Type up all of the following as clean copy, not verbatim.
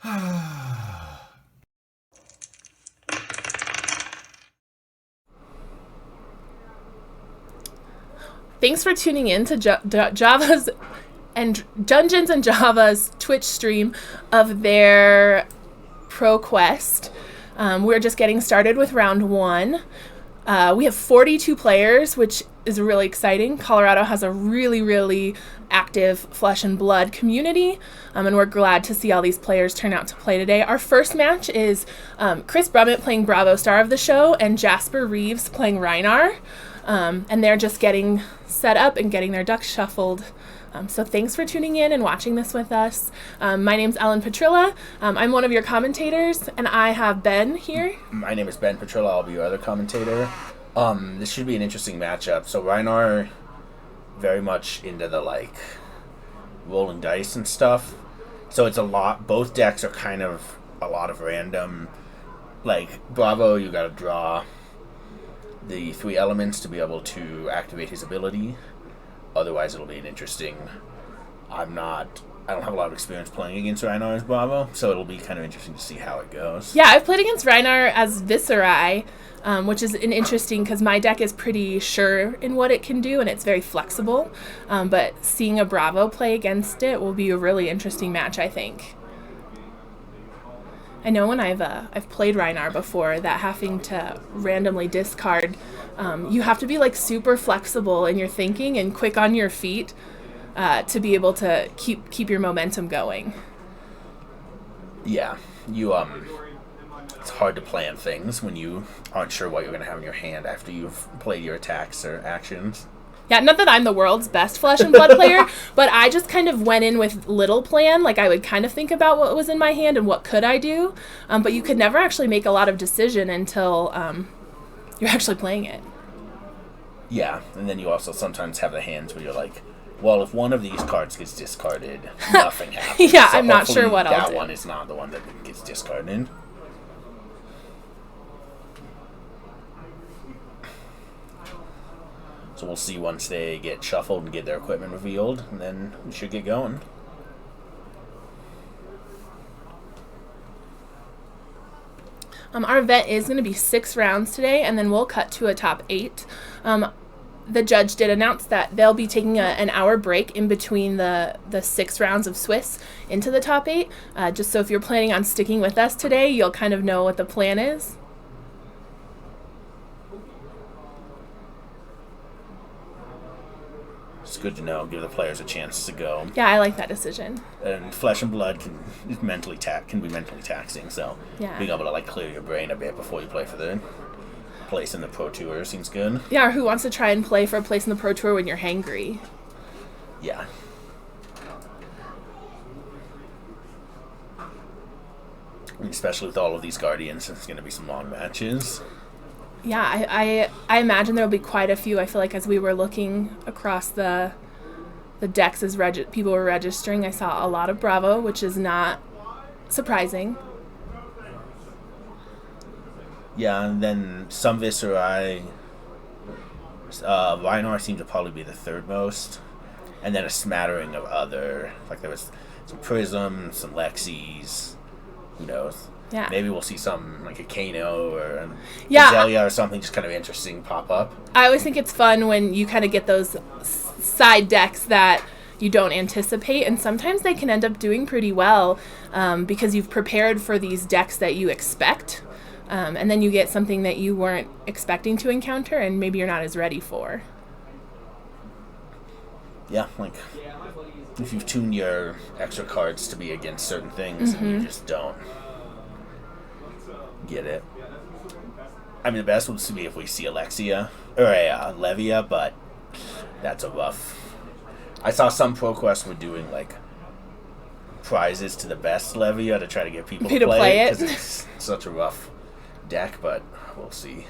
Thanks for tuning in to Java's and Dungeons and Java's Twitch stream of their Pro Quest. We're just getting started with round one. We have 42 players, which is really exciting. Colorado has a really, really active Flesh and Blood community, and we're glad to see all these players turn out to play today. Our first match is Chris Brummett playing Bravo Star of the Show and Jasper Reeves playing Reinar, and they're just getting set up and getting their ducks shuffled. So thanks for tuning in and watching this with us. My name's Ellen Petrilla. I'm one of your commentators, and I have Ben here. My name is Ben Petrilla. I'll be your other commentator. This should be an interesting matchup. So Reinar, very much into the, rolling dice and stuff. So it's a lot. Both decks are kind of a lot of random. Bravo, you gotta draw the 3 elements to be able to activate his ability. Otherwise, it'll be an interesting... I don't have a lot of experience playing against Reinar as Bravo, so it'll be kind of interesting to see how it goes. Yeah, I've played against Reinar as Viserai, which is an interesting, because my deck is pretty sure in what it can do, and it's very flexible. But seeing a Bravo play against it will be a really interesting match, I think. I know when I've played Reinar before, that having to randomly discard, you have to be super flexible in your thinking and quick on your feet to be able to keep your momentum going. Yeah, it's hard to plan things when you aren't sure what you're going to have in your hand after you've played your attacks or actions. Yeah, not that I'm the world's best Flesh and Blood player, but I just kind of went in with little plan. I would kind of think about what was in my hand and what could I do. But you could never actually make a lot of decision until you're actually playing it. Yeah, and then you also sometimes have the hands where you're like, well, if one of these cards gets discarded, nothing happens. Yeah, so I'm not sure what I'll do. That one is not the one that gets discarded. So we'll see once they get shuffled and get their equipment revealed, and then we should get going. Our event is going to be 6 rounds today, and then we'll cut to a top 8. The judge did announce that they'll be taking an hour break in between the 6 rounds of Swiss into the top 8, just so if you're planning on sticking with us today, you'll kind of know what the plan is. It's good to know. Give the players a chance to go. Yeah, I like that decision. And Flesh and Blood can be mentally taxing. So yeah, being able to clear your brain a bit before you play for the place in the Pro Tour seems good. Yeah, or who wants to try and play for a place in the Pro Tour when you're hangry? Yeah. Especially with all of these Guardians, it's going to be some long matches. Yeah, I imagine there will be quite a few. I feel like as we were looking across the decks as people were registering, I saw a lot of Bravo, which is not surprising. Yeah, and then some Viserai. Reinar seemed to probably be the third most. And then a smattering of other, there was some Prism, some Lexis, who knows. Yeah. Maybe we'll see some, a Kano or an yeah, Azalea or something just kind of interesting pop up. I always think it's fun when you kind of get those side decks that you don't anticipate, and sometimes they can end up doing pretty well because you've prepared for these decks that you expect, and then you get something that you weren't expecting to encounter and maybe you're not as ready for. Yeah, if you've tuned your extra cards to be against certain things and you just don't get it. I mean, the best would be if we see Alexia or a Levia, but that's a rough. I saw some ProQuest were doing prizes to the best Levia to try to get people to play it because it's such a rough deck, but we'll see.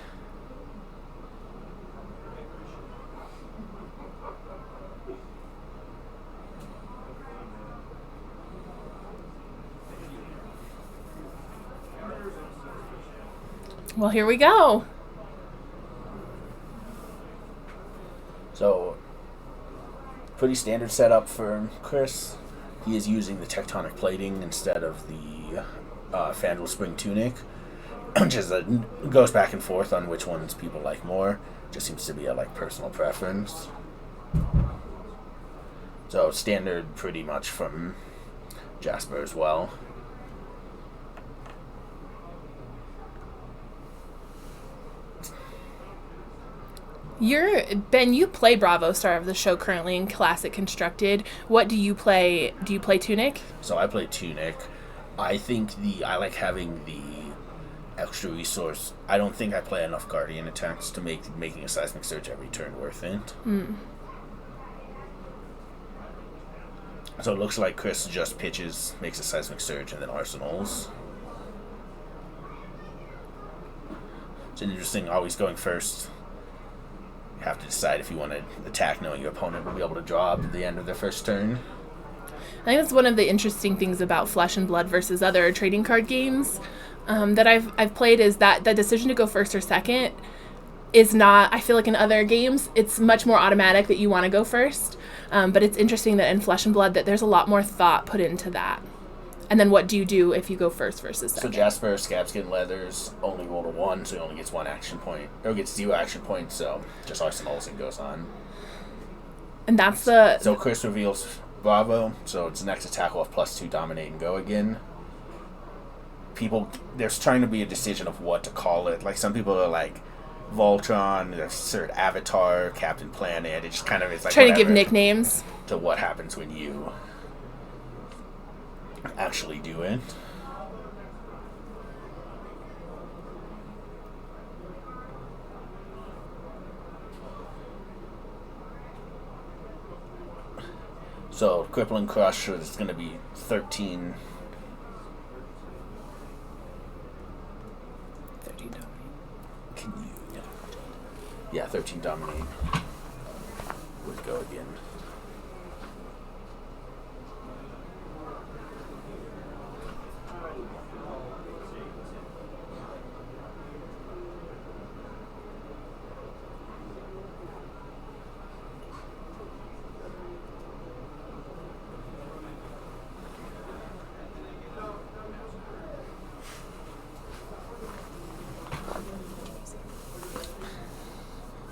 Well, here we go. So, pretty standard setup for Chris. he is using the tectonic plating instead of the Fandral Spring Tunic, which is goes back and forth on which ones people like more. Just seems to be a personal preference. So standard pretty much from Jasper as well. Ben, you play Bravo Star of the Show currently in Classic Constructed. What do you play? Do you play Tunic? So I play Tunic. I think I like having the extra resource. I don't think I play enough Guardian attacks to make making a Seismic Surge every turn worth it. So it looks like Chris just pitches, makes a Seismic Surge, and then arsenals. It's interesting, always going first. You have to decide if you want to attack knowing your opponent will be able to draw up at the end of their first turn. I think that's one of the interesting things about Flesh and Blood versus other trading card games that I've played, is that the decision to go first or second is not, I feel like in other games, it's much more automatic that you want to go first. But it's interesting that in Flesh and Blood that there's a lot more thought put into that. And then what do you do if you go first versus second? So Jasper, Scabskin Leathers only roll a 1, so he only gets 1 action point. Or gets 0 action points, so just arsenals and goes on. And that's the... So Chris reveals Bravo, so it's next attack will have +2, dominate, and go again. There's trying to be a decision of what to call it. Like, some people are like, Voltron, Third Avatar, Captain Planet. It just kind of is like trying to give nicknames to what happens when you actually do it. So Crippling Crush is going to be 13. 13 dominate. Can you? Yeah, 13 dominate. Would go again.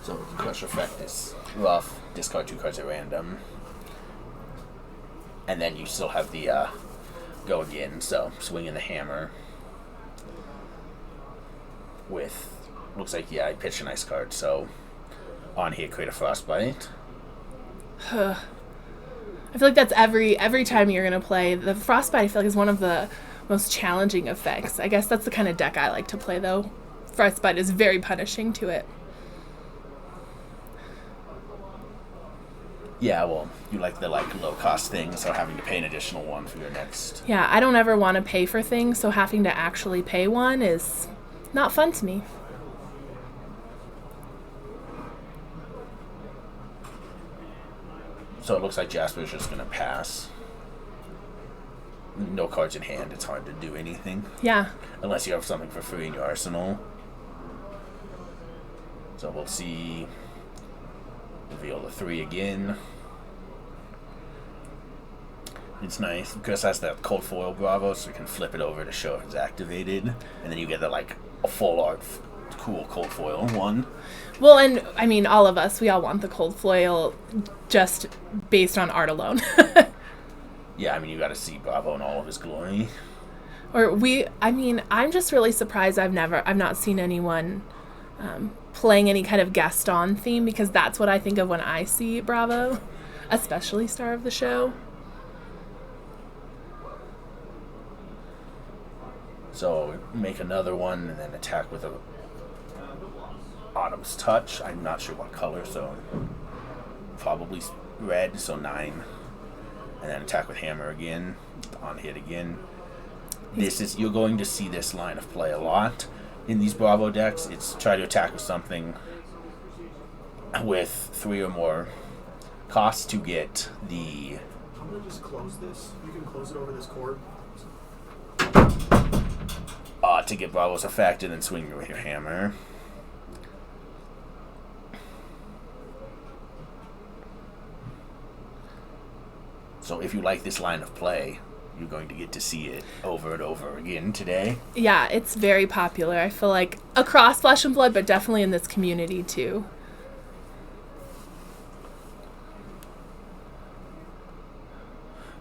So the crush effect is rough. Discard 2 cards at random. And then you still have the go again, so swinging the hammer. With, looks like, I pitched an ice card, so on here, create a frostbite. I feel like that's every time you're going to play. The frostbite, I feel like, is one of the most challenging effects. I guess that's the kind of deck I like to play, though. Frostbite is very punishing to it. Yeah, well, you like the low-cost thing, so having to pay an additional one for your next... Yeah, I don't ever want to pay for things, so having to actually pay one is not fun to me. So it looks like Jasper's just going to pass. No cards in hand, it's hard to do anything. Yeah. Unless you have something for free in your arsenal. So we'll see... Reveal the 3 again. It's nice. Chris has that cold foil Bravo, so you can flip it over to show if it's activated. And then you get a full art, cool cold foil one. Well, and I mean, all of us, we all want the cold foil just based on art alone. Yeah, I mean, you got to see Bravo in all of his glory. I'm just really surprised I've not seen anyone playing any kind of Gaston theme, because that's what I think of when I see Bravo, especially Star of the Show. So make another one and then attack with a Autumn's Touch. I'm not sure what color, so probably red, so 9. And then attack with Hammer again, on hit again. You're going to see this line of play a lot in these Bravo decks. It's try to attack with something with 3 or more costs to get the... I'm going to just close this. You can close it over this cord. To get Bravo's effect, and then swing with your hammer. So if you like this line of play, you're going to get to see it over and over again today. Yeah, it's very popular. I feel like across Flesh and Blood, but definitely in this community too.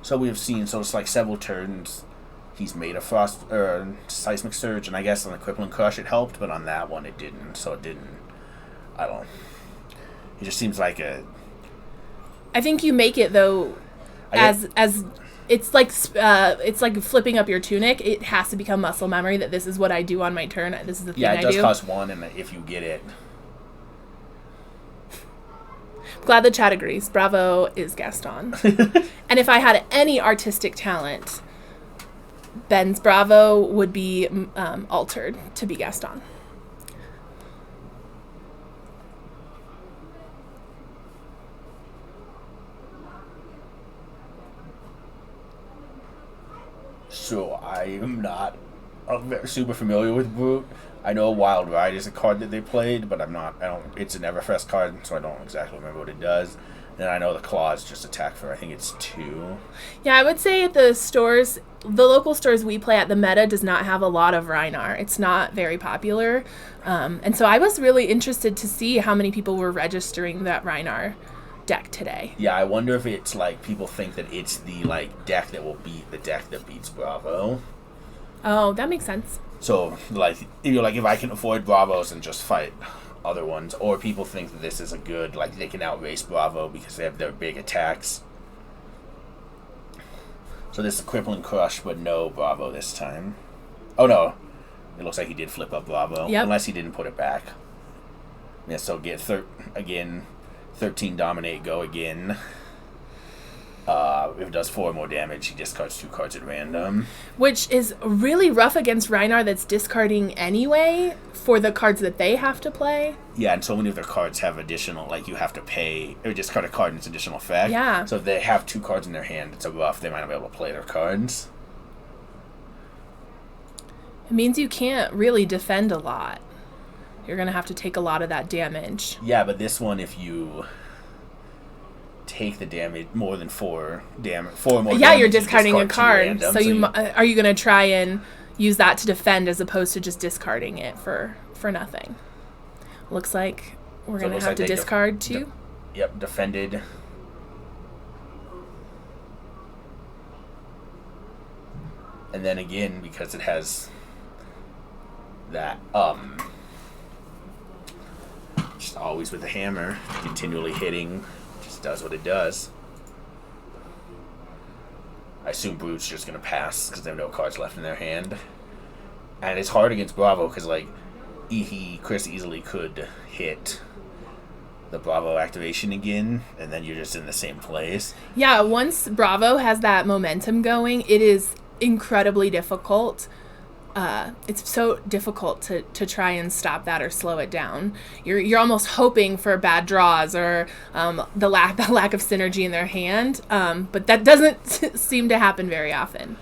So we have seen, so it's like several turns. He's made a frost or seismic surge, and I guess on the crippling crush it helped, but on that one it didn't. So it didn't. I don't. It just seems like a. I think you make it though, as it's like flipping up your tunic. It has to become muscle memory that this is what I do on my turn. This is the thing I do. Yeah, it does cost 1, and if you get it. Glad the chat agrees. Bravo is Gaston. And if I had any artistic talent, Ben's Bravo would be altered to be Gaston. So I am not super familiar with Brute. I know Wild Ride is a card that they played, but it's an Everfest card, so I don't exactly remember what it does. And I know the Claws just attack for, I think it's 2. Yeah, I would say at the stores, the local stores we play at, the meta does not have a lot of Rhinar. It's not very popular. And so I was really interested to see how many people were registering that Rhinar deck today. Yeah, I wonder if it's like people think that it's the like deck that will beat the deck that beats Bravo. Oh, that makes sense. So like if I can avoid Bravos and just fight other ones, or people think that this is a good, like they can outrace Bravo because they have their big attacks. So this is a crippling crush, but no Bravo this time. Oh no, it looks like he did flip up Bravo. Yep. Unless he didn't put it back. Yeah, so get 13 dominate, go again. If it does 4 more damage, he discards 2 cards at random. Which is really rough against Rhinar that's discarding anyway for the cards that they have to play. Yeah, and so many of their cards have additional, like you have to pay, or discard a card and it's additional effect. Yeah. So if they have 2 cards in their hand, it's a rough, they might not be able to play their cards. It means you can't really defend a lot. You're going to have to take a lot of that damage. Yeah, but this one, if you take the damage more than 4 damage, 4 more. Yeah, damage, you're discarding a discard 2 card. random, So are you going to try and use that to defend as opposed to just discarding it for nothing? Looks like we're going to have to discard 2. Yep, defended. And then again, because it has that just always with the hammer, continually hitting, just does what it does. I assume Brute's just going to pass because they have no cards left in their hand. And it's hard against Bravo because, like, Chris easily could hit the Bravo activation again, and then you're just in the same place. Yeah, once Bravo has that momentum going, it is incredibly difficult. It's so difficult to try and stop that or slow it down. You're almost hoping for bad draws or the lack of synergy in their hand, but that doesn't seem to happen very often.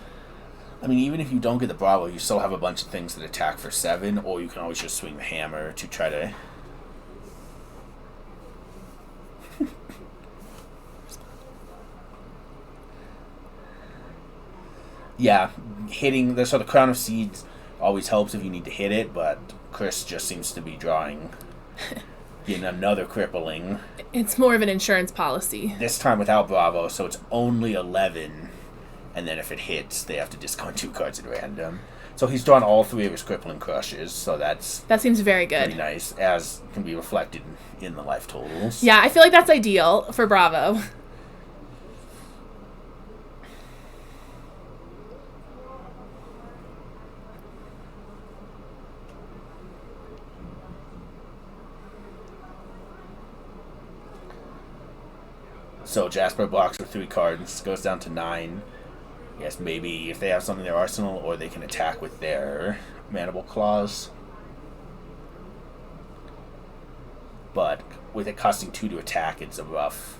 I mean, even if you don't get the Bravo, you still have a bunch of things that attack for 7, or you can always just swing the hammer to try to... Yeah, hitting the Crown of Seeds always helps if you need to hit it, but Chris just seems to be drawing in another crippling. It's more of an insurance policy. This time without Bravo, so it's only 11, and then if it hits, they have to discard 2 cards at random. So he's drawn all 3 of his crippling crushes, so that seems very good. Pretty nice, as can be reflected in the life totals. Yeah, I feel like that's ideal for Bravo. So Jasper blocks with 3 cards, goes down to 9. I guess maybe if they have something in their arsenal, or they can attack with their Mandible Claws. But with it costing 2 to attack, it's a rough.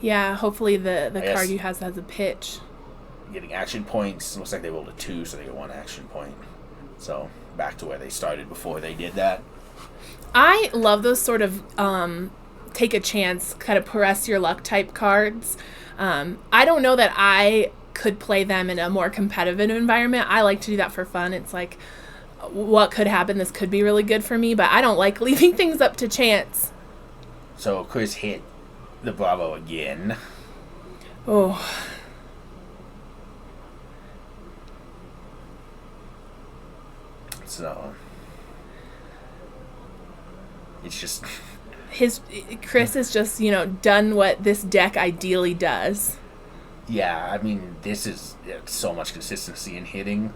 Yeah, hopefully the card you has a pitch. Getting action points. Looks like they rolled a 2, so they get 1 action point. So back to where they started before they did that. I love those sort of take a chance, kind of press your luck type cards. I don't know that I could play them in a more competitive environment. I like to do that for fun. It's like, what could happen? This could be really good for me, but I don't like leaving things up to chance. So Chris hit the Bravo again. Oh. So it's just Chris has just, done what this deck ideally does. Yeah, I mean, this is so much consistency in hitting,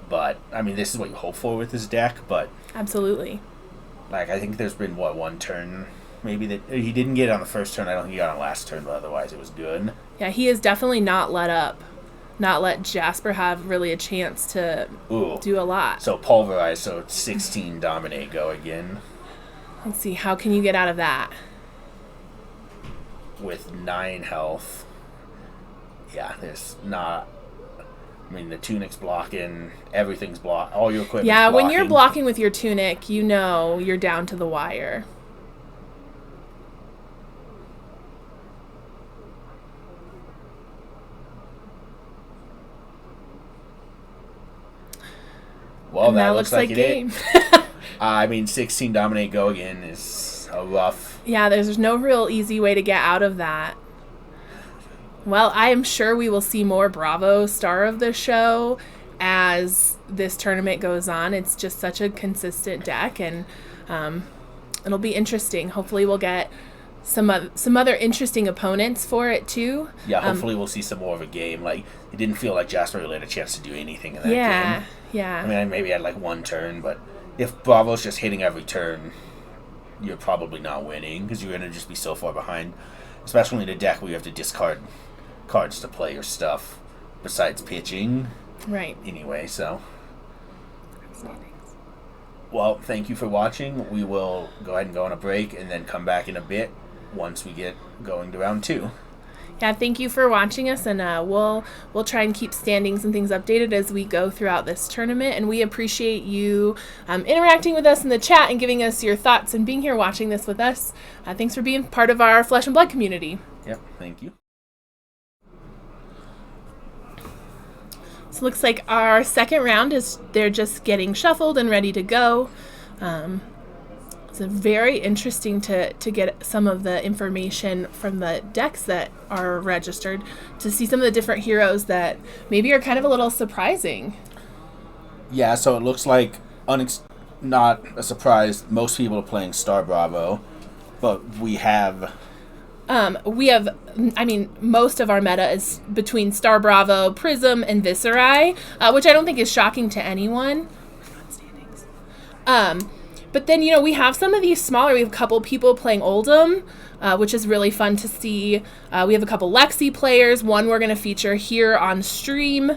but I mean, this is what you hope for with this deck. But absolutely, like, I think there's been one turn maybe that he didn't get it on the first turn. I don't think he got it on the last turn, but otherwise it was good. Yeah, he has definitely not let up. Not let Jasper have really a chance to do a lot. So pulverize, so 16 dominate, go again. Let's see, how can you get out of that? With 9 health. Yeah, there's not... I mean, the tunic's blocking, everything's blocked, all your equipment's blocking. When you're blocking with your tunic, you're down to the wire. Well, and that looks like game. I mean, 16 dominate, go again is a rough... Yeah, there's no real easy way to get out of that. Well, I am sure we will see more Bravo star of the show as this tournament goes on. It's just such a consistent deck, and it'll be interesting. Hopefully we'll get some other interesting opponents for it, too. Yeah, hopefully we'll see some more of a game. Like, it didn't feel like Jasper really had a chance to do anything in that game. Yeah. I mean, I maybe had like one turn, but if Bravo's just hitting every turn, you're probably not winning because you're going to just be so far behind, especially in a deck where you have to discard cards to play your stuff besides pitching. Right. Anyway, so. Well, thank you for watching. We will go ahead and go on a break and then come back in a bit once we get going to round 2. Yeah, thank you for watching us, and we'll try and keep standings and things updated as we go throughout this tournament, and we appreciate you interacting with us in the chat and giving us your thoughts and being here watching this with us. Thanks for being part of our Flesh and Blood community. Yep, thank you. So it looks like our second round they're just getting shuffled and ready to go. It's very interesting to get some of the information from the decks that are registered, to see some of the different heroes that maybe are kind of a little surprising. Yeah, so it looks like, not a surprise, most people are playing Star Bravo, but we have, most of our meta is between Star Bravo, Prism, and Viscerai, which I don't think is shocking to anyone. But then, we have some of these smaller. We have a couple people playing Oldham, which is really fun to see. We have a couple Lexi players, one we're going to feature here on stream.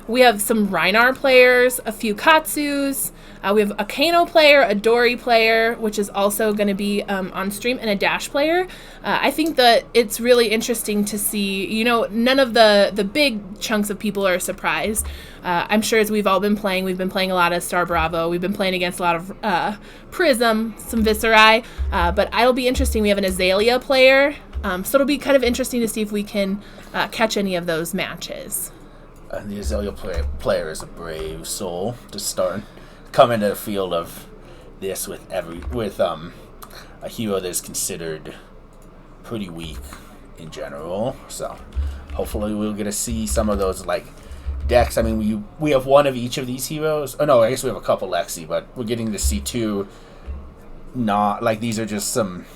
We have some Rhinar players, a few Katsus. We have a Kano player, a Dory player, which is also going to be on stream, and a Dash player. I think that it's really interesting to see, none of the big chunks of people are surprised. I'm sure as we've all been playing, we've been playing a lot of Star Bravo. We've been playing against a lot of Prism, some Viscerai. But it'll be interesting. We have an Azalea player. So it'll be kind of interesting to see if we can catch any of those matches. The Azalea player is a brave soul to start. Come into the field of this with a hero that is considered pretty weak in general. So hopefully we'll get to see some of those decks. I mean, we have one of each of these heroes. Oh no, I guess we have a couple Lexi, but we're getting to see 2. Not these are just some.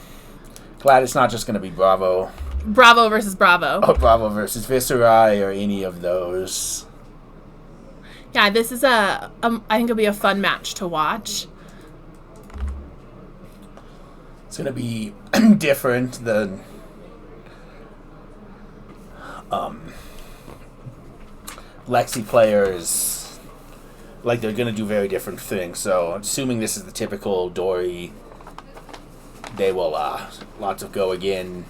Glad it's not just going to be Bravo versus Bravo. Oh, Bravo versus Viscerai or any of those. Yeah, this is I think it'll be a fun match to watch. It's going to be different than Lexi players. They're going to do very different things. So, assuming this is the typical Dory, they will lots of go again,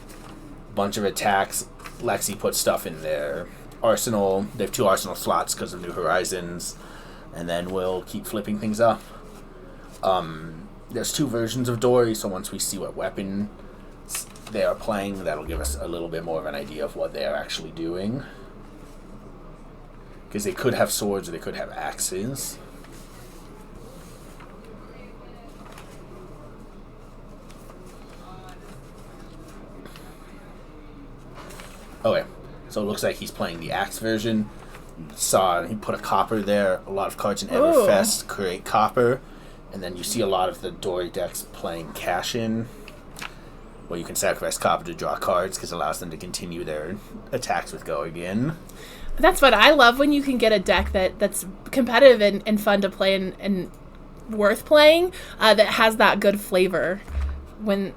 bunch of attacks. Lexi puts stuff in their arsenal. They have 2 arsenal slots because of New Horizons, and then we'll keep flipping things up. There's 2 versions of Dory, so once we see what weapon they are playing. That'll give us a little bit more of an idea of what they are actually doing. Because they could have swords or they could have axes. Okay, so it looks like he's playing the axe version. Saw he put a copper there. A lot of cards in Everfest create copper. And then you see a lot of the Dory decks playing cash-in, where you can sacrifice copper to draw cards because it allows them to continue their attacks with Go Again. That's what I love, when you can get a deck that's competitive and fun to play and worth playing, that has that good flavor. When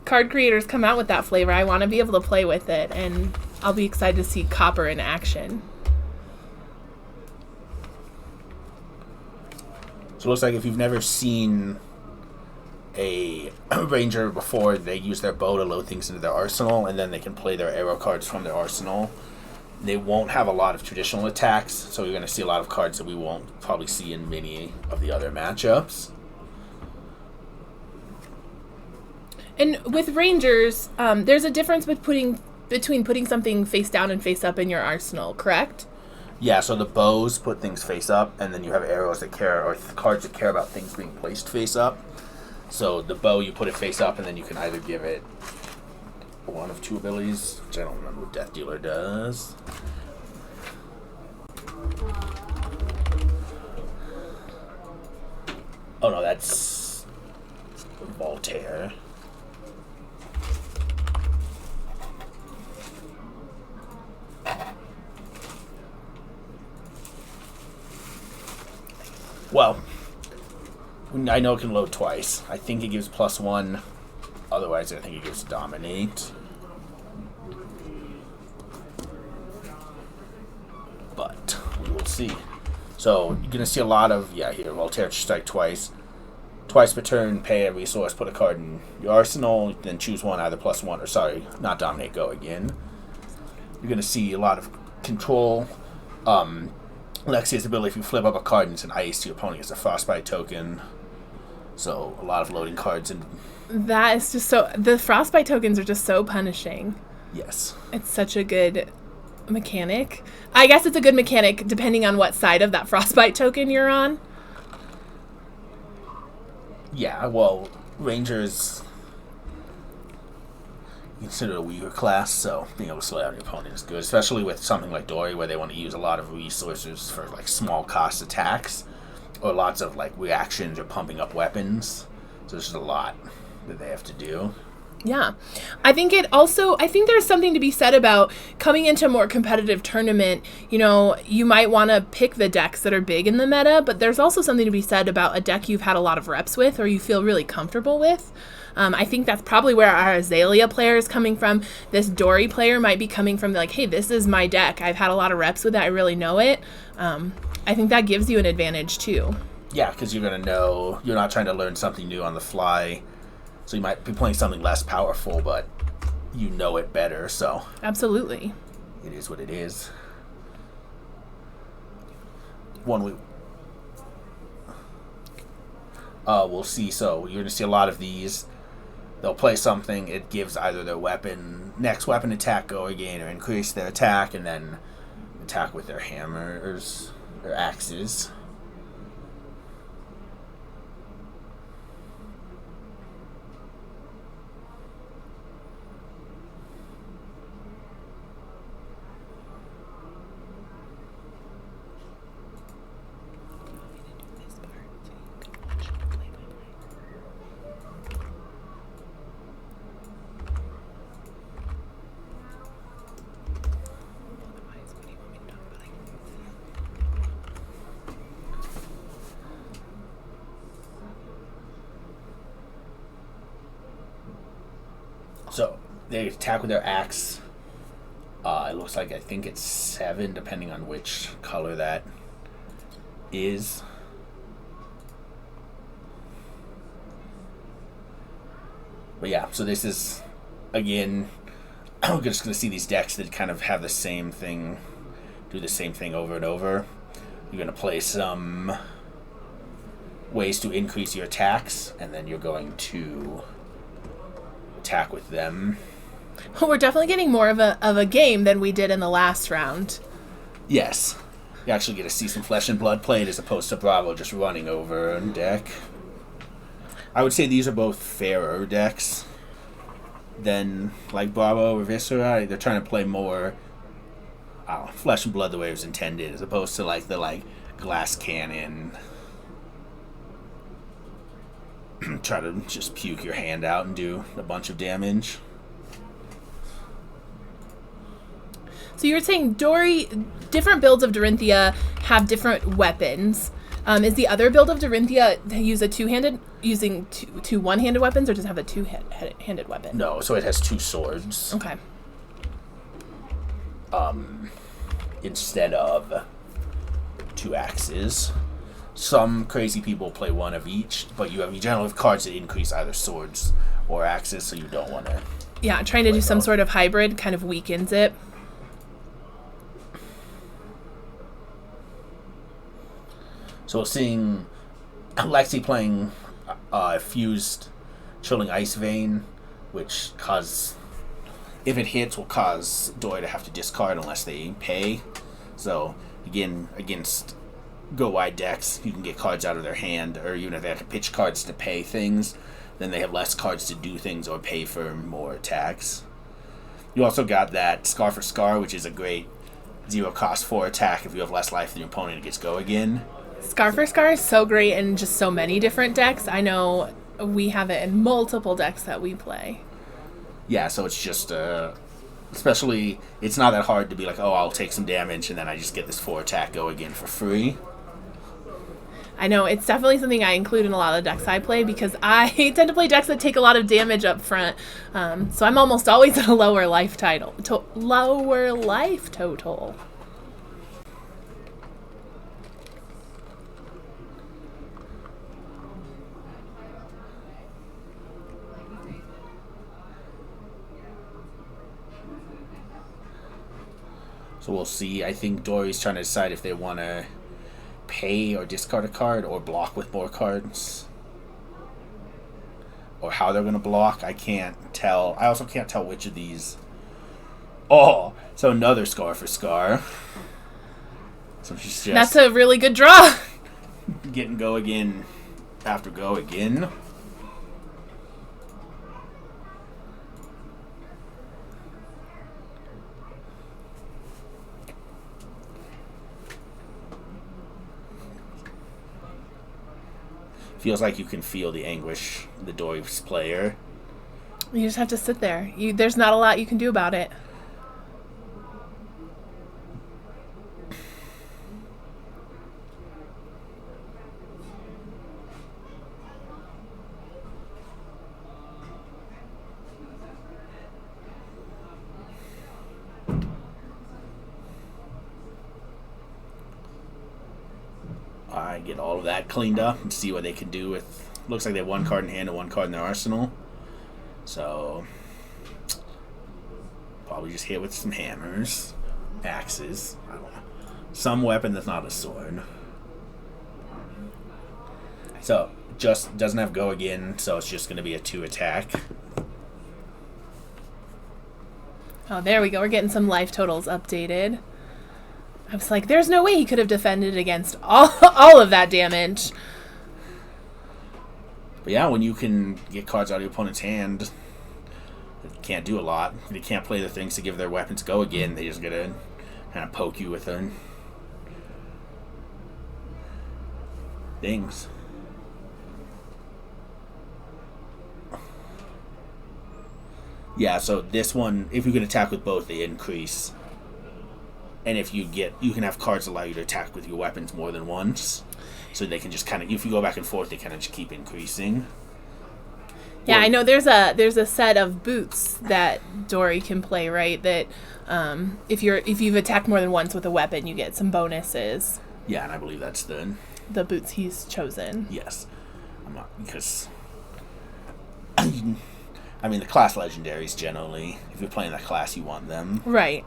card creators come out with that flavor, I want to be able to play with it, and I'll be excited to see copper in action. So it looks like if you've never seen a ranger before, they use their bow to load things into their arsenal, and then they can play their arrow cards from their arsenal. They won't have a lot of traditional attacks, so you're going to see a lot of cards that we won't probably see in many of the other matchups. And with rangers, there's a difference between putting something face down and face up in your arsenal, correct? Yeah, so the bows put things face up, and then you have arrows that care, or cards that care about things being placed face up. So the bow, you put it face up, and then you can either give it one of two abilities, which I don't remember what Death Dealer does. Oh no, that's Voltaire. Well, I know it can load twice. I think it gives +1. Otherwise, I think it gives Dominate. But we will see. So you're going to see a lot of, here, Voltaire strike twice. Twice per turn, pay a resource, put a card in your arsenal, then choose one, either +1, or sorry, not Dominate, Go Again. You're going to see a lot of control. Lexi's ability, if you flip up a card and it's an ice, your opponent gets a frostbite token. So a lot of loading cards. And that is just so... The frostbite tokens are just so punishing. Yes. It's such a good mechanic. I guess it's a good mechanic depending on what side of that frostbite token you're on. Yeah, well, Rangers considered a weaker class, so being able to slow down your opponent is good, especially with something like Dory, where they want to use a lot of resources for like small cost attacks, or lots of like reactions or pumping up weapons. So there's just a lot that they have to do. Yeah. I think there's something to be said about coming into a more competitive tournament. You might want to pick the decks that are big in the meta, but there's also something to be said about a deck you've had a lot of reps with or you feel really comfortable with. I think that's probably where our Azalea player is coming from. This Dory player might be coming from like, hey, this is my deck. I've had a lot of reps with it. I really know it. I think that gives you an advantage too. Yeah, because you're going to know, you're not trying to learn something new on the fly. So you might be playing something less powerful, but you know it better, so. Absolutely. It is what it is. We'll see. So you're going to see a lot of these. They'll play something. It gives either their next weapon attack Go Again, or increase their attack, and then attack with their hammers or axes. So they attack with their axe. It looks like, I think it's 7, depending on which color that is. But yeah, so this is, again, we're just going to see these decks that kind of have the same thing, do the same thing over and over. You're going to play some ways to increase your attacks, and then you're going to attack with them. We're definitely getting more of a game than we did in the last round. Yes. You actually get to see some flesh and blood played as opposed to Bravo just running over a deck. I would say these are both fairer decks than like Bravo or Viscera. They're trying to play more flesh and blood the way it was intended, as opposed to like the glass cannon. Try to just puke your hand out and do a bunch of damage. So you were saying different builds of Dorinthia have different weapons. Is the other build of Dorinthia use using two one-handed weapons, or does it have a two-handed weapon? No, so it has 2 swords. Okay. Instead of 2 axes. Some crazy people play 1 of each, but you generally have cards that increase either swords or axes, so you don't want to. Yeah, trying to do some sort of hybrid kind of weakens it. So seeing Lexi playing Fused Chilling Ice Vein, which if it hits, will cause Dory to have to discard unless they pay. So, again, against go-wide decks, you can get cards out of their hand, or even if they have to pitch cards to pay things, then they have less cards to do things or pay for more attacks. You also got that Scar for Scar, which is a great 0-cost 4 attack. If you have less life than your opponent, it gets go again. Scar for Scar is so great in just so many different decks. I know we have it in multiple decks that we play. Yeah, so it's just, especially, it's not that hard to be like, oh, I'll take some damage, and then I just get this 4 attack go again for free. I know, it's definitely something I include in a lot of the decks I play, because I tend to play decks that take a lot of damage up front. So I'm almost always at a lower life total. So we'll see. I think Dory's trying to decide if they want to pay or discard a card or block with more cards. Or how they're going to block. I can't tell. I also can't tell which of these. Oh, so another Scar for Scar. So she's just... That's a really good draw. Getting go again after go again. Feels like you can feel the anguish, the Doyle's player. You just have to sit there. There's not a lot you can do about it. I get all of that cleaned up and see what they can do with... Looks like they have 1 card in hand and 1 card in their arsenal. So... probably just hit with some hammers. Axes. I don't know. Some weapon that's not a sword. So, just doesn't have go again, so it's just going to be a 2 attack. Oh, there we go. We're getting some life totals updated. I was like, there's no way he could have defended against all of that damage. But yeah, when you can get cards out of your opponent's hand, they can't do a lot. They can't play the things to give their weapons go again. They just gotta kind of poke you with them. Things. Yeah, so this one, if you can attack with both, they increase. And if you can have cards that allow you to attack with your weapons more than once. So they can just kind of, if you go back and forth, they kind of just keep increasing. Yeah, I know there's a set of boots that Dory can play, right? That if you've attacked more than once with a weapon, you get some bonuses. Yeah, and I believe that's the boots he's chosen. Yes. I'm not, because I mean the class legendaries generally, if you're playing that class, you want them. Right.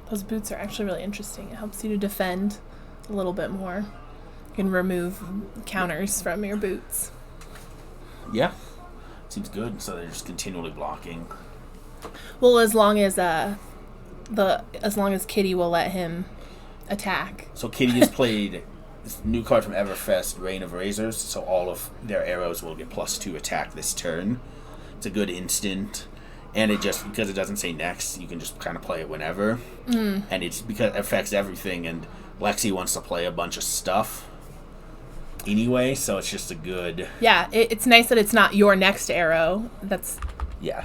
Those boots are actually really interesting. It helps you to defend a little bit more. You can remove counters from your boots. Yeah. Seems good. So they're just continually blocking. Well, as long as Kitty will let him attack. So Kitty has played this new card from Everfest, Rain of Razors, so all of their arrows will get +2 attack this turn. It's a good instant, and because it doesn't say next, you can just kind of play it whenever. And it's because it affects everything, and Lexi wants to play a bunch of stuff anyway, so it's just a good... Yeah, it's nice that it's not your next arrow. That's... Yeah.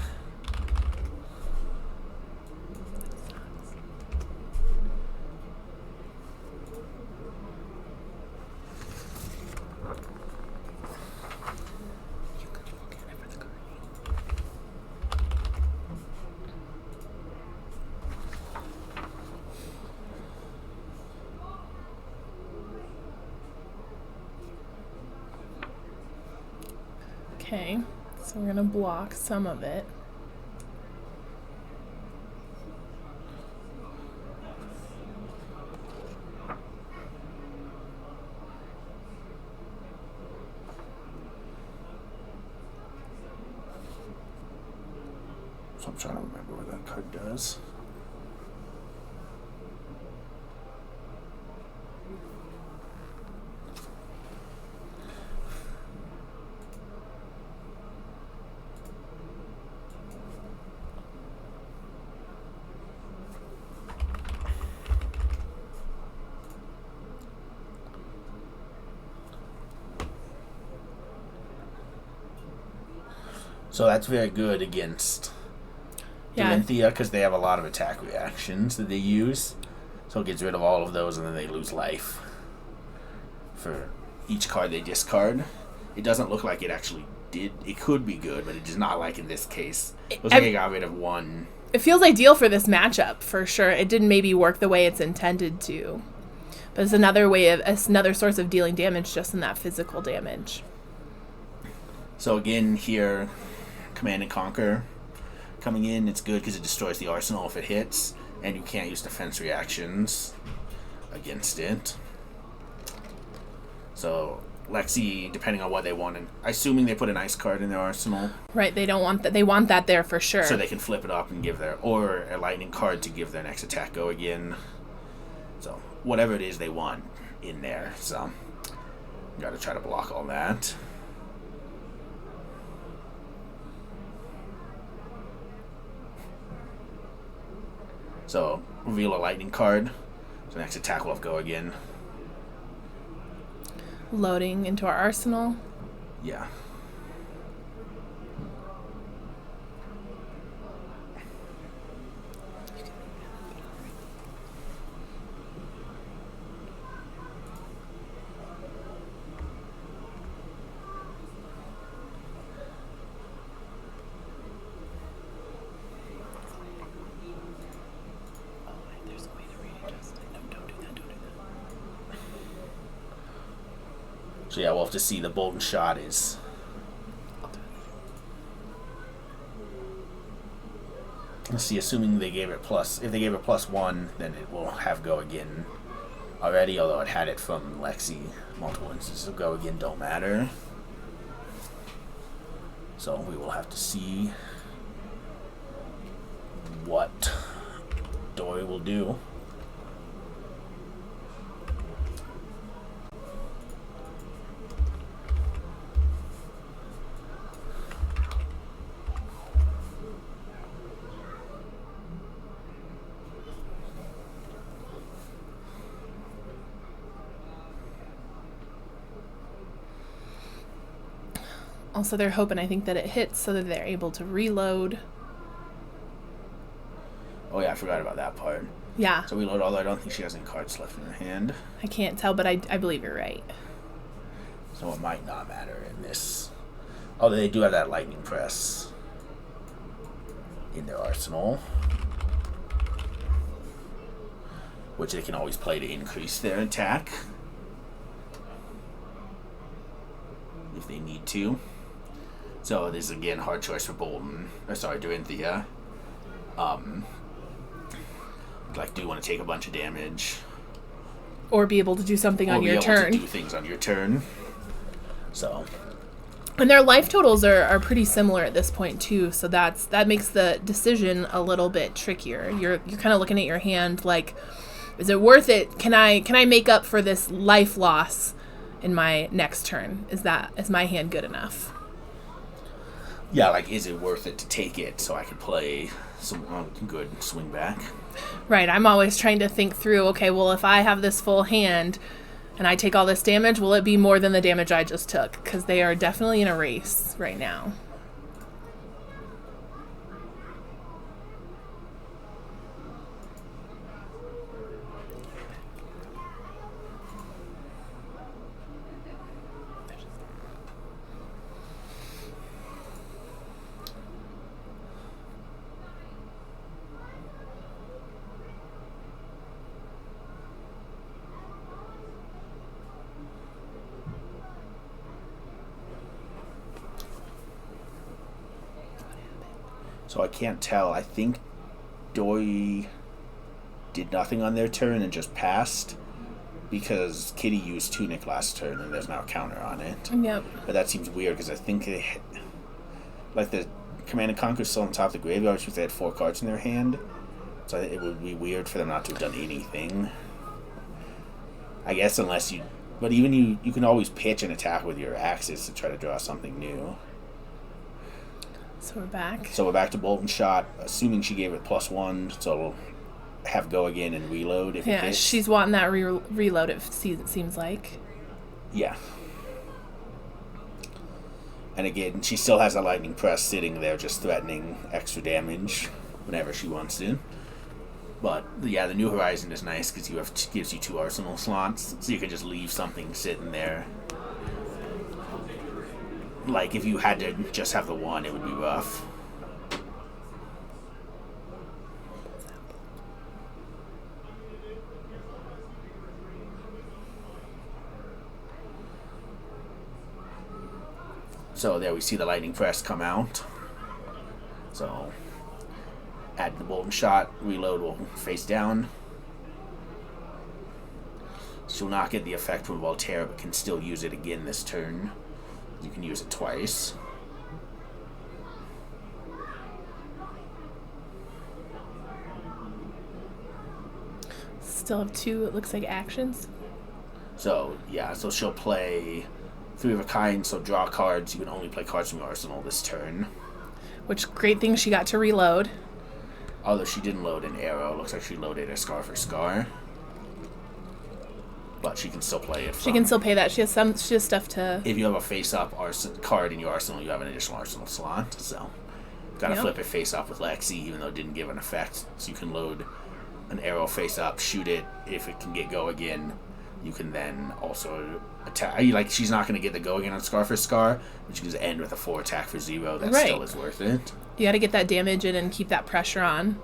Okay, so we're going to block some of it. So I'm trying to remember what that card does. So that's very good against Dementia because they have a lot of attack reactions that they use. So it gets rid of all of those and then they lose life for each card they discard. It doesn't look like it actually did. It could be good, but it does not like in this case. It looks like it got rid of one. It feels ideal for this matchup, for sure. It didn't maybe work the way it's intended to. But it's another source of dealing damage just in that physical damage. So again, here, Command and Conquer coming in. It's good because it destroys the arsenal if it hits, and you can't use defense reactions against it. So Lexi, depending on what they want, and assuming they put an ice card in their arsenal. Right, they don't want that. They want that there for sure. So they can flip it up and or a lightning card to give their next attack go again. So whatever it is they want in there. So you got to try to block all that. So reveal a lightning card. So next attack will have go again. Loading into our arsenal. Yeah. So yeah, we'll have to see. The Bolden shot is... Let's see, assuming they gave it plus... If they gave it +1, then it will have go again already, although it had it from Lexi. Multiple instances of go again don't matter. So we will have to see what Dory will do. Also, they're hoping, I think, that it hits so that they're able to reload. Oh yeah, I forgot about that part. Yeah. So we load, although I don't think she has any cards left in her hand. I can't tell, but I believe you're right. So it might not matter in this. Although they do have that lightning press in their arsenal, which they can always play to increase their attack if they need to. So this is again hard choice for Bolden. Dorinthia. Like, do you want to take a bunch of damage Or be able to do something or on be your able turn. to do things on your turn. So, And their life totals are pretty similar at this point too, so that makes the decision a little bit trickier. You're kind of looking at your hand like, is it worth it? Can I make up for this life loss in my next turn? Is my hand good enough? yeah, like, is it worth it to take it so I can play some good swing back? Right, I'm always trying to think through, okay, well, if I have this full hand and I take all this damage, will it be more than the damage I just took? Because they are definitely in a race right now. So I can't tell. I think Dory did nothing on their turn and just passed because Kitty used Tunic last turn and there's now a counter on it. Yep. But that seems weird because I think the Command and Conquer is still on top of the graveyard, which means they had 4 cards in their hand. So it would be weird for them not to have done anything. I guess unless you... But even you can always pitch an attack with your axes to try to draw something new. So we're back. So we're back to Bolt and Shot, assuming she gave it +1, so it'll have go again and reload if it hits. She's wanting that reload, it seems like. Yeah. And again, she still has a Lightning Press sitting there just threatening extra damage whenever she wants to. But, yeah, the New Horizon is nice because gives you 2 arsenal slots, so you can just leave something sitting there. Like, if you had to just have the 1, it would be rough. So there we see the Lightning Press come out. So, add the Bolt and Shot, reload will face down. She'll not get the effect from Volterra, but can still use it again this turn. You can use it twice. Still have 2, it looks like, actions. So, yeah, so she'll play 3 of a kind, so draw cards. You can only play cards from your arsenal this turn. Which, great thing she got to reload. Although she didn't load an arrow. Looks like she loaded a Scar for Scar. But she can still play it. She can still pay that. She has stuff to... If you have a face-up card in your arsenal, you have an additional arsenal slot. So, gotta flip it face-up with Lexi, even though it didn't give an effect. So you can load an arrow face-up, shoot it. If it can get go again, you can then also attack. Like, she's not going to get the go again on Scar for Scar, but you can just end with a 4 attack for 0. That still is worth it. You gotta get that damage in and keep that pressure on.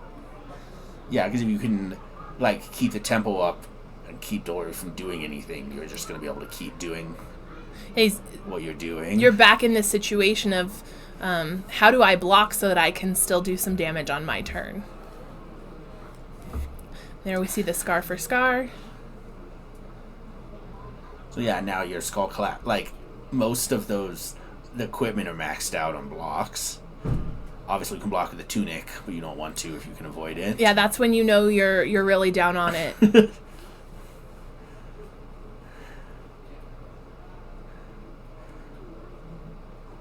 Yeah, because if you can, like, keep the tempo up and keep Dory from doing anything, you're just going to be able to keep doing what you're doing. You're back in this situation of how do I block so that I can still do some damage on my turn. There we see the Scar for Scar. So yeah, now your Skull Collapse, like, most of those, the equipment are maxed out on blocks. Obviously you can block with the Tunic, but you don't want to if you can avoid it. Yeah, that's when you know you're really down on it.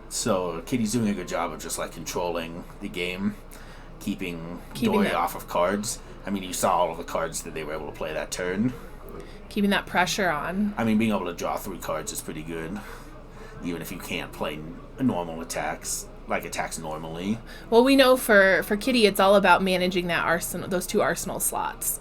So Kitty's doing a good job of just, like, controlling the game, keeping Dory off of cards. I mean, you saw all of the cards that they were able to play that turn. Keeping that pressure on. I mean, being able to draw 3 cards is pretty good, even if you can't play normal attacks, like attacks normally. Well, we know for Kitty, it's all about managing that arsenal, those 2 arsenal slots.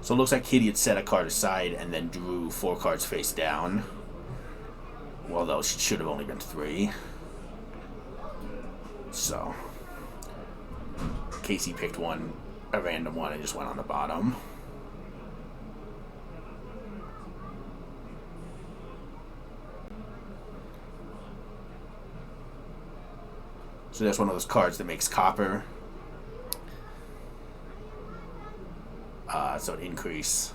So it looks like Kitty had set a card aside and then drew 4 cards face down. Although she should have only been 3. So Casey picked a random one, and just went on the bottom. So there's one of those cards that makes copper. So an increase.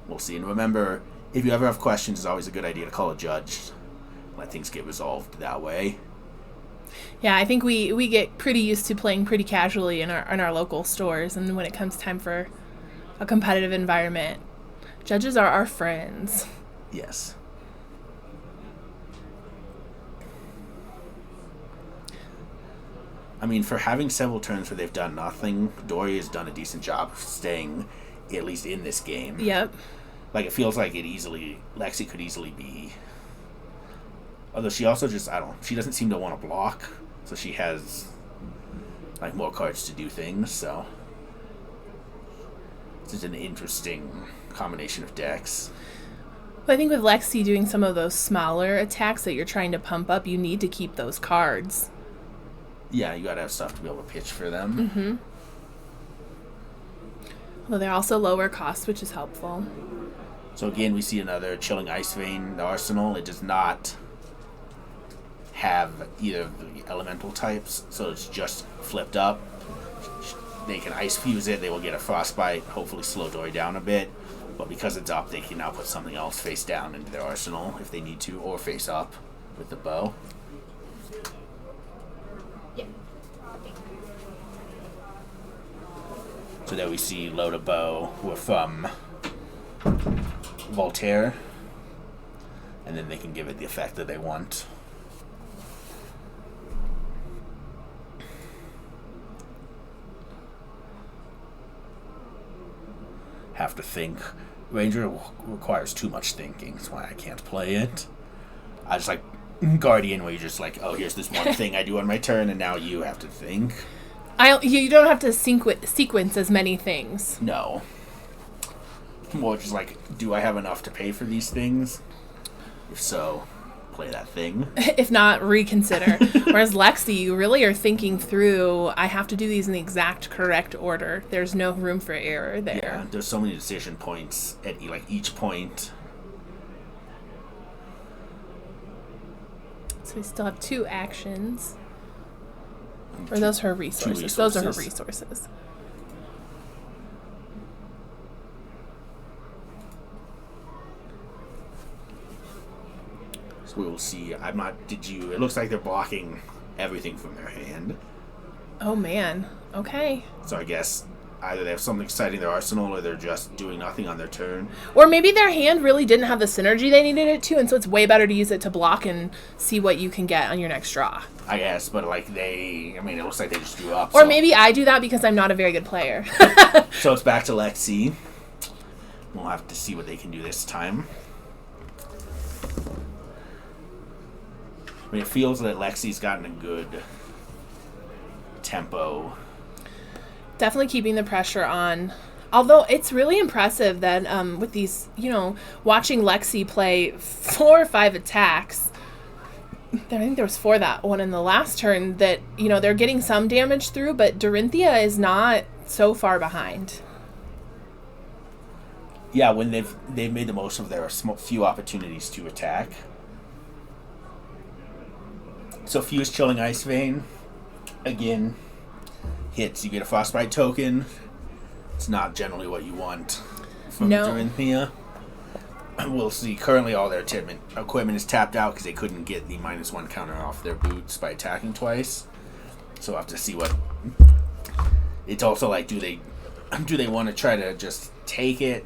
We'll see. And remember, if you ever have questions, it's always a good idea to call a judge. Let things get resolved that way. Yeah, I think we get pretty used to playing pretty casually in our local stores, and when it comes time for a competitive environment, judges are our friends. Yes. I mean, for having several turns where they've done nothing, Dory has done a decent job of staying at least in this game. Yep. Like, it feels like Lexi could easily be. Although she also just, she doesn't seem to want to block, so she has, like, more cards to do things, so. It's just an interesting combination of decks. But I think with Lexi doing some of those smaller attacks that you're trying to pump up, you need to keep those cards. Yeah, you gotta have stuff to be able to pitch for them. Mm-hmm. Well, they're also lower cost, which is helpful. So again, we see another Chilling Ice Vein. The Arsenal, it does not have either of the elemental types, so it's just flipped up. They can Ice Fuse it, they will get a Frostbite, hopefully slow Dory down a bit. But because it's up, they can now put something else face down into their arsenal if they need to, or face up with the bow. So there we see load a bow from Voltaire, and then they can give it the effect that they want. Have to think. Ranger requires too much thinking. That's why I can't play it. I just like Guardian, where you're just like, oh, here's this one thing I do on my turn, and now you have to think. You don't have to sequence as many things. No. More just like, do I have enough to pay for these things? If so, play that thing. If not, reconsider. Whereas Lexi, you really are thinking through, I have to do these in the exact correct order. There's no room for error there. Yeah, there's so many decision points at each point. So we still have 2 actions. Or those are her resources. Those are her resources. So we will see. It looks like they're blocking everything from their hand. Oh, man. Okay. So I guess either they have something exciting in their arsenal, or they're just doing nothing on their turn. Or maybe their hand really didn't have the synergy they needed it to, and so it's way better to use it to block and see what you can get on your next draw. I guess, but it looks like they just drew up. Or maybe I do that because I'm not a very good player. So it's back to Lexi. We'll have to see what they can do this time. It feels that Lexi's gotten a good tempo. Definitely keeping the pressure on. Although it's really impressive that with these, watching Lexi play 4 or 5 attacks. I think there was 4 that one in the last turn that, they're getting some damage through, but Dorinthia is not so far behind. Yeah, when they've made the most of their few opportunities to attack. So Fuse Chilling Ice Vein, again, hits. You get a Frostbite token. It's not generally what you want from Dorinthia. We'll see. Currently, all their equipment is tapped out because they couldn't get the -1 counter off their boots by attacking twice. So we'll have to see what. It's also like, do they want to try to just take it,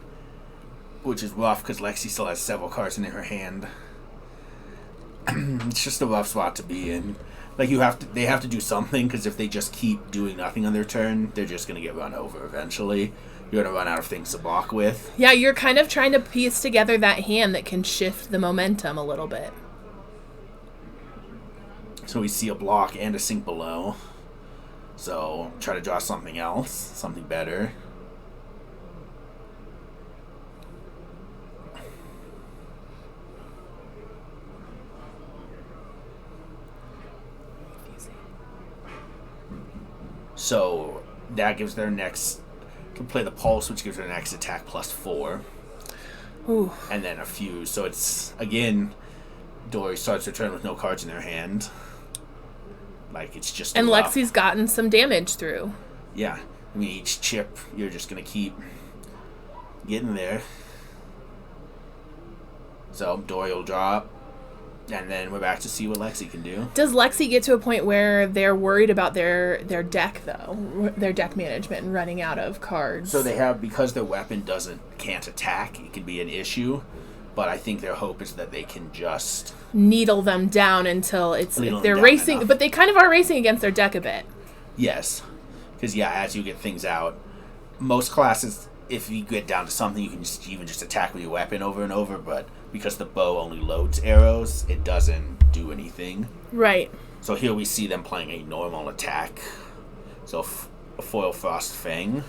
which is rough because Lexi still has several cards in her hand. It's just a rough spot to be in. Like they have to do something, because if they just keep doing nothing on their turn, they're just gonna get run over eventually. You're gonna run out of things to block with. Yeah, you're kind of trying to piece together that hand that can shift the momentum a little bit. So we see a block and a sink below. So try to draw something else, something better. So that gives their next, can play the Pulse, which gives their next attack +4. Ooh. And then a Fuse. So it's, again, Dory starts her turn with no cards in their hand. Like, it's just And rough. Lexi's gotten some damage through. Yeah. I mean, each chip, you're just going to keep getting there. So, Dory will drop. And then we're back to see what Lexi can do. Does Lexi get to a point where they're worried about their deck, though? Their deck management and running out of cards? So they have, because their weapon can't attack, it can be an issue. But I think their hope is that they can just needle them down until they're racing. Enough. But they kind of are racing against their deck a bit. Yes. Because, yeah, as you get things out, most classes, if you get down to something, you can even just attack with your weapon over and over, but because the bow only loads arrows, it doesn't do anything. Right. So here we see them playing a normal attack. So a foil Frost Fang.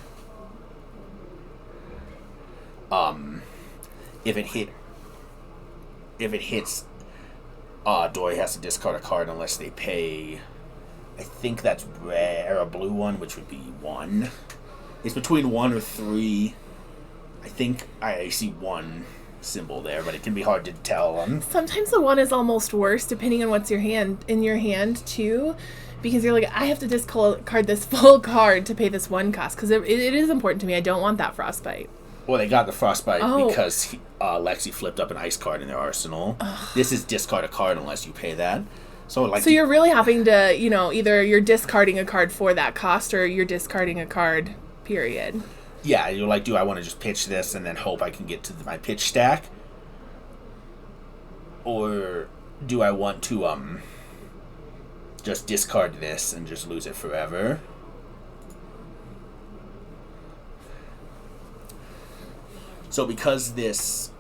If it hits, Dory has to discard a card unless they pay. I think that's red or a blue one, which would be 1. It's between 1 or 3. I think I see 1 symbol there, but it can be hard to tell. Sometimes the 1 is almost worse, depending on what's in your hand too, because you're like, I have to discard this full card to pay this 1 cost, because it is important to me. I don't want that frostbite. Well, they got the frostbite because Lexi flipped up an ice card in their arsenal. Ugh. This is discard a card unless you pay that. So you're really having to, either you're discarding a card for that cost or you're discarding a card, period. Yeah, you're like, do I want to just pitch this and then hope I can get to my pitch stack? Or do I want to just discard this and just lose it forever? So because this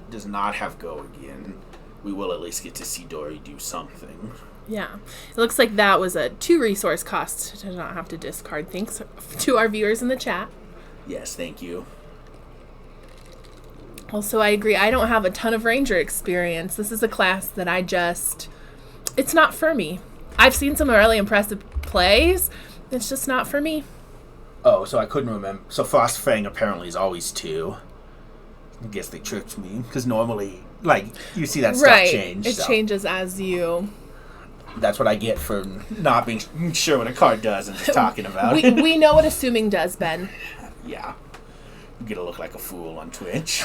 does not have go again, we will at least get to see Dory do something. Yeah. It looks like that was a 2 resource cost to not have to discard. Thanks to our viewers in the chat. Yes, thank you. Also, I agree. I don't have a ton of Ranger experience. This is a class that it's not for me. I've seen some really impressive plays. It's just not for me. Oh, so I couldn't remember. So Frost Fang apparently is always 2. I guess they tricked me, because normally, you see that stuff change. It changes as you... That's what I get for not being sure what a card does and just talking about it. We know what assuming does, Ben. Yeah. You get to look like a fool on Twitch.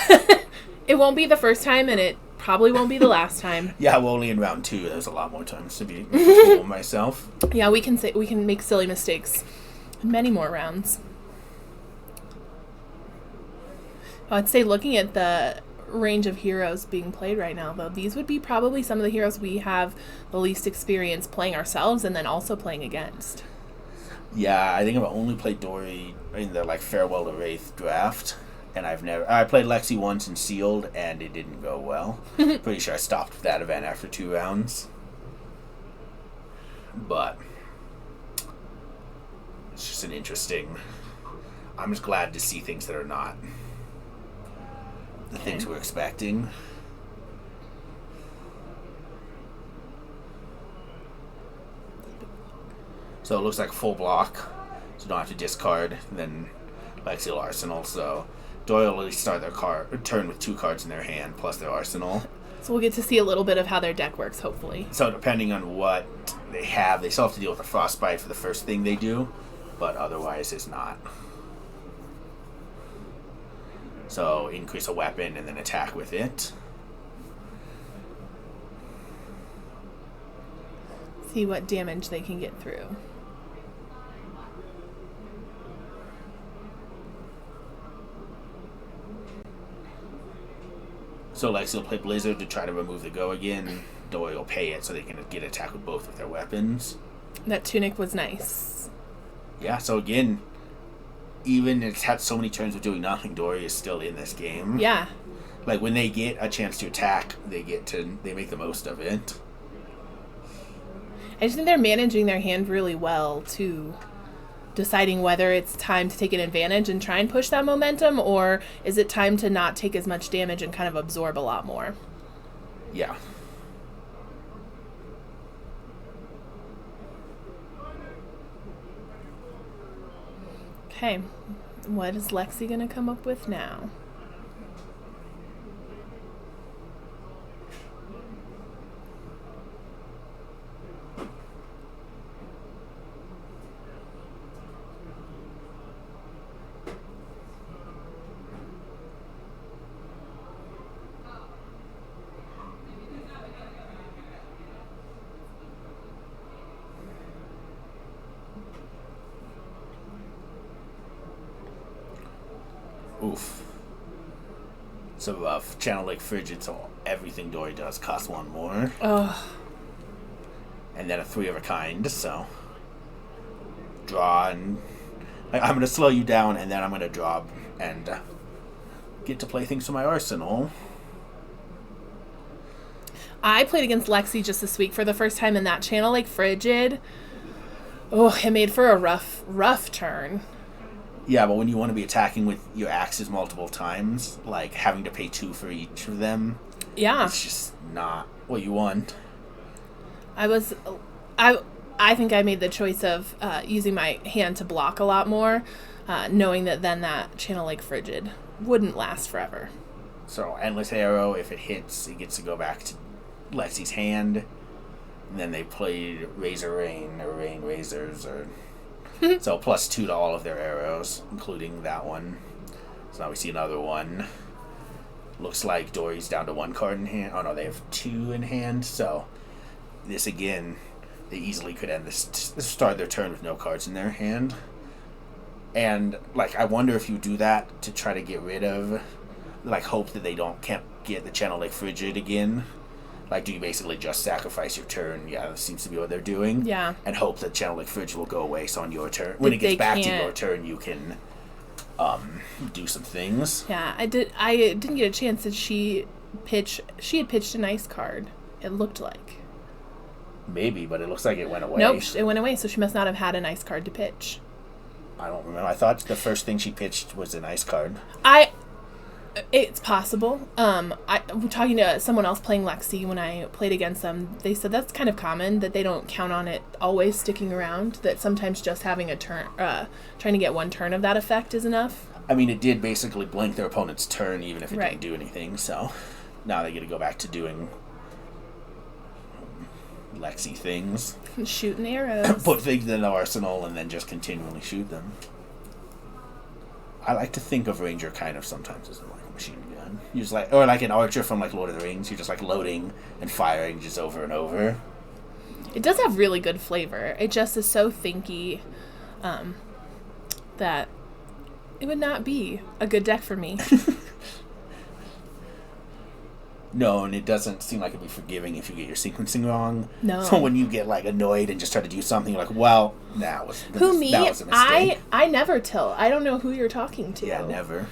It won't be the first time, and it probably won't be the last time. Yeah, well, only in round 2. There's a lot more times to be a fool myself. Yeah, we can make silly mistakes in many more rounds. I'd say looking at the range of heroes being played right now, though, these would be probably some of the heroes we have the least experience playing ourselves and then also playing against. Yeah, I think I've only played Dory in the Farewell to Wraith draft, and I played Lexi once in Sealed, and it didn't go well. Pretty sure I stopped that event after 2 rounds. But it's just an interesting... I'm just glad to see things that are not the things we're expecting. So it looks like a full block, so you don't have to discard. And then Lexi will arsenal, so Doyle will at least start their turn with 2 cards in their hand plus their arsenal. So we'll get to see a little bit of how their deck works, hopefully. So depending on what they have, they still have to deal with the frostbite for the first thing they do, but otherwise it's not. So increase a weapon and then attack with it. See what damage they can get through. So Lexi will play Blizzard to try to remove the go again. Dory will pay it so they can get attack with both of their weapons. That tunic was nice. Yeah, so again, even it's had so many turns of doing nothing, Dory is still in this game. Yeah. When they get a chance to attack, they make the most of it. I just think they're managing their hand really well, too. Deciding whether it's time to take an advantage and try and push that momentum, or is it time to not take as much damage and kind of absorb a lot more. Yeah. Okay, what is Lexi going to come up with now? Oof. So rough. Channel Lake Frigid, so everything Dory does costs 1 more. Ugh. And then a 3 of a kind, so draw, and I'm going to slow you down, and then I'm going to draw and get to play things from my arsenal. I played against Lexi just this week for the first time in that channel, like Frigid. Oh, it made for a rough turn. Yeah, but when you want to be attacking with your axes multiple times, like having to pay 2 for each of them, Yeah. it's just not what you want. I think I made the choice of using my hand to block a lot more, knowing that then that channel like Frigid wouldn't last forever. So Endless Arrow, if it hits, it gets to go back to Lexi's hand. And then they played Razor Rain or Rain Razors, or so +2 to all of their arrows, including that one. So now we see another one. Looks like Dory's down to 1 card in hand. Oh no, they have 2 in hand. So this again, they easily could end this start their turn with no cards in their hand. And like, I wonder if you do that to try to get rid of, like, hope that they can't get the channel like Frigid again. Like, do you basically just sacrifice your turn? Yeah, that seems to be what they're doing. Yeah. And hope that channel like Frigid will go away, so on your turn, when it gets back to your turn, you can do some things. Yeah, I didn't get a chance. Did she pitch? She had pitched an ice card. It looked like. Maybe, but it looks like it went away. Nope, it went away. So she must not have had an ice card to pitch. I don't remember. I thought the first thing she pitched was an ice card. It's possible. I'm talking to someone else playing Lexi when I played against them. They said that's kind of common, that they don't count on it always sticking around, that sometimes just having a turn, trying to get 1 turn of that effect is enough. I mean, it did basically blink their opponent's turn, even if it Right. didn't do anything, so now they get to go back to doing Lexi things. Shooting arrows. Put things in the arsenal and then just continually shoot them. I like to think of Ranger kind of sometimes as like a machine gun. You just like, or like an archer from like Lord of the Rings. You're just like loading and firing just over and over. It does have really good flavor. It just is so thinky that it would not be a good deck for me. No, and it doesn't seem like it'd be forgiving if you get your sequencing wrong. No. So when you get like annoyed and just try to do something, you're like, well, that was a mistake. I never tilt. I don't know who you're talking to. Yeah, never.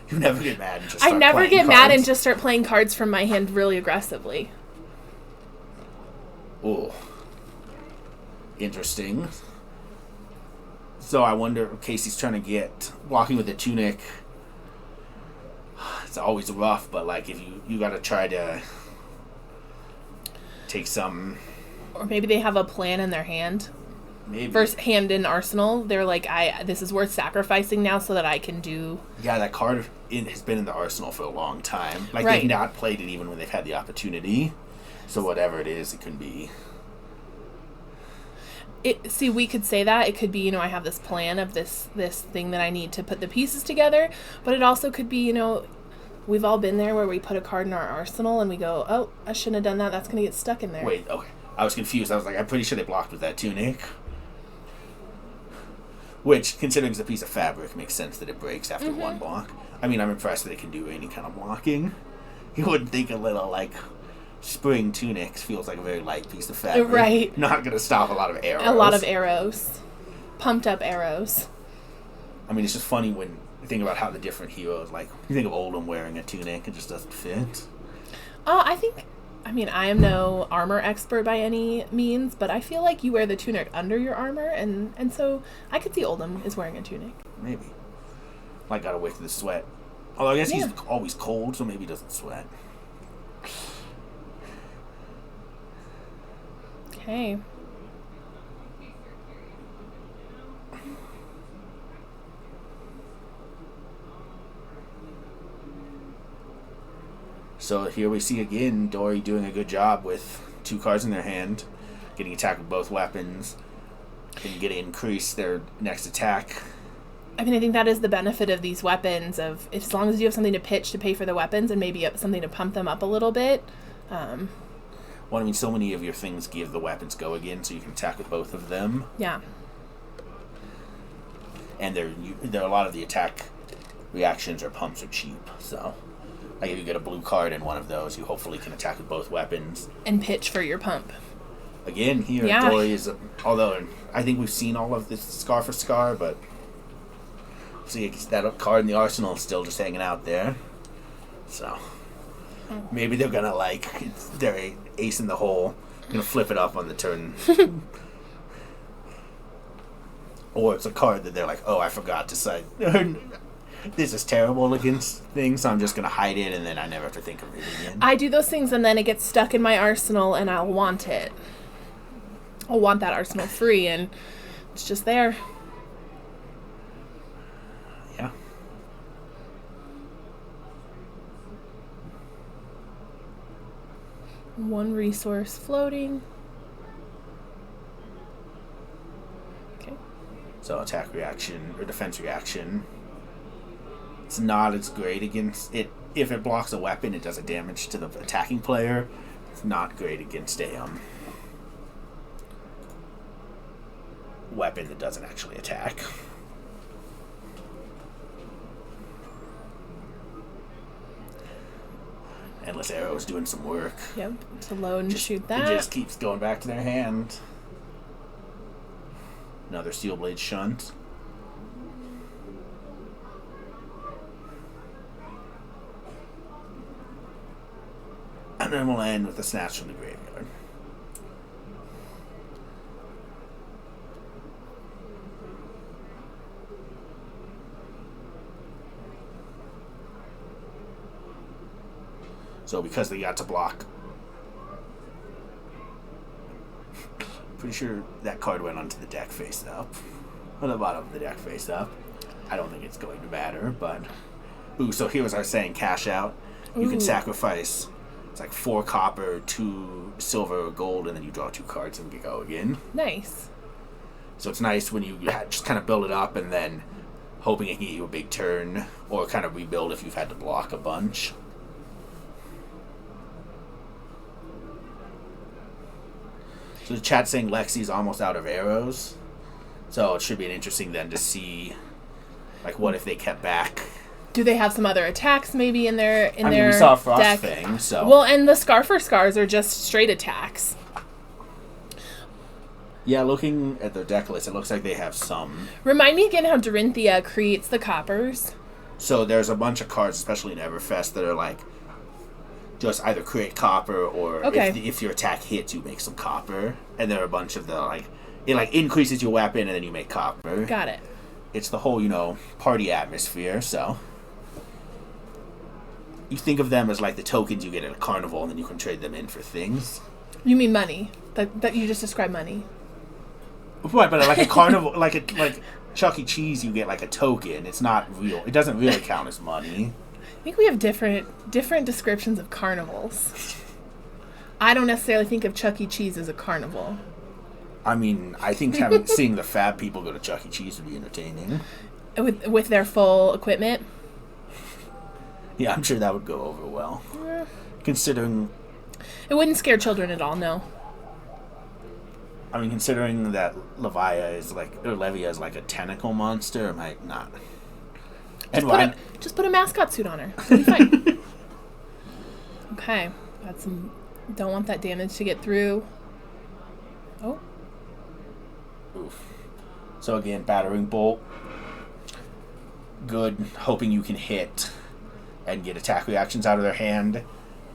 You never get mad and just I start never playing get mad cards. and just start playing cards from my hand really aggressively. Oh. Interesting. So I wonder if Casey's trying to get walking with the tunic. It's always rough, but like if you got to try to take some. Or maybe they have a plan in their hand. Maybe. First hand in arsenal, they're like, this is worth sacrificing now so that I can do. Yeah, that card has been in the arsenal for a long time. Like Right. they've not played it even when they've had the opportunity. So whatever it is, it can be. See, we could say that. It could be, I have this plan of this thing that I need to put the pieces together. But it also could be, we've all been there where we put a card in our arsenal and we go, oh, I shouldn't have done that. That's going to get stuck in there. Wait, okay. I was confused. I was like, I'm pretty sure they blocked with that tunic. Which, considering it's a piece of fabric, makes sense that it breaks after 1 block. I mean, I'm impressed that it can do any kind of blocking. You wouldn't think a little, like, spring tunics feels like a very light piece of fabric. Right. Not going to stop a lot of arrows. A lot of arrows. Pumped up arrows. I mean, it's just funny when you think about how the different heroes, like, you think of Oldham wearing a tunic, it just doesn't fit. I am no armor expert by any means, but I feel like you wear the tunic under your armor, and so I could see Oldham is wearing a tunic. Maybe. Like, got away from the sweat. Although I guess he's always cold, so maybe he doesn't sweat. Okay. So here we see again Dory doing a good job with 2 cards in their hand, getting attacked with both weapons, and get to increase their next attack. I mean, I think that is the benefit of these weapons, of as long as you have something to pitch to pay for the weapons and maybe something to pump them up a little bit. Well, I mean, so many of your things give the weapons go again, so you can attack with both of them. Yeah. And they're a lot of the attack reactions or pumps are cheap. So, like if you get a blue card in one of those, you hopefully can attack with both weapons. And pitch for your pump. Again, here, Yeah. Dory is... although, I think we've seen all of this Scar for Scar, but... See, that card in the arsenal is still just hanging out there. So... maybe they're gonna, they're ace in the hole. Gonna flip it up on the turn. Or it's a card that they're like, oh, I forgot to cite. This is terrible against things, so I'm just gonna hide it, and then I never have to think of it again. I do those things, and then it gets stuck in my arsenal, and I'll want it. I'll want that arsenal free, and it's just there. Yeah. One resource floating. Okay. So attack reaction or defense reaction. It's not as great against it. If it blocks a weapon, it does a damage to the attacking player. It's not great against a weapon that doesn't actually attack. Endless Arrow's doing some work. Yep. To load and shoot that. It just keeps going back to their hand. Another Steel Blade Shunt. And then we'll end with a Snatch from the Graveyard. So because they got to block, pretty sure that card went onto the deck face up. On the bottom of the deck face up. I don't think it's going to matter, but... Ooh, so here was our saying cash out. You can sacrifice, it's like 4 copper, 2 silver or gold, and then you draw 2 cards and you go again. Nice. So it's nice when you just kind of build it up and then hoping it can get you a big turn, or kind of rebuild if you've had to block a bunch. So the chat's saying Lexi's almost out of arrows. So it should be an interesting then to see, like, what if they kept back. Do they have some other attacks maybe in their we saw a Frost deck? thing, so... Well, and the Scar for Scars are just straight attacks. Yeah, looking at their deck list, it looks like they have some. Remind me again how Dorinthia creates the coppers. So there's a bunch of cards, especially in Everfest, that are like, just either create copper, or if your attack hits, you make some copper. And there are a bunch of the, like, it like increases your weapon and then you make copper. Got it. It's the whole, party atmosphere, so... You think of them as like the tokens you get at a carnival, and then you can trade them in for things. You mean money? That you just described money. Right, but like a carnival, like Chuck E. Cheese, you get like a token. It's not real. It doesn't really count as money. I think we have different descriptions of carnivals. I don't necessarily think of Chuck E. Cheese as a carnival. I mean, I think seeing the fab people go to Chuck E. Cheese would be entertaining. With their full equipment? Yeah, I'm sure that would go over well. Considering... It wouldn't scare children at all, no. I mean, considering that Levia is like a tentacle monster, it might not. Just put a mascot suit on her. It'll be fine. Okay. Don't want that damage to get through. Oh. Oof. So again, Battering Bolt. Good. Hoping you can hit and get attack reactions out of their hand,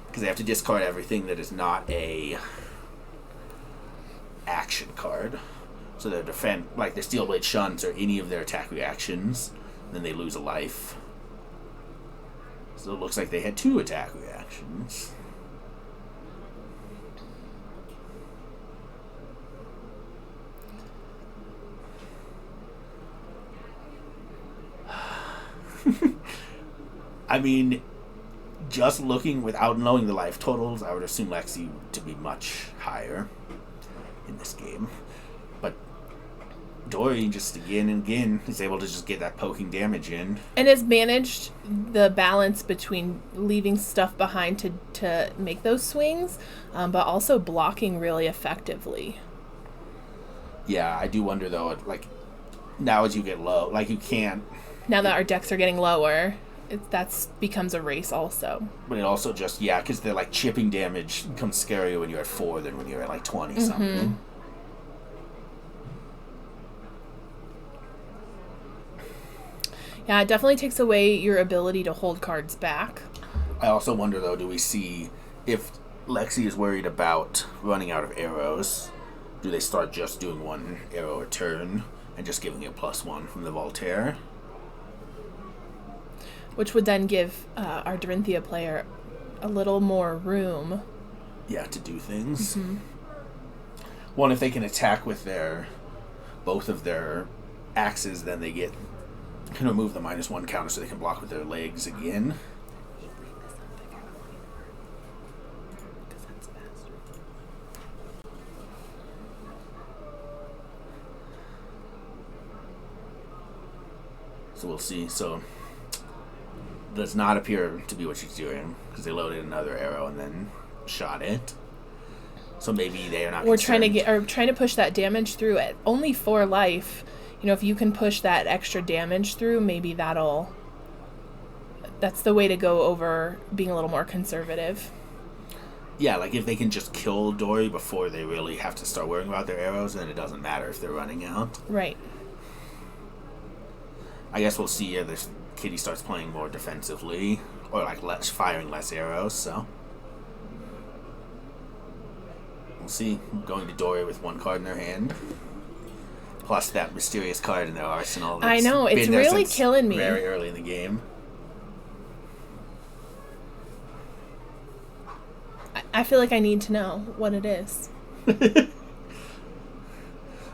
because they have to discard everything that is not a action card. So their their Steel Blade Shunts or any of their attack reactions, then they lose a life. So it looks like they had 2 attack reactions. I mean, just looking without knowing the life totals, I would assume Lexi to be much higher in this game. But Dory just again and again is able to just get that poking damage in. And has managed the balance between leaving stuff behind to make those swings, but also blocking really effectively. Yeah, I do wonder though, like, now as you get low, like you can't... Now that our decks are getting lower, that becomes a race also. But it also just, because the like chipping damage becomes scarier when you're at 4 than when you're at like 20 something. Yeah, it definitely takes away your ability to hold cards back. I also wonder, though, do we see if Lexi is worried about running out of arrows, do they start just doing 1 arrow a turn and just giving it +1 from the Voltaire? Which would then give our Dorinthia player a little more room. Yeah, to do things. Well, if they can attack with both of their axes, then they can remove the -1 counter so they can block with their legs again. So we'll see. So does not appear to be what she's doing because they loaded another arrow and then shot it. So maybe they are not. We're trying to push that damage through at only 4 life. You know, if you can push that extra damage through, maybe that's the way to go over being a little more conservative. Yeah, like if they can just kill Dory before they really have to start worrying about their arrows, then it doesn't matter if they're running out. Right. I guess we'll see if this Kitty starts playing more defensively or like firing less arrows, so we'll see. Going to Dory with 1 card in their hand. Plus that mysterious card in their arsenal. I know, it's really killing me. Very early in the game. I feel like I need to know what it is.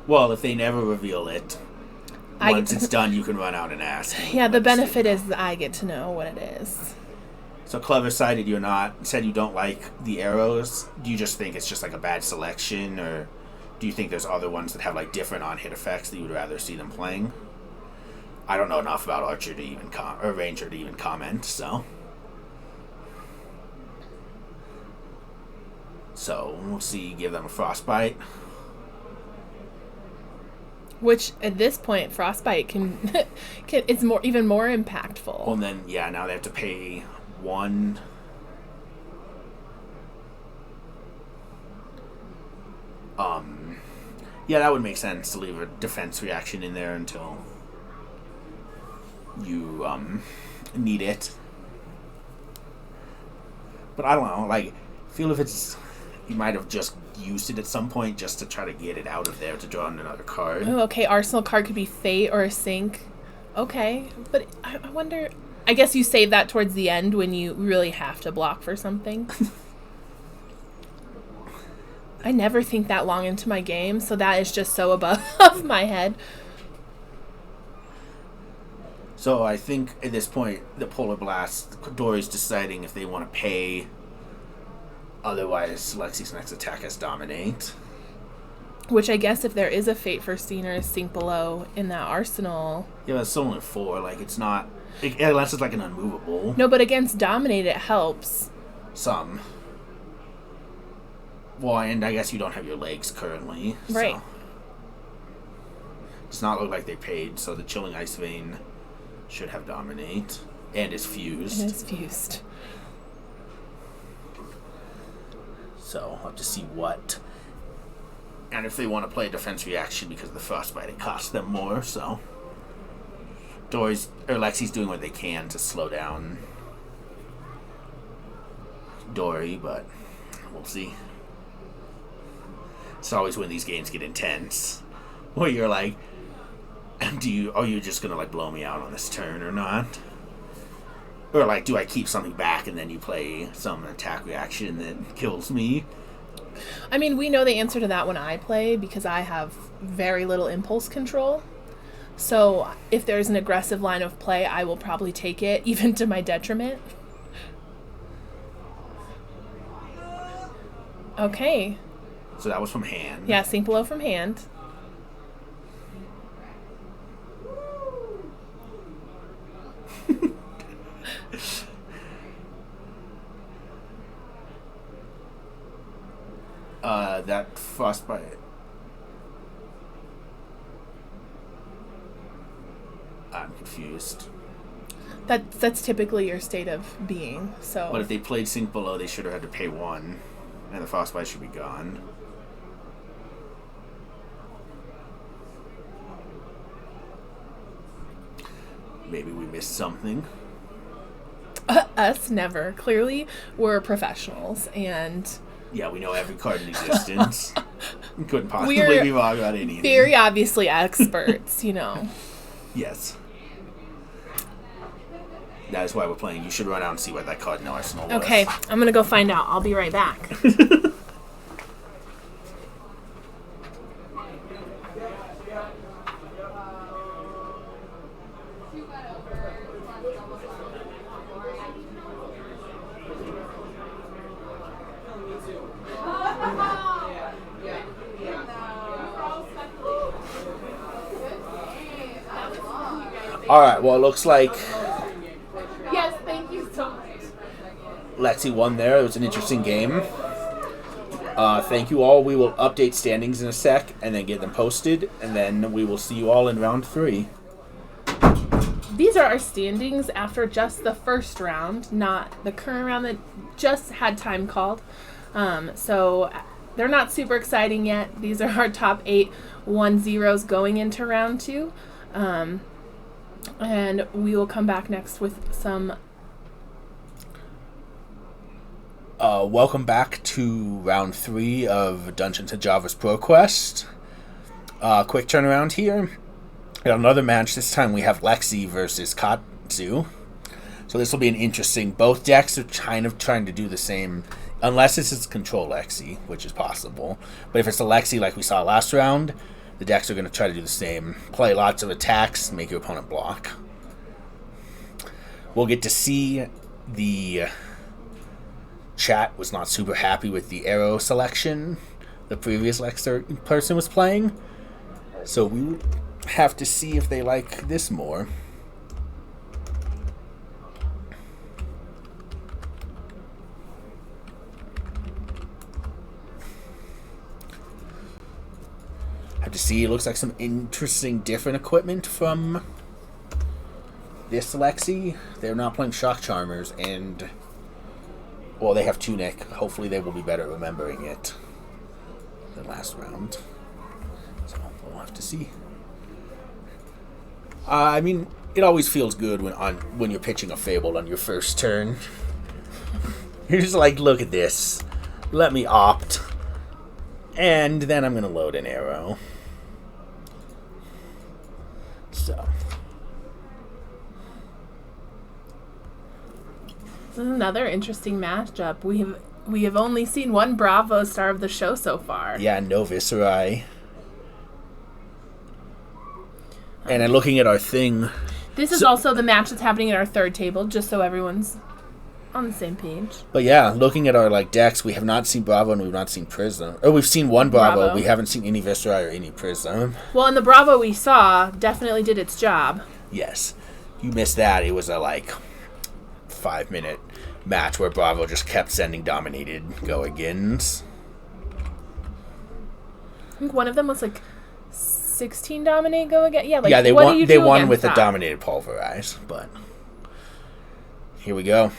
Well, if they never reveal it, once it's done, you can run out and ask. Yeah, the benefit is that I get to know what it is. So Clever said you don't like the arrows. Do you just think it's just like a bad selection, or do you think there's other ones that have like different on-hit effects that you would rather see them playing? I don't know enough about Archer to even or Ranger to even comment, so we'll see. Give them a Frostbite. Which at this point, Frostbite can it's even more impactful. Well, and then now they have to pay 1. That would make sense to leave a defense reaction in there until you need it. But I don't know. Like, I feel if it's you might have just used it at some point just to try to get it out of there to draw another card. Oh, okay. Arsenal card could be Fate or a Sink. Okay, but I wonder. I guess you save that towards the end when you really have to block for something. I never think that long into my game, so that is just so above my head. So I think at this point, the Polar Blast, Dory's deciding if they want to pay. Otherwise, Lexi's next attack is Dominate. Which I guess if there is a Fate for Seen or a Sink Below in that arsenal... Yeah, but it's still only 4. Like, it's not... Unless it's like an unmovable. No, but against Dominate, it helps. Some. Well, and I guess you don't have your legs currently. Right. So. Does not look like they paid, so the Chilling Ice Vein should have Dominate. And is fused. It is fused. So, I'll have to see what. And if they want to play a defense reaction because of the Frostbite, it costs them more, so. Lexi's doing what they can to slow down Dory, but we'll see. It's always when these games get intense, where you're like, are you just gonna like blow me out on this turn or not? Or like, do I keep something back and then you play some attack reaction that kills me? I mean, we know the answer to that when I play because I have very little impulse control. So if there's an aggressive line of play, I will probably take it, even to my detriment. Okay. So that was from hand. Yeah, Sink Below from hand. That Frostbite. I'm confused. That's typically your state of being. So. But if they played Sink Below, they should have had to pay 1, and the Frostbite should be gone. Maybe we missed something. Us never. Clearly, we're professionals, and yeah, we know every card in existence. We couldn't possibly we're be wrong about anything. very obviously experts, you know. Yes. That is why we're playing. You should run out and see what that card in the arsenal was. Okay, I'm gonna go find out. I'll be right back. Alright, well, it looks like Yes, thank you so much. Lexi won there. It was an interesting game. Thank you all. We will update standings in a sec and then get them posted, and then we will see you all in round 3. These are our standings after just the first round, not the current round that just had time called. So they're not super exciting yet. These are our top 8 1-0s going into round 2. And we will come back next with some... Welcome back to round 3 of Dungeons & Java's ProQuest. Quick turnaround here. In another match, this time we have Lexi versus Katsu. So this will be an interesting... Both decks are kind of trying to do the same, unless this is Control Lexi, which is possible. But if it's a Lexi like we saw last round, the decks are going to try to do the same. Play lots of attacks, make your opponent block. We'll get to see the... Chat was not super happy with the arrow selection the previous Lexi person was playing. So we will have to see if they like this more. Have to see. It looks like some interesting different equipment from this Lexi. They're not playing Shock Charmers, and well, they have Tunic. Hopefully they will be better at remembering it than last round. So we'll have to see. I mean, it always feels good when you're pitching a Fable on your first turn. You're just like, look at this. Let me opt. And then I'm going to load an arrow. So. This is another interesting matchup. We have only seen one Bravo star of the show so far. Yeah, no Viserai. And then looking at our thing... This is also the match that's happening at our third table, just so everyone's on the same page. But yeah, looking at our decks, we have not seen Bravo and we've not seen Prism. Or we've seen one Bravo. We haven't seen any Viserai or any Prism. Well, and the Bravo we saw definitely did its job. Yes. You missed that. It was a 5-minute match where Bravo just kept sending dominated go-agains. I think one of them was 16 dominate go again. Yeah, yeah, they won with the dominated pulverize, but here we go.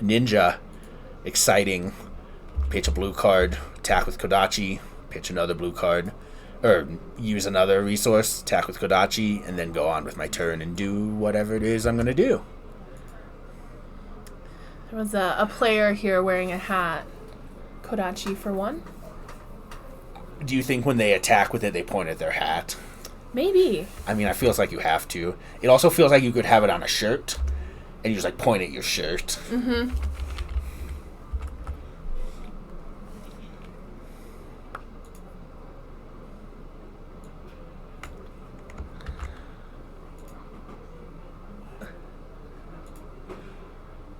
Ninja, exciting. Pitch a blue card, attack with Kodachi, pitch another blue card, or use another resource, attack with Kodachi, and then go on with my turn and do whatever it is I'm going to do. There was a player here wearing a hat. Kodachi for 1. Do you think when they attack with it, they point at their hat? Maybe. I mean, it feels like you have to. It also feels like you could have it on a shirt, and you just point at your shirt. Mm-hmm.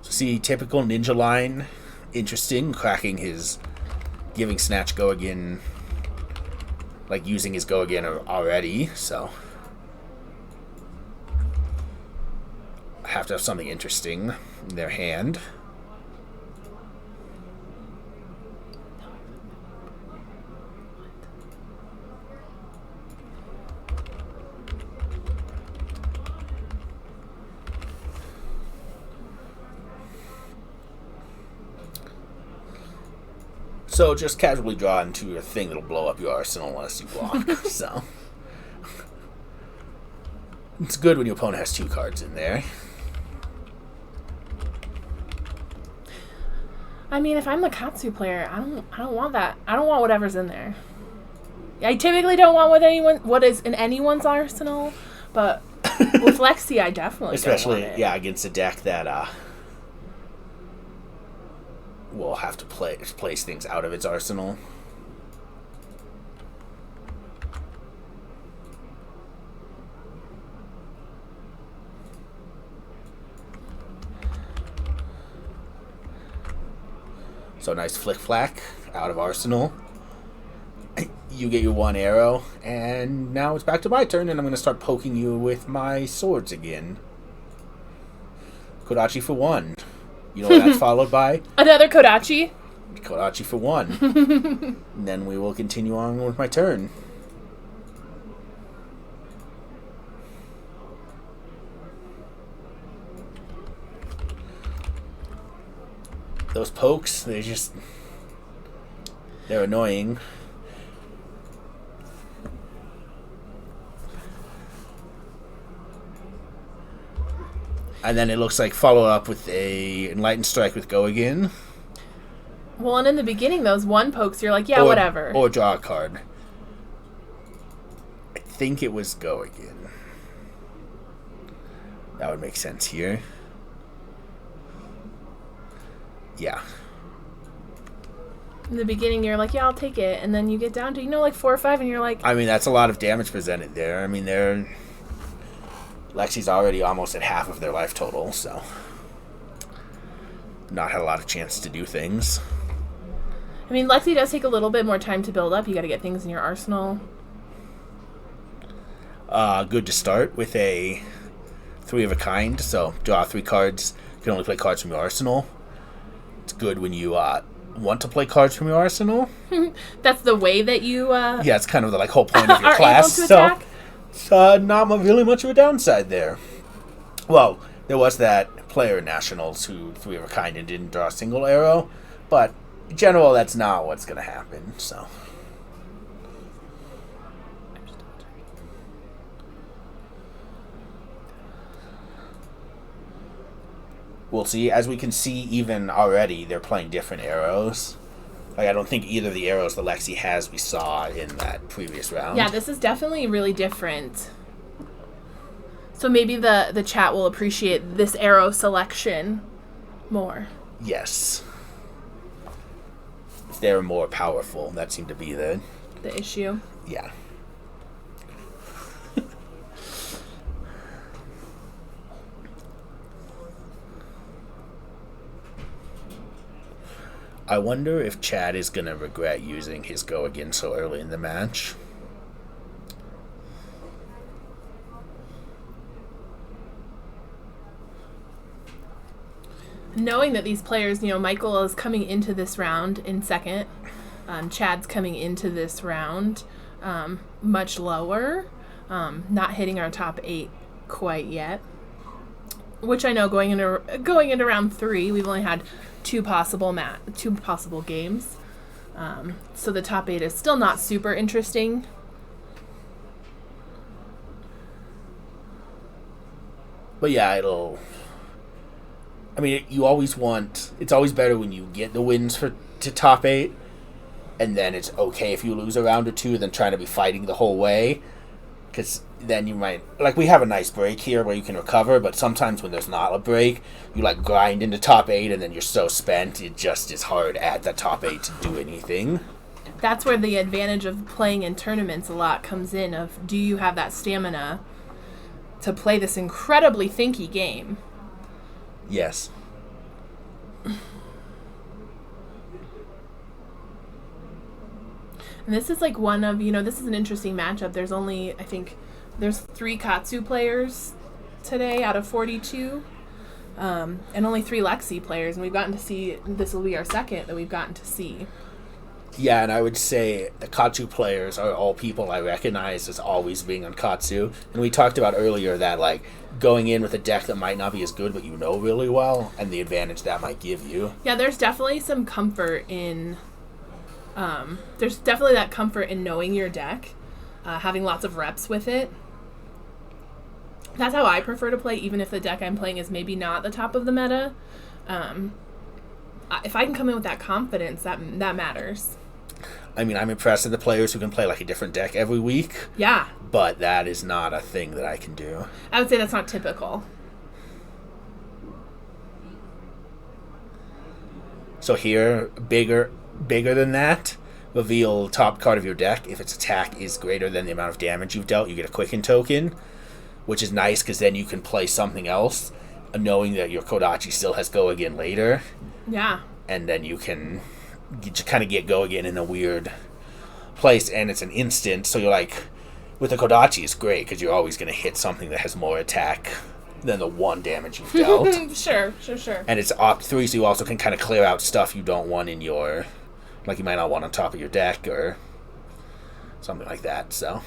See, typical ninja line. Interesting. Cracking his... Giving Snatch go again... using his go again already, so... Have to have something interesting in their hand. So just casually draw into a thing that'll blow up your arsenal unless you block. So it's good when your opponent has 2 cards in there. I mean, if I'm the Katsu player, I don't want that. I don't want whatever's in there. I typically don't want what is in anyone's arsenal, but with Lexi, I definitely especially don't want it. yeah, against a deck that will have to place things out of its arsenal. So nice flick flack out of arsenal. You get your 1 arrow, and now it's back to my turn, and I'm going to start poking you with my swords again. Kodachi for 1. You know what that's followed by? Another Kodachi. Kodachi for 1. And then we will continue on with my turn. Those pokes, they're annoying. And then it looks like follow up with a Enlightened Strike with Go Again. Well, and in the beginning, those 1 pokes, you're like, yeah, whatever. Or draw a card. I think it was Go Again. That would make sense here. Yeah. In the beginning, you're like, yeah, I'll take it. And then you get down to, like 4 or 5, and you're like... I mean, that's a lot of damage presented there. I mean, Lexi's already almost at half of their life total, so... Not had a lot of chance to do things. I mean, Lexi does take a little bit more time to build up. You got to get things in your arsenal. Good to start with a 3 of a kind, so draw 3 cards. You can only play cards from your arsenal. It's good when you want to play cards from your arsenal. That's the way that you... Yeah, it's kind of the whole point of your are class. able to attack? So, not really much of a downside there. Well, there was that player in Nationals who 3 of a kind and didn't draw a single arrow, but in general, that's not what's going to happen, so... We'll see. As we can see, even already, they're playing different arrows. I don't think either of the arrows that Lexi has we saw in that previous round. Yeah, this is definitely really different. So maybe the chat will appreciate this arrow selection more. Yes. If they're more powerful, that seemed to be the issue. Yeah. I wonder if Chad is going to regret using his Go Again so early in the match. Knowing that these players, Michael is coming into this round in second. Chad's coming into this round much lower. Not hitting our top 8 quite yet. Which I know going into round 3, we've only had 2 possible games. So the top 8 is still not super interesting. But yeah, you always it's always better when you get the wins to top 8, and then it's okay if you lose a round or 2 than trying to be fighting the whole way. Because then you might... we have a nice break here where you can recover, but sometimes when there's not a break, you, grind into top 8, and then you're so spent, it just is hard at the top 8 to do anything. That's where the advantage of playing in tournaments a lot comes in, of do you have that stamina to play this incredibly thinky game? Yes. And this is one of, this is an interesting matchup. There's only, I think, there's 3 Katsu players today out of 42. And only 3 Lexi players. And we've gotten to see, this will be our second that we've gotten to see. Yeah, and I would say the Katsu players are all people I recognize as always being on Katsu. And we talked about earlier that, going in with a deck that might not be as good, but you know really well, and the advantage that might give you. Yeah, there's definitely some comfort in There's definitely that comfort in knowing your deck, having lots of reps with it. That's how I prefer to play, even if the deck I'm playing is maybe not the top of the meta. If I can come in with that confidence, that matters. I mean, I'm impressed with the players who can play like a different deck every week. Yeah. But that is not a thing that I can do. I would say that's not typical. So here, bigger than that, reveal top card of your deck. If its attack is greater than the amount of damage you've dealt, you get a Quicken token, which is nice because then you can play something else, knowing that your Kodachi still has Go Again later. Yeah. And then you can kind of get Go Again in a weird place, and it's an instant, so you're like, with the Kodachi, it's great because you're always going to hit something that has more attack than the one damage you've dealt. Sure. And it's op 3, so you also can kind of clear out stuff you don't want in your, like you might not want on top of your deck or something like that, so.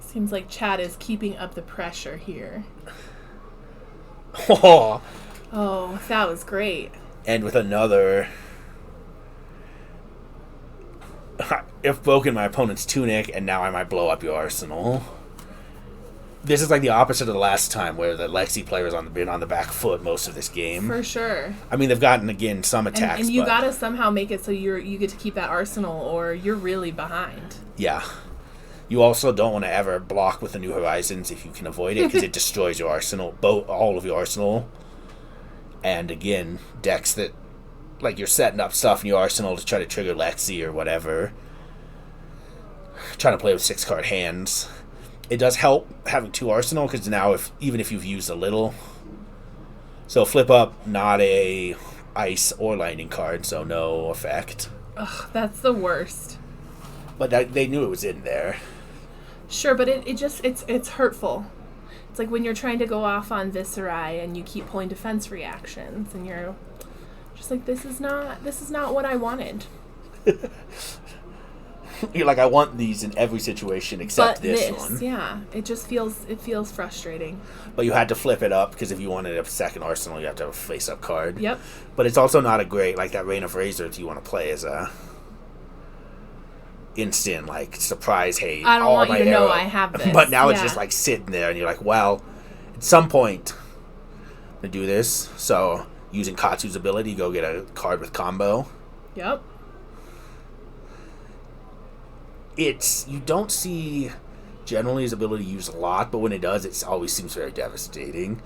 Seems like Chad is keeping up the pressure here. Oh, that was great. and with another, I've broken my opponent's tunic, and now I might blow up your arsenal. This is like the opposite of the last time, where the Lexi players been on the back foot most of this game. For sure. I mean, they've gotten, again, some attacks. And you gotta somehow make it so you get to keep that arsenal, or you're really behind. Yeah. You also don't want to ever block with the New Horizons if you can avoid it, because it destroys your arsenal, all of your arsenal. And again, decks that, like, you're setting up stuff in your arsenal to try to trigger Lexi or whatever, trying to play with 6-card hands. It does help having 2 arsenal, because now even if you've used a little. So flip up, not a ice or lightning card, so no effect. Ugh, that's the worst. But they knew it was in there. Sure, but it's hurtful. It's like when you're trying to go off on Viscerai and you keep pulling defense reactions, and you're just like, this is not what I wanted. You're like, I want these in every situation except this one. Yeah, it feels frustrating. But you had to flip it up, because if you wanted a second arsenal, you have to have a face-up card. Yep. But it's also not a great, like that Rain of Razors you want to play as a instant, like, surprise, hey, I don't all want my you to know arrow. I have this. But now it's just like sitting there, and you're like, well, at some point to do this, so using Katsu's ability, go get a card with combo. Yep. You don't see generally his ability used a lot, but when it does, it always seems very devastating.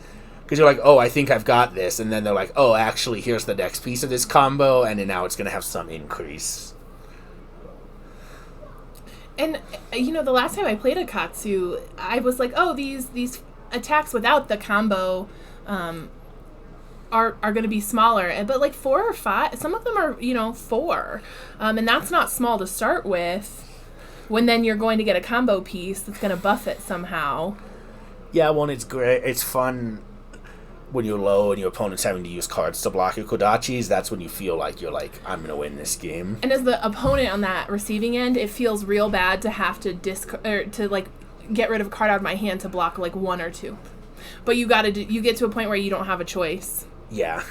Because you're like, oh, I think I've got this, and then they're like, oh, actually, here's the next piece of this combo, and then now it's going to have some increase. And, the last time I played a Katsu, I was like, oh, these attacks without the combo are going to be smaller. But, like, 4 or 5, some of them are, 4. And that's not small to start with, when then you're going to get a combo piece that's going to buff it somehow. Yeah, well, it's great. It's fun when you're low and your opponent's having to use cards to block your Kodachis. That's when you feel like you're like, I'm going to win this game. And as the opponent on that receiving end, it feels real bad to have to get rid of a card out of my hand to block like 1 or 2. But you get to a point where you don't have a choice. Yeah,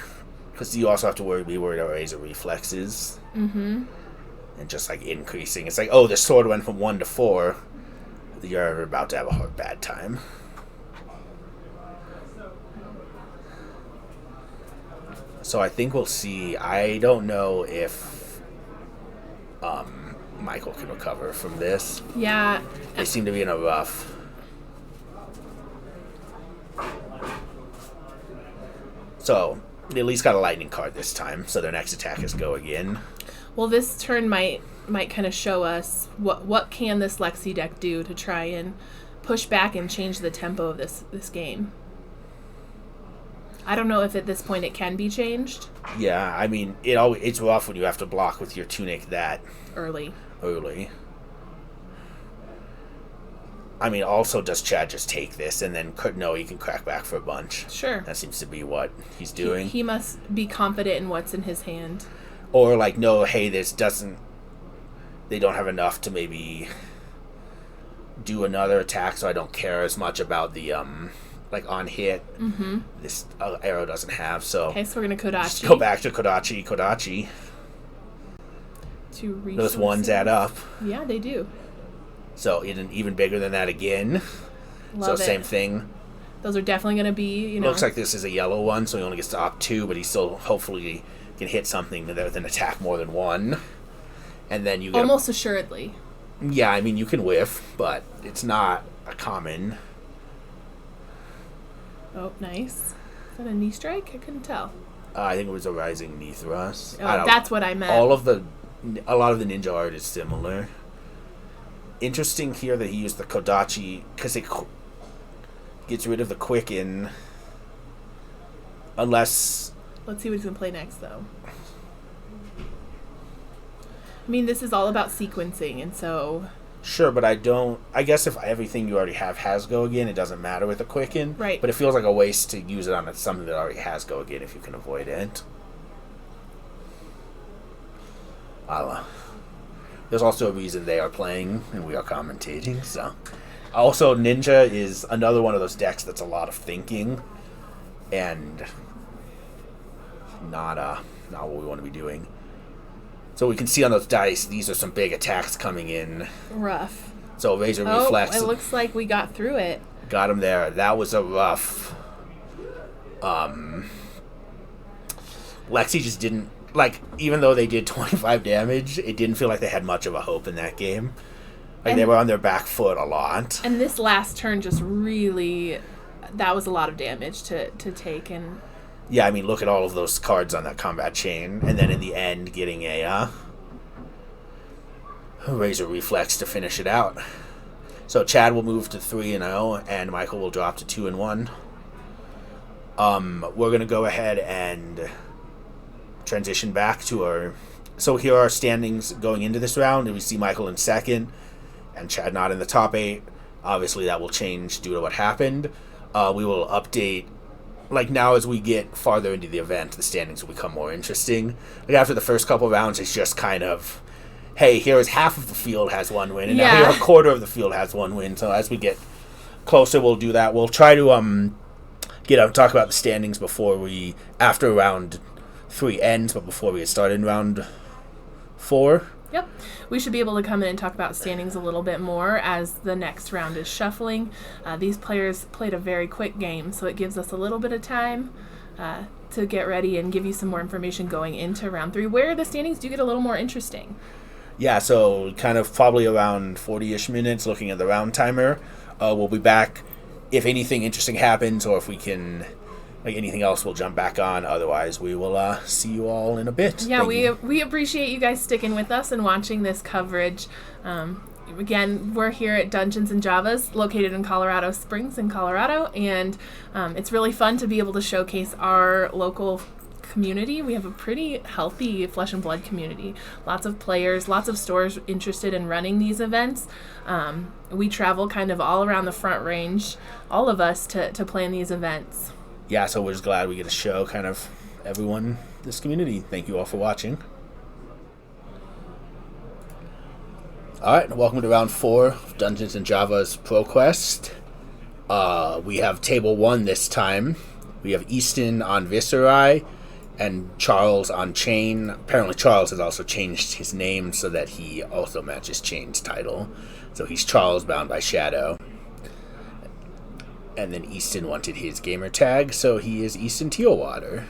because you also have to be worried about razor reflexes. Mm-hmm. And just like increasing. It's like, oh, the sword went from 1 to 4. You're about to have a bad time. So I think we'll see. I don't know if Michael can recover from this. Yeah. They seem to be in a rough. So they at least got a lightning card this time, so their next attack is Go Again. Well, this turn might kind of show us what can this Lexi deck do to try and push back and change the tempo of this game. I don't know if at this point it can be changed. Yeah, I mean, it's rough when you have to block with your tunic that early. I mean, also, does Chad just take this and then no, he can crack back for a bunch? Sure. That seems to be what he's doing. He must be confident in what's in his hand. Or like, no, hey, they don't have enough to maybe do another attack, so I don't care as much about the like on hit. Mm-hmm. This arrow doesn't have, so okay, so we're gonna Kodachi. Just go back to Kodachi. Those ones add up. Yeah, they do. So even bigger than that again. Love so same thing. Those are definitely going to be, Looks like this is a yellow one, so he only gets to opt 2, but he still hopefully can hit something with an attack more than 1. And then you get almost assuredly. Yeah, I mean, you can whiff, but it's not a common. Oh, nice. Is that a knee strike? I couldn't tell. I think it was a rising knee thrust. Oh, that's what I meant. A lot of the ninja art is similar. Interesting here that he used the Kodachi, because it gets rid of the quicken. Unless... Let's see what he's going to play next, though. I mean, this is all about sequencing, and so... Sure, but I guess if everything you already have has go again, it doesn't matter with the quicken. Right. But it feels like a waste to use it on something that already has go again if you can avoid it. There's also a reason they are playing and we are commentating, so... Also, Ninja is another one of those decks that's a lot of thinking and not what we want to be doing. So we can see on those dice, these are some big attacks coming in. Rough. So Razor Reflex. It looks like we got through it. Got him there. That was a rough... Lexi just didn't... Like, even though they did 25 damage, it didn't feel like they had much of a hope in that game. Like, they were on their back foot a lot. And this last turn just really... That was a lot of damage to take, and... Yeah, I mean, look at all of those cards on that combat chain, and then in the end, getting a Razor Reflex to finish it out. So Chad will move to 3-0, and Michael will drop to 2-1. We're gonna go ahead and transition back to our... So here are our standings going into this round, and we see Michael in second, and Chad not in the top 8. Obviously, that will change due to what happened. We will update... Like, now as we get farther into the event, the standings will become more interesting. Like, after the first couple rounds, it's just kind of, hey, here's half of the field has 1 win, and now here a quarter of the field has 1 win. So as we get closer, we'll do that. We'll try to talk about the standings after round 3 ends, but before we get started in round 4. Yep. We should be able to come in and talk about standings a little bit more as the next round is shuffling. These players played a very quick game, so it gives us a little bit of time to get ready and give you some more information going into round 3, where the standings do get a little more interesting. Yeah, so kind of probably around 40-ish minutes looking at the round timer. We'll be back if anything interesting happens, or if we can... Like anything else, we'll jump back on. Otherwise, we will see you all in a bit. Yeah, we appreciate you guys sticking with us and watching this coverage. Again, we're here at Dungeons and Javas, located in Colorado Springs in Colorado, and it's really fun to be able to showcase our local community. We have a pretty healthy Flesh and Blood community. Lots of players, lots of stores interested in running these events. We travel kind of all around the Front Range, all of us, to plan these events. Yeah, so we're just glad we get to show kind of everyone this community. Thank you all for watching. Alright, welcome to round 4 of Dungeons & Java's ProQuest. We have table 1 this time. We have Easton on Viserai and Charles on Chain. Apparently Charles has also changed his name so that he also matches Chain's title. So he's Charles bound by Shadow. And then Easton wanted his gamer tag, so he is Easton Tealwater.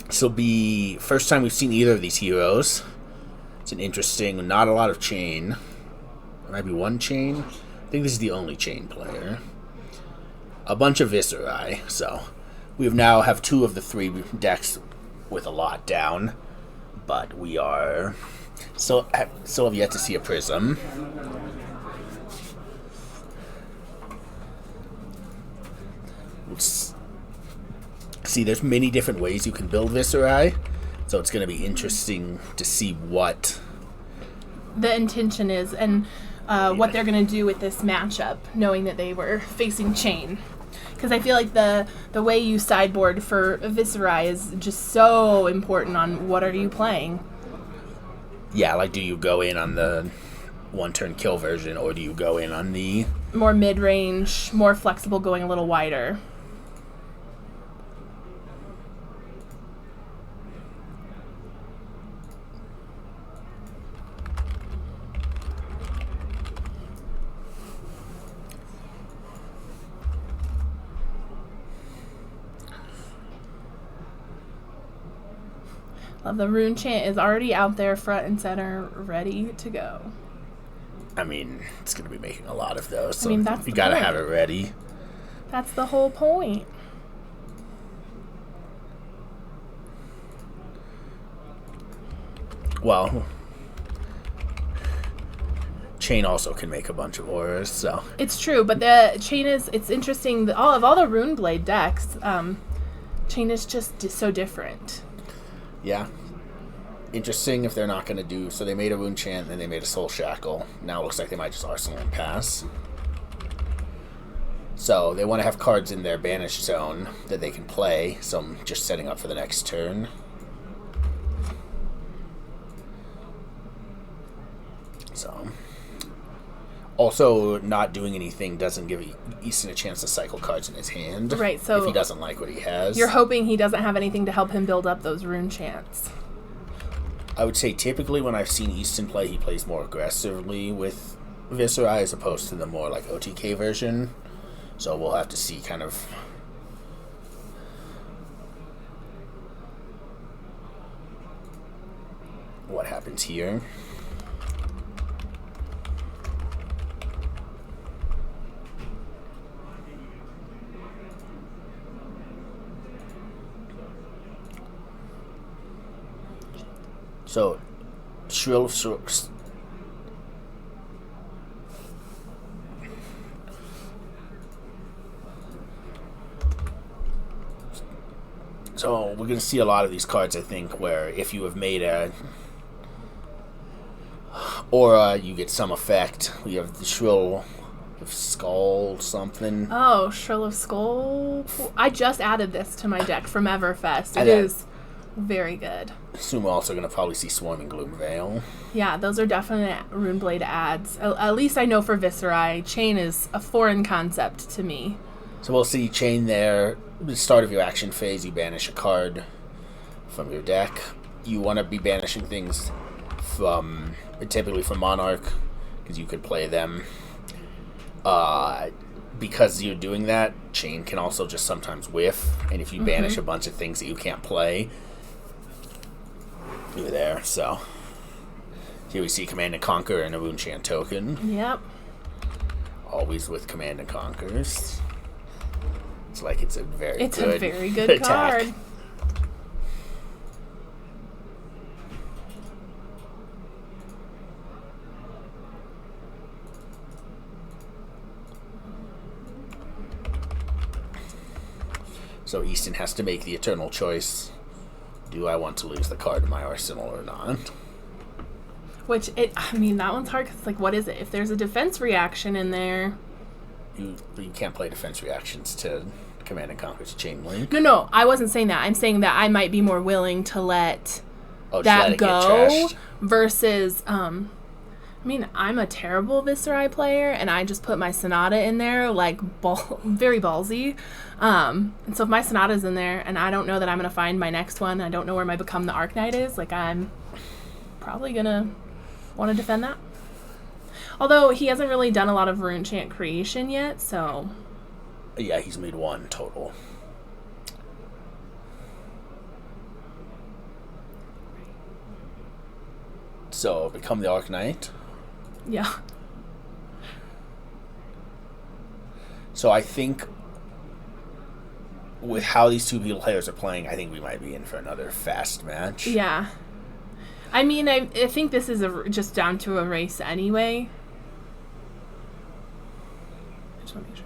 This will be first time we've seen either of these heroes. It's an interesting, not a lot of Chain. There might be 1 Chain. I think this is the only Chain player. A bunch of Viserai, so we now have 2 of the 3 decks with a lot down. But we are still have yet to see a Prism. See, there's many different ways you can build Viserai, so it's going to be interesting to see what the intention is and what they're going to do with this matchup, knowing that they were facing Chain. Because I feel like the way you sideboard for Viserai is just so important on what are you playing. Yeah, like do you go in on the 1-turn kill version, or do you go in on the more mid-range, more flexible, going a little wider. The rune chant is already out there, front and center, ready to go. I mean, it's going to be making a lot of those, so that's you the got to point. have it ready. That's the whole point. Well, Chain also can make a bunch of auras, so... It's true, but the Chain is... It's interesting. All the Rune Blade decks, Chain is just so different. Yeah. Interesting if they're not going to do... So they made a Rune Chant, then they made a Soul Shackle. Now it looks like they might just Arsenal and pass. So they want to have cards in their Banish Zone that they can play, so I'm just setting up for the next turn. So... Also, not doing anything doesn't give Easton a chance to cycle cards in his hand. Right, so... If he doesn't like what he has. You're hoping he doesn't have anything to help him build up those rune chants. I would say typically when I've seen Easton play, he plays more aggressively with Viscera as opposed to the more like OTK version. So we'll have to see kind of what happens here. So, Shrill of Sorks. So, we're going to see a lot of these cards, I think, where if you have made a aura, you get some effect. We have the Shrill of Skull something. Oh, Shrill of Skull. I just added this to my deck from Everfest. It is very good. I assume we're also going to probably see Swarming Gloomveil. Yeah, those are definite Runeblade ads. At least I know for Viscera. Chain is a foreign concept to me. So we'll see Chain there. At the start of your action phase, you banish a card from your deck. You want to be banishing things from, typically from Monarch, because you could play them. Because you're doing that, Chain can also just sometimes whiff, and if you banish a bunch of things that you can't play, you're there. So here we see Command and Conquer and a Rune Chant token. Yep. Always with Command and Conquers. It's like it's a very good attack. Card. So Easton has to make the eternal choice. Do I want to lose the card in my arsenal or not? Which, that one's hard because, like, what is it? If there's a defense reaction in there... You can't play defense reactions to Command and Conquer's Chain Link. No, I wasn't saying that. I'm saying that I might be more willing to let that go versus... I'm a terrible Viscera player, and I just put my Sonata in there, like, very ballsy. And so if my Sonata's in there, and I don't know that I'm going to find my next one, I don't know where my Become the Arcanite is, like, I'm probably going to want to defend that. Although, he hasn't really done a lot of Rune Chant creation yet, so... Yeah, he's made one total. So, Become the Arcanite. Yeah. So I think with how these two players are playing, I think we might be in for another fast match. Yeah. I think this is just down to a race anyway. I just want to make sure.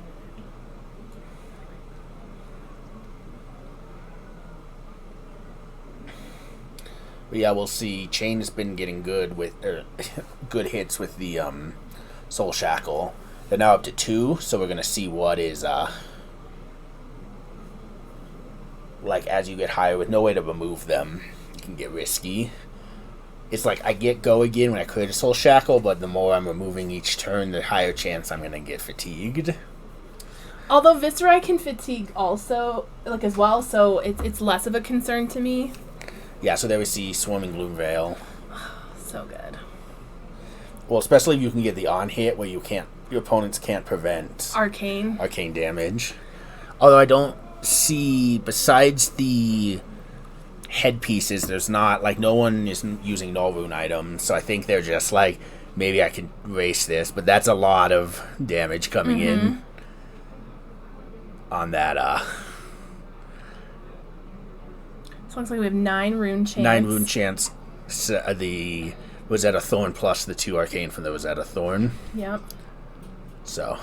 But yeah, we'll see. Chain has been getting good with good hits with the Soul Shackle. They're now up to 2, so we're gonna see what is like as you get higher with no way to remove them. You can get risky. it's like I get go again when I create a soul shackle, but the more I'm removing each turn, the higher chance I'm gonna get fatigued. Although Viscerai can fatigue also, like as well, so it's less of a concern to me. Yeah, so there we see Swarming Gloomveil. So good. Well, especially if you can get the on hit where your opponents can't prevent Arcane damage. Although I don't see, besides the headpieces, there's not, like, no one is using null rune items, so I think they're just like, maybe I can race this, but that's a lot of damage coming in on that. So it looks like we have 9 rune chance. 9 rune chance. The Rosetta Thorn plus the 2 arcane from the Rosetta Thorn. Yep. So.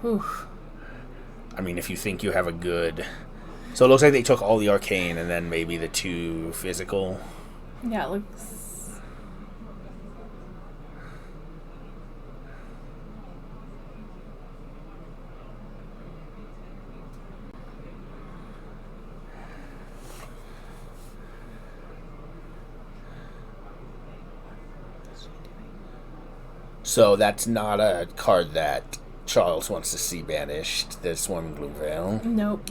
Oof. I mean, if you think you have a good... So it looks like they took all the arcane and then maybe the 2 physical. Yeah, it looks... So that's not a card that Charles wants to see banished, the Swarming Gloomveil. Nope.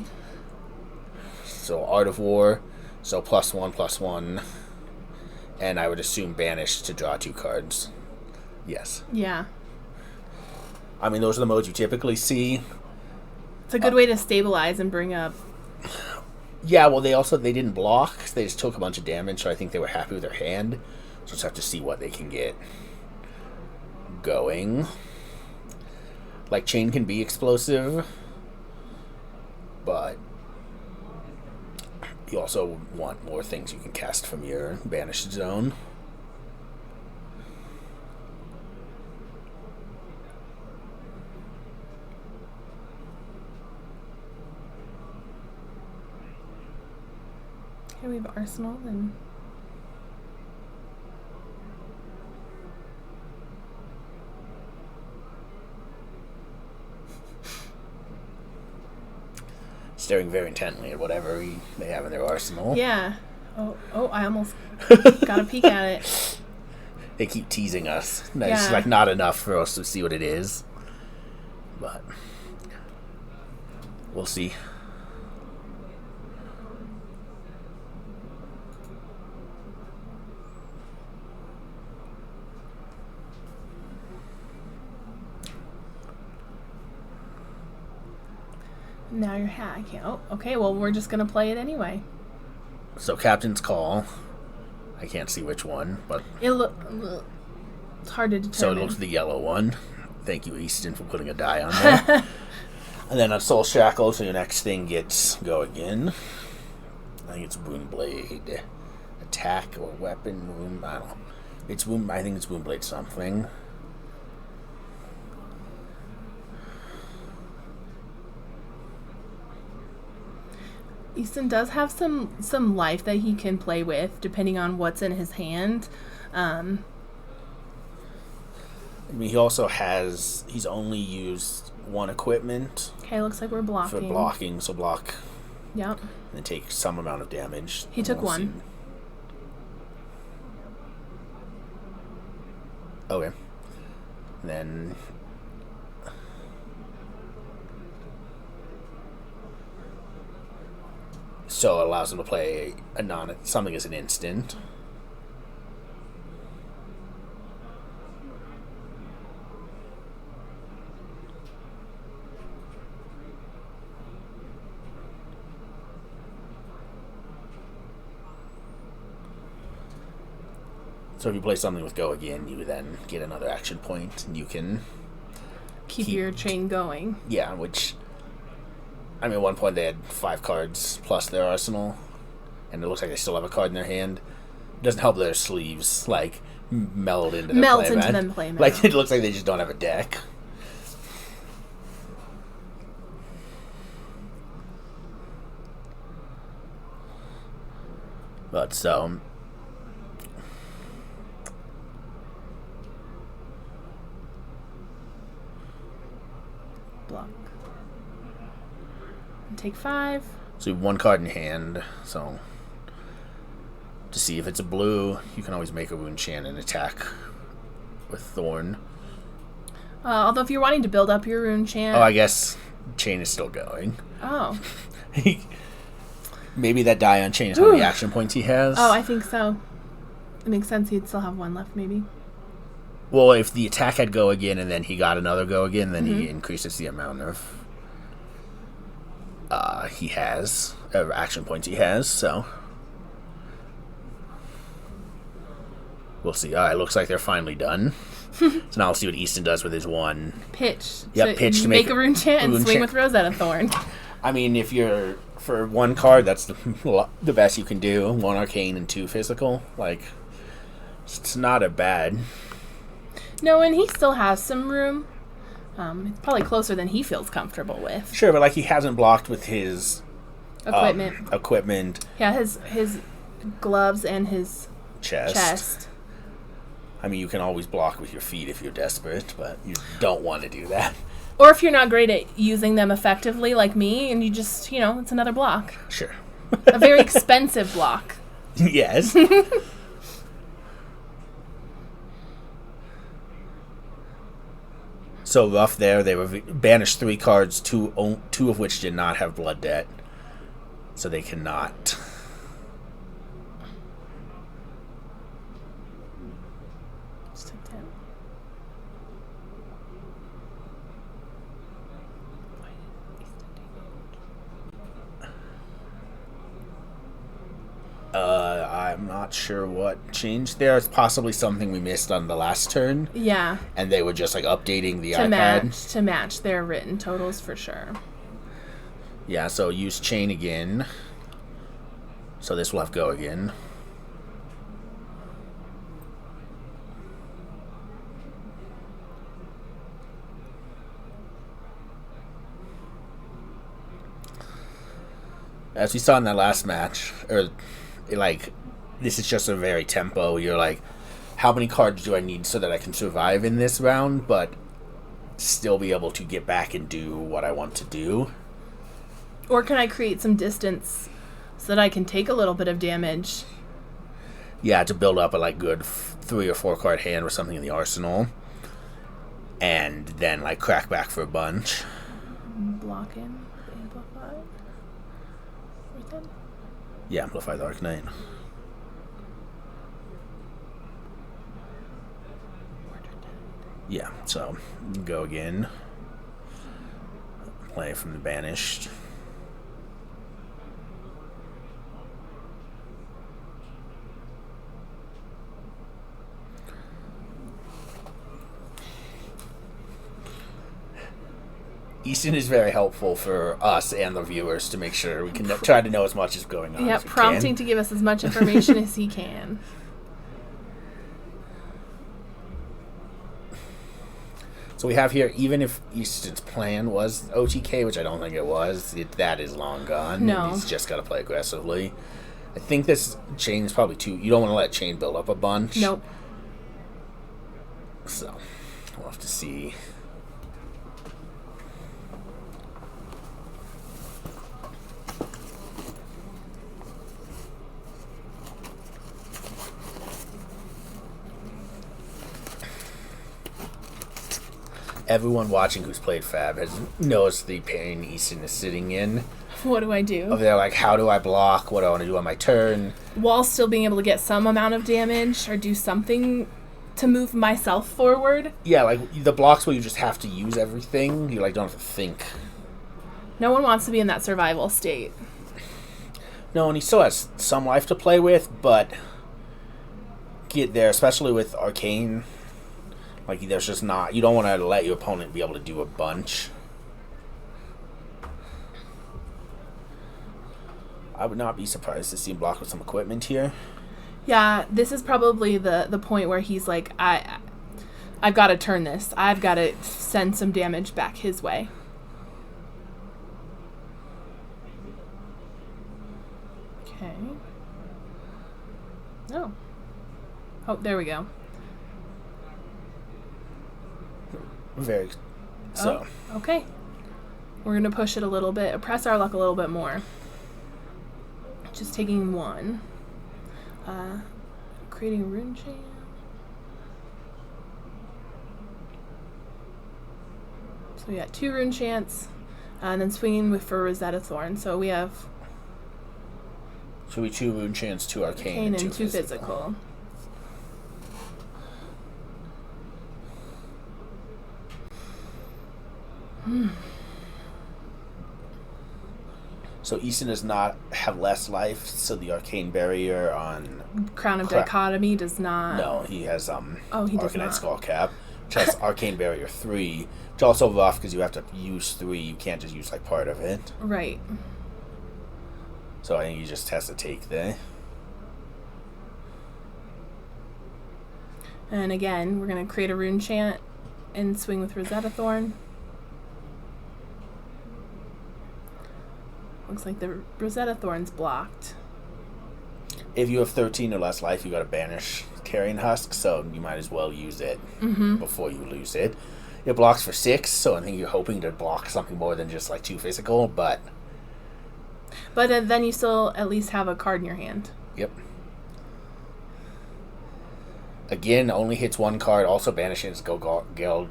So Art of War, so +1/+1. And I would assume banished to draw 2 cards. Yes. Yeah. I mean, those are the modes you typically see. It's a good way to stabilize and bring up... Yeah, well, they didn't block. They just took a bunch of damage, so I think they were happy with their hand. So just have to see what they can get going. Like, Chain can be explosive, but you also want more things you can cast from your banished zone. Okay, we have Arsenal and... Staring very intently at whatever they have in their arsenal. Yeah. Oh! I almost got a peek at it. They keep teasing us. It's Yeah. like not enough for us to see what it is. But we'll see. Now you're hacking. Oh, okay. Well, we're just gonna play it anyway. So Captain's Call. I can't see which one, but It's hard to determine. so it looks the yellow one. Thank you, Easton, for putting a die on there. And then on Soul Shackle, so your next thing gets go again. I think it's Woundblade. Attack or weapon. Wound. I don't know. It's Wound. I think it's Woundblade something. Easton does have some life that he can play with, depending on what's in his hand. I mean, he also has... He's only used 1 equipment. Okay, looks like we're blocking. For blocking, so block. Yep. And then take some amount of damage. He took We'll 1. see. Okay. And then... So it allows him to play something as an instant. So if you play something with Go Again, you then get another action point, and you can... Keep your chain going. Yeah, which... I mean, at one point they had 5 cards plus their arsenal, and it looks like they still have a card in their hand. It doesn't help their sleeves, like, meld into their playmat. Like, it looks like they just don't have a deck. But, so... Take 5. So you have 1 card in hand. So to see if it's a blue, you can always make a Rune Chant and attack with Thorn. Although if you're wanting to build up your Rune Chant... Oh, I guess Chain is still going. Oh. Maybe that die on Chain is how many action points he has. Oh, I think so. It makes sense he'd still have 1 left, maybe. Well, if the attack had go again and then he got another go again, then he increases the amount of he has, action points he has, so we'll see. Alright, looks like they're finally done. So now we'll see what Easton does with his 1. Pitch. Yep, pitch to make a Rune Chant and swing with Rosetta Thorn. I mean, if you're for 1 card, that's the best you can do. 1 arcane and 2 physical. Like, it's not a bad. No, and he still has some room. It's probably closer than he feels comfortable with. Sure, but like he hasn't blocked with his equipment. Yeah, his gloves and his chest. I mean, you can always block with your feet if you're desperate, but you don't want to do that. Or if you're not great at using them effectively, like me, and you just, it's another block. Sure. A very expensive block. Yes. So rough there. They were banished 3 cards, two of which did not have blood debt. So they cannot. I'm not sure what changed there. It's possibly something we missed on the last turn. Yeah. And they were just like updating the iPad. To match their written totals for sure. Yeah, so use chain again. So this will have go again. As we saw in that last match, this is just a very tempo. You're like, how many cards do I need so that I can survive in this round, but still be able to get back and do what I want to do? Or can I create some distance so that I can take a little bit of damage? Yeah, to build up a good 3 or 4 card hand or something in the arsenal, and then crack back for a bunch. Blocking. Yeah, amplify the Arcanite. Yeah, so go again. Play from the banished. Easton is very helpful for us and the viewers to make sure we can try to know as much as going on. Yeah, prompting to give us as much information as he can. So we have here, even if Easton's plan was OTK, which I don't think it was, that is long gone. No. He's just got to play aggressively. I think this chain is probably too... You don't want to let chain build up a bunch. Nope. So, we'll have to see... Everyone watching who's played Fab knows the pain Easton is sitting in. What do I do? They're like, how do I block? What do I want to do on my turn? While still being able to get some amount of damage or do something to move myself forward. Yeah, the blocks where you just have to use everything. You don't have to think. No one wants to be in that survival state. No, and he still has some life to play with, but get there, especially with Arcane. There's just not... You don't want to let your opponent be able to do a bunch. I would not be surprised to see him block with some equipment here. Yeah, this is probably the point where he's like, I've got to turn this. I've got to send some damage back his way. Okay. Oh, there we go. So. Oh, okay. We're going to push it a little bit, press our luck a little bit more. Just taking 1. Creating a rune chain. So we got 2 rune chants, and then swinging for Rosetta Thorn. So we have... So we 2 rune chants, 2 arcane, and 2 physical. So Easton does not have less life, so the arcane barrier on Crown of Dichotomy does not... No, he has he does Arcanite not. Skullcap, which has arcane barrier 3, which is also rough because you have to use 3, you can't just use like part of it. Right. So I think he just has to take there. And again, we're going to create a rune chant and swing with Rosetta Thorn. Looks like the Rosetta Thorn's blocked. If you have 13 or less life, you got to banish Carrion Husk, so you might as well use it before you lose it. It blocks for 6, so I think you're hoping to block something more than just like 2 physical, but... But then you still at least have a card in your hand. Yep. Again, only hits 1 card, also banishes Geld,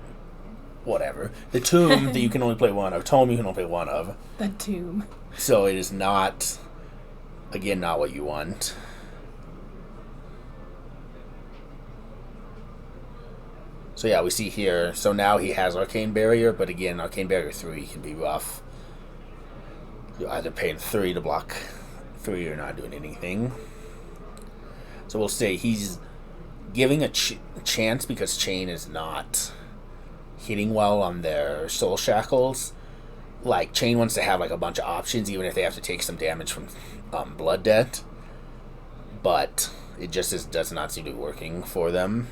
whatever. The Tomb that you can only play 1 of. Tome you can only play 1 of. The Tomb. So it is not, again, not what you want. So yeah, we see here, so now he has Arcane Barrier, but again, Arcane Barrier 3 can be rough. You're either paying 3 to block 3 or not doing anything. So we'll say he's giving a chance because Chain is not hitting well on their Soul Shackles. Like, Chain wants to have like a bunch of options, even if they have to take some damage from Blood Debt. But it just does not seem to be working for them.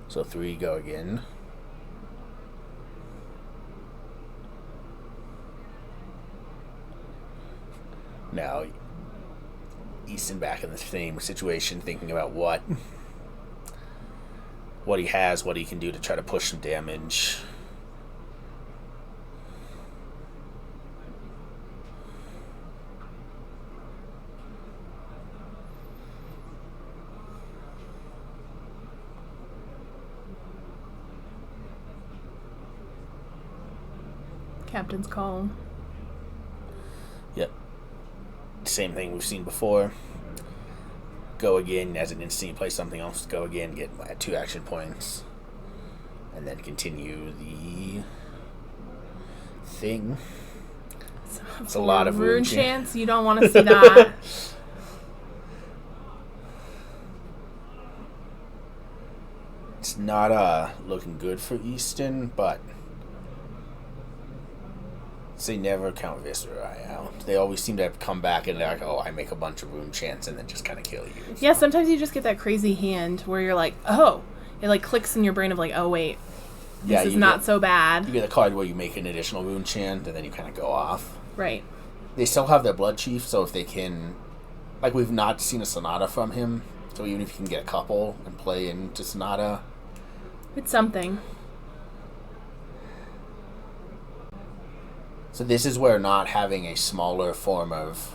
So 3 go again. Now, Easton back in the same situation, thinking about what he has, what he can do to try to push some damage. Captain's Call. Yep. Same thing we've seen before. Go again, as an instant you play something else, go again, get 2 action points. And then continue the thing. It's a lot of rune chants. You don't want to see that. It's not looking good for Easton, but they never count Viscera out. They always seem to come back and they're like, oh, I make a bunch of rune chants and then just kind of kill you. Yeah, sometimes you just get that crazy hand where you're like, oh, it like clicks in your brain of like, oh wait, this is not so bad. You get a card where you make an additional rune chant and then you kind of go off. Right. They still have their Blood Chief, so if they can, like, we've not seen a Sonata from him, so even if you can get a couple and play into Sonata, it's something. So this is where not having a smaller form of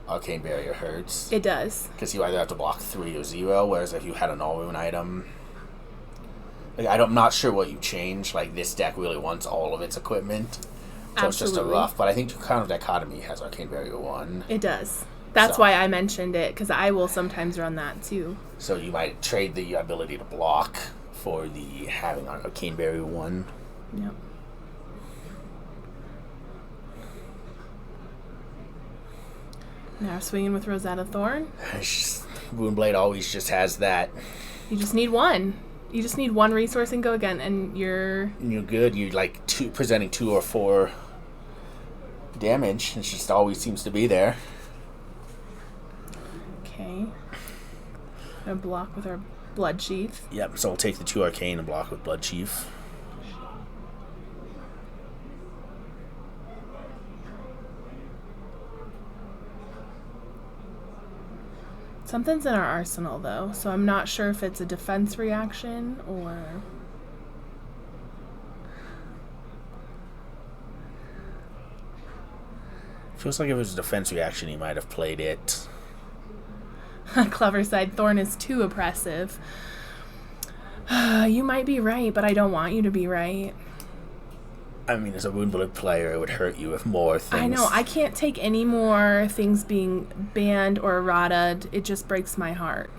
Arcane Barrier hurts. It does. Because you either have to block 3 or 0, whereas if you had an all-rune item... Like, I'm not sure what you change. Like, this deck really wants all of its equipment. So It's just a rough... But I think Crown of Dichotomy has Arcane Barrier 1. It does. That's why I mentioned it, because I will sometimes run that, too. So you might trade the ability to block for the having Arcane Barrier 1. Yep. Now swinging with Rosetta Thorn. Woundblade always just has that. You just need 1. You just need 1 resource and go again, and you're good. You're like presenting 2 or 4 damage. It just always seems to be there. Okay. Gonna block with our Blood Sheath. Yep, so we'll take the 2 Arcane and block with Blood Sheath. Something's in our arsenal, though, so I'm not sure if it's a defense reaction or... Feels like if it was a defense reaction, he might have played it. Clever side, Thorn is too oppressive. You might be right, but I don't want you to be right. I mean, as a Woundblade player, it would hurt you if more things... I know, I can't take any more things being banned or errataed. It just breaks my heart.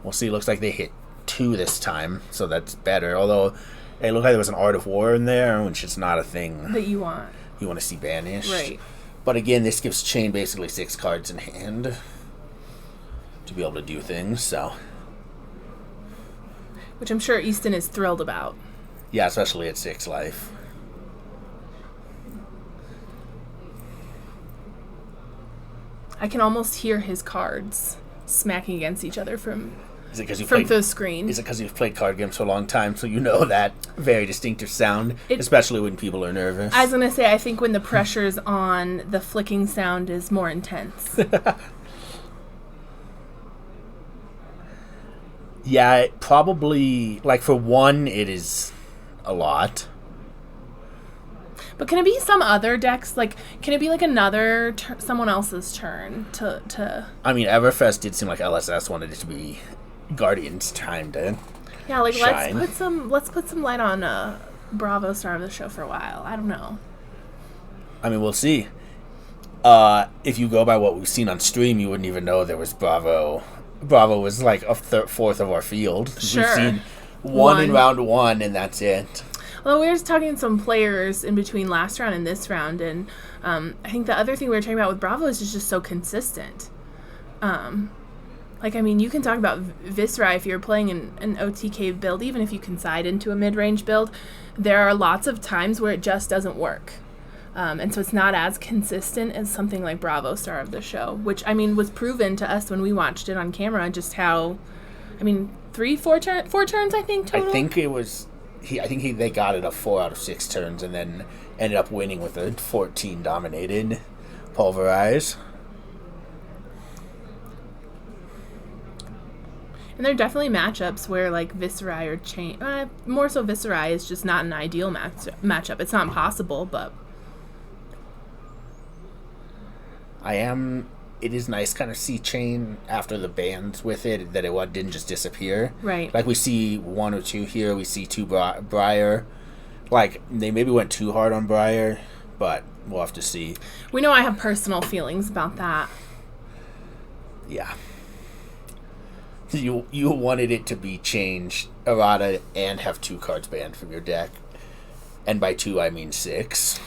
We'll see, looks like they hit 2 this time, so that's better. Although, it looked like there was an Art of War in there, which is not a thing that you want. You want to see banished. Right. But again, this gives Chain basically 6 cards in hand to be able to do things, so... Which I'm sure Easton is thrilled about. Yeah, especially at 6 life. I can almost hear his cards smacking against each other from the screen. Is it because you've played card games for a long time, so you know that very distinctive sound, especially when people are nervous? I was going to say, I think when the pressure's on, the flicking sound is more intense. Yeah, it probably, like, for 1, it is a lot. But can it be some other decks? Like, can it be like another someone else's turn to? I mean, Everfest did seem like LSS wanted it to be Guardian's time to shine. let's put some light on Bravo Star of the Show for a while. I don't know. I mean, we'll see. If you go by what we've seen on stream, you wouldn't even know there was Bravo. Bravo was like a fourth of our field. Sure. We've seen one in round 1, and that's it. Well, we were just talking to some players in between last round and this round, and I think the other thing we were talking about with Bravo is just so consistent. You can talk about Viscera if you're playing an OTK build, even if you can side into a mid-range build, there are lots of times where it just doesn't work. And so it's not as consistent as something like Bravo Star of the Show, which, was proven to us when we watched it on camera, just how, 4 turns, I think, total? I think it was... they got it a 4 out of 6 turns and then ended up winning with a 14 dominated Pulverize. And there are definitely matchups where, like, Viscera or Chain... more so Viscera is just not an ideal matchup. It's not impossible, but... It is nice kind of see Chain after the bans with it, that it didn't just disappear. Right. Like, we see 1 or 2 here, we see 2 Briar. Like, they maybe went too hard on Briar, but we'll have to see. We know I have personal feelings about that. Yeah. You wanted it to be changed, errata, and have 2 cards banned from your deck. And by 2, I mean 6.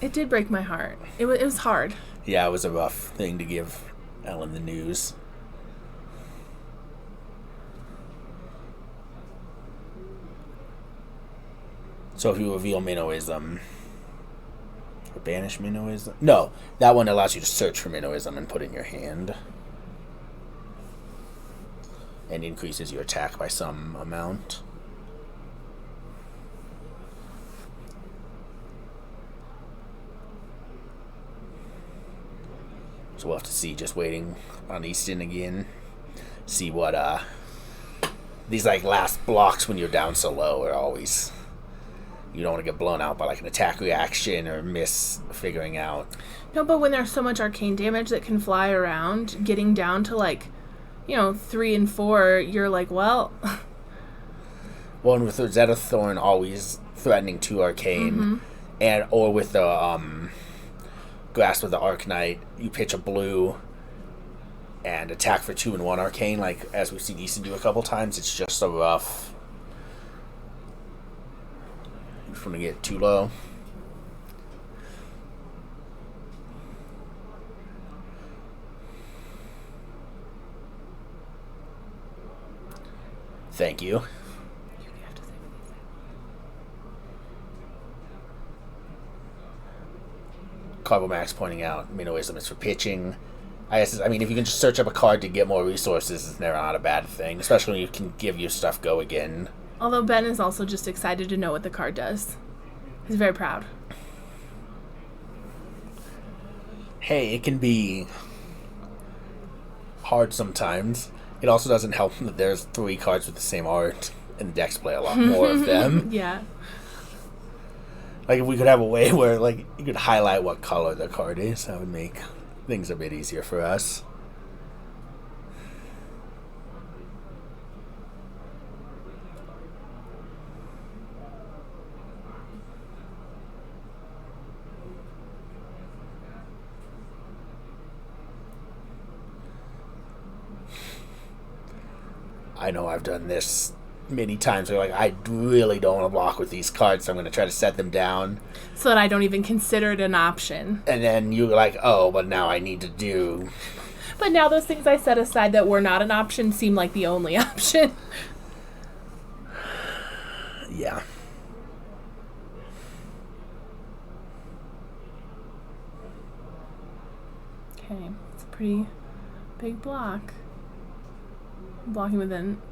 It did break my heart. It was hard. Yeah, it was a rough thing to give Ellen the news. So if you reveal Minnowism, or banish Minnowism... No, that one allows you to search for Minnowism and put in your hand. And increases your attack by some amount. So we'll have to see, just waiting on Easton again. See what, these, like, last blocks when you're down so low are always... You don't want to get blown out by, like, an attack reaction or miss figuring out. No, but when there's so much arcane damage that can fly around, getting down to, like, 3 and 4, you're like, well... Well, and with the Zeta Thorn always threatening 2 arcane, or with the, Grasp of the Arcanite, you pitch a blue and attack for 2 and 1 arcane, like as we've seen Easton do a couple times. It's just so rough. You just want to get too low. Thank you. Carbomax pointing out, Minnowism is for pitching. I guess, I mean, if you can just search up a card to get more resources, it's never not a bad thing, especially when you can give your stuff go again. Although Ben is also just excited to know what the card does. He's very proud. Hey, it can be hard sometimes. It also doesn't help that there's 3 cards with the same art, and the decks play a lot more of them. Yeah. Like, if we could have a way where, like, you could highlight what color the card is, that would make things a bit easier for us. I know I've done this many times where, like, I really don't want to block with these cards, so I'm going to try to set them down. So that I don't even consider it an option. And then you're like, oh, but now I need to do... But now those things I set aside that were not an option seem like the only option. Yeah. Okay, it's a pretty big block. Blocking within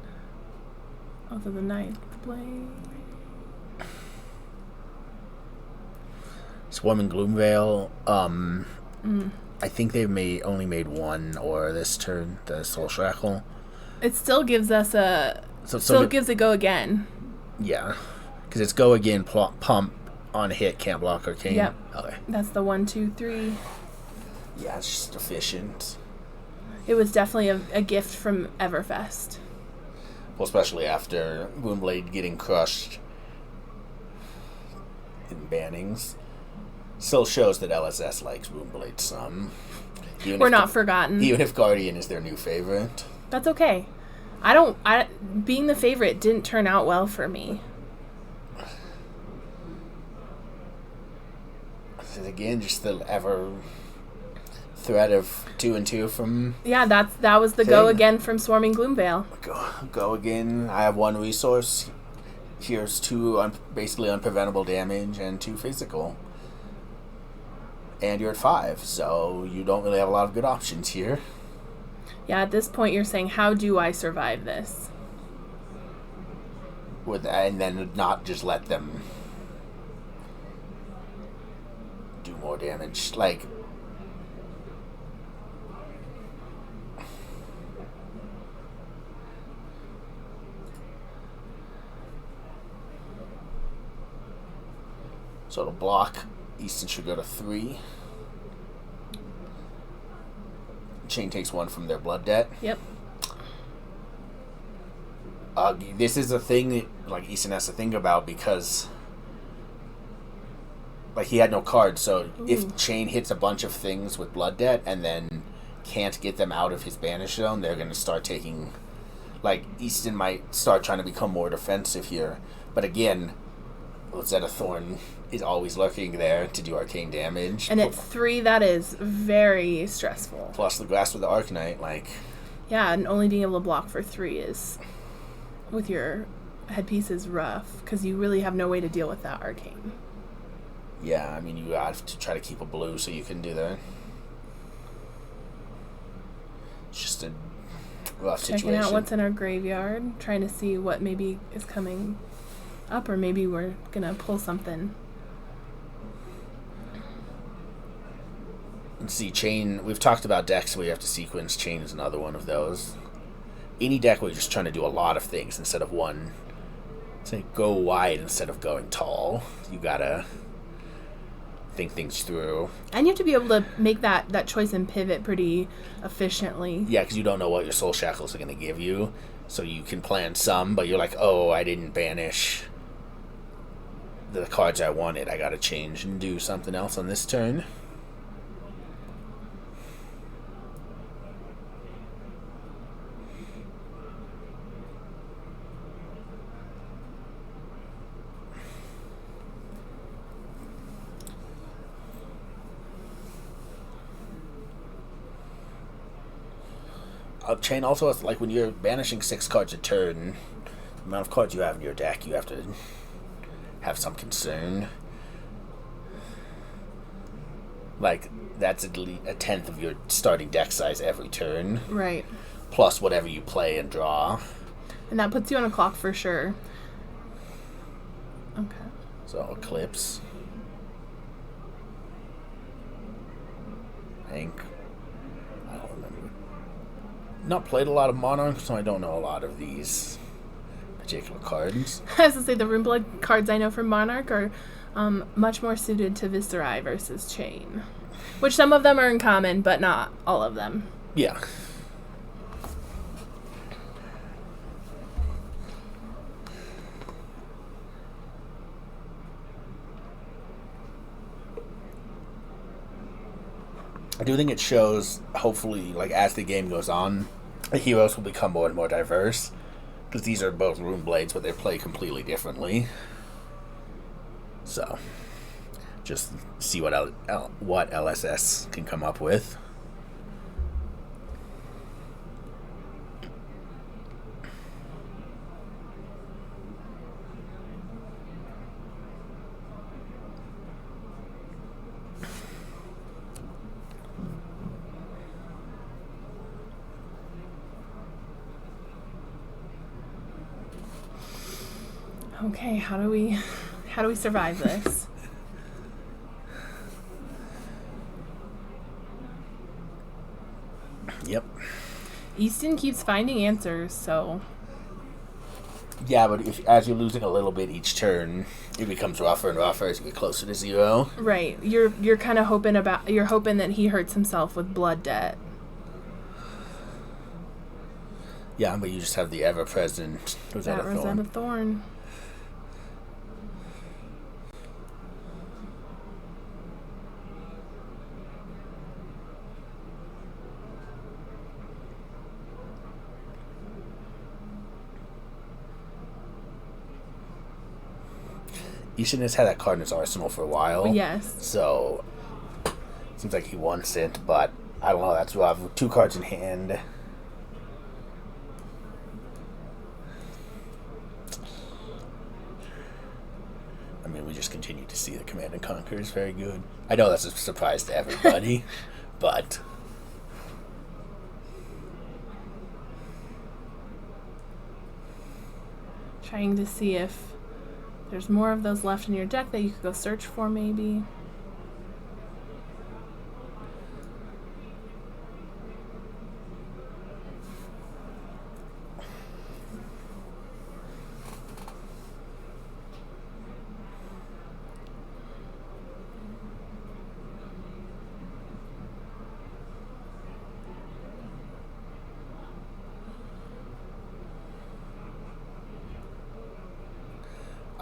of the ninth blade. Swarming Gloomveil, I think they've only made one or this turn, the Soul Shackle. It still gives us a... gives a go again. Yeah. Because it's go again, pump, on hit, can't block Arcane. Yep. Okay. That's the 1, 2, 3. Yeah, it's just efficient. It was definitely a gift from Everfest. Well, especially after Moonblade getting crushed in bannings. Still shows that LSS likes Moonblade some. We're not forgotten. Even if Guardian is their new favorite. That's okay. Being the favorite didn't turn out well for me. Again, just the ever threat of 2 and 2 from... Yeah, that was the go again from Swarming Gloomveil. Go again. I have 1 resource. Here's 2 basically unpreventable damage and 2 physical. And you're at 5, so you don't really have a lot of good options here. Yeah, at this point you're saying, how do I survive this? And then not just let them do more damage. Like... So to block, Easton should go to 3. Chain takes 1 from their blood debt. Yep. This is a thing that, like, Easton has to think about because, like, he had no cards. So if Chain hits a bunch of things with blood debt and then can't get them out of his banish zone, they're going to start taking, like, Easton might start trying to become more defensive here. But again, Rosetta Thorn is always lurking there to do arcane damage. And at 3, that is very stressful. Plus the Grasp of the Arcanite, like... Yeah, and only being able to block for 3 is, with your headpiece, is rough, because you really have no way to deal with that arcane. Yeah, I mean, you have to try to keep a blue so you can do that. It's just a rough situation. Checking out what's in our graveyard, trying to see what maybe is coming up, or maybe we're going to pull something. Let's see, Chain, we've talked about decks where you have to sequence. Chain is another one of those. Any deck where you're just trying to do a lot of things instead of one. Say, go wide instead of going tall. You gotta think things through. And you have to be able to make that choice and pivot pretty efficiently. Yeah, because you don't know what your Soul Shackles are going to give you. So you can plan some, but you're like, oh, I didn't banish the cards I wanted. I gotta change and do something else on this turn. Chain also has, like, when you're banishing 6 cards a turn, the amount of cards you have in your deck, you have to have some concern. Like, that's at least a tenth of your starting deck size every turn. Right. Plus whatever you play and draw. And that puts you on a clock for sure. Okay. So, Eclipse. Hank. I don't remember. Not played a lot of Monarch, so I don't know a lot of these particular cards. I was to say, the Runeblood cards I know from Monarch are much more suited to Viserai versus Chain. Which some of them are in common, but not all of them. Yeah. I do think it shows, hopefully, like, as the game goes on, the heroes will become more and more diverse. Because these are both Rune Blades, but they play completely differently. So, just see what what LSS can come up with. Okay, how do we survive this? Yep. Easton keeps finding answers, so Yeah, but as you're losing a little bit each turn, it becomes rougher and rougher as you get closer to 0. right. You're kind of hoping that he hurts himself with blood debt. Yeah, but you just have the ever-present Rosetta That Rosetta Thorn. Ishin has had that card in his arsenal for a while. Yes. So, seems like he wants it, but I don't know. That's rough. 2 cards in hand. I mean, we just continue to see the Command and Conquer is very good. I know that's a surprise to everybody, but Trying to see if there's more of those left in your deck that you could go search for, maybe.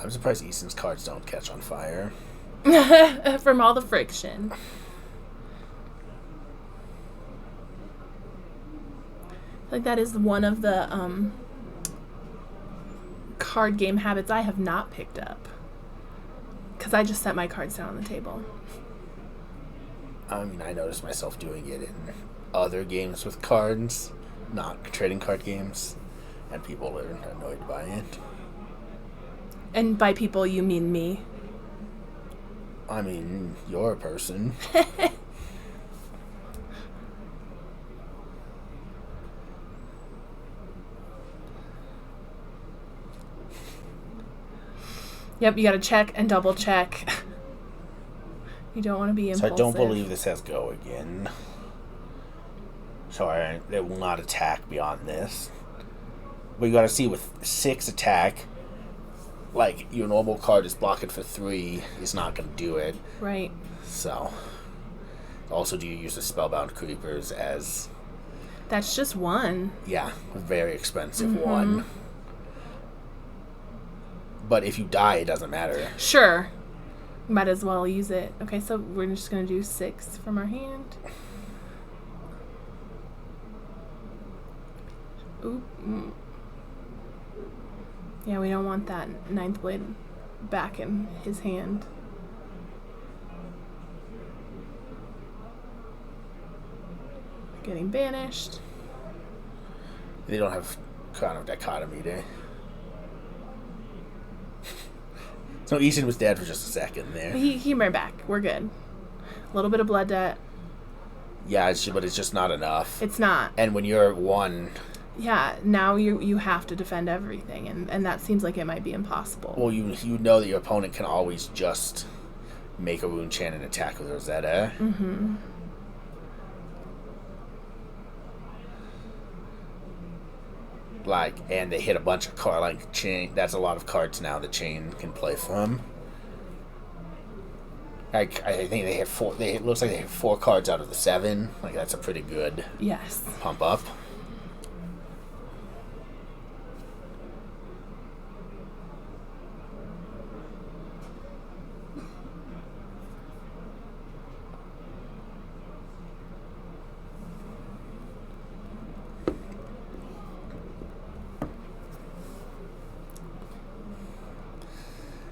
I'm surprised Easton's cards don't catch on fire. From all the friction. I think that is one of the card game habits I have not picked up. Because I just set my cards down on the table. I mean, I noticed myself doing it in other games with cards, not trading card games, and people are annoyed by it. And by people, you mean me. I mean, you're a person. Yep, you gotta check and double check. You don't want to be impulsive. So I don't believe this has go again. So it will not attack beyond this. But you gotta see with 6 attack, like, your normal card is blocking for 3, is not gonna do it. Right. So, also, do you use the Spellbound Creepers as... That's just 1. Yeah, a very expensive one. But if you die, it doesn't matter. Sure. Might as well use it. Okay, so we're just going to do 6 from our hand. Oop. Yeah, we don't want that 9th blade back in his hand. Getting banished. They don't have Crown of Dichotomy, do they? So Ishin was dead for just a second there. He came right back. We're good. A little bit of blood debt. Yeah, but it's just not enough. It's not. And when you're 1... Yeah, now you have to defend everything, and that seems like it might be impossible. Well, you know that your opponent can always just make a rune chant and attack with Rosetta. Mm-hmm. Like, and they hit a bunch of cards, like, chain. That's a lot of cards now that Chain can play from. Like, I think they hit 4. It looks like they hit 4 cards out of the 7. Like, that's a pretty good Yes. pump up.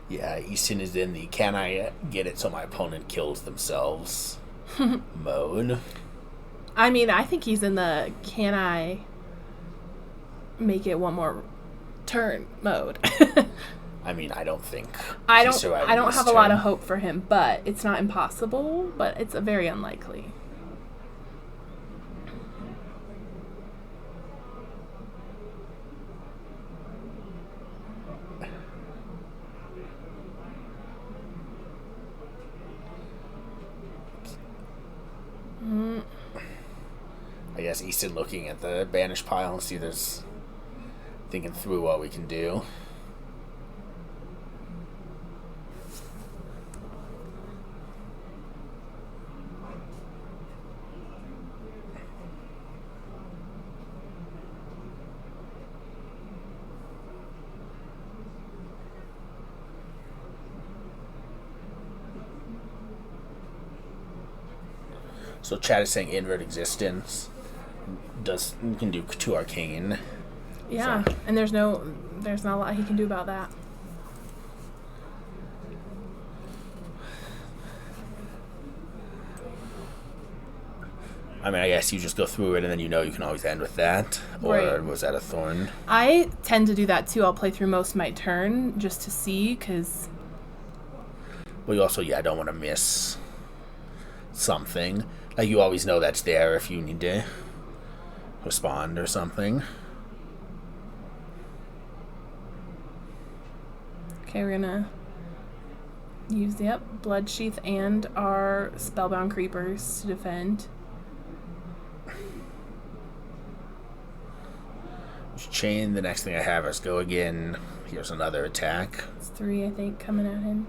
Yeah, Easton is in the can I get it so my opponent kills themselves mode. I mean, I think he's in the can I make it one more turn mode. I mean, I don't think I he's don't surviving this have a lot turn. of hope for him, but it's not impossible, but it's very unlikely. I guess Easton looking at the banished pile and see there's thinking through what we can do. So chat is saying inward existence you can do 2 arcane. Yeah, So. and there's not a lot he can do about that. I mean, I guess you just go through it and then you can always end with that. Or Right. was that a thorn? I tend to do that too. I'll play through most of my turn just to see, because Well, you also, don't want to miss something. Like, you always know that's there if you need to respond or something. okay, we're gonna use Blood Sheath and our Spellbound Creepers to defend. Chain, the next thing I have is go again. Here's another attack. It's 3, I think, coming at him.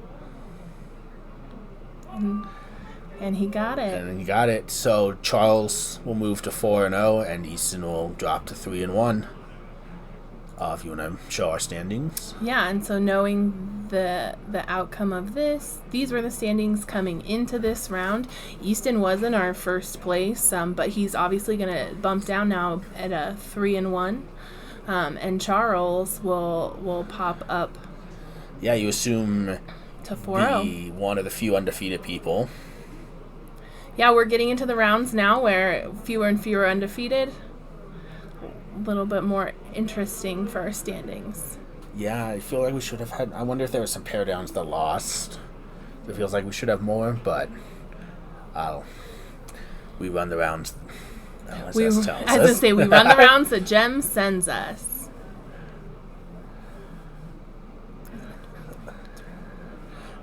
And he got it. And then you got it. So Charles will move to 4-0, and Easton will drop to 3-1. If you want to show our standings. Yeah, and so knowing the outcome of this, these were the standings coming into this round. Easton was in our first place, but he's obviously going to bump down now at a 3-1. And Charles will pop up Yeah, you assume to 4-0. be one of the few undefeated people. Yeah, we're getting into the rounds now where fewer and fewer undefeated. A little bit more interesting for our standings. Yeah, I feel like we should have had... I wonder if there were some pair downs that lost. It feels like we should have more, but... we run the rounds... We run the rounds that Jem sends us.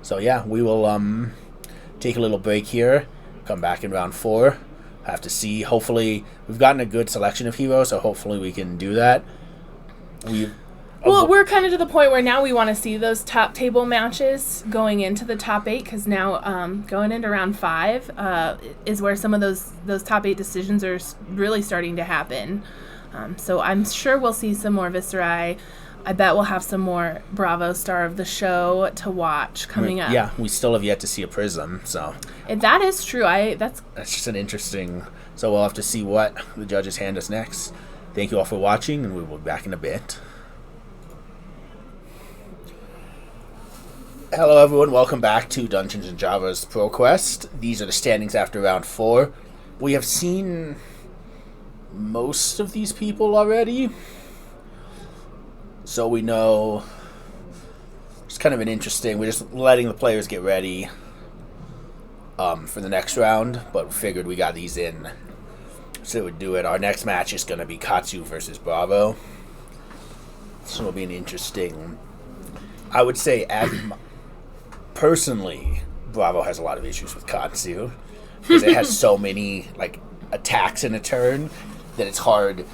So yeah, we will take a little break here. Come back in round 4. Have to see. Hopefully, we've gotten a good selection of heroes, so hopefully we can do that. We're kind of to the point where now we want to see those top table matches going into the top 8, because now going into round 5 is where some of those top 8 decisions are really starting to happen. So I'm sure we'll see some more Viscerai. I bet we'll have some more Bravo Star of the Show to watch coming up. Yeah, we still have yet to see a Prism, so... That is true. That's just an interesting... So we'll have to see what the judges hand us next. Thank you all for watching, and we will be back in a bit. Hello everyone, welcome back to Dungeons & Java's Pro Quest. These are the standings after round 4. We have seen most of these people already. So we know it's kind of an interesting... We're just letting the players get ready. for the next round, but figured we got these in. So we'd do it. Our next match is going to be Katsu versus Bravo. So it'll be an interesting... I would say, personally, Bravo has a lot of issues with Katsu. Because it has so many like attacks in a turn that it's hard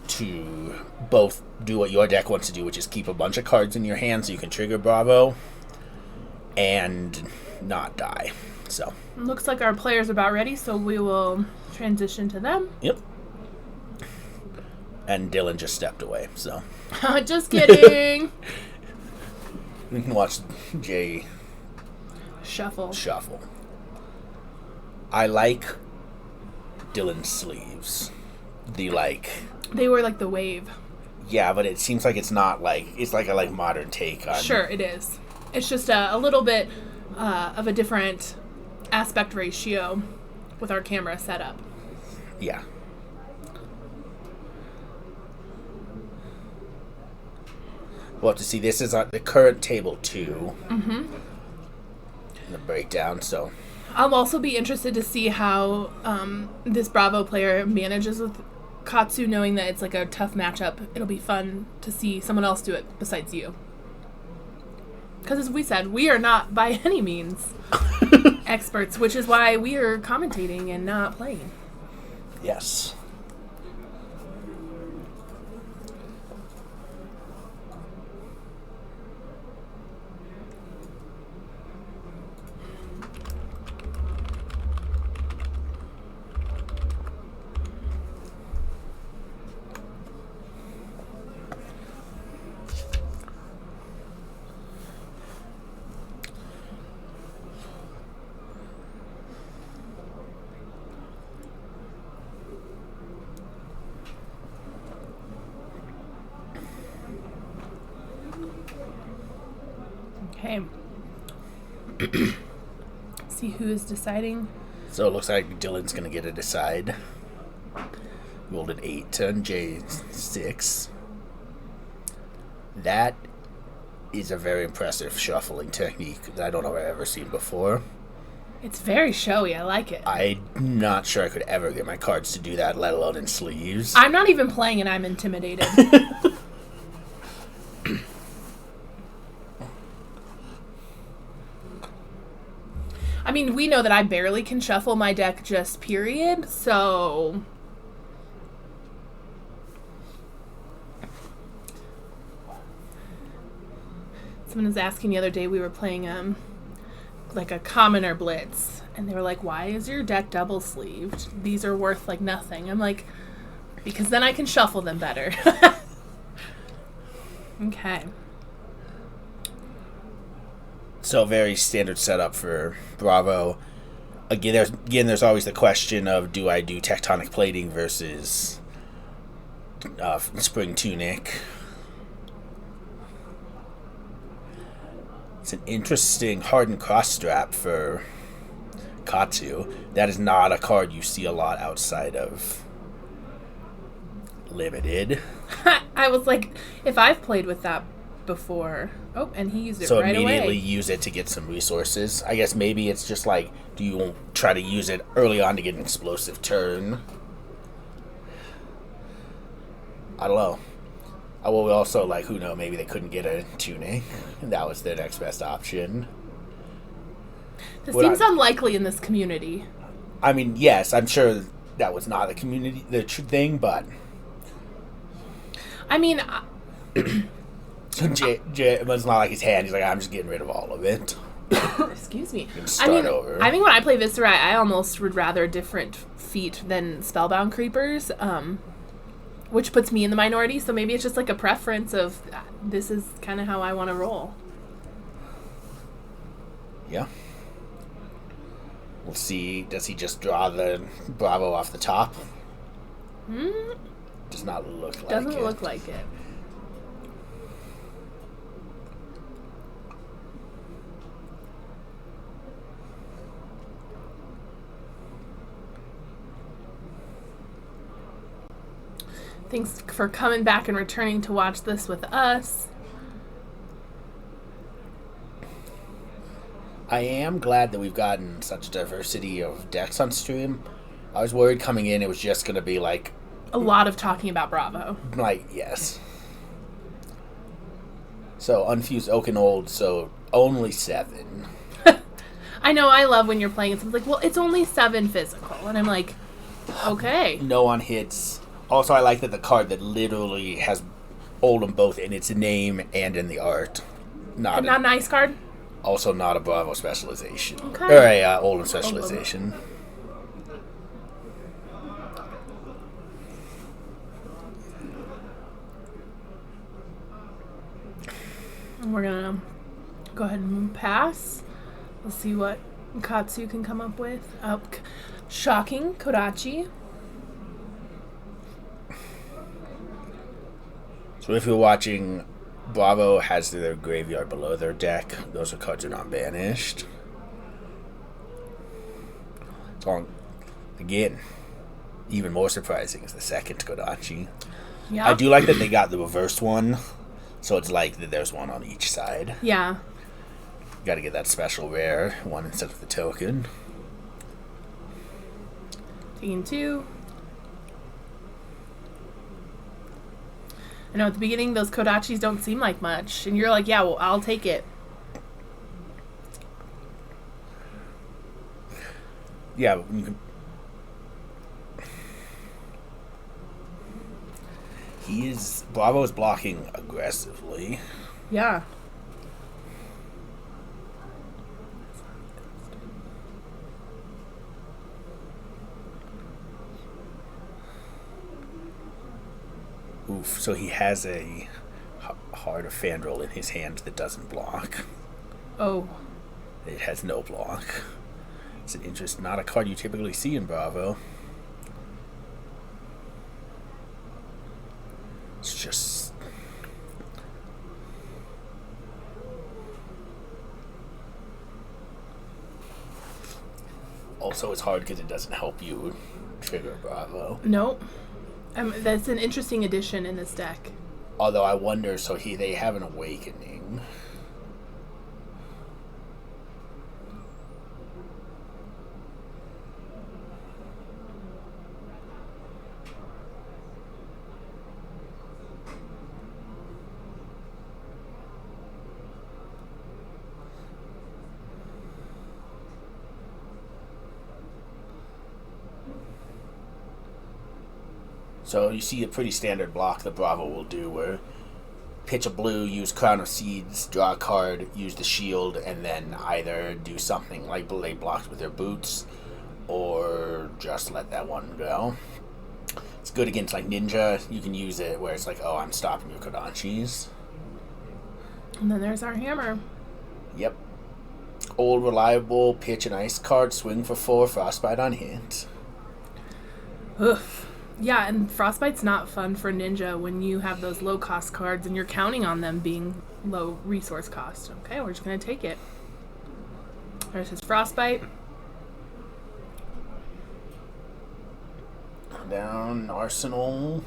to both do what your deck wants to do, which is keep a bunch of cards in your hand so you can trigger Bravo, and not die. So looks like our players are about ready, so we will transition to them. Yep. And Dylan just stepped away, so. Just kidding. You can watch Jay Shuffle. I like Dylan's sleeves. They were like the wave. Yeah, but it seems like it's not like... It's like a modern take on... Sure, it is. It's just a little bit of a different aspect ratio with our camera setup. Yeah. We'll have to see. This is the current table 2. Mm-hmm. The breakdown, so... I'll also be interested to see how this Bravo player manages with Katsu, knowing that it's like a tough matchup. It'll be fun to see someone else do it besides you. Because as we said, we are not by any means experts, which is why we are commentating and not playing. Yes. Okay. See who is deciding. So it looks like Dylan's going to get to decide. Rolled an 8 on J6. That is a very impressive shuffling technique that I don't know I've ever seen before. It's very showy. I like it. I'm not sure I could ever get my cards to do that, let alone in sleeves. I'm not even playing and I'm intimidated. I mean, we know that I barely can shuffle my deck just period, so... Someone was asking the other day, we were playing like a commoner blitz, and they were like, why is your deck double sleeved? These are worth like nothing. I'm like, because then I can shuffle them better. Okay. So very standard setup for Bravo. Again, there's always the question of, do I do tectonic plating versus spring tunic? It's an interesting hardened cross strap for Katsu. That is not a card you see a lot outside of Limited. I was like, if I've played with that before. Oh, and he used it so right away. So immediately use it to get some resources. I guess maybe it's just like, do you try to use it early on to get an explosive turn? I don't know. Well, we also, like, who knows, maybe they couldn't get a tunic. That was their next best option. This seems unlikely in this community. I mean, yes, I'm sure that was not the thing, but... I mean... So it was not like his hand. He's like, I'm just getting rid of all of it. Excuse me. Over. I think when I play Viscera, I almost would rather different feat than Spellbound Creepers, which puts me in the minority. So maybe it's just like a preference of this is kind of how I want to roll. Yeah. We'll see. Does he just draw the Bravo off the top? Does not look like it. Doesn't look like it. Thanks for coming back and returning to watch this with us. I am glad that we've gotten such diversity of decks on stream. I was worried coming in it was just going to be like... A lot of talking about Bravo. Like, yes. So, Unfused Oak and Old, so only 7. I know, I love when you're playing and someone's like, well, it's only 7 physical. And I'm like, okay. No on hits. Also, I like that the card that literally has Oldham both in its name and in the art. Not an ice card? Also not a Bravo specialization. Okay. Or a Oldham specialization. And we're going to go ahead and pass. Let's see what Katsu can come up with. Shocking Kodachi. So if you're watching, Bravo has their graveyard below their deck. Those are cards that are not banished. So again, even more surprising is the second Kodachi. Yeah. I do like that they got the reversed one, so it's like that there's one on each side. Yeah. Got to get that special rare one instead of the token. Taking 2. I know at the beginning those Kodachis don't seem like much, and you're like, yeah, well, I'll take it. Yeah, you can... Bravo is blocking aggressively. Yeah. Oof, so he has a Heart of Fandral in his hand that doesn't block. Oh. It has no block. It's not a card you typically see in Bravo. It's just... Also, it's hard because it doesn't help you trigger Bravo. Nope. That's an interesting addition in this deck. Although I wonder, so they have an Awakening. So you see a pretty standard block that Bravo will do where pitch a blue, use Crown of Seeds, draw a card, use the shield, and then either do something like they blocked with their boots or just let that one go. It's good against like Ninja. You can use it where it's like, oh, I'm stopping your Kodachis. And then there's our hammer. Yep. Old, reliable, pitch an ice card, swing for 4, Frostbite on hit. Oof. Yeah, and Frostbite's not fun for Ninja when you have those low-cost cards and you're counting on them being low resource cost. Okay, we're just going to take it. There's his Frostbite. Down, Arsenal.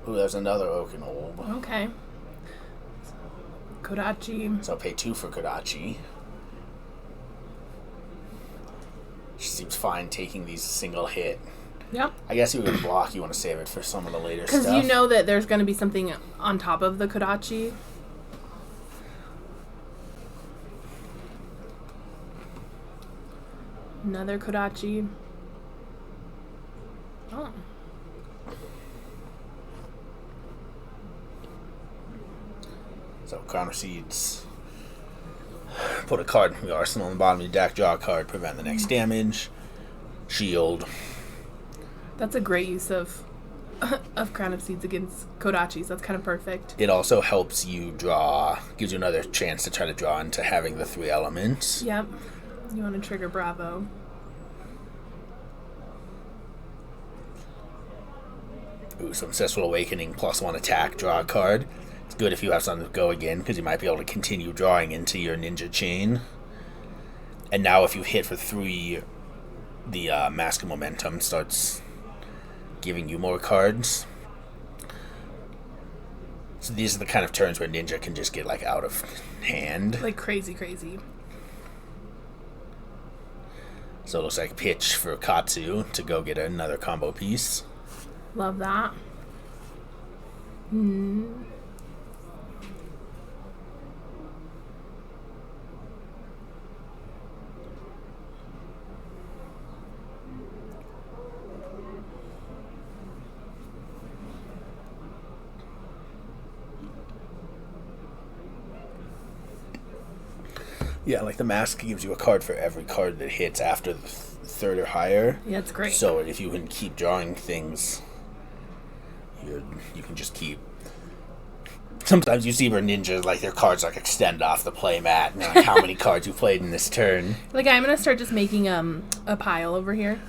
Ooh, there's another Oaken Old. Okay. Kodachi. So I'll pay 2 for Kodachi. She seems fine taking these single hit. Yep. I guess if you're going to block, you want to save it for some of the later stuff. Because you know that there's going to be something on top of the Kodachi. Another Kodachi. Oh. So Crown of Seeds. Put a card in the arsenal on the bottom of your deck, draw a card, prevent the next damage. Shield. That's a great use of Crown of Seeds against Kodachis. That's kind of perfect. It also helps you draw, gives you another chance to try to draw into having the 3 elements. Yep. You want to trigger Bravo. Ooh, so Ancestral Awakening, +1 attack, draw a card. It's good if you have something to go again, because you might be able to continue drawing into your Ninja chain. And now if you hit for 3, the Mask of Momentum starts giving you more cards. So these are the kind of turns where Ninja can just get like out of hand. Like crazy. So it looks like pitch for Katsu to go get another combo piece. Love that. Yeah, like the mask gives you a card for every card that hits after the third or higher. Yeah, it's great. So if you can keep drawing things, you can just keep. Sometimes you see where ninjas, like, their cards like extend off the play mat, and like how many cards you played in this turn. Like, I'm gonna start just making a pile over here.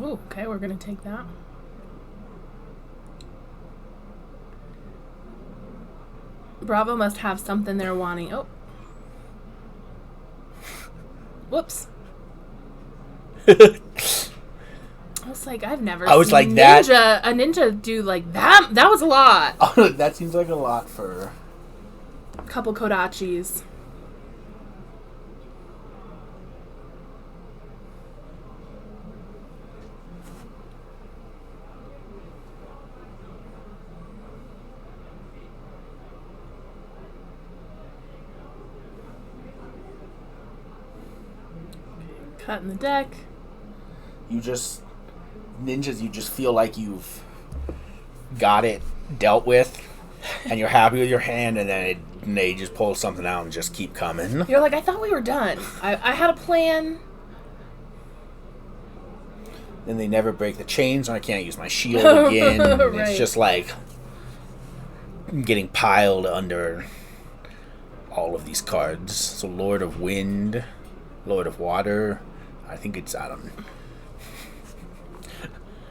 Ooh, okay, we're gonna take that. Bravo must have something they're wanting. Oh. Whoops. I was like, I've never seen like, a ninja do like that. That was a lot. Oh, that seems like a lot for A couple kodachis. Cut in the deck. Ninjas, you just feel like you've got it dealt with, and you're happy with your hand, and then they just pull something out and just keep coming. You're like, I thought we were done. I had a plan. Then they never break the chains, and I can't use my shield again. Right. It's just like getting piled under all of these cards. So Lord of Wind, Lord of Water. I think it's, I don't know.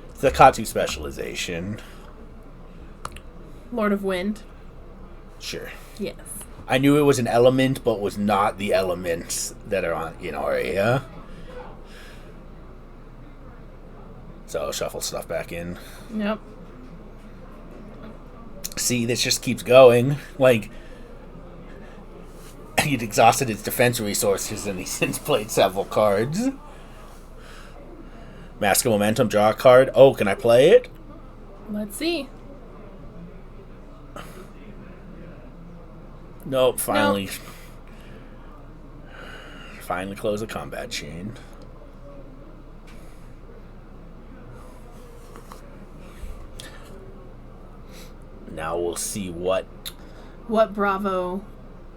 It's the Katsu specialization. Lord of Wind. Sure. Yes. I knew it was an element, but was not the elements that are on in our area. So I'll shuffle stuff back in. Yep. See, this just keeps going. Like, he'd exhausted his defense resources, and he's since played several cards. Mask of Momentum, draw a card. Oh, can I play it? Let's see. Nope, finally. Nope. Finally close the combat chain. Now we'll see what Bravo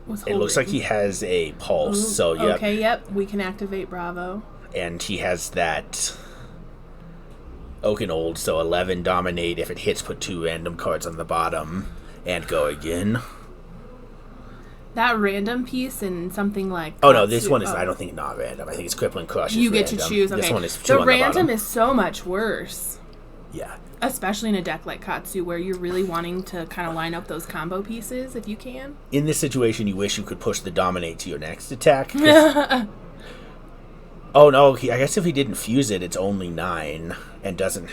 was holding. It looks like he has a pulse. Ooh, so yep. Okay, yep. We can activate Bravo. And he has that Oaken so 11 dominate. If it hits, put 2 random cards on the bottom and go again. That random piece and something like... Oh, no, this one is, I don't think, not random. I think it's Crippling Crush. You get random. to choose. Okay. This one is 2 the on random the bottom. is so much worse. Yeah. Especially in a deck like Katsu, where you're really wanting to kind of line up those combo pieces, if you can. In this situation, you wish you could push the dominate to your next attack. Oh, no, I guess if he didn't fuse it, it's only 9 and doesn't...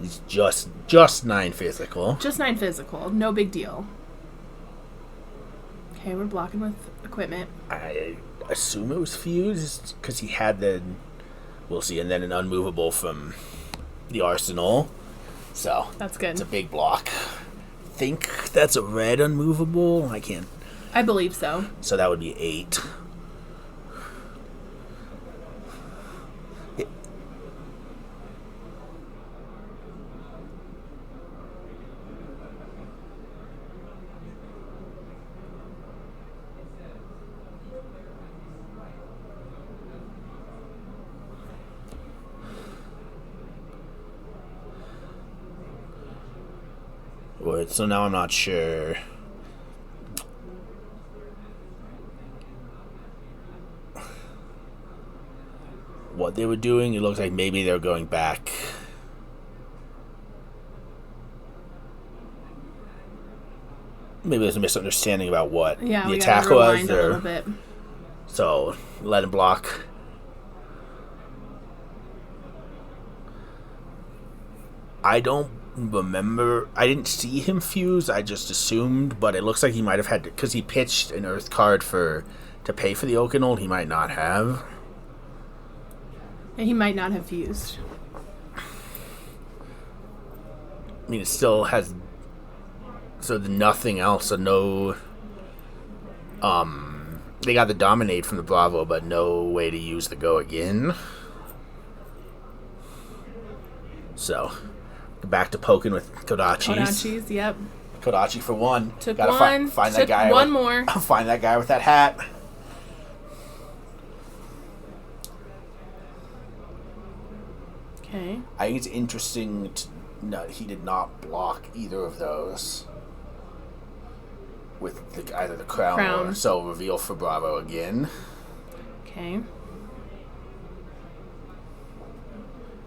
It's just 9 physical. Just 9 physical. No big deal. Okay, we're blocking with equipment. I assume it was fused because he had the... We'll see. And then an unmovable from the arsenal. So that's good. It's a big block. I think that's a red unmovable. I can't... I believe so. So that would be 8. So now I'm not sure. What they were doing. It looks like maybe they're going back. maybe there's a misunderstanding about what Yeah, the we attack gotta was. rewind a little bit. So let him block. I don't remember. I didn't see him fuse. I just assumed, but it looks like he might have had to, because he pitched an Earth card to pay for the Oakenhold. He might not have. And he might not have fused. I mean, it still has. So nothing else. So no. They got the dominate from the Bravo, but no way to use the go again. So. Back to poking with Kodachis. Kodachis, yep. Kodachi for one. Took Gotta one. Find took that guy. One more. Find that guy with that hat. Okay. I think it's interesting. No, he did not block either of those. With either the crown or so reveal for Bravo again. Okay.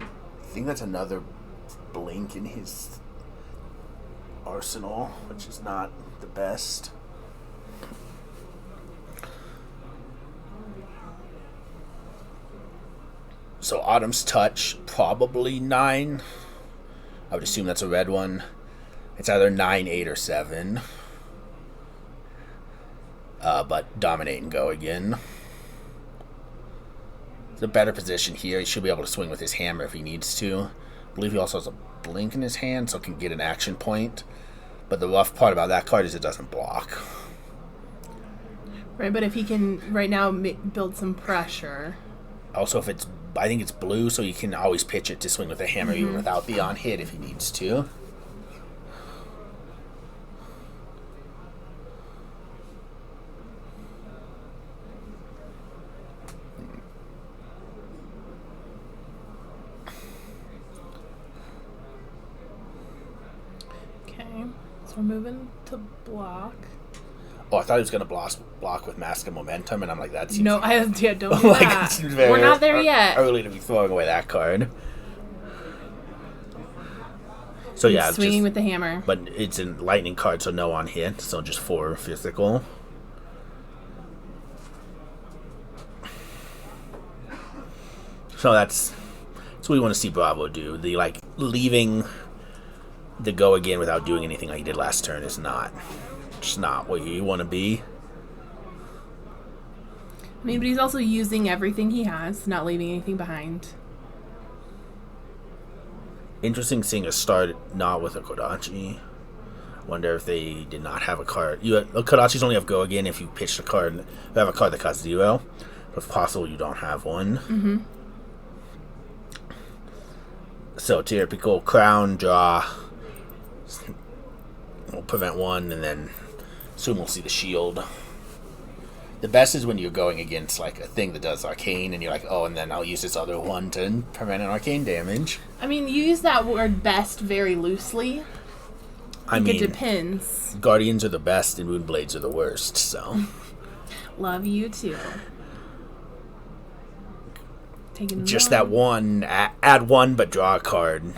I think that's another blink in his arsenal, which is not the best. So Autumn's Touch, probably 9. I would assume that's a red one. It's either 9, 8, or 7. But dominate and go again. It's a better position here. He should be able to swing with his hammer if he needs to. I believe he also has a blink in his hand, so can get an action point. But the rough part about that card is it doesn't block. Right, but if he can right now build some pressure. Also, I think it's blue, so you can always pitch it to swing with a hammer even without the on hit if he needs to. Okay, so we're moving to block. Oh, I thought he was going to block with Mask of Momentum, and I'm like, that seems... No, don't do that. It seems very We're not there yet. Early to be throwing away that card. So yeah, swinging with the hammer. But it's a lightning card, so no on hit, so just 4 physical. So that's what we want to see Bravo do. The leaving the go again without doing anything like he did last turn is just not what you want to be. I mean, but he's also using everything he has, not leaving anything behind. Interesting seeing a start not with a Kodachi. Wonder if they did not have a card. Kodachis only have go again if you pitch a card. You have a card that costs 0. But if possible, you don't have one. Mm-hmm. So typical crown draw. We'll prevent one, and then soon we'll see the shield. The best is when you're going against a thing that does arcane, and you're like, oh, and then I'll use this other one to prevent an arcane damage. I mean, you use that word best very loosely. It depends. Guardians are the best, and Moonblades are the worst, so. Love you too. Taking just that one, add one, but draw a card.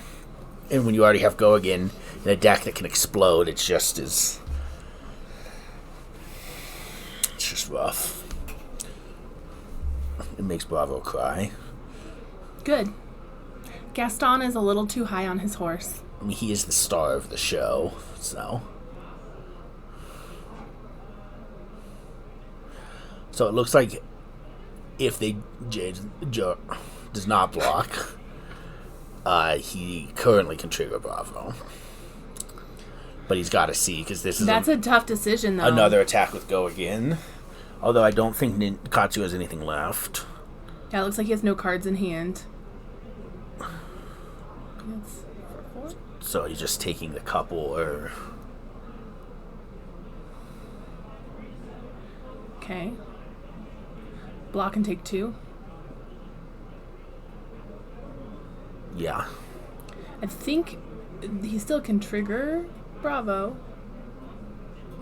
And when you already have go again in a deck that can explode, it's just rough. It makes Bravo cry. Good. Gaston is a little too high on his horse. I mean, he is the star of the show, so. So it looks like if Jade does not block, he currently can trigger Bravo. But he's got to see, because this is a tough decision, though. Another attack with go again. Although I don't think Katsu has anything left. Yeah, it looks like he has no cards in hand. So he's just taking the couple, or... Okay. Block and take 2. Yeah. I think he still can trigger Bravo.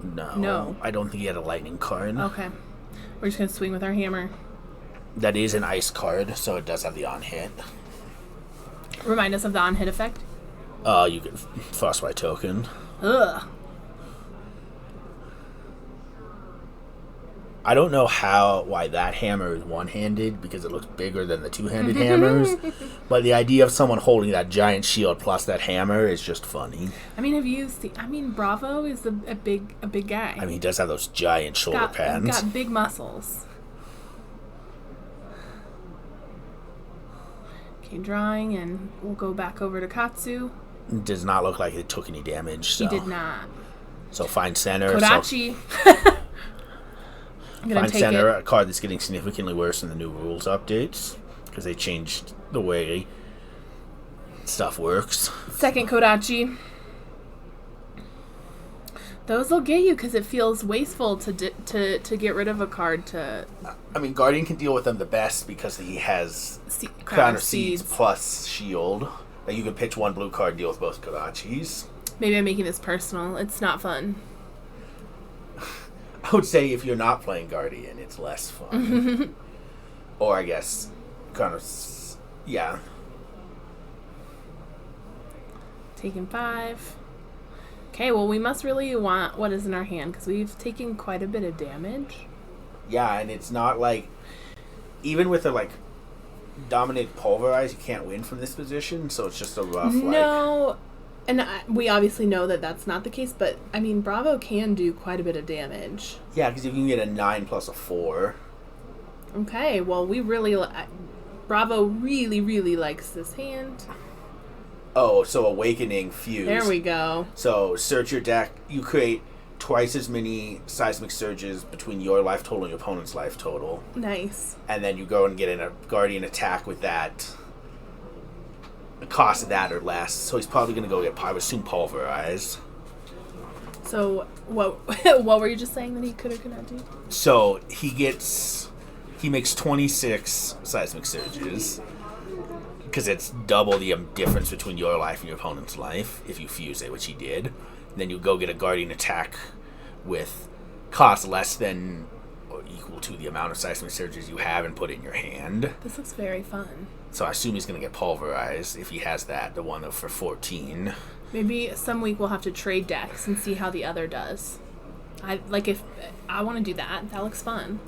No. I don't think he had a lightning card. Okay. We're just going to swing with our hammer. That is an ice card, so it does have the on-hit. Remind us of the on-hit effect. You get Frostbite token. Ugh. I don't know why that hammer is one-handed, because it looks bigger than the two-handed hammers. But the idea of someone holding that giant shield plus that hammer is just funny. I mean, have you seen? I mean, Bravo is a big guy. I mean, he does have those giant shoulder pads. Got big muscles. Okay, drawing, and we'll go back over to Katsu. It does not look like it took any damage. So. He did not. So find center. Kodachi. Find center, a card that's getting significantly worse in the new rules updates, because they changed the way stuff works. Second Kodachi. Those will get you because it feels wasteful to get rid of a card to... I mean, Guardian can deal with them the best because he has Crown of Seeds plus Shield. Like, you can pitch one blue card, deal with both Kodachis. Maybe I'm making this personal. It's not fun. I would say if you're not playing Guardian, it's less fun. Or I guess, kind of, yeah. Taking 5. Okay, well, we must really want what is in our hand, because we've taken quite a bit of damage. Yeah, and it's not like, even with the, like, Dominate Pulverize, you can't win from this position, so it's just a rough, No, and we obviously know that that's not the case, but, I mean, Bravo can do quite a bit of damage. Yeah, because if you can get a 9 plus a 4. Okay, well, we really... Bravo really, really likes this hand. Oh, so Awakening Fuse. There we go. So, search your deck. You create twice as many Seismic Surges between your life total and your opponent's life total. Nice. And then you go and get in a Guardian attack with that. The cost of that or less. So he's probably going to go get, I would assume, Pulverize. So, what were you just saying that he could or could not do? So, he makes 26 Seismic Surges. Because it's double the difference between your life and your opponent's life, if you fuse it, which he did. And then you go get a Guardian attack with cost less than or equal to the amount of Seismic Surges you have and put in your hand. This looks very fun. So I assume he's going to get Pulverized if he has that, the one for 14. Maybe some week we'll have to trade decks and see how the other does. If I want to do that. That looks fun.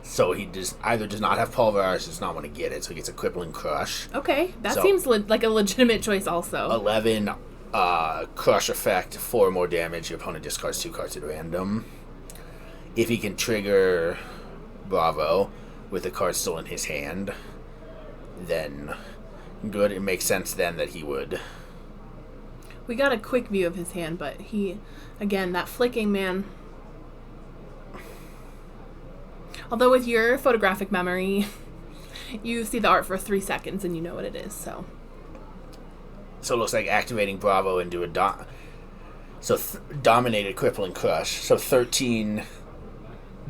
So he either does not have Pulverize or does not want to get it, so he gets a Crippling Crush. Okay, that seems like a legitimate choice also. 11 Crush effect, 4 more damage, your opponent discards 2 cards at random. If he can trigger Bravo with the card still in his hand, then good. It makes sense then that he would. We got a quick view of his hand, but again, that flicking, man... Although with your photographic memory, you see the art for 3 seconds and you know what it is, so... So it looks like activating Bravo into a Dominated Crippling Crush. So 13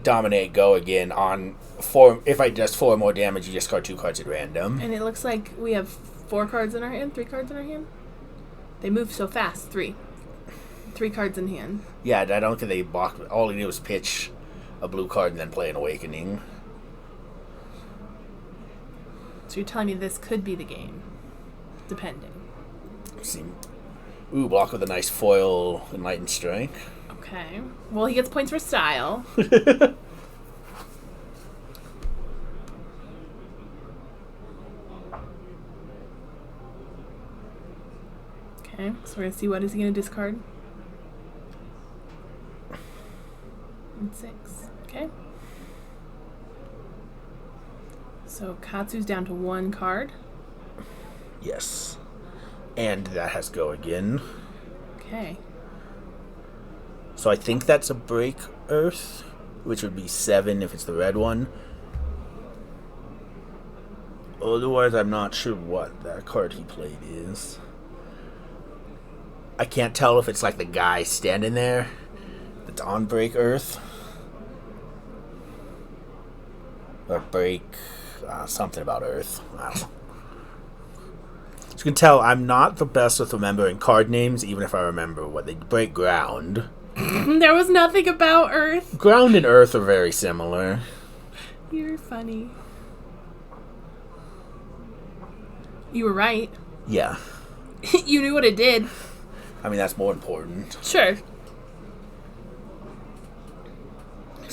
Dominate, go again on 4. If I just 4 more damage, you discard 2 cards at random. And it looks like we have 4 cards in our hand, 3 cards in our hand. They move so fast, 3 cards in hand. Yeah, I don't think they blocked. All he did was pitch a blue card and then play an Awakening. So you're telling me this could be the game, depending. Block with a nice foil Enlightened Strike. Okay. Well, he gets points for style. Okay, so we're going to see what is he going to discard. And 6. Okay. So Katsu's down to 1 card. Yes. And that has go again. Okay. So I think that's a Break Earth, which would be 7 if it's the red one. Otherwise, I'm not sure what that card he played is. I can't tell if it's like the guy standing there that's on Break Earth. Or Break... something about Earth. I don't know. As you can tell, I'm not the best with remembering card names, even if I remember what they Break Ground. There was nothing about Earth. Ground and Earth are very similar. You're funny. You were right. Yeah. You knew what it did. I mean, that's more important. Sure.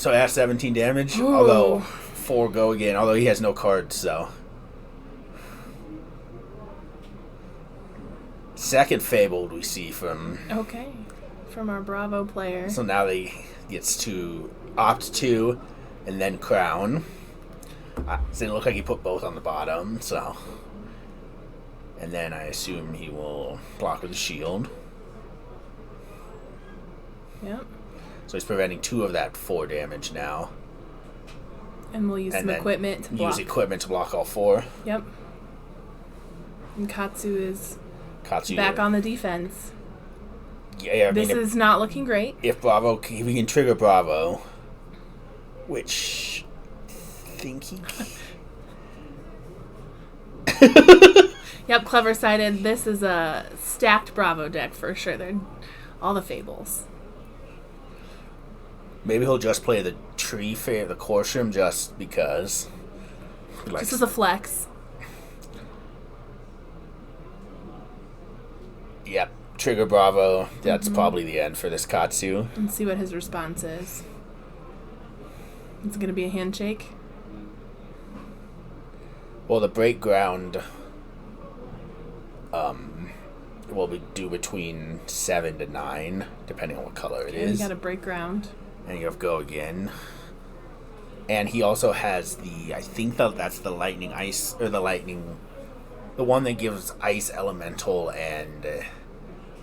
So it has 17 damage, Ooh. although 4 go again, although he has no cards, so. Second Fabled we see from... Okay. From our Bravo player. So now he gets to opt 2 and then crown. So it looked like he put both on the bottom, so. And then I assume he will block with a shield. Yep. So he's preventing 2 of that 4 damage now. And we'll use some equipment to block. Use equipment to block all 4. Yep. And Katsu is Katsu back on the defense. Yeah, I mean, this is not looking great. If we can trigger Bravo, which I think he can. Yep, Clever Sided. This is a stacked Bravo deck for sure. They're all the Fables. Maybe he'll just play the tree fair, the Corsham, just because. This is a flex. Yep, trigger Bravo. That's probably the end for this Katsu. And see what his response is. It's going to be a handshake. Well, the break ground will be due between 7 to 9, depending on what color it is. You got to break ground. And you have go again. And he also has I think that's the lightning ice, or the one that gives ice elemental and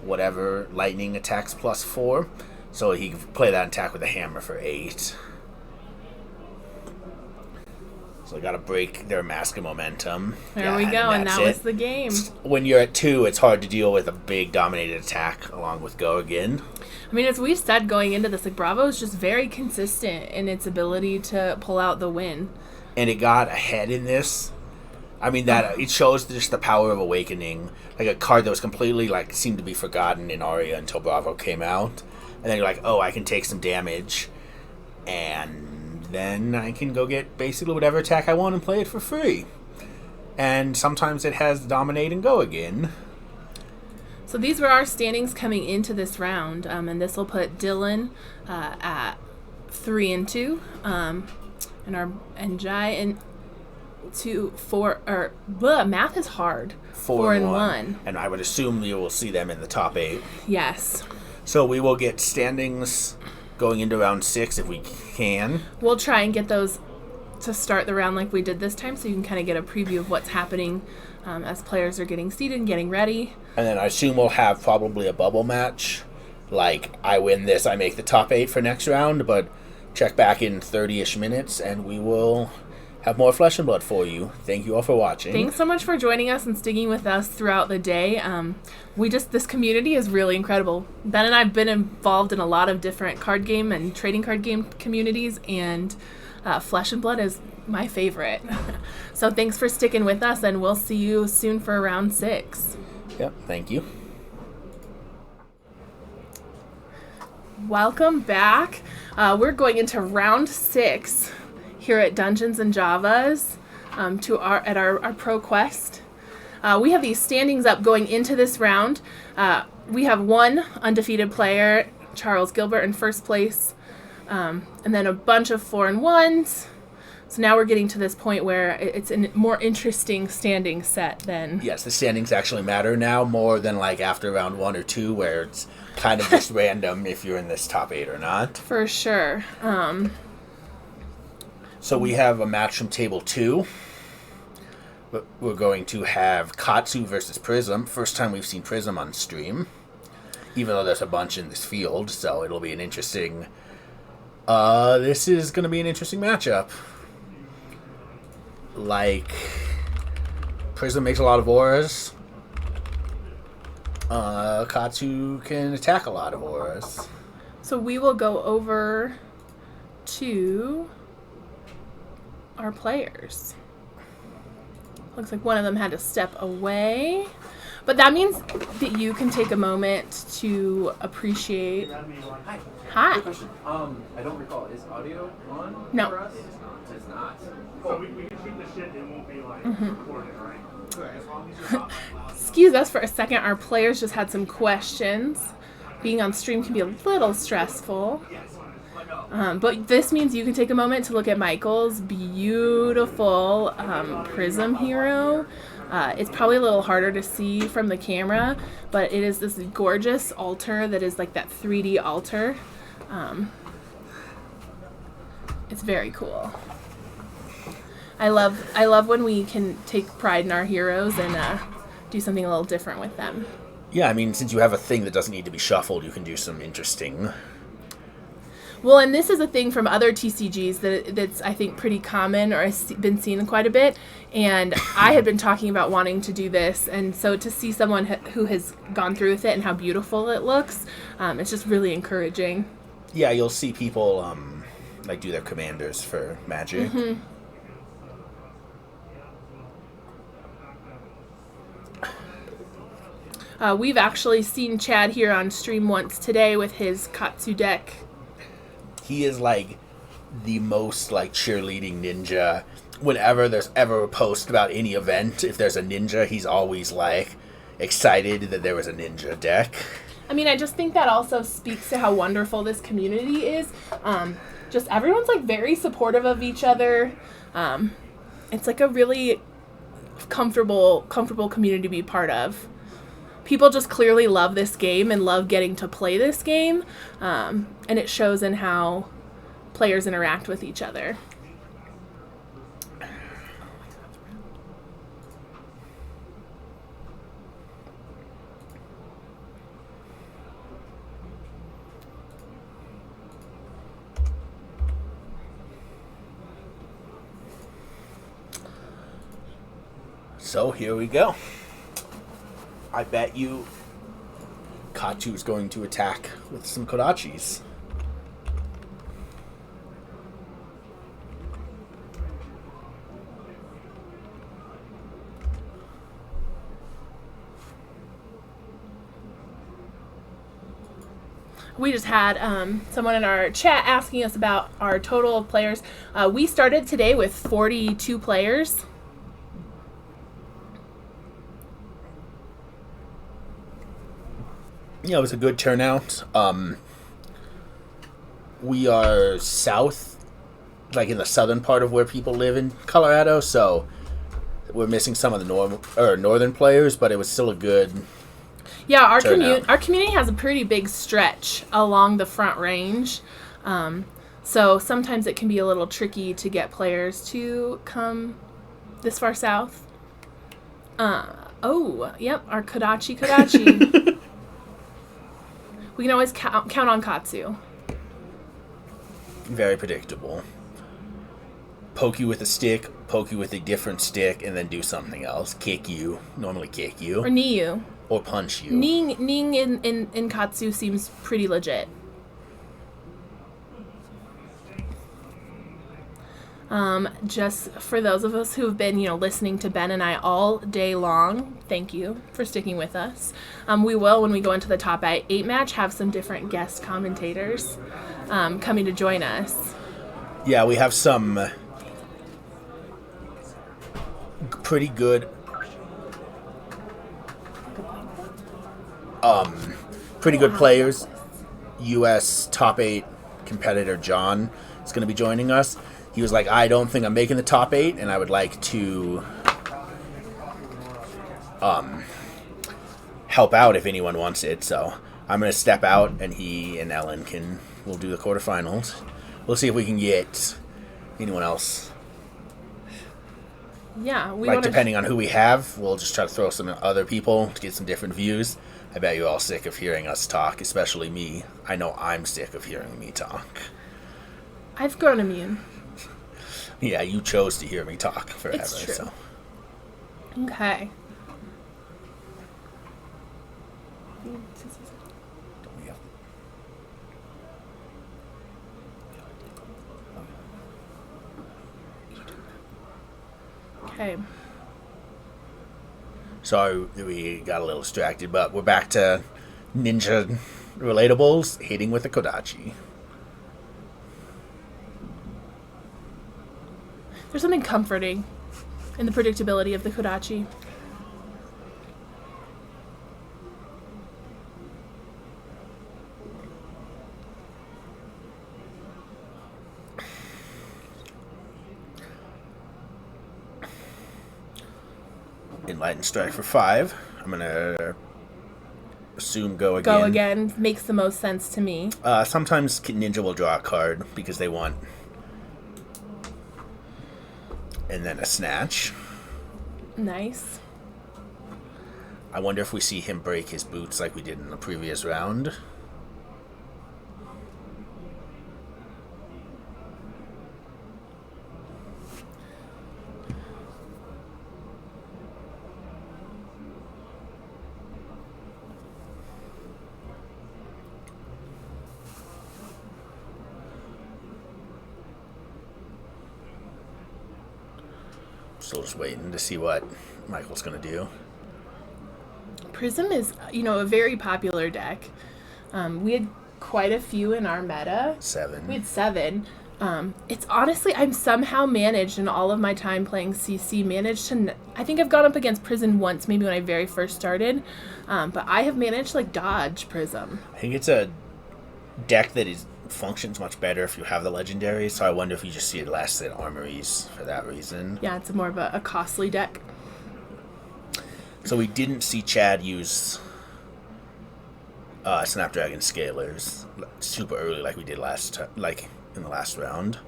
whatever lightning attacks +4. So he can play that attack with a hammer for 8. So I got to break their mask of momentum. There we go, and that was the game. When you're at 2, it's hard to deal with a big dominated attack along with go again. I mean, as we've said going into this, like Bravo is just very consistent in its ability to pull out the win. And it got ahead in this. I mean, that it shows just the power of Awakening. Like a card that was completely, seemed to be forgotten in Aria until Bravo came out. And then you're like, oh, I can take some damage. And then I can go get basically whatever attack I want and play it for free. And sometimes it has dominate and go again. So these were our standings coming into this round, and this will put Dylan at 3 and 2, and Jai in 2, 4. Or math is hard. 4 and 1. And I would assume you will see them in the top 8. Yes. So we will get standings going into round 6 if we can. We'll try and get those to start the round like we did this time, so you can kind of get a preview of what's happening as players are getting seated and getting ready. And then I assume we'll have probably a bubble match. Like, I win this, I make the top 8 for next round, but check back in 30-ish minutes, and we will have more Flesh and Blood for you. Thank you all for watching. Thanks so much for joining us and sticking with us throughout the day. This community is really incredible. Ben and I have been involved in a lot of different card game and trading card game communities, and Flesh and Blood is my favorite. So thanks for sticking with us, and we'll see you soon for round 6. Yep, thank you. Welcome back. We're going into round 6 here at Dungeons and Javas at our Pro Quest. We have these standings up going into this round. We have one undefeated player, Charles Gilbert, in first place, and then a bunch of 4 and 1s. So now we're getting to this point where it's a more interesting standing set than... Yes, the standings actually matter now more than after round 1 or 2, where it's kind of just random if you're in this top 8 or not. For sure. So we have a match from table 2. We're going to have Katsu versus Prism. First time we've seen Prism on stream, even though there's a bunch in this field, so it'll be an interesting... this is going to be an interesting matchup. Prism makes a lot of auras. Katsu can attack a lot of auras. So we will go over to our players. Looks like one of them had to step away. But that means that you can take a moment to appreciate... Hi. Hi. Good question. I don't recall. Is audio on No. for us? It's not. So we can shoot the shit, it won't be recorded, right? As long as you're not loud. Excuse us for a second. Our players just had some questions. Being on stream can be a little stressful. But this means you can take a moment to look at Michael's beautiful prism hero. It's probably a little harder to see from the camera, but it is this gorgeous altar that is like that 3D altar. It's very cool. I love when we can take pride in our heroes and do something a little different with them. Yeah, I mean, since you have a thing that doesn't need to be shuffled, you can do some interesting. Well, and this is a thing from other TCGs that's, I think, pretty common or has been seen quite a bit. And I had been talking about wanting to do this. And so to see someone who has gone through with it and how beautiful it looks, it's just really encouraging. Yeah, you'll see people like do their commanders for Magic. Mm-hmm. We've actually seen Chad here on stream once today with his Katsu deck. He is like the most like cheerleading ninja. Whenever there's ever a post about any event, if there's a ninja, he's always like excited that there was a ninja deck. I mean, I just think that also speaks to how wonderful this community is. Just everyone's like very supportive of each other. It's like a really comfortable community to be part of. People just clearly love this game and love getting to play this game, and it shows in how players interact with each other. So here we go. I bet you Kachu is going to attack with some Kodachis. We just had someone in our chat asking us about our total of players. We started today with 42 players. Yeah, it was a good turnout. We are south, like in the southern part of where people live in Colorado, so we're missing some of the northern players, but it was still a good. Yeah, our community has a pretty big stretch along the Front Range, so sometimes it can be a little tricky to get players to come this far south. Yep, our Kodachi. We can always count on Katsu. Very predictable. Poke you with a stick, poke you with a different stick, and then do something else. Normally kick you. Or knee you. Or punch you. Kneeing in Katsu seems pretty legit. Just for those of us who have been, listening to Ben and I all day long, thank you for sticking with us. We will, when we go into the top 8 match, have some different guest commentators coming to join us. Yeah, we have some pretty good players. U.S. top 8 competitor John is going to be joining us. He was like, I don't think I'm making the top 8, and I would like to help out if anyone wants it. So I'm going to step out, and he and Ellen will do the quarterfinals. We'll see if we can get anyone else. Yeah, depending on who we have, we'll just try to throw some other people to get some different views. I bet you're all sick of hearing us talk, especially me. I know I'm sick of hearing me talk. I've grown immune. Yeah, you chose to hear me talk forever. It's true. So. Okay. Okay. Sorry, we got a little distracted, but we're back to Ninja Relatables hitting with the Kodachi. There's something comforting in the predictability of the Kodachi. Second Lightning Strike for 5. I'm going to assume go again. Go again makes the most sense to me. Sometimes Ninja will draw a card because they want... And then a Snatch. Nice. I wonder if we see him break his boots like we did in the previous round. Still just waiting to see what Michael's going to do. Prism is, a very popular deck. We had quite a few in our meta. 7. We had 7. It's honestly, I'm somehow managed in all of my time playing CC, I think I've gone up against Prism once, maybe when I very first started, but I have managed to, dodge Prism. I think it's a deck that functions much better if you have the legendary, so I wonder if you just see it less in armories for that reason. Yeah, it's more of a costly deck. So we didn't see Chad use Snapdragon Scalers super early like we did in the last round.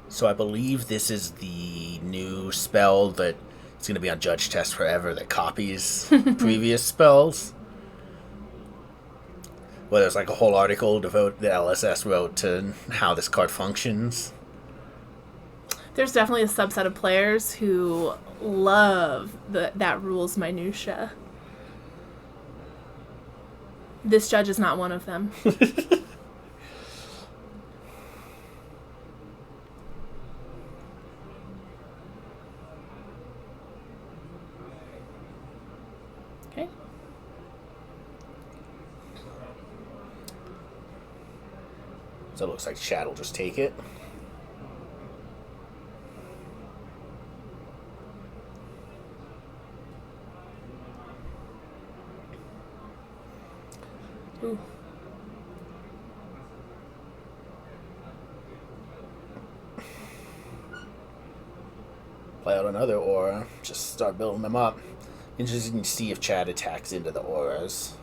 So I believe this is the new spell that it's going to be on Judge Test forever that copies previous spells. Well, there's a whole article that LSS wrote to how this card functions. There's definitely a subset of players who love that rules minutia. This judge is not one of them. Okay. So it looks like Chad will just take it. Ooh. Play out another aura. Just start building them up. Interesting to see if Chad attacks into the auras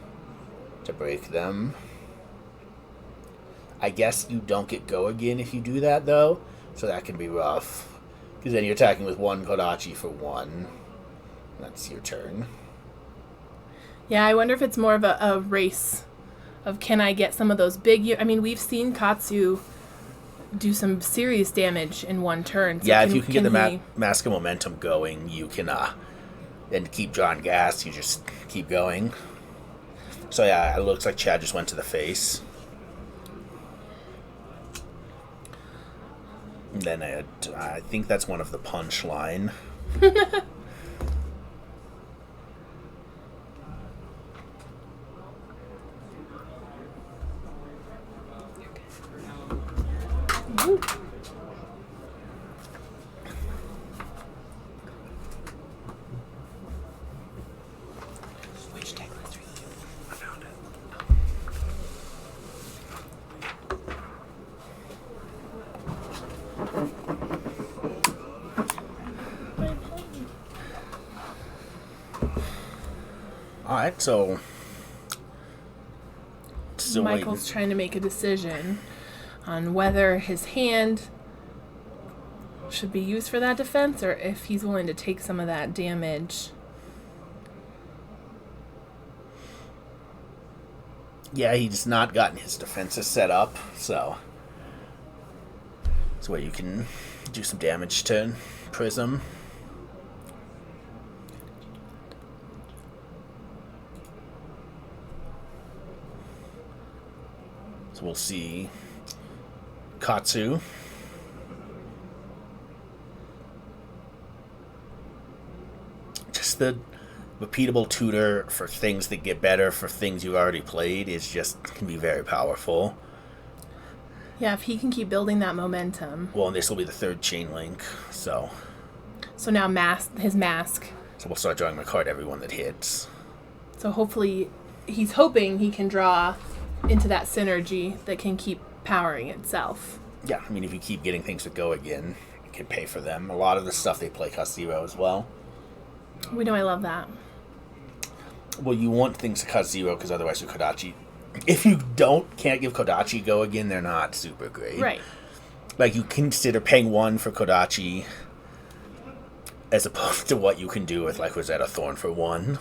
to break them. I guess you don't get go again if you do that, though. So that can be rough. Because then you're attacking with 1 Kodachi for 1. That's your turn. Yeah, I wonder if it's more of a race of can I get some of those big... we've seen Katsu do some serious damage in one turn. So yeah, if you can get the Mask of Momentum going, you can and keep drawing gas, you just keep going. So yeah, it looks like Chad just went to the face. And then I think that's one of the punchline. Which deck list are you doing? I found it. Alright, so Michael's trying to make a decision on whether his hand should be used for that defense or if he's willing to take some of that damage. Yeah, he's not gotten his defenses set up, so it's where you can do some damage to Prism. So we'll see Katsu. Just the repeatable tutor for things that get better for things you've already played can be very powerful. Yeah, if he can keep building that momentum. Well, and this will be the 3rd chain link, so now his mask. So we'll start drawing my card every one that hits. So hopefully he's hoping he can draw into that synergy that can keep powering itself. Yeah, I mean, if you keep getting things to go again, you can pay for them. A lot of the stuff they play costs 0 as well. We know I love that. Well, you want things to cost 0 because otherwise your Kodachi... If you can't give Kodachi go again, they're not super great. Right. Like, you consider paying 1 for Kodachi as opposed to what you can do with, like, Rosetta Thorn for 1.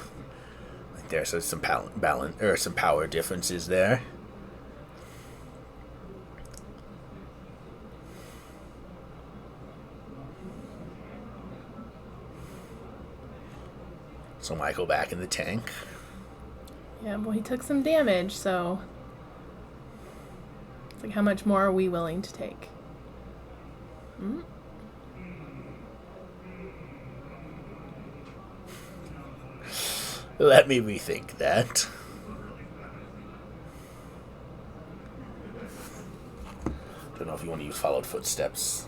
Like, there's some balance, or some power differences there. So Michael back in the tank. Yeah, well, he took some damage, so it's like, how much more are we willing to take? Let me rethink that. Don't know if you want to use followed footsteps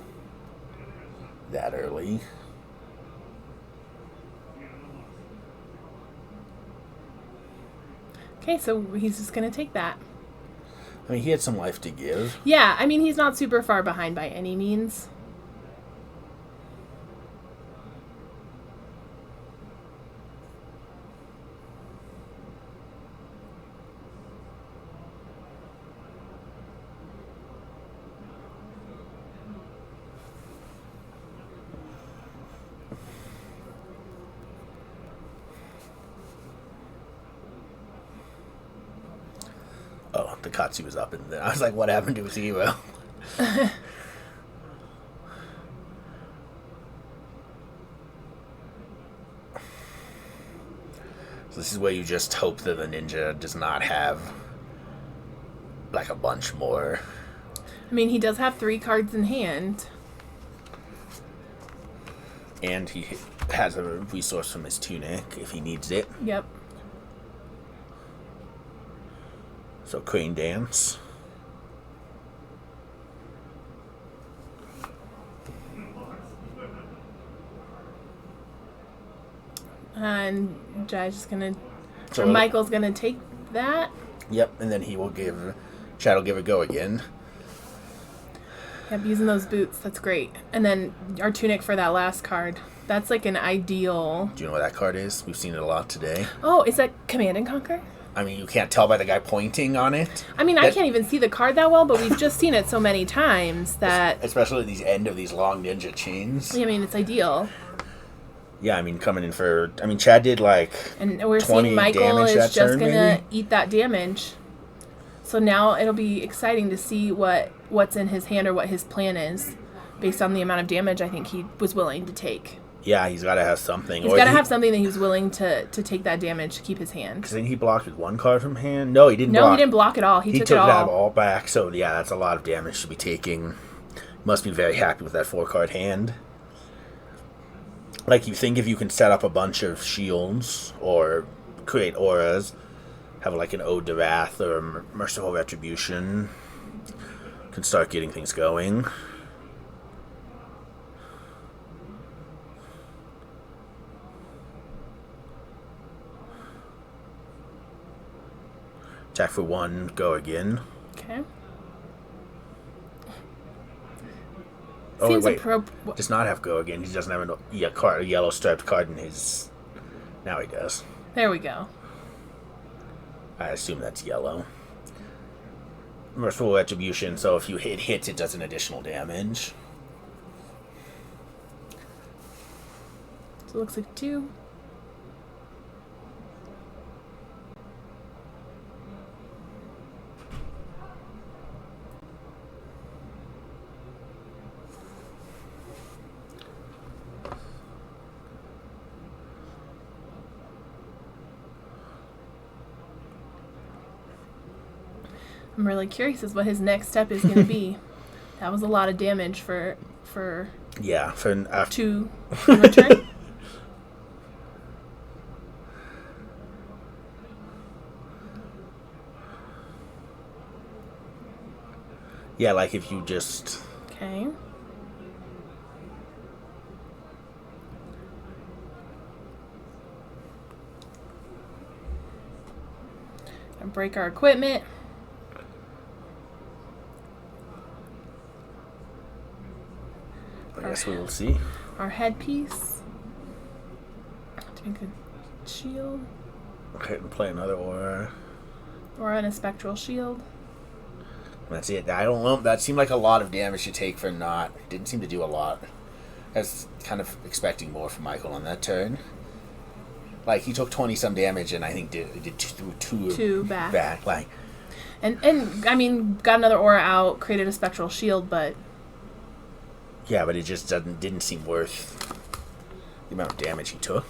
that early. Okay, so he's just going to take that. I mean, he had some life to give. Yeah, I mean, he's not super far behind by any means. Oh, the Katsu was up, and I was like, what happened to his hero? So this is where you just hope that the ninja does not have, like, a bunch more. I mean, he does have 3 cards in hand. And he has a resource from his tunic if he needs it. Yep. So Crane Dance. And Jai's just going to... So or Michael's going to take that. Yep, and then he will give... Chad will give it a go again. Yep, using those boots. That's great. And then our tunic for that last card. That's like an ideal... Do you know what that card is? We've seen it a lot today. Oh, is that Command and Conquer? I mean, you can't tell by the guy pointing on it. I mean, I can't even see the card that well, but we've just seen it so many times that... Especially at the end of these long ninja chains. I mean, it's ideal. Yeah, I mean, coming in for... I mean, Chad did, like, And we're 20 seeing Michael damage is that just turn, going to maybe? eat that damage. So now it'll be exciting to see what's in his hand or what his plan is, based on the amount of damage I think he was willing to take. Yeah, he's got to have something. He's got to have something that he was willing to take that damage to keep his hand. Because then he blocked with 1 card from hand. No, he didn't block. No, he didn't block at all. He took it all. that all back. So, yeah, that's a lot of damage to be taking. Must be very happy with that 4-card hand. Like, you think if you can set up a bunch of shields or create auras, have like an Ode to Wrath or Merciful Retribution, can start getting things going. Attack for 1, go again. Okay. Oh, Seems wait. appropriate. Does not have go again. He doesn't have a yellow striped card in his... Now he does. There we go. I assume that's yellow. Merciful Retribution, so if you hits, it does an additional damage. So it looks like 2. I'm really curious as what his next step is going to be. That was a lot of damage for Yeah, for an 2 in return. Yeah, like if you just... Okay. And break our equipment. guess we will see. our headpiece to make a shield. Okay, and play another aura. Or in a spectral shield. That's it. I don't know. That seemed like a lot of damage to take for not. Didn't seem to do a lot. I was kind of expecting more from Michael on that turn. Like, he took 20-some damage and I think did two back. Like, And I mean, got another aura out, created a spectral shield, but... yeah, but it just didn't seem worth the amount of damage he took.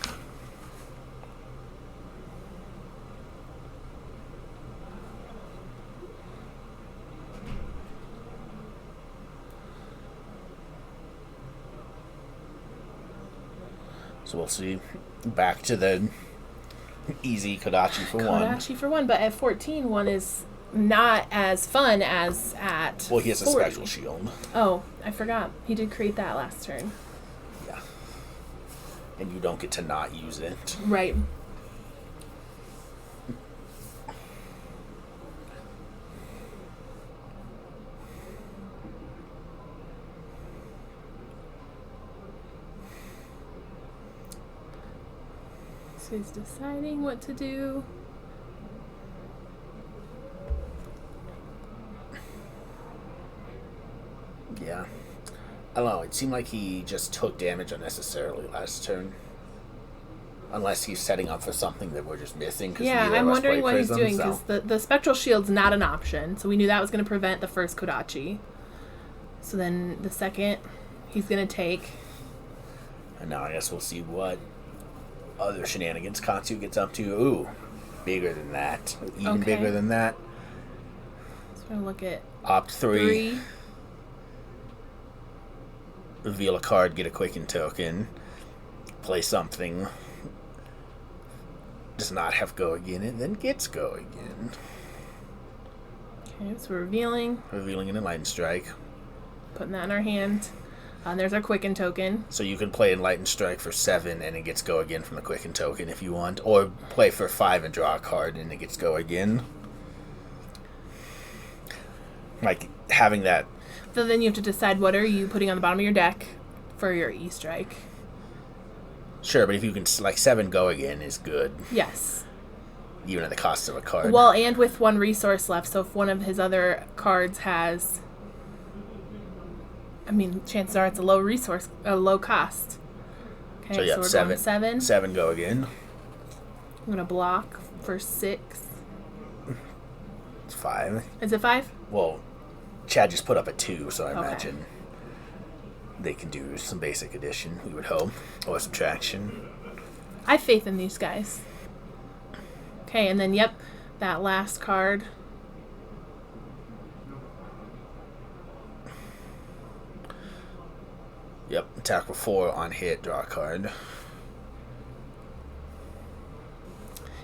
So we'll see. Back to the easy Kodachi for one. Kodachi for one, but at 14, one is not as fun as at Well, he has a 40. special shield. Oh, I forgot. He did create that last turn. Yeah. And you don't get to not use it. Right. So he's deciding what to do. Yeah. I don't know. It seemed like he just took damage unnecessarily last turn. Unless he's setting up for something that we're just missing. Yeah, I'm wondering what he's doing, because the spectral shield's not an option. So we knew that was going to prevent the first Kodachi. So then the second, he's going to take. And now I guess we'll see what other shenanigans Katsu gets up to. Ooh, bigger than that. Even Okay. bigger than that. So we're going to look at Opt 3. 3. Reveal a card, get a quicken token. Play something. Does not have go again, and then gets go again. Okay, so we're revealing. Revealing an Enlightened Strike. Putting that in our hand. And there's our Quicken token. So you can play Enlightened Strike for 7 and it gets go again from the Quicken token if you want. Or play for 5 and draw a card and it gets go again. Like, having that... So then you have to decide what are you putting on the bottom of your deck for your E-Strike. Sure, but if you can... Like, 7 go again is good. Yes. Even at the cost of a card. Well, and with one resource left, so if one of his other cards has... I mean, chances are it's a low cost. Okay, So, yeah, we're 7. going 7. 7 go again. I'm going to block for 6. It's 5. Is it 5? Well, Chad just put up a 2, so I Okay. imagine they can do some basic addition, we would hope. Or subtraction. I have faith in these guys. Okay, and then, yep, that last card. Yep, attack for 4 on hit, draw a card.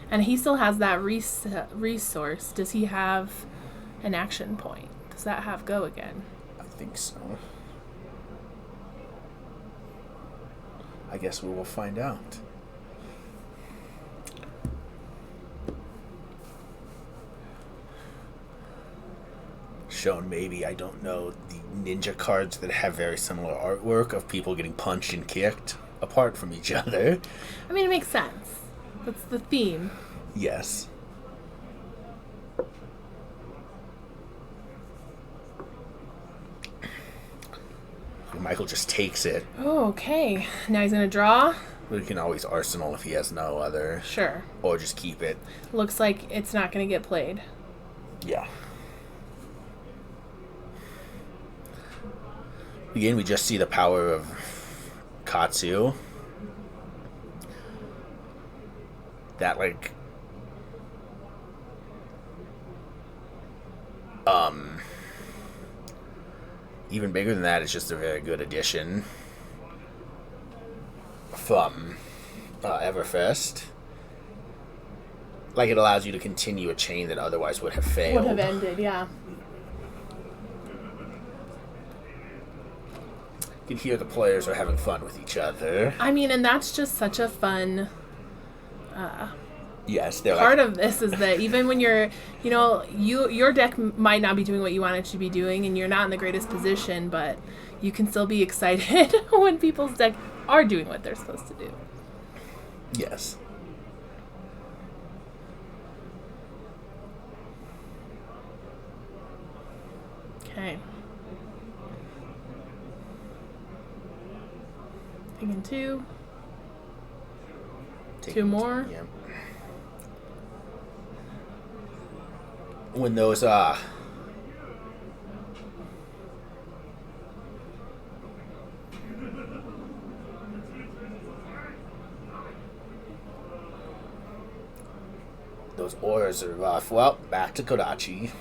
And he still has that resource. Does he have an action point? Does that have go again? I think so. I guess we will find out. Shown maybe, I don't know, the ninja cards that have very similar artwork of people getting punched and kicked apart from each other. I mean, it makes sense. That's the theme. Yes. Michael just takes it. Oh, okay. Now he's going to draw. We can always arsenal if he has no other. Sure. Or just keep it. Looks like it's not going to get played. Yeah. Again, we just see the power of Katsu. That, like... Even bigger than that, it's just a very good addition from Everfest. Like, it allows you to continue a chain that otherwise would have failed. Would have ended, yeah. You can hear the players are having fun with each other. I mean, and that's just such a fun Yes, they're part like, of this is that even when you're, you know, your deck might not be doing what you want it to be doing, and you're not in the greatest position, but you can still be excited when people's deck are doing what they're supposed to do. Yes. Okay. Taking 2. Two more. Yep. When those auras are rough. Well, back to Kodachi.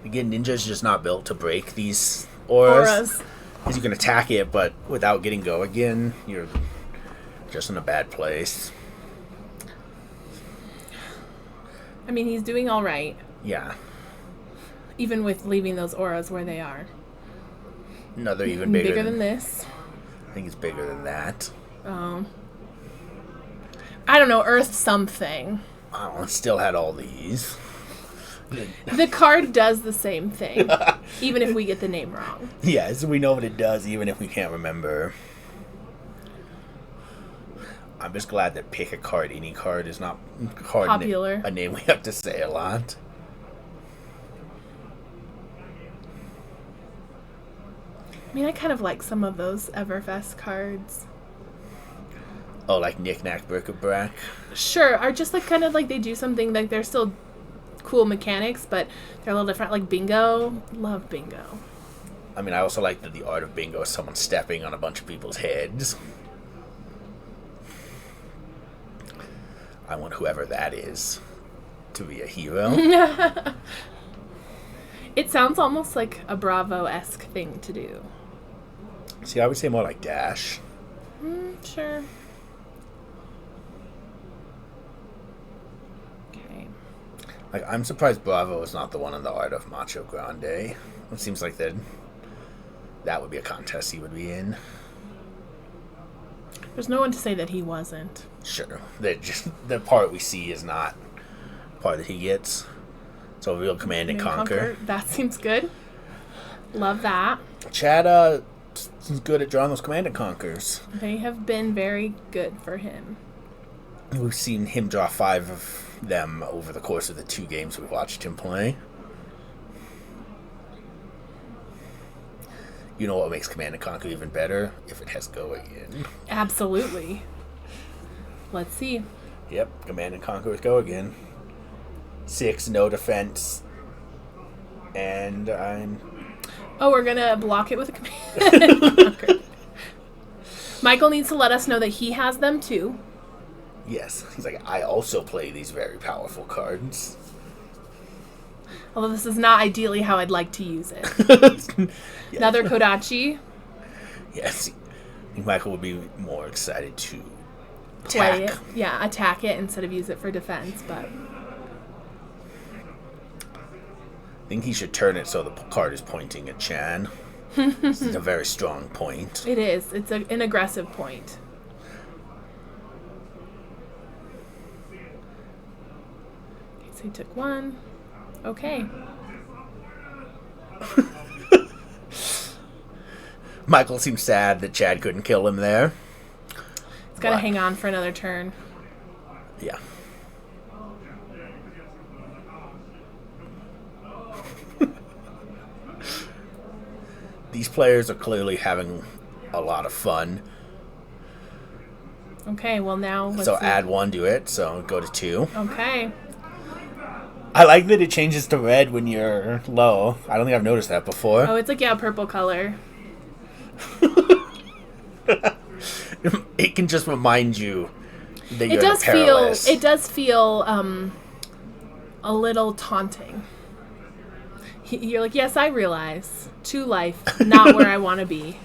Again, Ninja's just not built to break these auras. Because you can attack it, but without getting go again, you're just in a bad place. I mean, he's doing all right. Yeah. Even with leaving those auras where they are. Another even bigger than this. I think it's bigger than that. Oh. I don't know, Earth something. I don't know, it still had all these. The card does the same thing, even if we get the name wrong. Yes, we know what it does, even if we can't remember. I'm just glad that pick a card, any card is not popular. A name we have to say a lot. I mean, I kind of like some of those Everfest cards. Oh, like Knick Knack Bric-a-Brac? Sure, are just like kind of like they do something like they're still cool mechanics, but they're a little different. Like Bingo. Love Bingo. I mean, I also like that the art of Bingo is someone stepping on a bunch of people's heads. I want whoever that is to be a hero. It sounds almost like a Bravo-esque thing to do. See, I would say more like Dash. Sure. Okay. Like, I'm surprised Bravo is not the one on the art of Macho Grande. It seems like that would be a contest he would be in. There's no one to say that he wasn't. Sure. The part we see is not part that he gets. So real Command and Conquer. That seems good. Love that. Chad is good at drawing those Command and Conquers. They have been very good for him. We've seen him draw 5 of them over the course of the 2 games we've watched him play. You know what makes Command and Conquer even better? If it has Go again. Absolutely. Let's see. Yep, Command and Conquer with Go again. 6, no defense. And I'm... Oh, we're going to block it with a Command and Conquer. Michael needs to let us know that he has them too. Yes. He's like, I also play these very powerful cards. Although this is not ideally how I'd like to use it. Yes. Another Kodachi. Yes. I think Michael would be more excited to Play attack. it. Yeah, attack it instead of use it for defense, but... I think he should turn it so the card is pointing at Chan. This is a very strong point. It is. It's an aggressive point. Okay, so he took 1. Okay. Michael seems sad that Chad couldn't kill him there. It's got to hang on for another turn. Yeah. These players are clearly having a lot of fun. Okay, well now let's So see. add 1 to it, so go to 2. Okay. I like that it changes to red when you're low. I don't think I've noticed that before. Oh, it's like, yeah, purple color. It can just remind you that you're It does in a perilous... feel a little taunting. You're like, yes, I realize. 2 life, not where I want to be.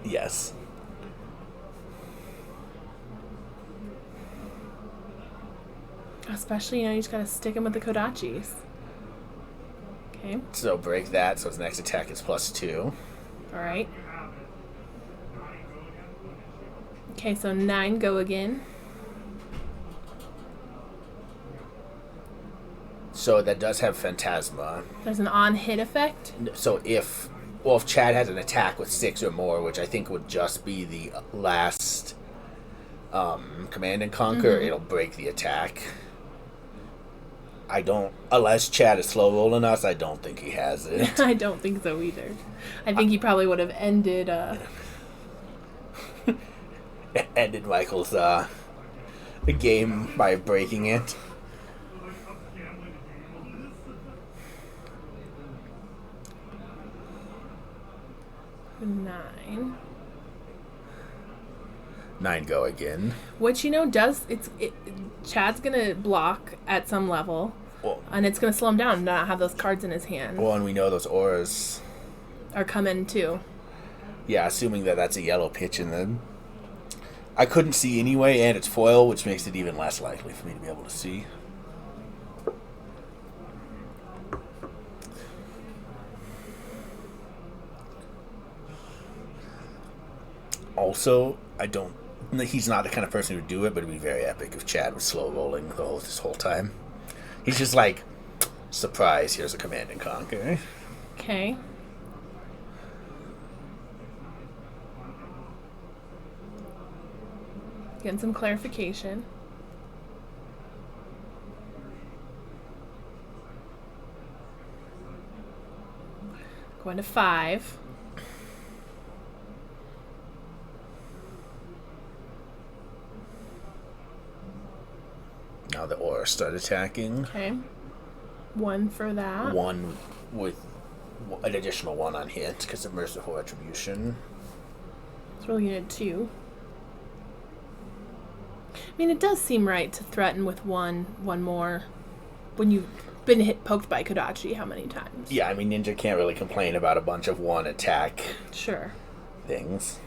Yes. Especially, you just gotta stick him with the Kodachis. Okay, So break that, so his next attack is +2. alright. Okay, so 9 go again. So that does have Phantasma. There's an on-hit effect? So if Chad has an attack with 6 or more, which I think would just be the last Command and Conquer, it'll break the attack. Unless Chad is slow rolling us, I don't think he has it. I don't think so either. I think he probably would have ended... ended Michael's game by breaking it. Nine. 9 go again. Which, Chad's gonna block at some level, Well, and it's gonna slow him down to not have those cards in his hand. and we know those auras. Are coming too. Yeah, assuming that that's a yellow pitch in them. I couldn't see anyway, and it's foil, which makes it even less likely for me to be able to see. Also, he's not the kind of person who would do it, but it'd be very epic if Chad was slow rolling this whole time. He's just like, surprise, here's a Command and Conquer. Okay. Getting some clarification. Going to 5. Now the aura start attacking. Okay. 1 for that. 1 with an additional 1 on hit because of Merciful Retribution. It's really good 2. I mean, it does seem right to threaten with one more when you've been poked by Kodachi how many times? Yeah, I mean, Ninja can't really complain about a bunch of 1 attack Sure. things.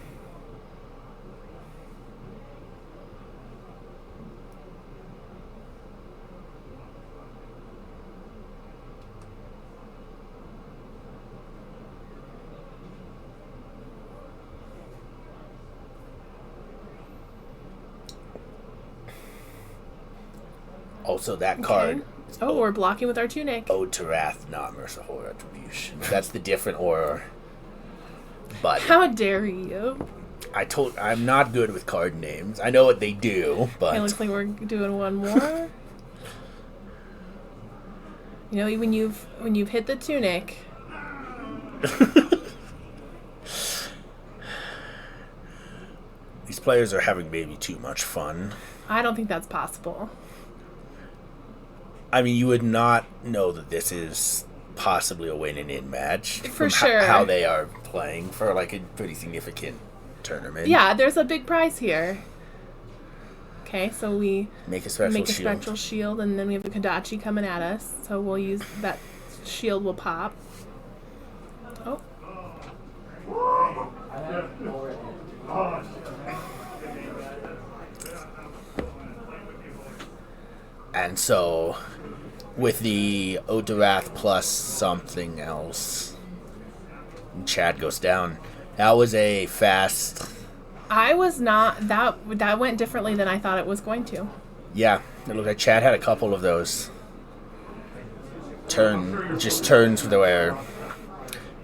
Also, that card. Oh, we're blocking with our tunic. Ode to Wrath, not Merciful Retribution. That's the different aura. But How dare you? I'm not good with card names. I know what they do, but It looks like we're doing one more. When you've hit the tunic. these players are having maybe too much fun. I don't think that's possible. I mean, you would not know that this is possibly a win and in match For from sure. how they are playing for like a pretty significant tournament. Yeah, there's a big prize here. Okay, so we Make a special shield. spectral shield, and then we have the Kodachi coming at us. So we'll use that shield will pop. Oh, I have already. And so, with the Ode to Wrath plus something else, Chad goes down. That was a fast. I was not that went differently than I thought it was going to. Yeah, it looked like Chad had a couple of those turns where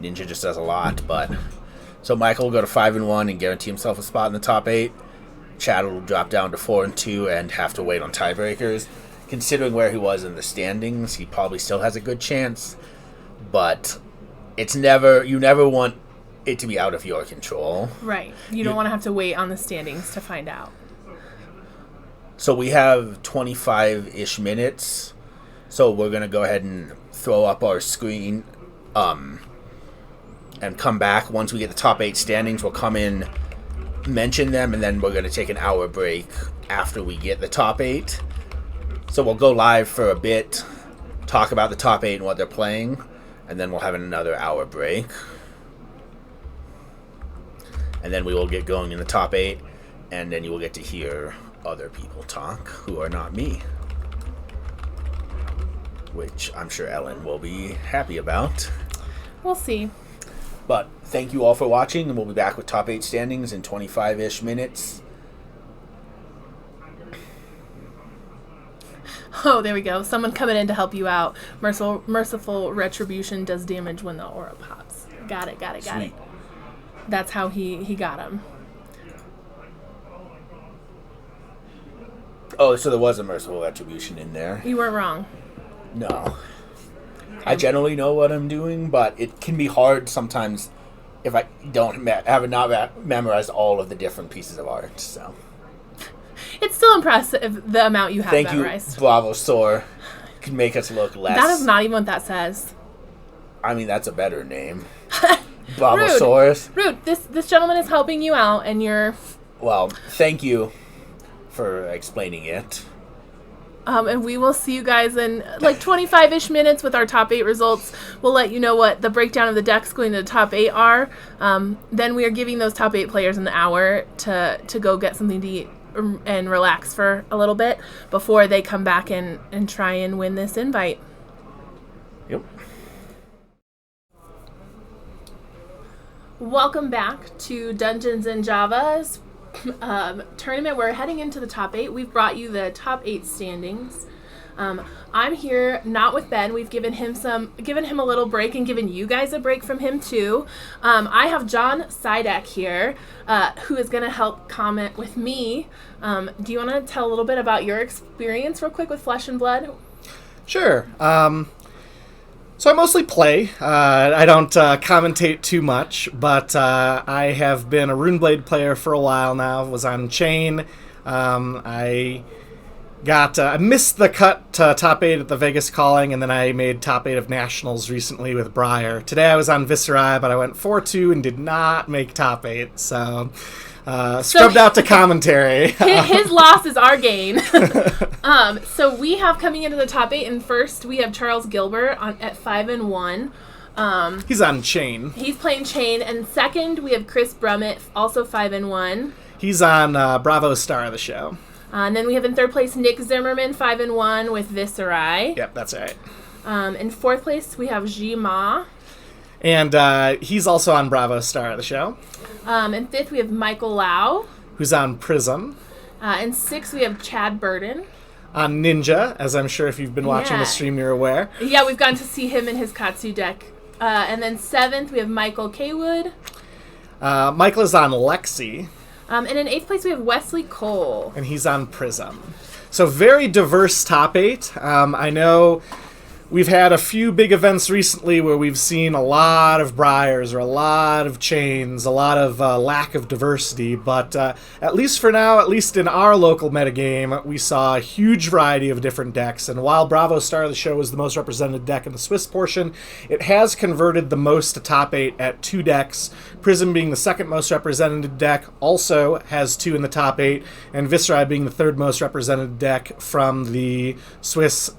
Ninja just does a lot. But so Michael will go to 5-1 and guarantee himself a spot in the top 8. Chad will drop down to 4-2 and have to wait on tiebreakers. Considering where he was in the standings, he probably still has a good chance. But you never want it to be out of your control. Right. You don't want to have to wait on the standings to find out. So we have 25-ish minutes. So we're going to go ahead and throw up our screen and come back. Once we get the top 8 standings, we'll come in, mention them, and then we're going to take an hour break after we get the top 8. So we'll go live for a bit, talk about the top 8 and what they're playing, and then we'll have another hour break. And then we will get going in the top 8, and then you will get to hear other people talk who are not me, which I'm sure Ellen will be happy about. We'll see. But thank you all for watching, and we'll be back with top 8 standings in 25-ish minutes. Oh, there we go. Someone coming in to help you out. Merciful retribution does damage when the aura pops. Got it. Sweet. That's how he got him. Oh, so there was a merciful retribution in there. You weren't wrong. No. I generally know what I'm doing, but it can be hard sometimes if I don't have not memorized all of the different pieces of art. So It's still impressive the amount you have thank memorized. you, Bravo Sor. Can make us look less. That is not even what that says. I mean, that's a better name. Bravosaurus. Rude. This gentleman is helping you out, and you're... Well, thank you for explaining it. And we will see you guys in like 25-ish minutes with our top 8 results. We'll let you know what the breakdown of the decks going to the top 8 are. Then we are giving those top 8 players an hour to go get something to eat and relax for a little bit before they come back and try and win this invite. Yep. Welcome back to Dungeons and Java's tournament. We're heading into the top 8. We've brought you the top 8 standings. I'm here not with Ben. We've given him a little break and given you guys a break from him too. I have John Sidek here, who is going to help comment with me. Do you want to tell a little bit about your experience real quick with Flesh and Blood? Sure. So I mostly play. I don't commentate too much, but I have been a Runeblade player for a while now. Was on Chain. I missed the cut to top 8 at the Vegas Calling, and then I made top 8 of Nationals recently with Briar. Today I was on Viscerai, but I went 4-2 and did not make top 8, so scrubbed out to commentary. His loss is our gain. So we have coming into the top 8, and first we have Charles Gilbert at 5-1. He's on Chain. He's playing Chain, and second we have Chris Brummett, also 5-1. He's on Bravo Star of the show. And then we have in third place Nick Zimmerman, 5-1 with Viscerai. Yep, that's right. In fourth place we have Ji Ma. And he's also on Bravo Star of the show. In fifth we have Michael Lau. Who's on Prism. In sixth we have Chad Burden. On Ninja, as I'm sure if you've been watching the stream you're aware. Yeah, we've gotten to see him in his Katsu deck. And then seventh we have Michael Kaywood. Michael is on Lexi. And in eighth place we have Wesley Cole. And he's on Prism. So very diverse top 8. I know we've had a few big events recently where we've seen a lot of Briars or a lot of Chains, a lot of lack of diversity, but at least for now, at least in our local metagame, we saw a huge variety of different decks, and while Bravo Star of the Show is the most represented deck in the Swiss portion, it has converted the most to top 8 at 2 decks. Prism being the second most represented deck also has 2 in the top 8, and Viscerai being the third most represented deck from the Swiss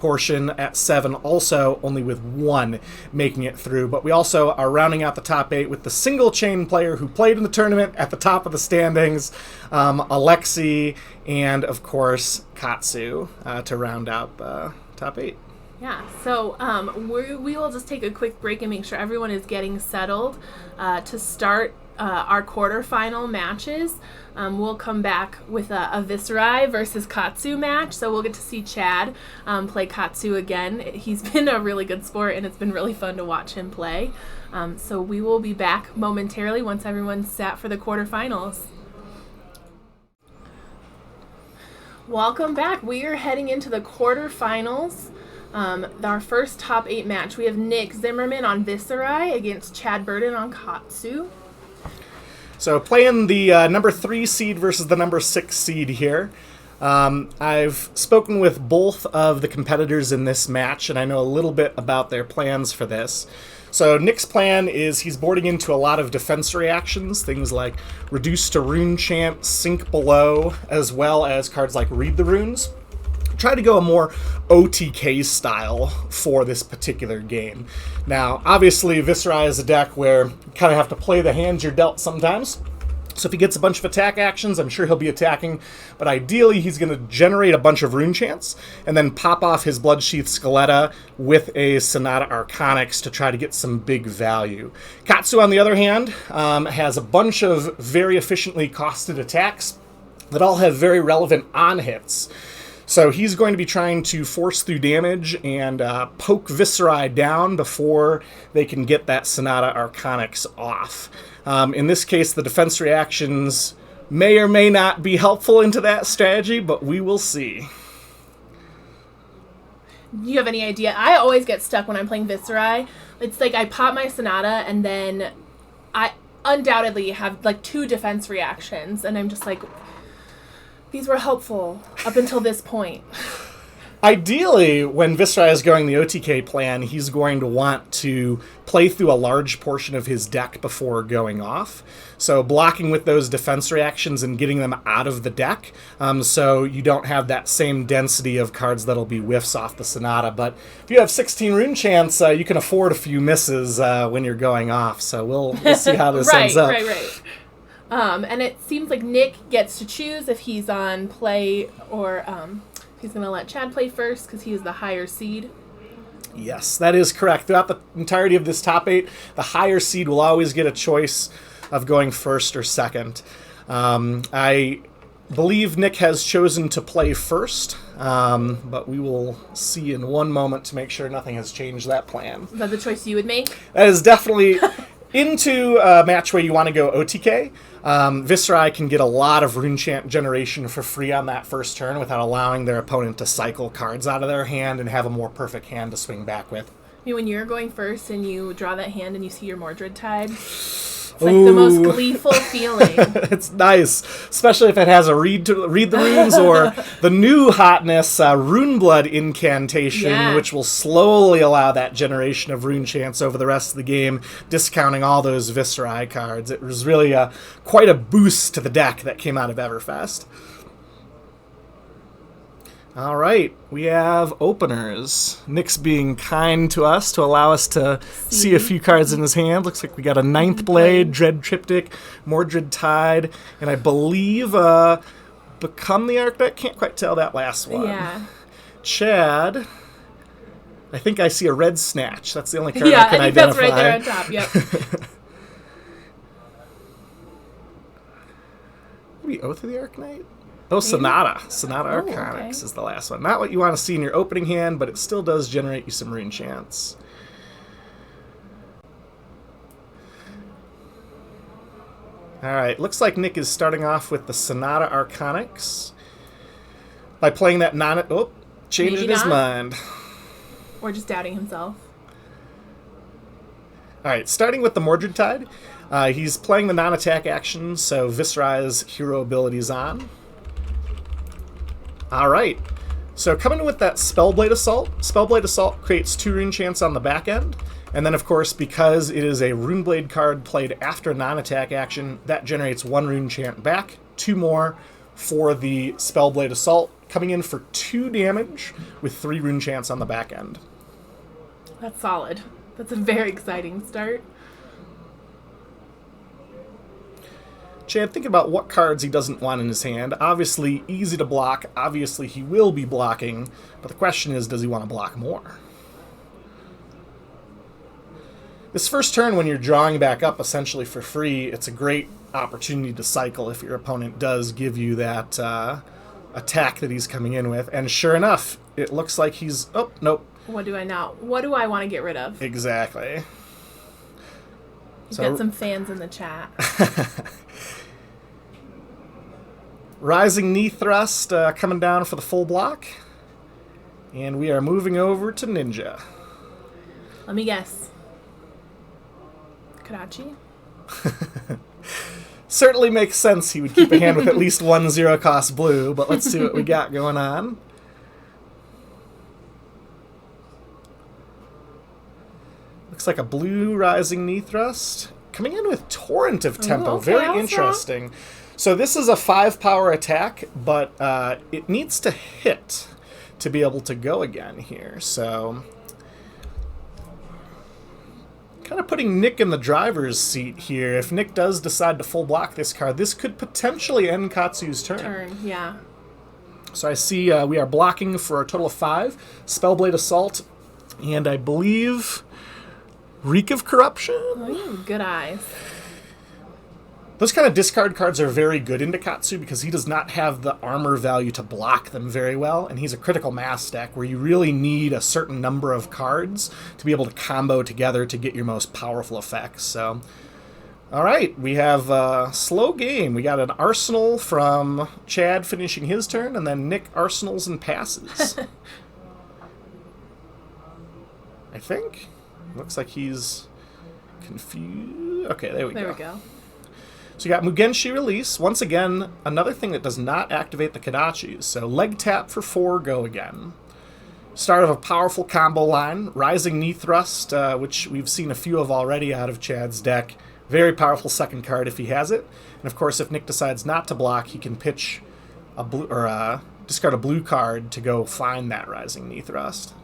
portion at 7, also only with 1 making it through. But we also are rounding out the top 8 with the single Chain player who played in the tournament at the top of the standings, Alexi, and of course Katsu to round out the top 8. Yeah, so we will just take a quick break and make sure everyone is getting settled to start our quarterfinal matches. We'll come back with a Viscerai versus Katsu match, so we'll get to see Chad play Katsu again. He's been a really good sport, and it's been really fun to watch him play. So we will be back momentarily once everyone's sat for the quarterfinals. Welcome back. We are heading into the quarterfinals. Our first top 8 match. We have Nick Zimmerman on Viscerai against Chad Burden on Katsu. So playing the number 3 seed versus the number 6 seed here. I've spoken with both of the competitors in this match, and I know a little bit about their plans for this. So Nick's plan is he's boarding into a lot of defense reactions, things like Reduce to Rune Chant, Sink Below, as well as cards like Read the Runes. Try to go a more OTK style for this particular game. Now, obviously, Viscerai is a deck where you kind of have to play the hands you're dealt sometimes. So if he gets a bunch of attack actions, I'm sure he'll be attacking, but ideally he's going to generate a bunch of rune chants and then pop off his Bloodsheath Scaletta with a Sonata Arcanix to try to get some big value. Katsu, on the other hand, has a bunch of very efficiently costed attacks that all have very relevant on-hits. So he's going to be trying to force through damage and poke Visceri down before they can get that Sonata Arcanics off. In this case, the defense reactions may or may not be helpful into that strategy, but we will see. Do you have any idea? I always get stuck when I'm playing Visceri. It's like I pop my Sonata and then I undoubtedly have like 2 defense reactions, and I'm just like, these were helpful up until this point. Ideally, when Visceri is going the OTK plan, he's going to want to play through a large portion of his deck before going off. So blocking with those defense reactions and getting them out of the deck, so you don't have that same density of cards that'll be whiffs off the Sonata. But if you have 16 Rune Chance, you can afford a few misses when you're going off. So we'll see how this ends up. Right. And it seems like Nick gets to choose if he's on play or he's going to let Chad play first because he is the higher seed. Yes, that is correct. Throughout the entirety of this top 8, the higher seed will always get a choice of going first or second. I believe Nick has chosen to play first, but we will see in one moment to make sure nothing has changed that plan. Is that the choice you would make? That is definitely into a match where you want to go OTK. Visceri can get a lot of Rune Chant generation for free on that first turn without allowing their opponent to cycle cards out of their hand and have a more perfect hand to swing back with. I mean, when you're going first and you draw that hand and you see your Mordred Tide, it's like the most gleeful feeling. It's nice, especially if it has a read the runes or the new hotness, Runeblood incantation, which will slowly allow that generation of rune chants over the rest of the game, discounting all those Visceri cards. It was really quite a boost to the deck that came out of Everfest. All right, we have openers. Nick's being kind to us to allow us to see a few cards in his hand. Looks like we got a Ninth Blade, Dread Triptych, Mordred Tide, and I believe Become the Architect. Can't quite tell that last one. Yeah. Chad, I think I see a Red Snatch. That's the only card I can I think identify. that's right there on top. Yep. Maybe Oath of the Arknight? Oh, Sonata. Sonata Arcanics is the last one. Not what you want to see in your opening hand, but it still does generate you some rune chance. Alright, looks like Nick is starting off with the Sonata Arcanics. By playing that changing his mind. Or just doubting himself. Alright, starting with the Mordred Tide. He's playing the non-attack action, so Visceri's hero abilities on. Alright, so coming in with that Spellblade Assault. Spellblade Assault creates 2 rune chance on the back end, and then of course, because it is a Runeblade card played after non-attack action, that generates 1 rune chant back, 2 more for the Spellblade Assault, coming in for 2 damage with 3 rune chants on the back end. That's solid. That's a very exciting start. Chad, think about what cards he doesn't want in his hand. Obviously, easy to block. Obviously, he will be blocking. But the question is, does he want to block more? This first turn, when you're drawing back up essentially for free, it's a great opportunity to cycle if your opponent does give you that attack that he's coming in with. And sure enough, it looks like he's... Oh, nope. What do I want to get rid of? Exactly. You've got some fans in the chat. Rising Knee Thrust coming down for the full block. And we are moving over to Ninja. Let me guess. Karachi? Certainly makes sense he would keep a hand with at least 1 0-cost blue, but let's see what we got going on. Looks like a blue Rising Knee Thrust. Coming in with Torrent of Tempo. Okay, Very interesting. So this is a 5-power attack, but it needs to hit to be able to go again here. So kind of putting Nick in the driver's seat here. If Nick does decide to full block this card, this could potentially end Katsu's turn. Yeah. So I see we are blocking for a total of 5. Spellblade Assault, and I believe Reek of Corruption? Oh, you have good eyes. Those kind of discard cards are very good into Katsu because he does not have the armor value to block them very well, and he's a critical mass deck where you really need a certain number of cards to be able to combo together to get your most powerful effects. So, all right, we have a slow game. We got an Arsenal from Chad finishing his turn, and then Nick Arsenals and passes. I think. Looks like he's confused. Okay, there we go. There we go. So you got Mugenshi Release. Once again, another thing that does not activate the Kodachis. So leg tap for 4, go again. Start of a powerful combo line. Rising Knee Thrust, which we've seen a few of already out of Chad's deck. Very powerful second card if he has it. And of course, if Nick decides not to block, he can pitch a blue or discard a blue card to go find that Rising Knee Thrust.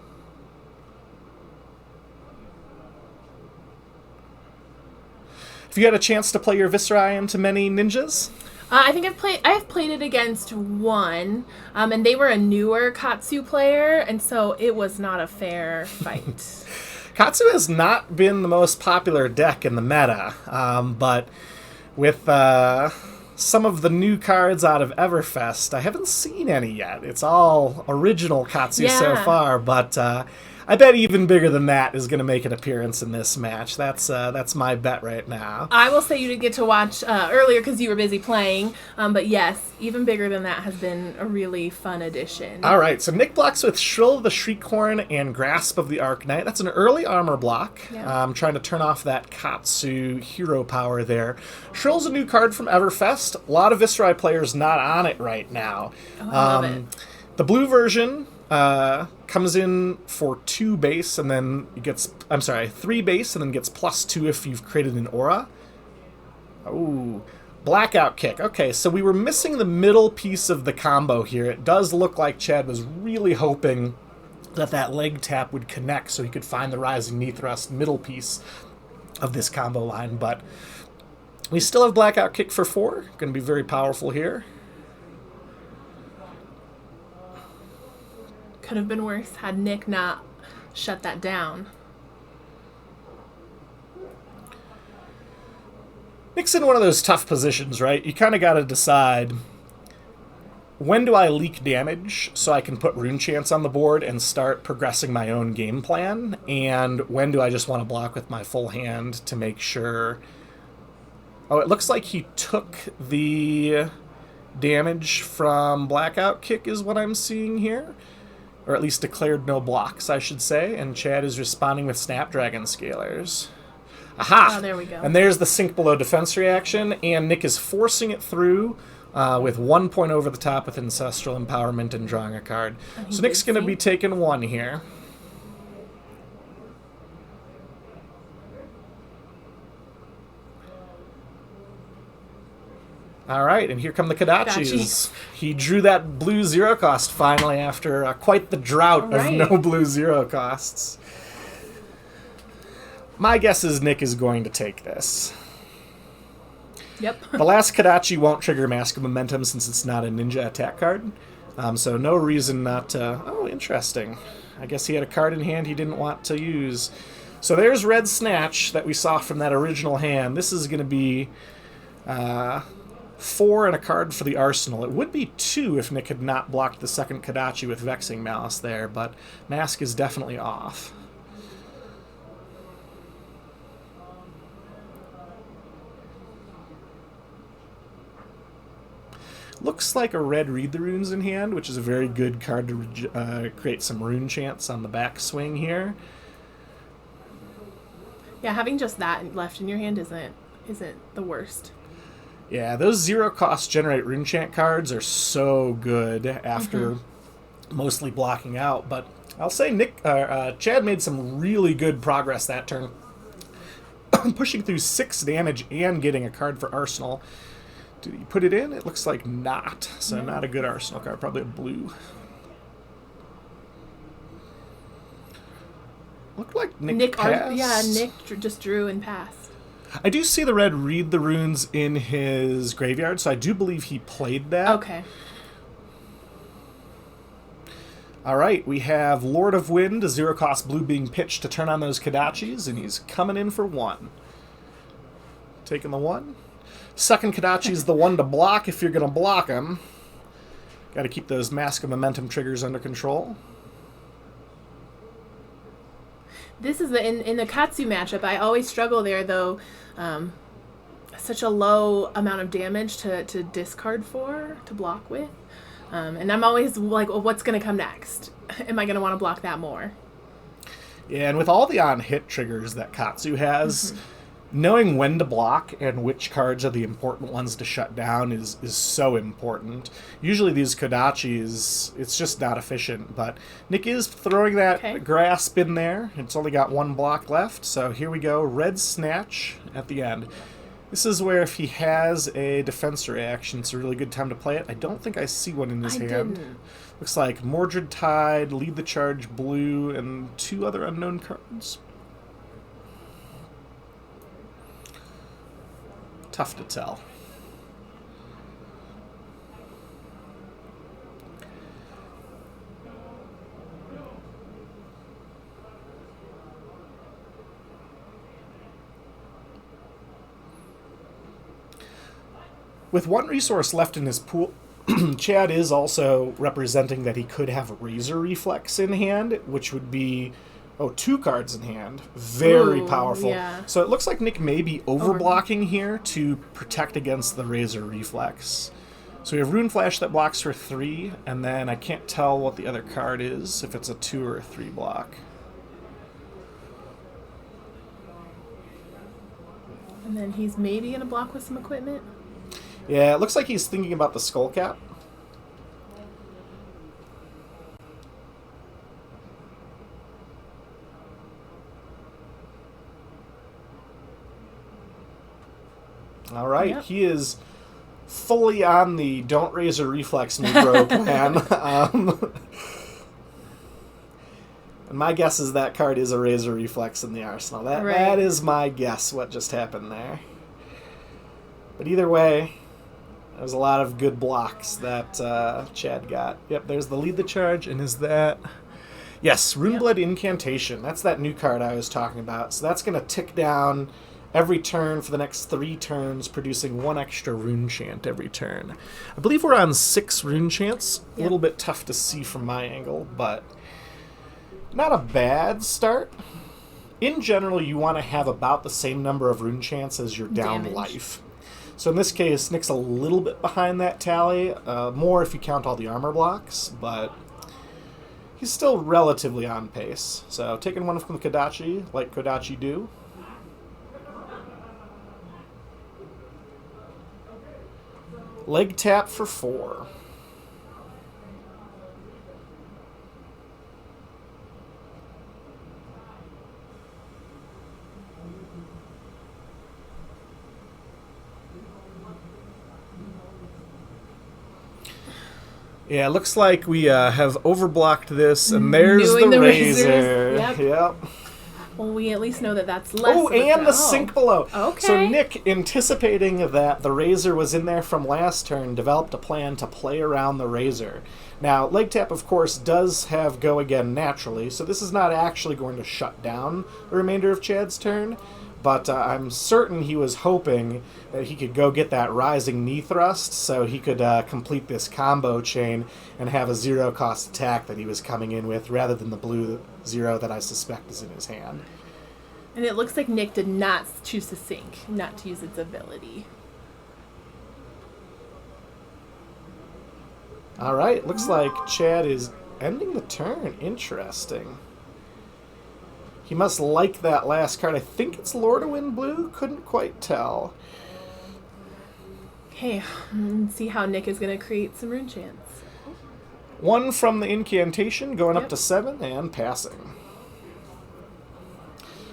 Have you had a chance to play your Viserai into many ninjas? I think I've played it against one, and they were a newer Katsu player, and so it was not a fair fight. Katsu has not been the most popular deck in the meta, but with some of the new cards out of Everfest, I haven't seen any yet. It's all original Katsu so far, but I bet even bigger than that is going to make an appearance in this match. That's my bet right now. I will say you didn't get to watch earlier because you were busy playing, but yes, even bigger than that has been a really fun addition. All right, so Nick blocks with Shrill of the Shriekhorn and Grasp of the Arknight. That's an early armor block. Yeah. Trying to turn off that Katsu hero power there. Shrill's a new card from Everfest. A lot of Viserai players not on it right now. Oh, I love it. The blue version comes in for 2 base, and then it gets, 3 base, and then gets +2 if you've created an aura. Oh, Blackout Kick. Okay, so we were missing the middle piece of the combo here. It does look like Chad was really hoping that leg tap would connect so he could find the Rising Knee Thrust middle piece of this combo line, but we still have Blackout Kick for 4. Going to be very powerful here. Could have been worse had Nick not shut that down. Nick's in one of those tough positions, right? You kind of got to decide, when do I leak damage so I can put Rune Chance on the board and start progressing my own game plan? And when do I just want to block with my full hand to make sure... Oh, it looks like he took the damage from Blackout Kick is what I'm seeing here. Or at least declared no blocks, I should say. And Chad is responding with Snapdragon Scalers. Aha! Oh, there we go. And there's the Sink Below Defense reaction. And Nick is forcing it through with 1 point over the top with Ancestral Empowerment and drawing a card. So Nick's going to be taking 1 here. All right, and here come the Kodachis. He drew that blue 0 cost finally after quite the drought of no blue 0 costs. My guess is Nick is going to take this. Yep. The last Kodachi won't trigger Mask of Momentum since it's not a ninja attack card. So no reason not to... Oh, interesting. I guess he had a card in hand he didn't want to use. So there's Red Snatch that we saw from that original hand. This is going to be... 4 and a card for the Arsenal. It would be 2 if Nick had not blocked the second Kodachi with Vexing Malice there, but Mask is definitely off. Looks like a red Read the Runes in hand, which is a very good card to create some rune chance on the backswing here. Yeah, having just that left in your hand isn't the worst. Yeah, those 0 cost generate rune chant cards are so good after mostly blocking out. But I'll say Chad made some really good progress that turn, pushing through 6 damage and getting a card for Arsenal. Did he put it in? It looks like not. So not a good Arsenal card, probably a blue. Looked like Nick passed. Nick just drew and passed. I do see the red Read the Runes in his graveyard, so I do believe he played that. Okay. All right, we have Lord of Wind, a 0 cost blue being pitched to turn on those Kodachis, and he's coming in for 1. Taking the 1. Second Kodachi's the one to block if you're going to block him. Got to keep those Mask of Momentum triggers under control. This is in the Katsu matchup. I always struggle there, though. Such a low amount of damage to discard to block with. And I'm always like, well, what's going to come next? Am I going to want to block that more? Yeah, and with all the on-hit triggers that Katsu has, knowing when to block and which cards are the important ones to shut down is so important. Usually these Kodachis, it's just not efficient, but Nick is throwing that grasp in there. It's only got one block left, so here we go. Red Snatch at the end. This is where if he has a defense reaction, it's a really good time to play it. I don't think I see one in his hand. Didn't. Looks like Mordred Tide, Lead the Charge Blue, and 2 other unknown cards. Tough to tell. With one resource left in his pool, Chad is also representing that he could have Razor Reflex in hand, which would be, 2 cards in hand. Very powerful. Yeah. So it looks like Nick may be overblocking here to protect against the Razor Reflex. So we have Rune Flash that blocks for 3, and then I can't tell what the other card is, if it's a 2 or a 3 block. And then he's maybe going to block with some equipment. Yeah, it looks like he's thinking about the Skull Cap. All right, Yep. He is fully on the Don't Razor Reflex Negro plan. And my guess is that card is a Razor Reflex in the arsenal. That is my guess what just happened there. But either way, there's a lot of good blocks that Chad got. Yep, there's the Lead the Charge, and is that... Yes, Runeblood Incantation. That's that new card I was talking about. So that's going to tick down every turn for the next 3 turns, producing 1 extra rune chant every turn. I believe we're on 6 rune chants. A little bit tough to see from my angle, but not a bad start. In general, you want to have about the same number of rune chants as your down Damage. life. So in this case, Nick's a little bit behind that tally, more if you count all the armor blocks, but he's still relatively on pace. So taking one from Kodachi, like Kodachi do. Leg tap for 4. Yeah, it looks like we have overblocked this, and there's Doing the the razor. razors. Yep. Well, we at least know that that's less. Oh, of a and the sink below. Okay. So Nick, anticipating that the razor was in there from last turn, developed a plan to play around the razor. Now, leg tap, of course, does have go again naturally, so this is not actually going to shut down the remainder of Chad's turn. But I'm certain he was hoping that he could go get that rising knee thrust so he could complete this combo chain and have a 0-cost attack that he was coming in with rather than the blue 0 that I suspect is in his hand. And it looks like Nick did not choose to sink, not to use its ability. All right, looks like Chad is ending the turn. Interesting. He must like that last card. I think it's Lord of Wind Blue. Couldn't quite tell. Okay, see how Nick is going to create some rune chants. 1 from the incantation, going up to 7 and passing.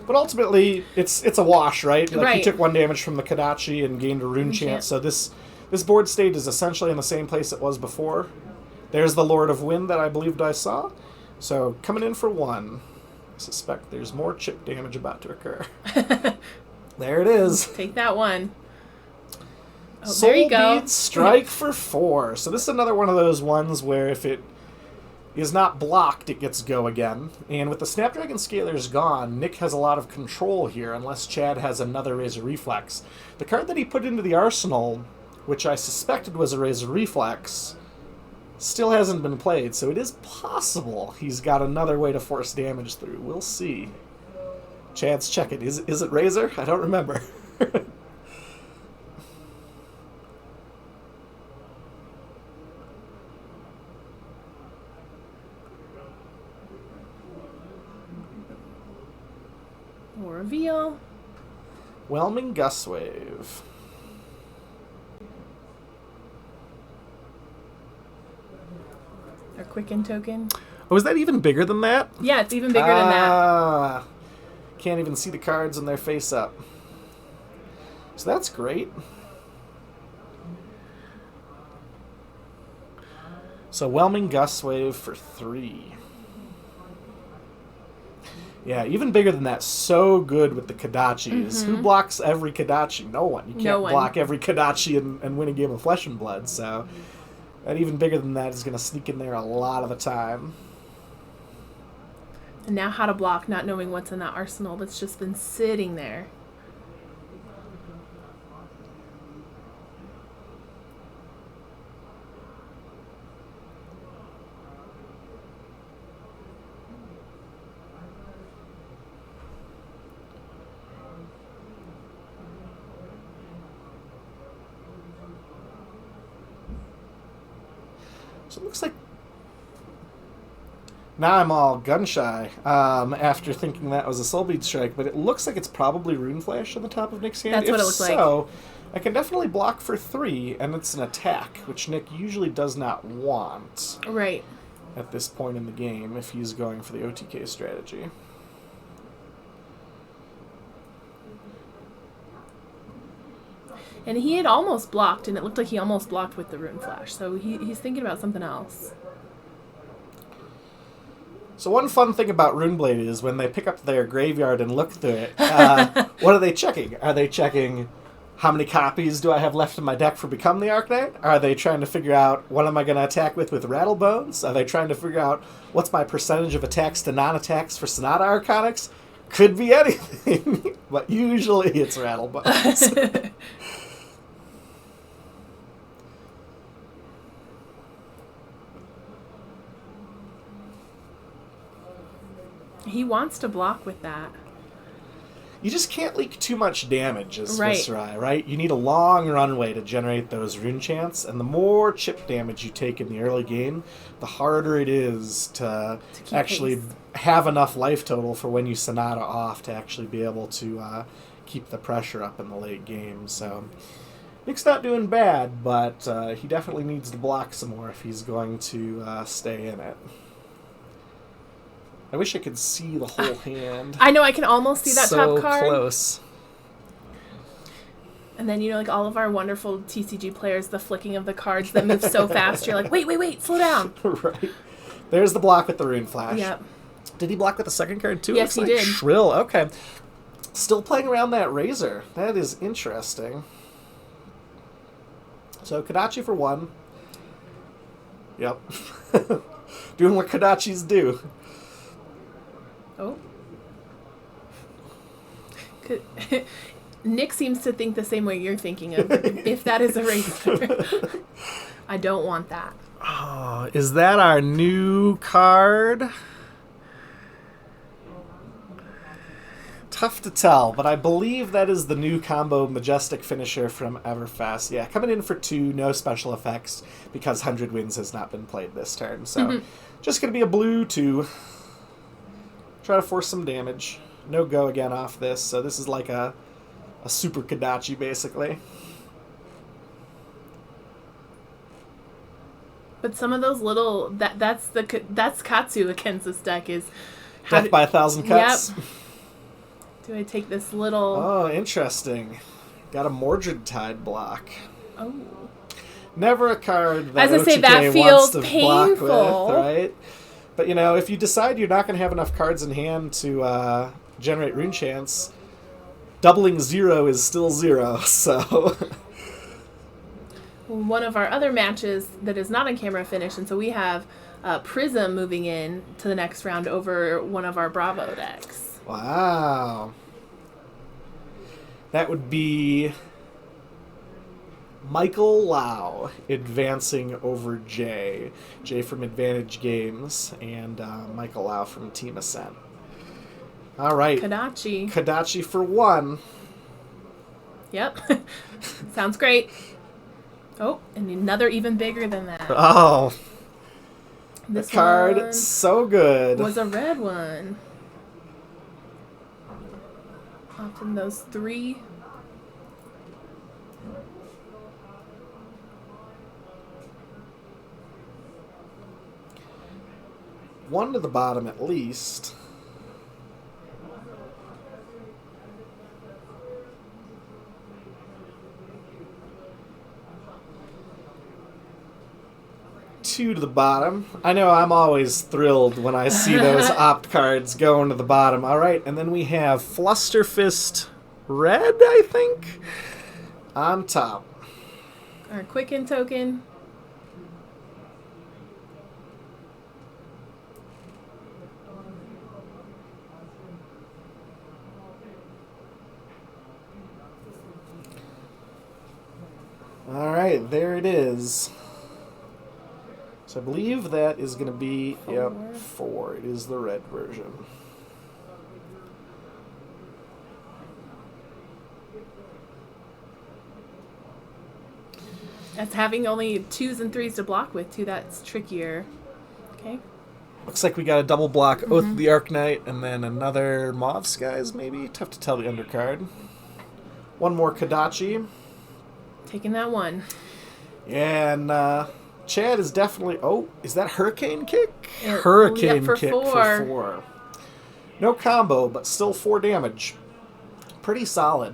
But ultimately, it's a wash, right? Like he took 1 damage from the Kodachi and gained a rune chant. So this board state is essentially in the same place it was before. There's the Lord of Wind that I believed I saw. So coming in for 1. I suspect there's more chip damage about to occur. There it is. Take that 1. Oh, Soul there you go. Bead Strike for 4. So this is another one of those ones where if it is not blocked, it gets go again. And with the Snapdragon Scalers gone, Nick has a lot of control here, unless Chad has another Razor Reflex. The card that he put into the arsenal, which I suspected was a Razor Reflex, still hasn't been played, so it is possible he's got another way to force damage through. We'll see. Chad's checking. Is it Razor? I don't remember. More reveal. Whelming Gust Wave. Our Quicken token. Oh, is that even bigger than that? Yeah, it's even bigger than that. Can't even see the cards when they're face up. So that's great. So Whelming Gust Wave for 3. Yeah, even bigger than that. So good with the Kodachis. Who blocks every Kodachi? No one. You can't No one. block every Kodachi and win a game of Flesh and Blood. So that even bigger than that is going to sneak in there a lot of the time. And now how to block, not knowing what's in that arsenal that's just been sitting there. So it looks like... Now I'm all gun-shy after thinking that was a Soulbead Strike, but it looks like it's probably Rune Flash on the top of Nick's hand. That's what it looks like. So, I can definitely block for 3, and it's an attack, which Nick usually does not want Right. at this point in the game if he's going for the OTK strategy. And he had almost blocked, and it looked like he almost blocked with the Rune Flash. So he's thinking about something else. So one fun thing about Runeblade is when they pick up their graveyard and look through it, what are they checking? Are they checking how many copies do I have left in my deck for Become the Arcanite? Are they trying to figure out what am I going to attack with Rattlebones? Are they trying to figure out what's my percentage of attacks to non-attacks for Sonata Arconics? Could be anything, but usually it's Rattlebones. He wants to block with that. You just can't leak too much damage as Right. Viscerai, right? You need a long runway to generate those rune chants, and the more chip damage you take in the early game, the harder it is to keep actually pace. have enough life total for when you Sonata off to actually be able to keep the pressure up in the late game. So Nick's not doing bad, but he definitely needs to block some more if he's going to stay in it. I wish I could see the whole hand. I know, I can almost see that so top card. close. And then, like all of our wonderful TCG players, the flicking of the cards that move so fast, you're like, wait, slow down. Right. There's the block with the Rune Flash. Yep. Did he block with the second card too? Yes, Looks he like did. Shrill. Okay. Still playing around that Razor. That is interesting. So Kodachi for 1. Yep. Doing what Kodachis do. Oh. Nick seems to think the same way you're thinking of. If that is a razor. I don't want that. Oh, is that our new card? Tough to tell, but I believe that is the new combo Majestic Finisher from Everfast. Yeah, coming in for 2, no special effects, because 100 Winds has not been played this turn. So, just going to be a blue 2. Try to force some damage. No go again off this, so this is like a super Kodachi, basically. But some of those little that's Katsu against this deck is Death by 1,000 cuts. Yep. Do I take this little? Oh, interesting. Got a Mordred Tide block. Oh. Never a card that As I say, OTK that wants feels to block painful. with, right? But, if you decide you're not going to have enough cards in hand to generate rune chants, doubling 0 is still 0, so... one of our other matches that is not on camera finished, and so we have Prism moving in to the next round over one of our Bravo decks. Wow. That would be Michael Lau advancing over Jay. Jay from Advantage Games and Michael Lau from Team Ascent. All right. Kadachi. Kadachi for 1. Yep. Sounds great. Oh, and another even bigger than that. Oh. This the card, one so good. was a red one. Often those 3. One to the bottom at least. Two to the bottom. I know I'm always thrilled when I see those opt cards going to the bottom. All right, and then we have Flusterfist Red, I think, on top. Our Quicken token. All right, there it is. So I believe that is going to be, 4. It is the red version. That's having only 2s and 3s to block with, too. That's trickier. Okay. Looks like we got a double block Oath of the Arknight and then another Mauve Skies, maybe? Tough to tell the undercard. One more Kadachi. Taking that 1. And Chad is definitely... Oh, is that Hurricane Kick? Yep, Hurricane for Kick 4. for 4. No combo, but still 4 damage. Pretty solid.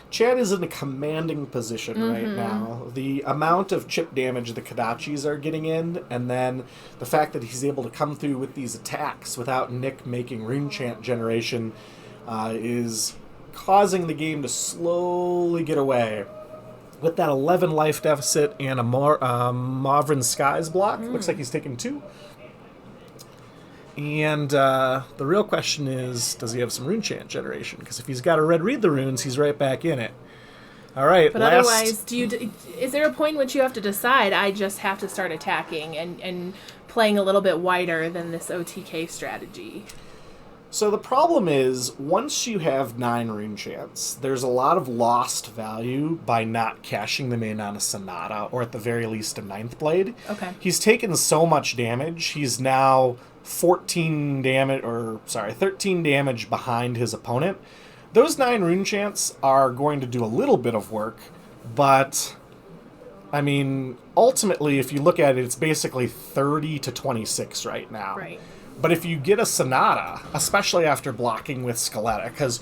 Chad is in a commanding position right now. The amount of chip damage the Kadachis are getting in, and then the fact that he's able to come through with these attacks without Nick making rune chant generation is causing the game to slowly get away. With that 11 life deficit and a Mauvrin Skies block, looks like he's taken 2. And the real question is, does he have some rune chant generation? Because if he's got to read the runes, he's right back in it. All right, but otherwise, is there a point in which you have to decide, I just have to start attacking and playing a little bit wider than this OTK strategy? So the problem is, once you have 9 rune chants, there's a lot of lost value by not cashing them in on a Sonata, or at the very least a 9th Blade. Okay. He's taken so much damage, he's now 13 damage behind his opponent. Those 9 rune chants are going to do a little bit of work, but I mean, ultimately, if you look at it, it's basically 30 to 26 right now. Right. But if you get a Sonata, especially after blocking with Scaletta, because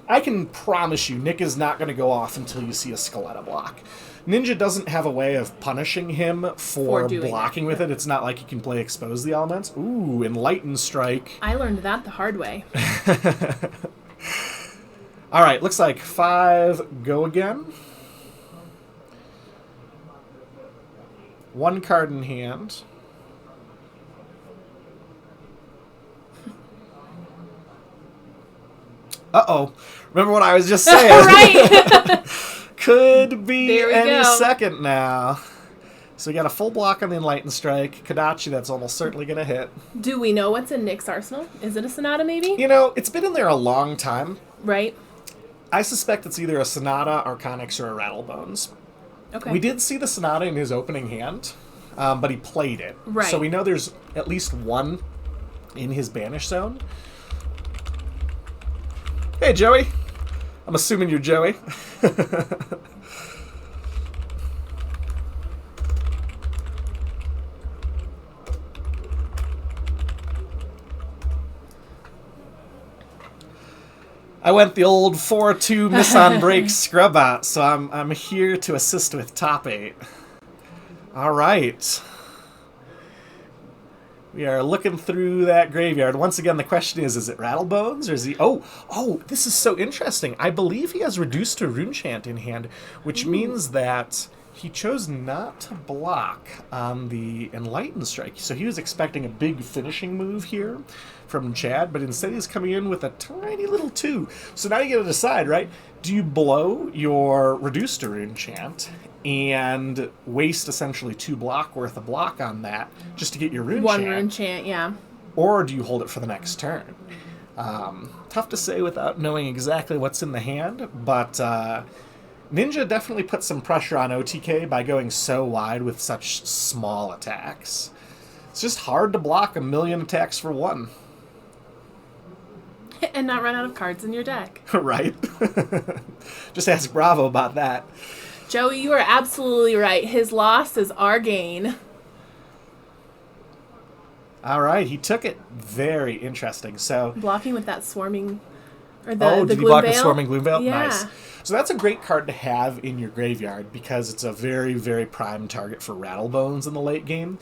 I can promise you Nick is not going to go off until you see a Scaletta block. Ninja doesn't have a way of punishing him for blocking with it. It's not like he can play Expose the Elements. Ooh, Enlighten Strike. I learned that the hard way. All right, looks like 5 go again. 1 card in hand. Uh-oh. Remember what I was just saying. Right. Could be any go. second now. So we got a full block on the Enlighten Strike. Kadachi, that's almost certainly going to hit. Do we know what's in Nick's arsenal? Is it a Sonata, maybe? You know, it's been in there a long time. Right. I suspect it's either a Sonata, Arconix, or a Rattlebones. Okay. We did see the Sonata in his opening hand, but he played it. Right. So we know there's at least 1 in his Banish Zone. Hey, Joey. I'm assuming you're Joey. I went the old 4-2 miss on break scrub out, so I'm here to assist with top 8. All right. We are looking through that graveyard. Once again, the question is it Rattlebones or is he... Oh, this is so interesting. I believe he has Reduced to Rune Chant in hand, which means that he chose not to block on the Enlightened Strike. So he was expecting a big finishing move here from Chad, but instead he's coming in with a tiny little 2. So now you got to decide, right? Do you blow your Reduced to Rune Chant and waste essentially 2 block worth of block on that just to get your Rune Chant? One Rune Chant, yeah. Or do you hold it for the next turn? Tough to say without knowing exactly what's in the hand, but Ninja definitely put some pressure on OTK by going so wide with such small attacks. It's just hard to block 1,000,000 attacks for 1. And not run out of cards in your deck. Right? Just ask Bravo about that. Joey, you are absolutely right. His loss is our gain. All right, he took it. Very interesting. So Blocking with that swarming... Or the did he Gloom block the Veil? Swarming Gloom Veil? Yeah. Nice. So that's a great card to have in your graveyard because it's a very, very prime target for Rattlebones in the late game.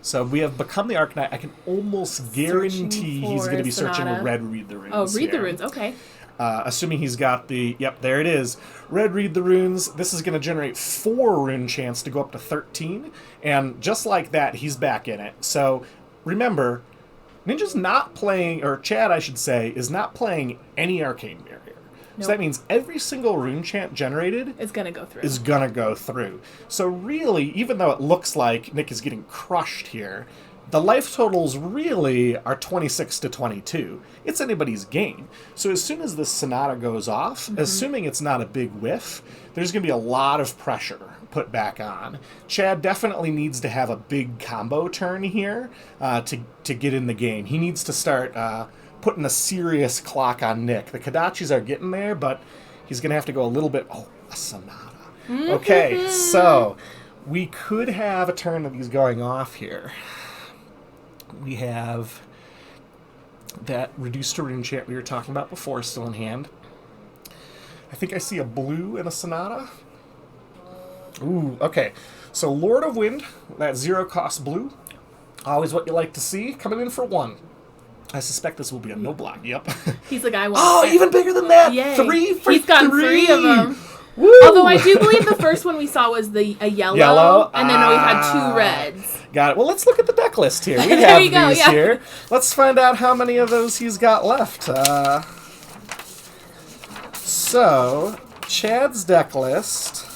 So we have become the Arcanite. I can almost guarantee he's going to be searching Sonata. Red Read the Runes. Oh, Read the here. Runes, okay. Assuming he's got the... Yep, there it is. Red Read the Runes. This is going to generate 4 Rune Chants to go up to 13. And just like that, he's back in it. So remember, Ninja's not playing... Or Chad, I should say, is not playing any Arcane Barrier. Nope. So that means every single Rune Chant generated It's going to go through. is going to go through. So really, even though it looks like Nick is getting crushed here, the life totals really are 26 to 22. It's anybody's game. So as soon as this Sonata goes off, assuming it's not a big whiff, there's going to be a lot of pressure put back on. Chad definitely needs to have a big combo turn here to get in the game. He needs to start putting a serious clock on Nick. The Kodachis are getting there, but he's going to have to go a little bit... Oh, a Sonata. Okay, so we could have a turn that he's going off here. We have that Reduced to Rune Chant we were talking about before still in hand. I think I see a blue and a Sonata. Ooh, okay. So Lord of Wind, that 0 cost blue. Always what you like to see. Coming in for 1. I suspect this will be a no block. Yep. He's the guy. Oh, even bigger than that. Yay. 3 for He's got 3 3 of them. Woo! Although I do believe the first one we saw was a yellow, and then we've had 2 reds. Got it. Well, let's look at the deck list here. We There have you go, these yeah. here. Let's find out how many of those he's got left. So, Chad's deck list.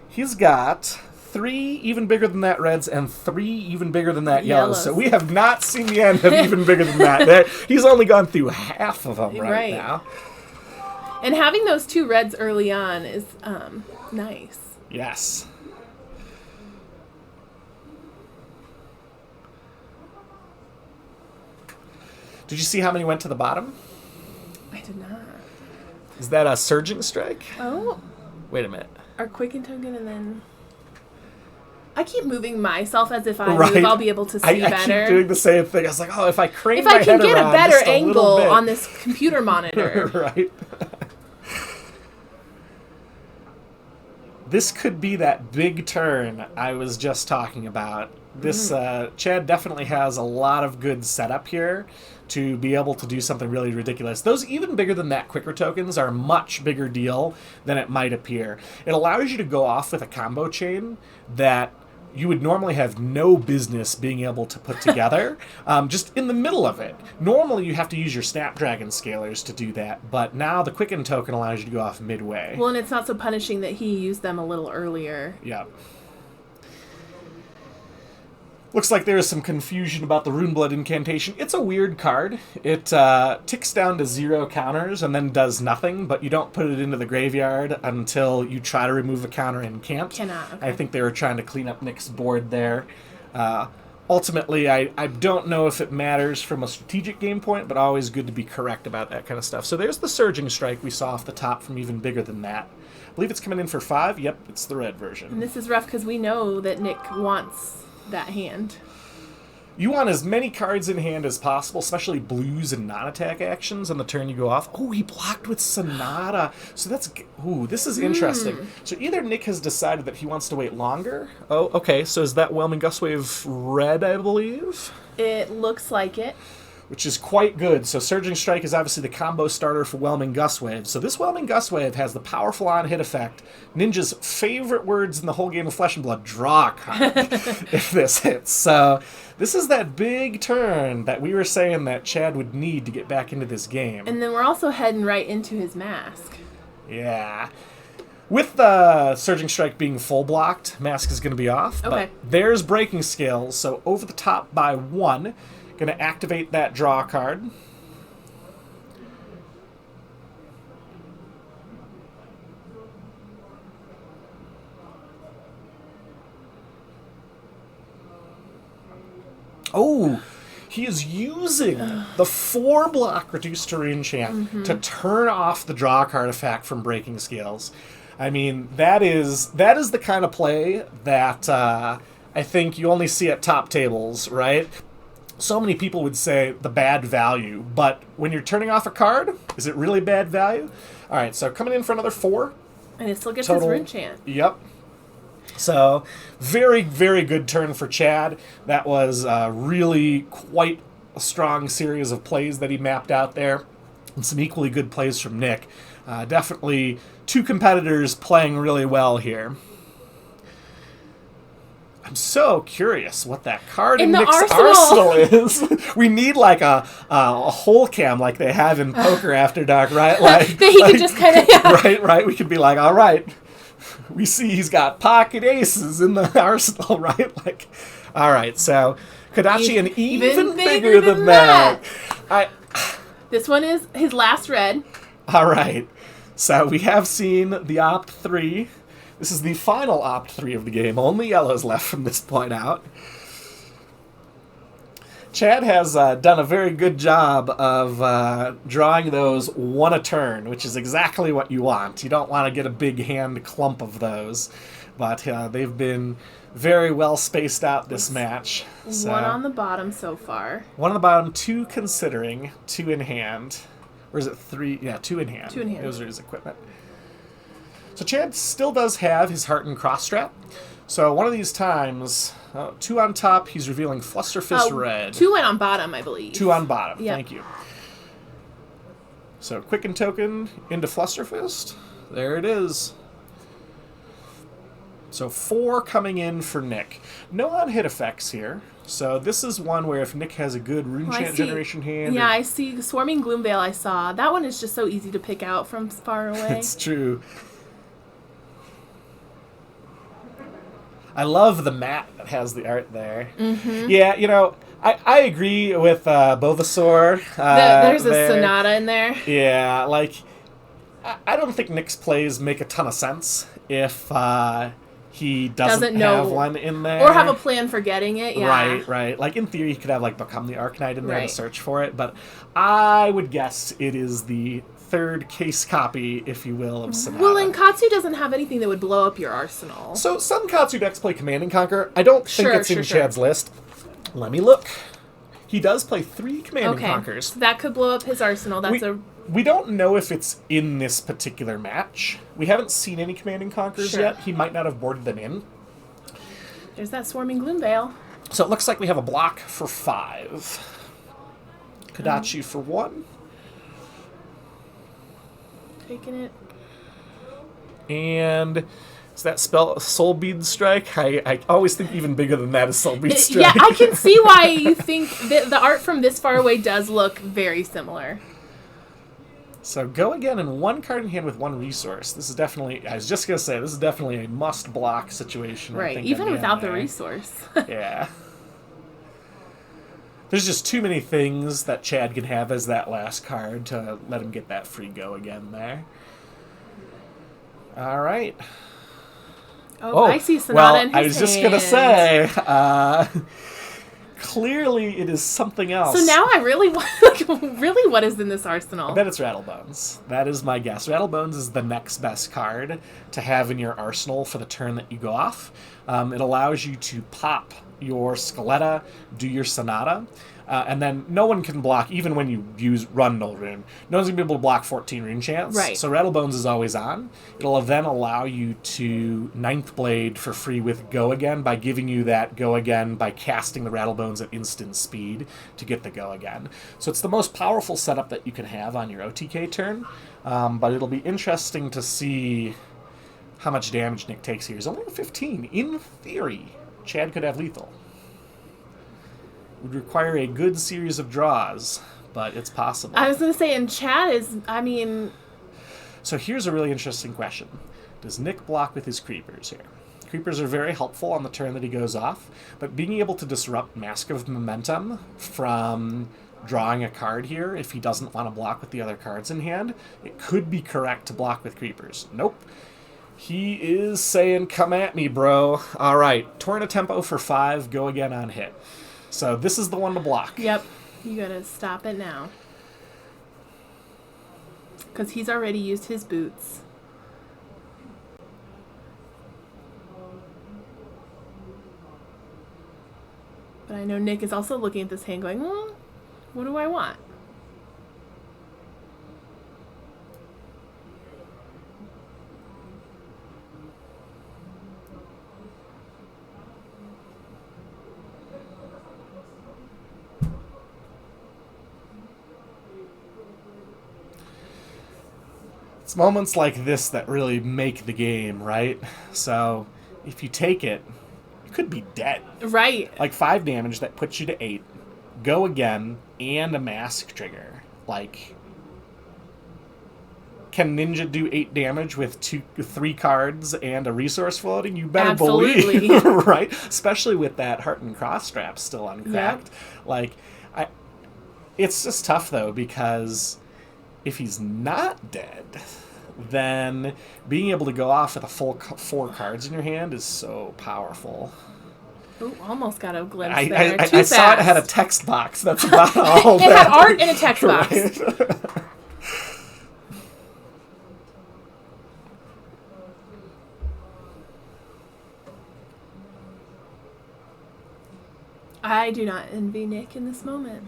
He's got 3 even bigger than that reds and 3 even bigger than that yellows. So we have not seen the end of even bigger than that. He's only gone through half of them right now. And having those 2 reds early on is nice. Yes. Did you see how many went to the bottom? I did not. Is that a Surging Strike? Oh. Wait a minute. Our Quicken token and then... I keep moving myself as if I Right. move, I'll be able to see I better. keep doing the same thing. I was like, oh, if I crane If my I can head get a around better just a angle little bit. on this computer monitor. Right. This could be that big turn I was just talking about. This Chad definitely has a lot of good setup here to be able to do something really ridiculous. Those even bigger than that quicker tokens are a much bigger deal than it might appear. It allows you to go off with a combo chain that you would normally have no business being able to put together, just in the middle of it. Normally you have to use your Snapdragon scalers to do that, but now the Quicken token allows you to go off midway. Well, and it's not so punishing that he used them a little earlier. Yeah. Looks like there is some confusion about the Runeblood incantation. It's a weird card. It ticks down to 0 counters and then does nothing, but you don't put it into the graveyard until you try to remove a counter and can't. Cannot, okay. I think they were trying to clean up Nick's board there. Ultimately, I don't know if it matters from a strategic game point, but always good to be correct about that kind of stuff. So there's the Surging Strike we saw off the top from even bigger than that. I believe it's coming in for 5. Yep, it's the red version. And this is rough because we know that Nick wants that hand. You want as many cards in hand as possible, especially blues and non-attack actions on the turn you go off. Oh, he blocked with Sonata. So that's... Ooh, this is interesting. So either Nick has decided that he wants to wait longer. Oh, okay. So is that Whelming Gustwave red, I believe? It looks like it. Which is quite good. So Surging Strike is obviously the combo starter for Whelming Gustwave. So this Whelming Gustwave has the powerful on-hit effect. Ninja's favorite words in the whole game of Flesh and Blood, draw a card, if this hits. So this is that big turn that we were saying that Chad would need to get back into this game. And then we're also heading right into his mask. Yeah. With the Surging Strike being full blocked, Mask is going to be off. Okay. But there's Breaking Skills, so over the top by 1. Going to activate that draw card. Oh, he is using the 4-block Reduced to Reenchant to turn off the draw card effect from Breaking Skills. I mean, that is the kind of play that I think you only see at top tables, right? So many people would say the bad value, but when you're turning off a card, is it really bad value? All right, so coming in for another 4. And it still gets Total. his Reenchant. Yep. So, very, very good turn for Chad. That was really quite a strong series of plays that he mapped out there, and some equally good plays from Nick. Definitely 2 competitors playing really well here. I'm so curious what that card in Nick's arsenal is. We need like a hole cam like they have in Poker After Dark, right? Like that he could just kind of, yeah. Right. We could be like, all right, we see he's got pocket aces in the arsenal, right? Like, all right, so Kodachi and even bigger than that. This one is his last red. All right, so we have seen the Opt 3. This is the final Opt 3 of the game. Only yellow's left from this point out. Chad has done a very good job of drawing those 1 a turn, which is exactly what you want. You don't want to get a big hand clump of those, but they've been very well spaced out this match. So, 1 on the bottom so far. 1 on the bottom, 2 considering, 2 in hand. Or is it 3? Yeah, 2 in hand. 2 in hand. Those are his equipment. So Chad still does have his Heart and Cross Strap. So one of these times, 2 on top, he's revealing Flusterfist Red. 2 went on bottom, I believe. 2 on bottom, Yep. Thank you. So Quicken Token into Flusterfist. There it is. So 4 coming in for Nick. No on-hit effects here. So this is one where if Nick has a good Rune-Chant generation hand... Yeah, I see Swarming Gloomveil I saw. That one is just so easy to pick out from far away. It's true. I love the mat that has the art there. Mm-hmm. Yeah, you know, I agree with Bulbasaur. There's a Sonata in there. Yeah, like, I don't think Nick's plays make a ton of sense if he doesn't have one in there. Or have a plan for getting it, yeah. Right. Like, in theory, he could have, like, Become the Arcanite in there to Right. search for it, but I would guess it is the 3rd case copy, if you will, of Sonata. Well, and Katsu doesn't have anything that would blow up your arsenal. So some Katsu decks play Command and Conquer. I don't think it's in Sure. Chad's list. Let me look. He does play 3 Command and Conquers. So that could blow up his arsenal. We don't know if it's in this particular match. We haven't seen any Command and Conquers Sure. yet. He might not have boarded them in. There's that Swarming Gloomveil. So it looks like we have a block for 5. Kodachi for 1. Taking it. And is that spell Soul Bead Strike? I always think even bigger than that is Soul Bead Strike. Yeah, I can see why you think that the art from this far away does look very similar. So go again in 1 card in hand with 1 resource. This is definitely, I was just going to say, this is definitely a must-block situation. I Right, think, even on without end the there. resource. Yeah. There's just too many things that Chad can have as that last card to let him get that free go again there. All right. Oh, I see Sonata in his I was just going to say, clearly it is something else. So now I really want, really, what is in this arsenal? I bet it's Rattlebones. That is my guess. Rattlebones is the next best card to have in your arsenal for the turn that you go off. It allows you to pop your Scaletta, do your Sonata, and then no one can block, even when you use Run Null Rune, no one's going to be able to block 14 Rune Chance. Right. So Rattlebones is always on. It'll then allow you to Ninth Blade for free with Go Again by giving you that Go Again by casting the Rattlebones at instant speed to get the Go Again. So it's the most powerful setup that you can have on your OTK turn, but it'll be interesting to see how much damage Nick takes here. He's only at 15. In theory, Chad could have lethal. Would require a good series of draws, but it's possible. I was going to say, and Chad is, I mean... So here's a really interesting question. Does Nick block with his creepers here? Creepers are very helpful on the turn that he goes off, but being able to disrupt Mask of Momentum from drawing a card here, if he doesn't want to block with the other cards in hand, it could be correct to block with creepers. Nope. He is saying, come at me, bro. All right, Torn a Tempo for 5, Go Again on hit. So this is the one to block. Yep. You gotta stop it now. Because he's already used his boots. But I know Nick is also looking at this hand going, well, what do I want? It's moments like this that really make the game, right? So if you take it, you could be dead. Right. Like 5 damage that puts you to 8. Go Again and a mask trigger. Like, can Ninja do 8 damage with 3 cards and a resource floating? You better Absolutely. believe, right? Especially with that Heart and Cross strap still uncracked. Yep. Like, it's just tough though, because if he's not dead, then being able to go off with a full 4 cards in your hand is so powerful. Ooh, almost got a glimpse I there. I saw it had a text box. That's about all. It had art in a text box. Right? I do not envy Nick in this moment.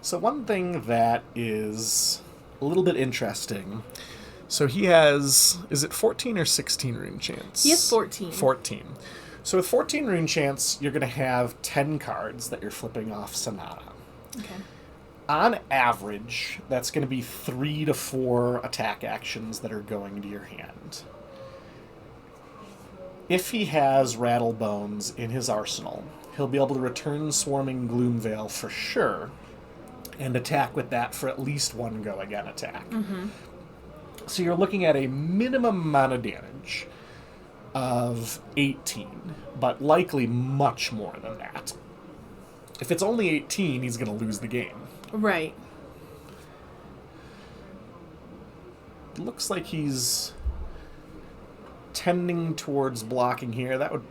So one thing that is a little bit interesting, so he has, is it 14 or 16 rune chance? He has 14. 14. So with 14 rune chance, you're going to have 10 cards that you're flipping off Sonata. Okay. On average, that's going to be 3 to 4 attack actions that are going to your hand. If he has Rattlebones in his arsenal, he'll be able to return Swarming Gloomveil for sure, and attack with that for at least 1 Go Again attack. Mm-hmm. So you're looking at a minimum amount of damage of 18, but likely much more than that. If it's only 18, he's going to lose the game. Right. It looks like he's tending towards blocking here. That would...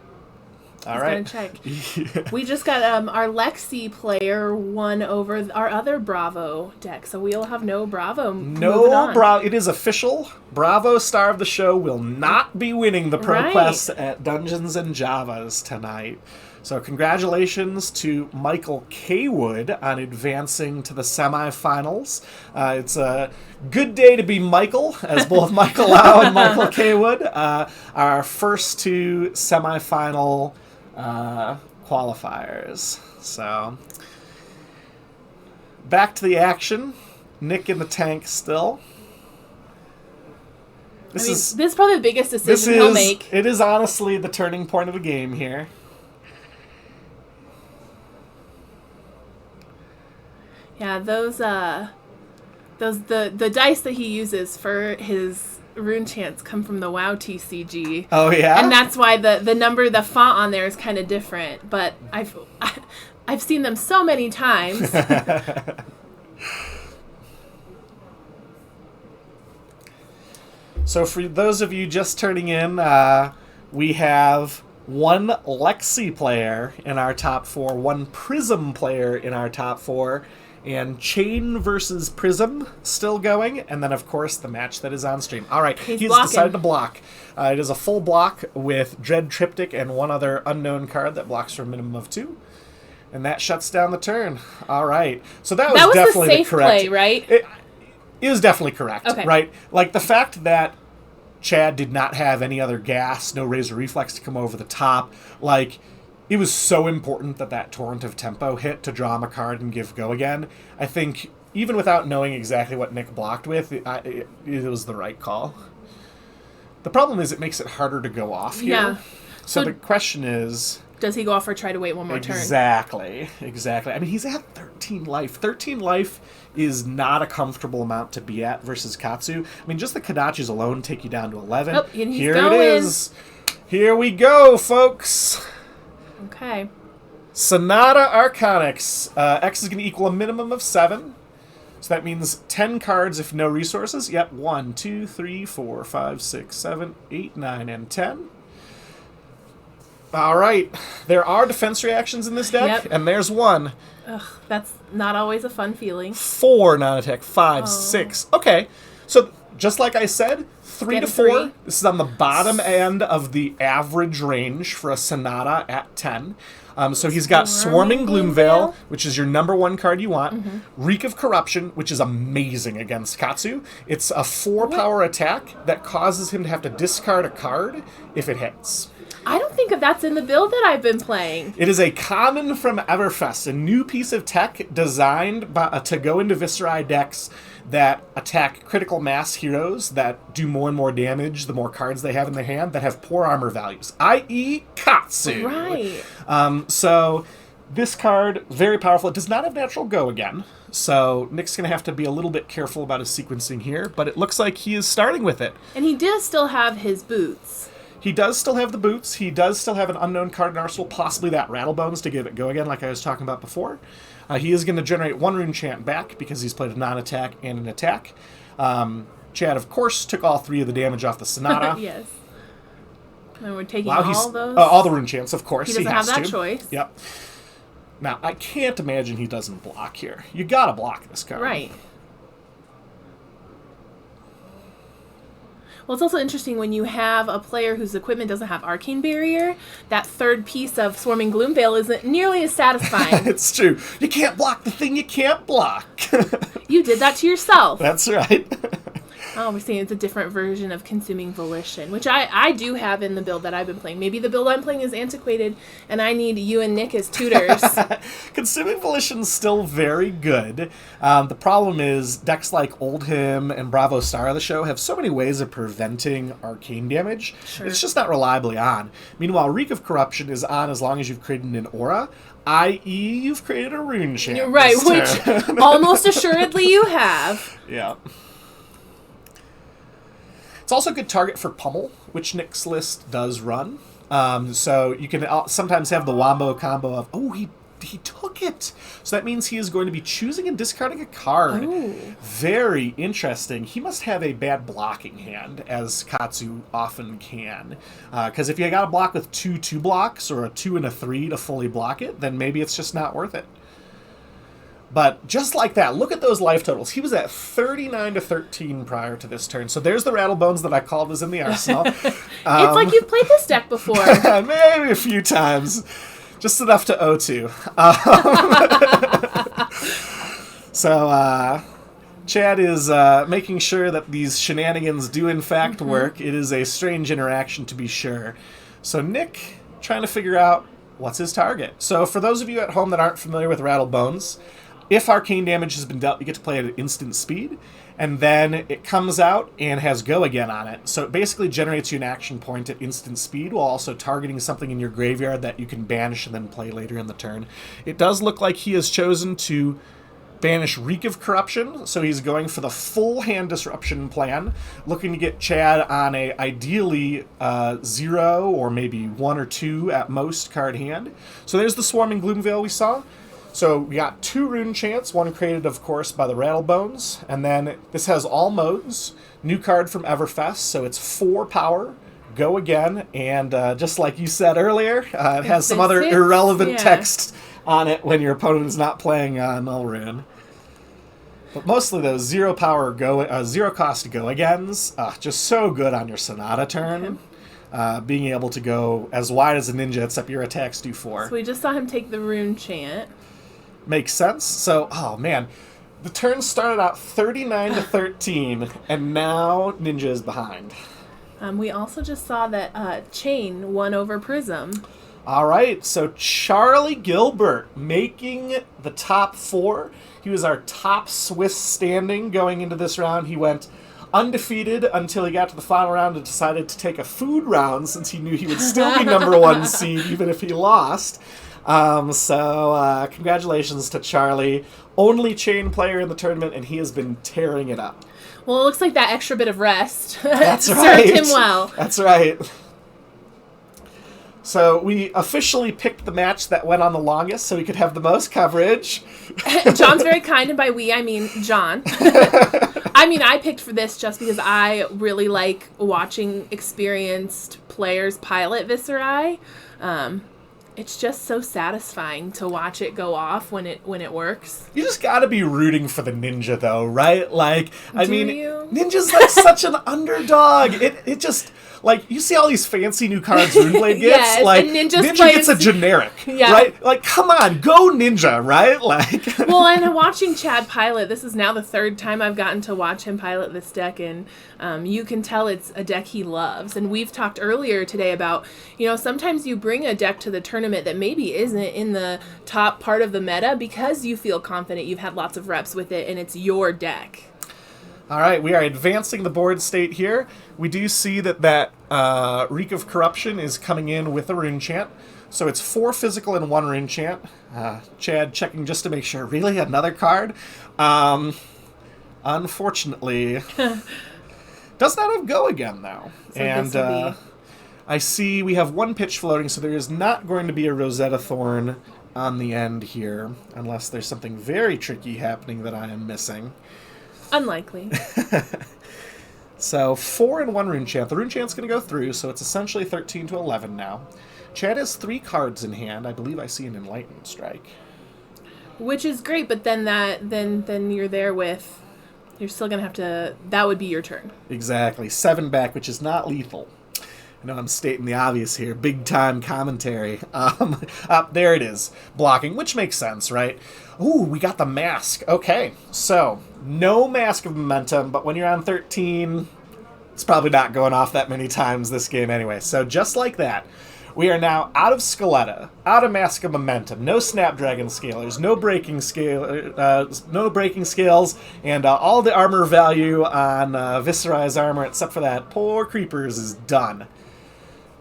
All right. Gonna check. We just got our Lexi player won over our other Bravo deck, so we'll have no Bravo. No Bravo. It is official. Bravo, star of the show, will not be winning the Pro Right. Quest at Dungeons and Javas tonight. So congratulations to Michael Kaywood on advancing to the semifinals. It's a good day to be Michael, as both Michael Lau and Michael Kaywood are our first 2 semifinal qualifiers. So back to the action. Nick in the tank still. This is probably the biggest decision he'll make. It is honestly the turning point of the game here. Yeah, those the dice that he uses for his rune chance come from the WoW TCG. Oh yeah, and that's why the font on there is kind of different. But I've seen them so many times. So for those of you just turning in, we have 1 Lexi player in our top 4, 1 Prism player in our top 4, And Chain versus Prism still going. And then, of course, the match that is on stream. All right, he's blocking. decided to block. It is a full block with Dread Triptych and one other unknown card that blocks for a minimum of 2. And that shuts down the turn. All right. So that was definitely the safe correct play, right? It was definitely correct, Okay. right? Like, the fact that Chad did not have any other gas, no Razor Reflex to come over the top, like, it was so important that Torrent of Tempo hit to draw him a card and give go again. I think, even without knowing exactly what Nick blocked with, it was the right call. The problem is it makes it harder to go off here. Yeah. So the question is... Does he go off or try to wait one more turn? Exactly. I mean, he's at 13 life. 13 life is not a comfortable amount to be at versus Katsu. I mean, just the Kodachis alone take you down to 11. Oh, and he's Here going. it is. Here we go, folks. Okay. Sonata Arcanics. X is going to equal a minimum of 7. So that means 10 cards if no resources. Yep, 1, 2, 3, 4, 5, 6, 7, 8, 9, and 10. All right. There are defense reactions in this deck, Yep. and there's one. Ugh, that's not always a fun feeling. 4 non-attack, 5, 6. Okay. So, just like I said, 3 to Getting 4. 3. This is on the bottom end of the average range for a Sonata at 10. So he's got Swarming Gloomveil, which is your number 1 card you want. Reek of Corruption, which is amazing against Katsu. It's a 4-power attack that causes him to have to discard a card if it hits. I don't think that's in the build that I've been playing. It is a common from Everfest, a new piece of tech designed to go into Viserai decks that attack critical mass heroes that do more and more damage the more cards they have in their hand that have poor armor values, i.e. Katsu. Right. So this card, very powerful. It does not have natural go again, so Nick's going to have to be a little bit careful about his sequencing here, but it looks like he is starting with it. And he does still have his boots. He does still have the boots. He does still have an unknown card in Arsenal, possibly that Rattlebones to give it go again, like I was talking about before. He is going to generate 1 Rune Chant back because he's played a non-attack and an attack. Chad, of course, took all 3 of the damage off the Sonata. Yes. And we're taking Wow, all those. all the Rune Chants, of course. He doesn't has have that to. choice. Yep. Now, I can't imagine he doesn't block here. You got to block this card. Right. Well, it's also interesting when you have a player whose equipment doesn't have Arcane Barrier, that third piece of Swarming Gloomveil isn't nearly as satisfying. It's true. You can't block the thing you can't block. You did that to yourself. That's right. Oh, we're seeing it's a different version of Consuming Volition, which I do have in the build that I've been playing. Maybe the build I'm playing is antiquated, and I need you and Nick as tutors. Consuming Volition's still very good. The problem is decks like Oldhim and Bravo Star of the Show have so many ways of preventing arcane damage. Sure. It's just not reliably on. Meanwhile, Reek of Corruption is on as long as you've created an aura, i.e. you've created a rune chant. You're right, this turn. which almost assuredly you have. Yeah. It's also a good target for Pummel, which Nick's list does run. So you can sometimes have the wombo combo of, oh, he took it. So that means he is going to be choosing and discarding a card. Ooh. Very interesting. He must have a bad blocking hand, as Katsu often can. Because if you got a block with 2 blocks or a 2 and a 3 to fully block it, then maybe it's just not worth it. But just like that, look at those life totals. He was at 39 to 13 prior to this turn. So there's the Rattlebones that I called was in the arsenal. It's like you've played this deck before. Maybe a few times. Just enough to O2. So Chad is making sure that these shenanigans do in fact work. It is a strange interaction to be sure. So Nick trying to figure out what's his target. So for those of you at home that aren't familiar with Rattlebones, if arcane damage has been dealt, you get to play it at instant speed, and then it comes out and has go again on it. So it basically generates you an action point at instant speed while also targeting something in your graveyard that you can banish and then play later in the turn. It does look like he has chosen to banish Reek of Corruption, so he's going for the full hand disruption plan, looking to get Chad on a ideally 0 or maybe 1 or 2 at most card hand. So there's the Swarming Gloomveil we saw. So we got 2 rune chants, one created, of course, by the Rattlebones, and then this has all modes. New card from Everfest, so it's 4 power, go again, and just like you said earlier, it has some other irrelevant text on it when your opponent is not playing Null Rune. But mostly those zero cost go agains, just so good on your Sonata turn. Being able to go as wide as a ninja, except your attacks do 4. So we just saw him take the rune chant. Makes sense. So, oh man, the turn started out 39 to 13, and now Ninja is behind. We also just saw that Chain won over Prism. All right, so Charlie Gilbert making the top 4. He was our top Swiss standing going into this round. He went undefeated until he got to the final round and decided to take a food round since he knew he would still be number 1 seed even if he lost. So congratulations to Charlie. Only Chain player in the tournament, and he has been tearing it up. Well, it looks like that extra bit of rest That's served right. him well. That's right. So we officially picked the match that went on the longest so we could have the most coverage. John's very kind, and by we, I mean John. I mean, I picked for this just because I really like watching experienced players pilot Viscerai. It's just so satisfying to watch it go off when it works. You just gotta be rooting for the ninja, though, right? Like, I mean, you? Ninja's like such an underdog. It just, like, you see all these fancy new cards Runeblade gets. Yes, like, and Ninja plays... gets a generic, Yeah. right? Like, come on, go Ninja, right? Like, well, and watching Chad pilot, this is now the 3rd time I've gotten to watch him pilot this deck, and you can tell it's a deck he loves. And we've talked earlier today about, sometimes you bring a deck to the tournament that maybe isn't in the top part of the meta because you feel confident you've had lots of reps with it and it's your deck. all right, we are advancing the board state here. We do see that Reek of Corruption is coming in with a rune chant. So it's 4 physical and 1 rune chant. Chad checking just to make sure. Really? Another card? Unfortunately, does not have go again, though. So and I see we have 1 pitch floating, so there is not going to be a Rosetta Thorn on the end here, unless there's something very tricky happening that I am missing. Unlikely. So 4 and 1 rune chant. The rune chant's going to go through, so it's essentially 13 to 11 now. Chad has 3 cards in hand. I believe I see an Enlightened Strike. Which is great, but then then you're there with... You're still going to have to... That would be your turn. Exactly. 7 back, which is not lethal. I know I'm stating the obvious here. Big time commentary. There it is. Blocking, which makes sense, right? Ooh, we got the mask. Okay, so no Mask of Momentum, but when you're on 13, it's probably not going off that many times this game anyway. So just like that, we are now out of Scaletta, out of Mask of Momentum, no Snapdragon Scalers, no breaking scales, and all the armor value on Viscerai's armor, except for that poor Creepers, is done.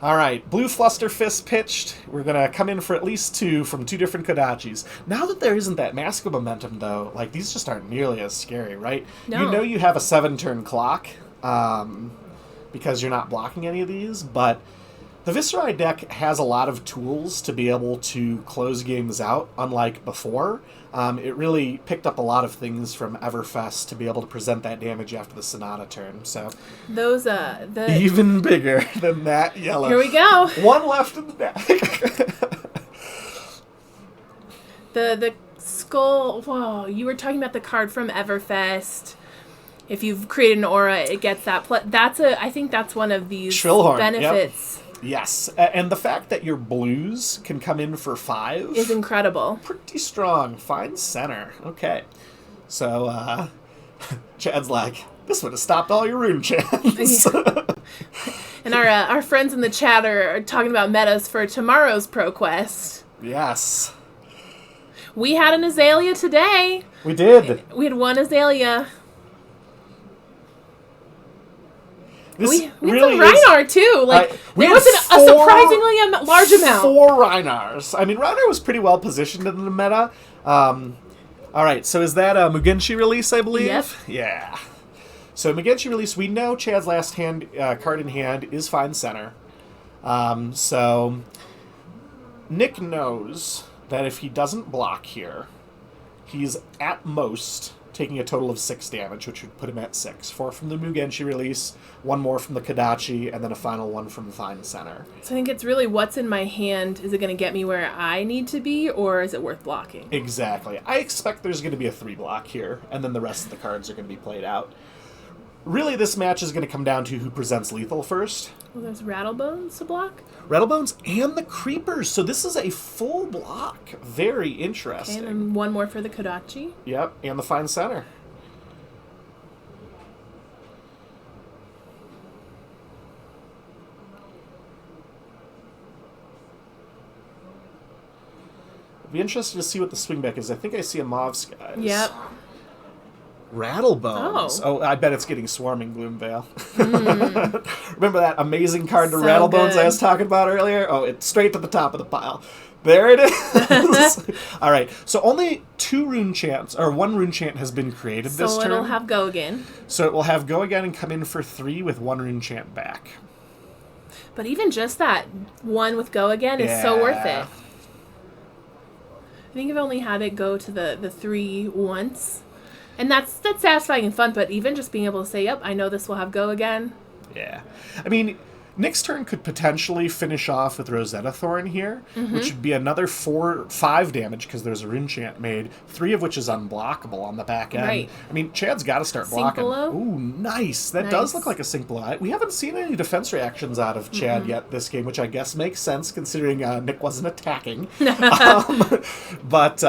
All right, Blue Fluster Fist pitched. We're going to come in for at least 2 from 2 different Kodachis. Now that there isn't that Mask of Momentum, though, like, these just aren't nearly as scary, right? No. You know you have a 7-turn clock because you're not blocking any of these, but the Viscerai deck has a lot of tools to be able to close games out, unlike before. It really picked up a lot of things from Everfest to be able to present that damage after the Sonata turn. So Those, even bigger than that yellow. Here we go. 1 left in the deck. The skull... Whoa, you were talking about the card from Everfest. If you've created an aura, it gets that. I think that's one of these Shrillhorn, benefits. Yep. Yes, and the fact that your blues can come in for 5 Is incredible. Pretty strong. Fine center. Okay. So, Chad's like, this would have stopped all your rune chants. And our friends in the chat are talking about metas for tomorrow's ProQuest. Yes. We had an Azalea today. We did. We had 1 Azalea. We had really some Rhinar, too. Like, we there had was a surprisingly large amount. 4 Rhinars. I mean, Rhinar was pretty well positioned in the meta. All right, so is that a Mugenshi release, I believe? Yep. Yeah. So Mugenshi release, we know Chad's last card in hand is Fine Center. So Nick knows that if he doesn't block here, he's at most taking a total of 6 damage, which would put him at 6. 4 from the Mugenshi release, 1 more from the Kodachi, and then a final 1 from the Fine Center. So I think it's really what's in my hand. Is it going to get me where I need to be, or is it worth blocking? Exactly. I expect there's going to be a 3 block here, and then the rest of the cards are going to be played out. Really, this match is going to come down to who presents lethal first. Well, there's Rattlebones to block. Rattlebones and the Creepers. So this is a full block. Very interesting. Okay, and then 1 more for the Kodachi. Yep, and the Fine Center. It'd be interesting to see what the swingback is. I think I see a Mauve Skies. Yep. Rattlebones. Oh. I bet it's getting Swarming Gloomveil. Remember that amazing card to So Rattlebones good. I was talking about earlier? Oh, it's straight to the top of the pile. There it is. All right. So only 2 rune chants, or 1 rune chant has been created this So turn. it'll have Go Again. So it will have Go Again and come in for 3 with 1 rune chant back. But even just that 1 with Go Again is so worth Yeah. it. I think I've only had it go to the 3 once. And that's satisfying and fun, but even just being able to say, yep, I know this will have Go Again. Yeah. I mean, Nick's turn could potentially finish off with Rosetta Thorn here, which would be another 5 damage because there's a rune chant made, 3 of which is unblockable on the back end. Right. I mean, Chad's got to start Sync blocking. below? Ooh, nice. That Nice. does look like a sync below. We haven't seen any defense reactions out of Chad yet this game, which I guess makes sense considering Nick wasn't attacking. But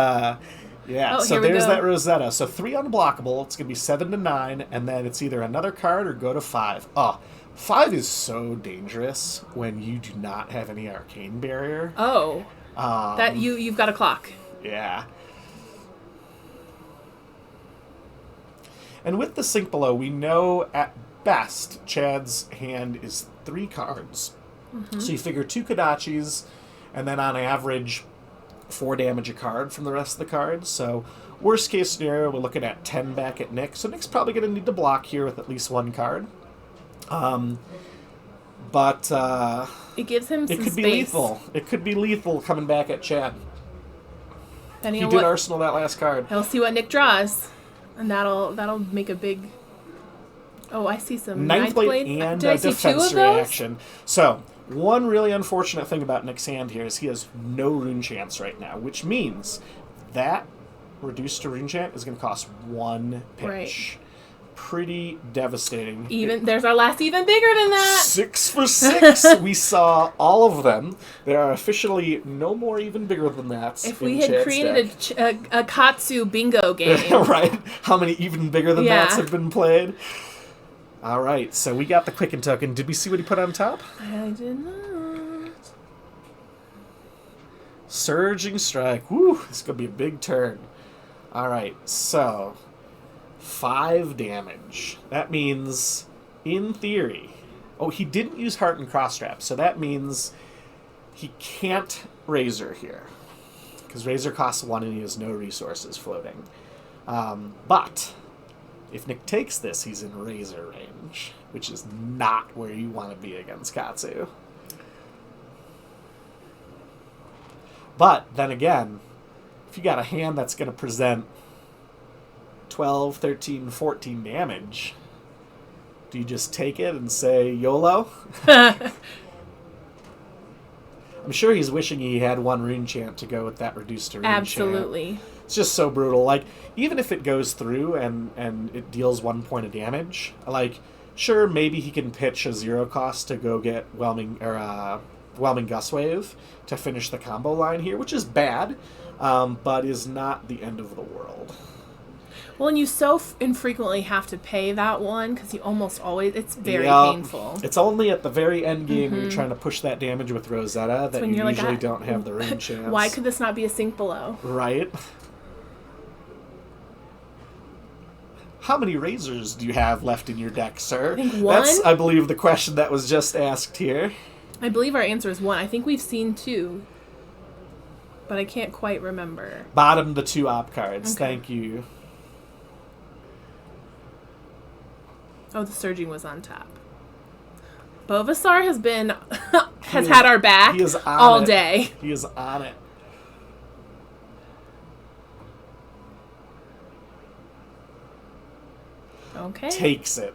yeah, Oh, so here we there's go. that Rosetta. So 3 unblockable. It's going to be 7 to 9, and then it's either another card or go to 5. Oh, 5 is so dangerous when you do not have any arcane barrier. Oh. That you've got a clock. Yeah. And with the Sync Below, we know at best Chad's hand is 3 cards. So you figure 2 Kodachis, and then on average 4 damage a card from the rest of the cards. So worst case scenario, we're looking at 10 back at Nick. So Nick's probably going to need to block here with at least 1 card. But It gives him some it could space. be lethal. It could be lethal coming back at Chad. Depending He on did what, Arsenal that last card. he'll see what Nick draws. And that'll make a big... Oh, I see some Ninth blade and Did I a see 2 defense of those? reaction. So, one really unfortunate thing about Nick's hand here is he has no rune chance right now, which means that reduced to rune chant is going to cost 1 pitch. Right. Pretty devastating. There's our last even bigger than that. 6 for 6. We saw all of them. There are officially no more even bigger than that. If in we had Chad's created deck. a Katsu bingo game. Right? How many even bigger than Yeah. that have been played? All right, so we got the Quicken token. Did we see what he put on top? I did not. Surging Strike. Woo, this is going to be a big turn. All right, so 5 damage. That means, in theory... Oh, he didn't use Heart and Cross-Strap, so that means he can't Razor here. Because Razor costs 1 and he has no resources floating. But... if Nick takes this, he's in Razor range, which is not where you want to be against Katsu. But, then again, if you got a hand that's going to present 12, 13, 14 damage, do you just take it and say YOLO? I'm sure he's wishing he had 1 rune chant to go with that reduced to rune chant. Absolutely. It's just so brutal. Like, even if it goes through and it deals 1 point of damage, like, sure, maybe he can pitch a 0 cost to go get Whelming Gust Wave to finish the combo line here, which is bad, but is not the end of the world. Well, and you so infrequently have to pay that one because you almost always... It's very Yeah, painful. It's only at the very end game when you're trying to push that damage with Rosetta that when you you're like, usually "Ah, don't have the rune chance. Why could this not be a Sync Below? Right? How many razors do you have left in your deck, sir? I think 1. That's, I believe, the question that was just asked here. I believe our answer is 1. I think we've seen 2. But I can't quite remember. Bottom the 2 op cards. Okay. Thank you. Oh, the Surging was on top. Bovasaur has been... has had our back He is on all it. day. He is on it. Okay. takes it.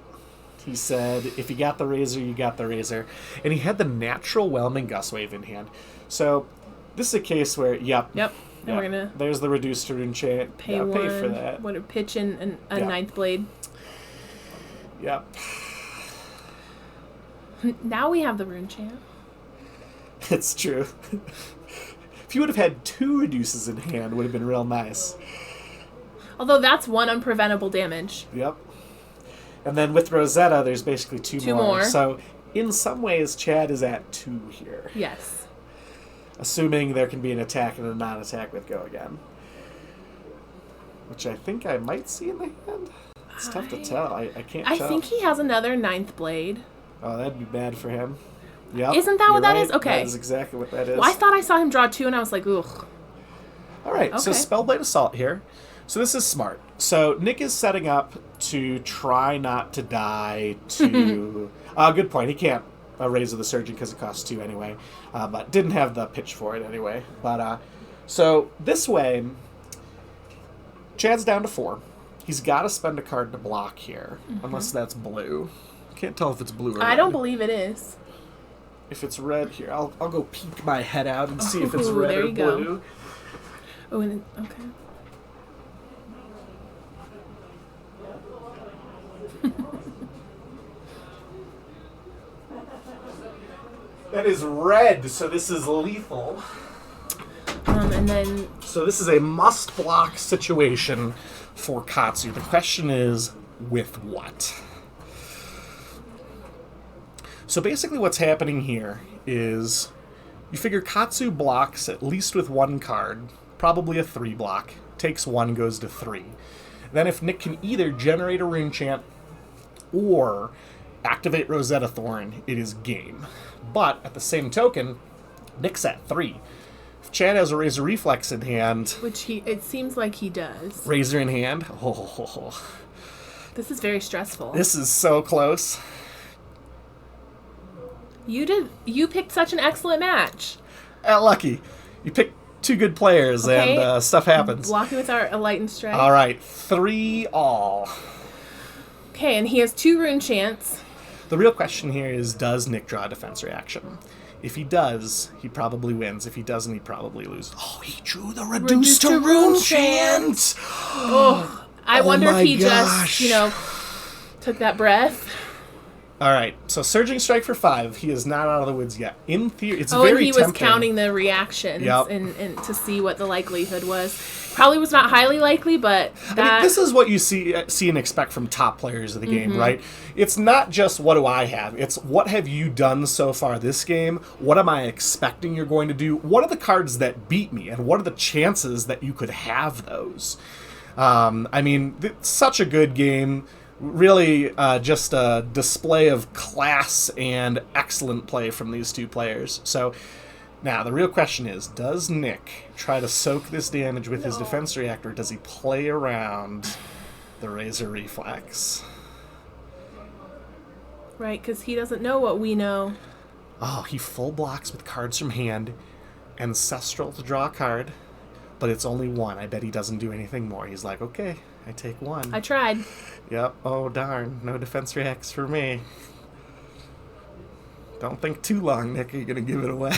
He said, if you got the razor, you got the razor. And he had the natural whelming gust wave in hand. So this is a case where, Yep. And we're gonna there's the reduced to rune chant. pay Gotta one. pay for that. What a pitch in a Yeah. ninth blade. Yep. Now we have the rune chant. It's true. If you would have had 2 reduces in hand, it would have been real nice. Although that's one unpreventable damage. Yep. And then with Rosetta, there's basically two Two more. more. So in some ways, Chad is at 2 here. Yes. Assuming there can be an attack and a non-attack with Go Again. Which I think I might see in the hand. It's tough to tell. I can't tell. I think he has another ninth blade. Oh, that'd be bad for him. Yep. Isn't that what you're that right. is? Okay. That is exactly what that is. Well, I thought I saw him draw 2, and I was like, ugh. All right, so Okay. Spellblade Assault here. So this is smart. So Nick is setting up to try not to die to... good point. He can't Razor the Surgeon because it costs 2 anyway. But didn't have the pitch for it anyway. But so this way, Chad's down to 4. He's got to spend a card to block here, unless that's blue. Can't tell if it's blue or red. I don't believe it is. If it's red here, I'll go peek my head out and see if it's Ooh, red there or you go. blue. Oh, and then, okay. That is red, so this is lethal. And then So this is a must-block situation for Katsu. The question is, with what? So basically what's happening here is you figure Katsu blocks at least with 1 card, probably a 3 block, takes 1, goes to 3. Then if Nick can either generate a rune chant or activate Rosetta Thorn, it is game. But at the same token, Nick's at 3. If Chad has a Razor Reflex in hand, which it seems like he does. Razor in hand, oh, This is very stressful. this is so close. You picked such an excellent match. Lucky. You picked 2 good players Okay. and stuff happens. Blocking with our Enlightened Strike. All right, 3 all. Okay, and he has 2 rune chants. The real question here is, does Nick draw a defense reaction? If he does, he probably wins. If he doesn't, he probably loses. Oh, he drew the Reduce to Rune chant! Oh, I wonder my if he gosh. just, took that breath. All right, so Surging Strike for 5. He is not out of the woods yet. In theory, it's Oh, very and he was tempting. counting the reactions Yep. and to see what the likelihood was. Probably was not highly likely, but that... I mean, this is what you see and expect from top players of the game, Mm-hmm. right? It's not just what do I have. It's what have you done so far this game? What am I expecting you're going to do? What are the cards that beat me? And what are the chances that you could have those? I mean, it's such a good game. Really just a display of class and excellent play from these 2 players. So now the real question is, does Nick try to soak this damage with his defense reactor? Does he play around the Razor Reflex? Right, because he doesn't know what we know. Oh, he full blocks with cards from hand. Ancestral to draw a card, but it's only 1. I bet he doesn't do anything more. He's like, okay, I take 1. I tried. Yep. Oh, darn. No defense reacts for me. Don't think too long, Nick. You're going to give it away.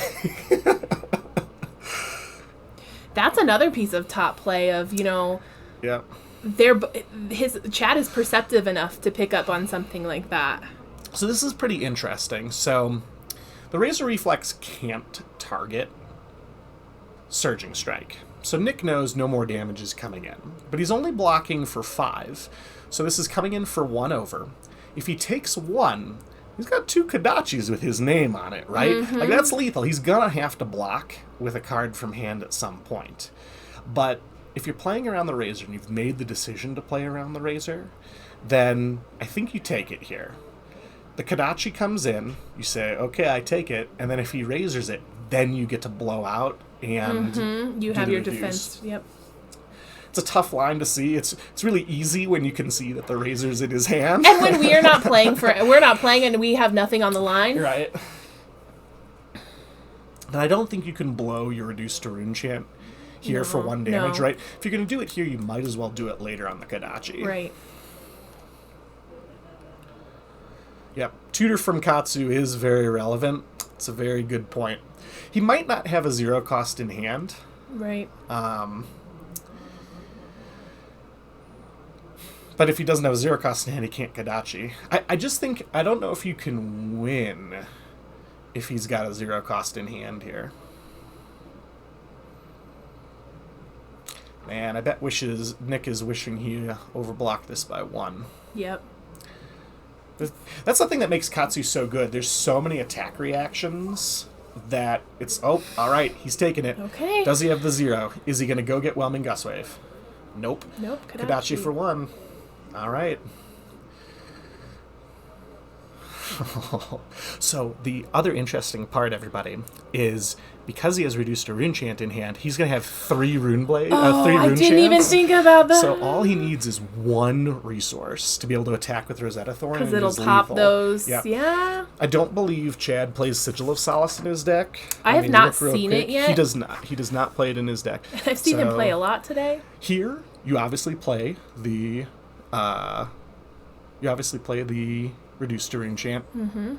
That's another piece of top play of, Yep. his Chad is perceptive enough to pick up on something like that. So this is pretty interesting. So the Razor Reflex can't target Surging Strike. So Nick knows no more damage is coming in. But he's only blocking for 5. So this is coming in for 1 over. If he takes 1, he's got 2 Kodachis with his name on it, right? Like, that's lethal. He's gonna have to block with a card from hand at some point. But if you're playing around the Razor and you've made the decision to play around the Razor, then I think you take it here. The Kodachi comes in, you say, okay, I take it, and then if he Razors it, then you get to blow out and You do have the your reduce. defense. Yep. It's a tough line to see. It's really easy when you can see that the Razor's in his hand. And when we're not playing and we have nothing on the line. Right. But I don't think you can blow your Reduce to Rune chant here for 1 damage, no. right? If you're going to do it here, you might as well do it later on the Kodachi. Right. Yep. Tutor from Katsu is very relevant. It's a very good point. He might not have a 0 cost in hand. Right. But if he doesn't have a 0 cost in hand, he can't Kadachi. I just think, I don't know if you can win if he's got a 0 cost in hand here. Man, I bet Nick is wishing he overblocked this by 1. Yep. That's the thing that makes Katsu so good. There's so many attack reactions that it's, oh, all right, he's taking it. Okay. Does he have the 0? Is he going to go get Whelming Gust Wave? Nope. Nope. Kadachi for 1. All right. So the other interesting part, everybody, is because he has reduced to Rune Chant in hand, he's going to have 3 Rune Blade, 3 Rune I didn't Chants. even think about that. So all he needs is 1 resource to be able to attack with Rosetta Thorn. Because and it'll is pop lethal. those. Yep. Yeah. I don't believe Chad plays Sigil of Solace in his deck. I have not look real seen quick. it yet. He does not. He does not play it in his deck. I've seen him play a lot today. Here, you obviously play the reduced to Rune Chant. Mm-hmm.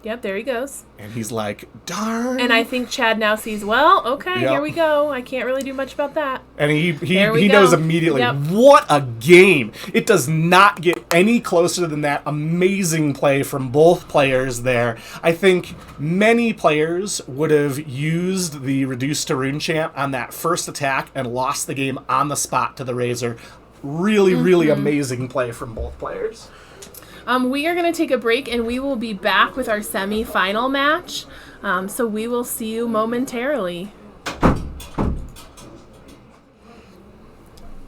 Yep, there he goes. And he's like, darn. And I think Chad now sees, well, okay, Yep. here we go. I can't really do much about that. And he There we knows go. immediately, Yep. what a game. It does not get any closer than that amazing play from both players there. I think many players would have used the reduced to Rune Chant on that first attack and lost the game on the spot to the Razor. Really, really amazing play from both players. We are going to take a break, and we will be back with our semi-final match. So we will see you momentarily.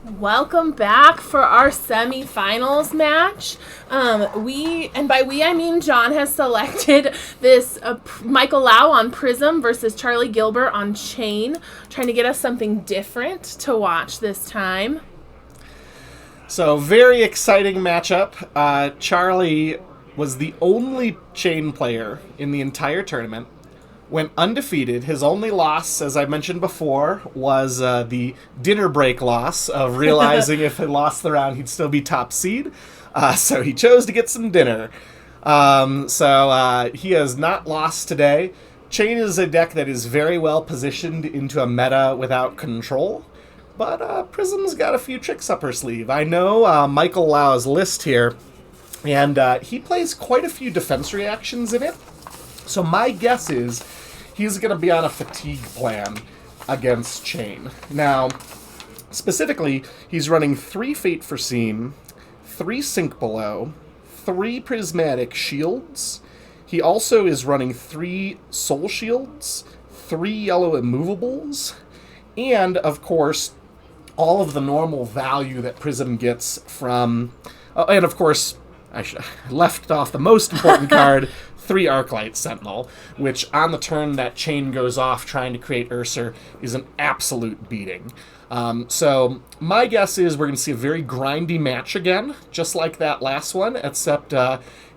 Welcome back for our semi-finals match. And by we I mean John has selected this Michael Lau on Prism versus Charlie Gilbert on Chain, trying to get us something different to watch this time. So, very exciting matchup. Charlie was the only Chain player in the entire tournament. Went undefeated. His only loss, as I mentioned before, was the dinner break loss of realizing if he lost the round, he'd still be top seed. So he chose to get some dinner. So he has not lost today. Chain is a deck that is very well positioned into a meta without control. But Prism's got a few tricks up her sleeve. I know Michael Lau's list here, and he plays quite a few defense reactions in it. So my guess is he's going to be on a fatigue plan against Chain. Now, specifically, he's running 3 Fate Foreseen, 3 Sink Below, 3 Prismatic Shields. He also is running 3 Soul Shields, 3 Yellow Immovables, and, of course, all of the normal value that Prism gets from... and, of course, I left off the most important card, 3 Arclight Sentinel, which on the turn that Chain goes off trying to create Urser is an absolute beating. So my guess is we're going to see a very grindy match again, just like that last one, except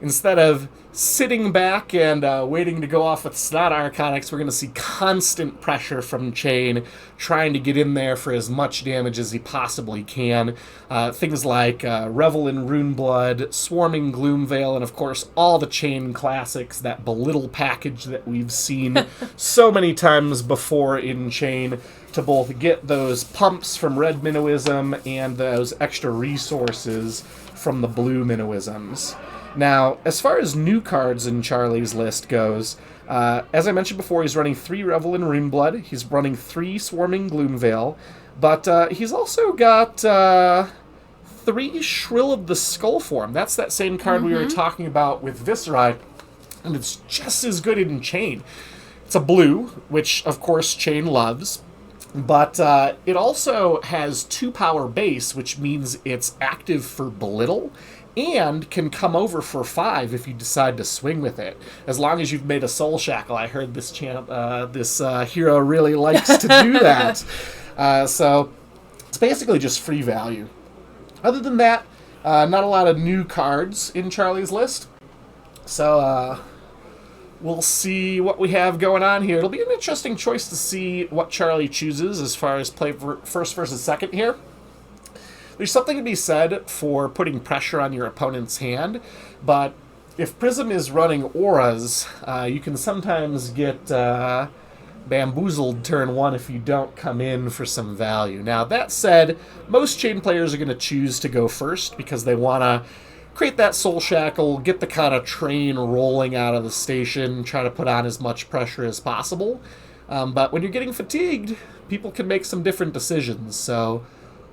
instead of sitting back and waiting to go off with Snot Arconics, we're going to see constant pressure from Chain, trying to get in there for as much damage as he possibly can. Things like Revel in Runeblood, Swarming Gloomveil, and of course all the Chain classics, that belittle package that we've seen so many times before in Chain, to both get those pumps from red Minnowism and those extra resources from the blue Minnowisms. Now, as far as new cards in Charlie's list goes, as I mentioned before, he's running 3 Revel in Runeblood, he's running 3 Swarming Gloomveil, but he's also got 3 Shrill of the Skullform. That's that same card we were talking about with Viscerai, and it's just as good in Chain. It's a blue, which, of course, Chain loves. But it also has 2 power base, which means it's active for Belittle, and can come over for 5 if you decide to swing with it. As long as you've made a Soul Shackle. I heard this hero really likes to do that. So it's basically just free value. Other than that, not a lot of new cards in Charlie's list. So we'll see what we have going on here. It'll be an interesting choice to see what Charlie chooses as far as play first versus second here. There's something to be said for putting pressure on your opponent's hand, but if Prism is running auras, you can sometimes get bamboozled turn 1 if you don't come in for some value. Now, that said, most Chain players are going to choose to go first because they want to create that Soul Shackle, get the kind of train rolling out of the station, try to put on as much pressure as possible. But when you're getting fatigued, people can make some different decisions. So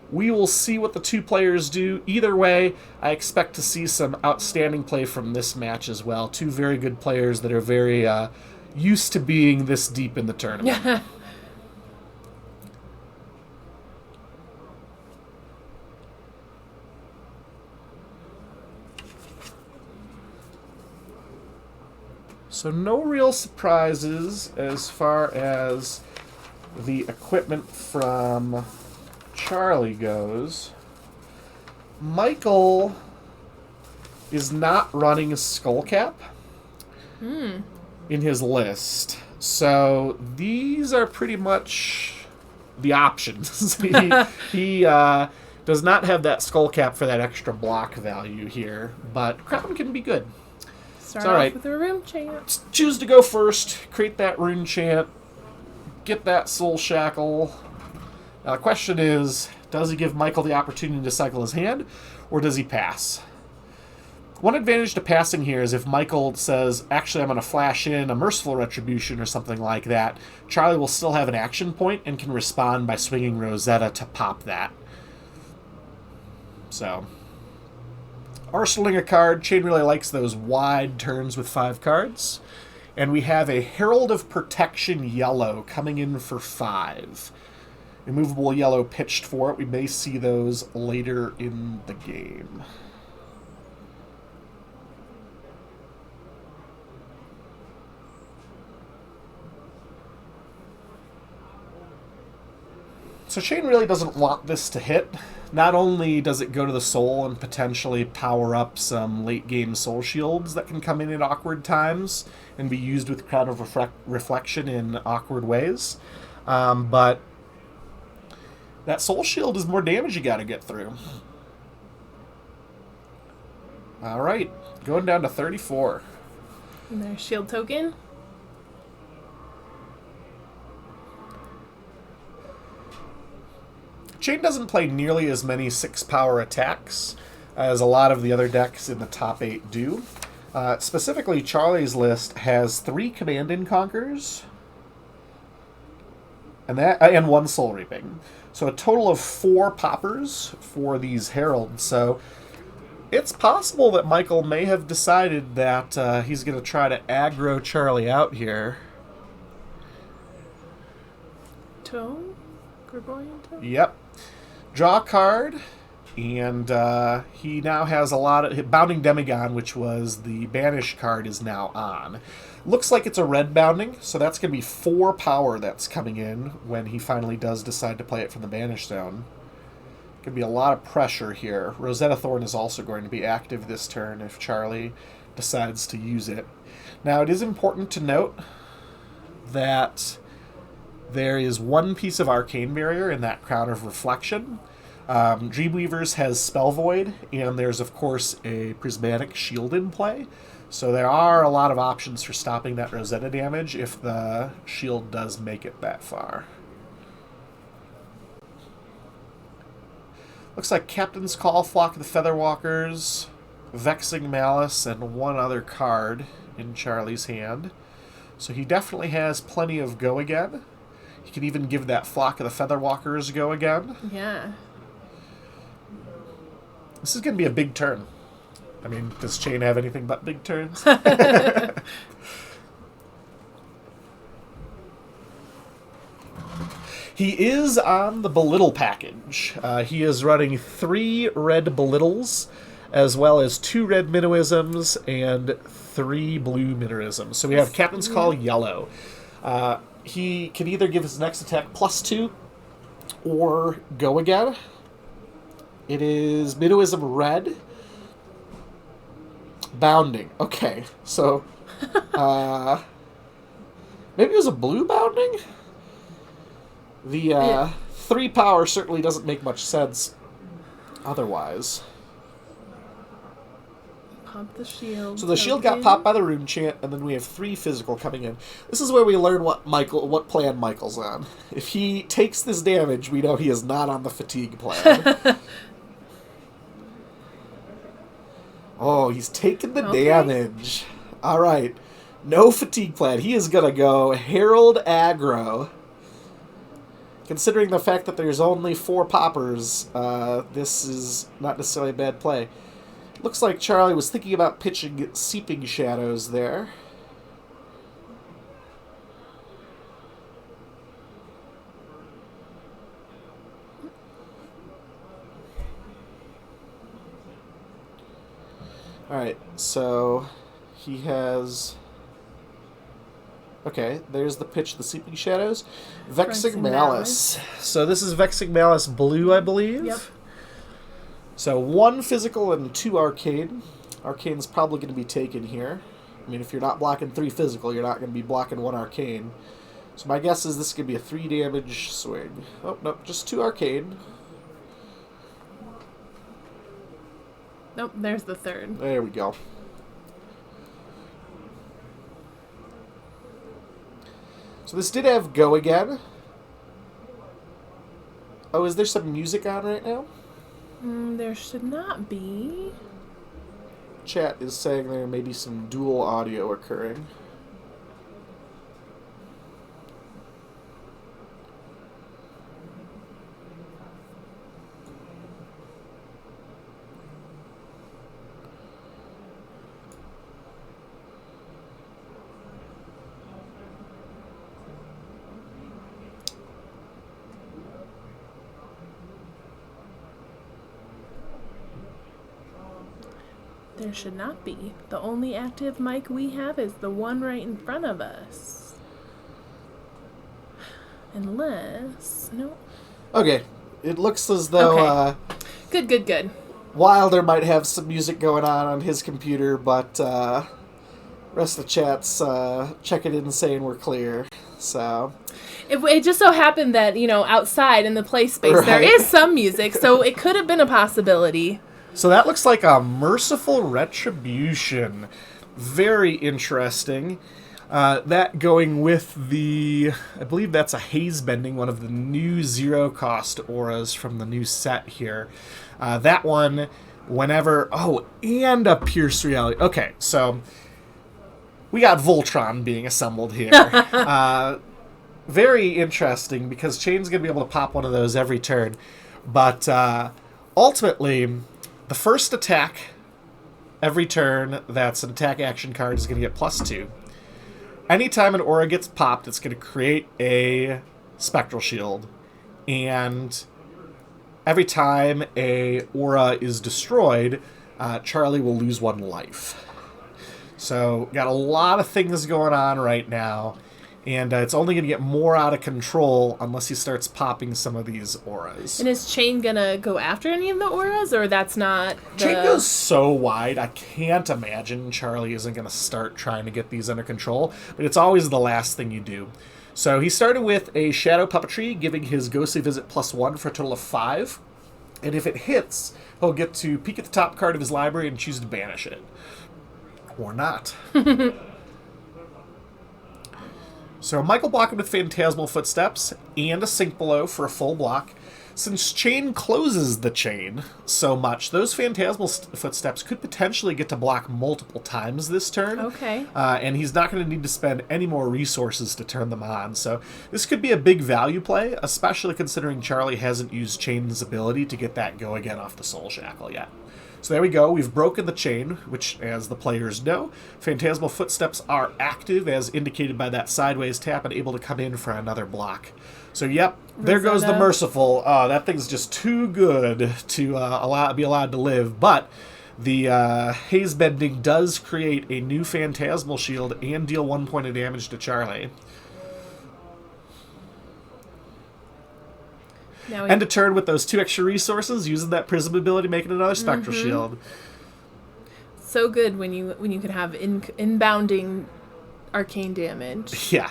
we will see what the two players do. Either way, I expect to see some outstanding play from this match as well. Two very good players that are very used to being this deep in the tournament. So no real surprises as far as the equipment from Charlie goes. Michael is not running a skullcap in his list. So these are pretty much the options. he does not have that skullcap for that extra block value here, but Crown can be good. Start all off right. with a rune chant. Choose to go first, create that rune chant, get that soul shackle. Now the question is, does he give Michael the opportunity to cycle his hand, or does he pass? One advantage to passing here is if Michael says, actually I'm going to flash in a Merciful Retribution or something like that, Charlie will still have an action point and can respond by swinging Rosetta to pop that. So, arsenaling a card. Chain really likes those wide turns with 5 cards. And we have a Herald of Protection yellow coming in for 5. Immovable yellow pitched for it. We may see those later in the game. So Chain really doesn't want this to hit. Not only does it go to the soul and potentially power up some late-game soul shields that can come in at awkward times and be used with Crown of Reflection in awkward ways, but that soul shield is more damage you got to get through. All right, going down to 34. And there's shield token. Chain doesn't play nearly as many 6-power attacks as a lot of the other decks in the top 8 do. Specifically, Charlie's list has 3 Command and Conquers and 1 Soul Reaping. So a total of 4 poppers for these Heralds. So it's possible that Michael may have decided that he's going to try to aggro Charlie out here. Tome? Gregorian Tome? Yep. Draw a card, and he now has a lot of... Bounding Demagon, which was the Banish card, is now on. Looks like it's a red Bounding, so that's going to be 4 power that's coming in when he finally does decide to play it from the Banish Zone. Going to be a lot of pressure here. Rosetta Thorn is also going to be active this turn if Charlie decides to use it. Now, it is important to note that there is 1 piece of Arcane Barrier in that Crown of Reflection. Dreamweavers has Spell Void, and there's, of course, a Prismatic Shield in play. So there are a lot of options for stopping that Rosetta damage if the shield does make it that far. Looks like Captain's Call, Flock of the Featherwalkers, Vexing Malice, and 1 other card in Charlie's hand. So he definitely has plenty of go again. He can even give that Flock of the Featherwalkers go again. Yeah. This is going to be a big turn. I mean, does Chain have anything but big turns? He is on the Belittle package. He is running 3 red Belittles, as well as 2 red Minnowisms and 3 blue Minnowisms. So we have Captain's Call yellow. He can either give his next attack +2 or go again. It is Minnowism red. Bounding. Okay, so maybe it was a blue Bounding? The 3 power certainly doesn't make much sense otherwise. Pop the shield. So the shield got popped by the rune chant, and then we have 3 physical coming in. This is where we learn what plan Michael's on. If he takes this damage, we know he is not on the fatigue plan. Oh, he's taking the damage. All right. No fatigue plan. He is going to go Herald aggro. Considering the fact that there's only 4 poppers, this is not necessarily a bad play. Looks like Charlie was thinking about pitching Seeping Shadows there. Alright, so he has... Okay, there's the pitch, the Seeping Shadows. Vexing Malice. So this is Vexing Malice Blue, I believe? Yep. So 1 physical and 2 arcane. Arcane's probably going to be taken here. I mean, if you're not blocking 3 physical, you're not going to be blocking 1 arcane. So my guess is this could be a 3 damage swing. Oh, no, just 2 arcane. Nope, there's the 3rd. There we go. So this did have go again. Oh, is there some music on right now? There should not be. Chat is saying there may be some dual audio occurring. There should not be. The only active mic we have is the one right in front of us. Unless... No. Okay. It looks as though Good. Wilder might have some music going on his computer, but rest of the chat's checking in and saying we're clear. So... It just so happened that, outside in the play space, there is some music, so it could have been a possibility. So that looks like a Merciful Retribution. Very interesting. That going with I believe that's a Haze Bending, one of the new 0-cost auras from the new set here. That one, whenever... Oh, and a Pierce Reality. Okay, so we got Voltron being assembled here. Very interesting, because Chain's going to be able to pop one of those every turn. But ultimately... The first attack every turn that's an attack action card is going to get +2. Anytime an aura gets popped, it's going to create a Spectral Shield. And every time a aura is destroyed, Charlie will lose 1 life. So, got a lot of things going on right now. And it's only going to get more out of control unless he starts popping some of these auras. And is Chain going to go after any of the auras, or that's not Chain goes so wide, I can't imagine Charlie isn't going to start trying to get these under control. But it's always the last thing you do. So he started with a Shadow Puppetry, giving his Ghostly Visit +1 for a total of 5. And if it hits, he'll get to peek at the top card of his library and choose to banish it. Or not. So Michael blocking with Phantasmal Footsteps and a Sink Below for a full block. Since Chain closes the chain so much, those Phantasmal Footsteps could potentially get to block multiple times this turn. Okay. And he's not going to need to spend any more resources to turn them on. So this could be a big value play, especially considering Charlie hasn't used Chain's ability to get that go again off the Soul Shackle yet. So there we go. We've broken the chain, which, as the players know, Phantasmal Footsteps are active, as indicated by that sideways tap, and able to come in for another block. So, yep, there goes the Merciful. That thing's just too good to be allowed to live. But the Haze Bending does create a new Phantasmal Shield and deal 1 point of damage to Charlie. And to turn with those 2 extra resources, using that Prism ability, making another Spectral Shield. So good when you can have inbounding arcane damage. Yeah.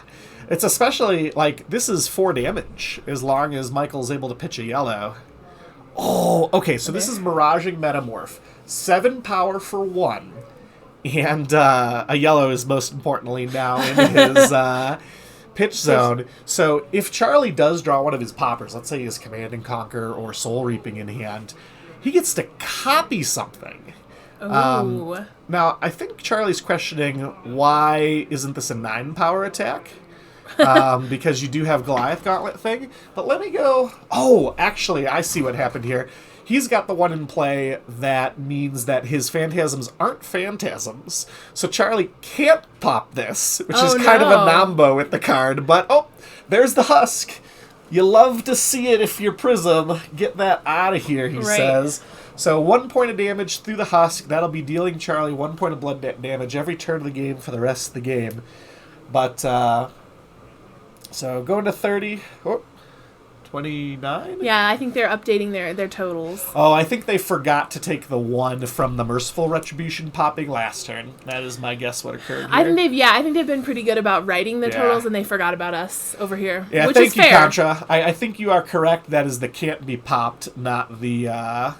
It's especially, this is 4 damage, as long as Michael's able to pitch a yellow. Oh, okay, so this is Miraging Metamorph. 7 power for 1. and a yellow is most importantly now in his pitch zone. So if Charlie does draw one of his poppers, let's say he has Command and Conquer or Soul Reaping in hand, he gets to copy something. Ooh. Now, I think Charlie's questioning why isn't this a 9-power attack? Because you do have Goliath Gauntlet thing. But let me go... Oh, actually, I see what happened here. He's got the one in play that means that his phantasms aren't phantasms. So Charlie can't pop this, which is kind of a nombo with the card. But, oh, there's the husk. You love to see it if you're Prism. Get that out of here, he says. So 1 point of damage through the husk. That'll be dealing Charlie 1 point of blood damage every turn of the game for the rest of the game. But, so going to 30. Oh, 29? Yeah, I think they're updating their totals. Oh, I think they forgot to take the 1 from the Merciful Retribution popping last turn. That is my guess what occurred here. I think they've been pretty good about writing the totals, and they forgot about us over here. Yeah, which thank is you, fair. Contra. I think you are correct. That is the can't be popped, not the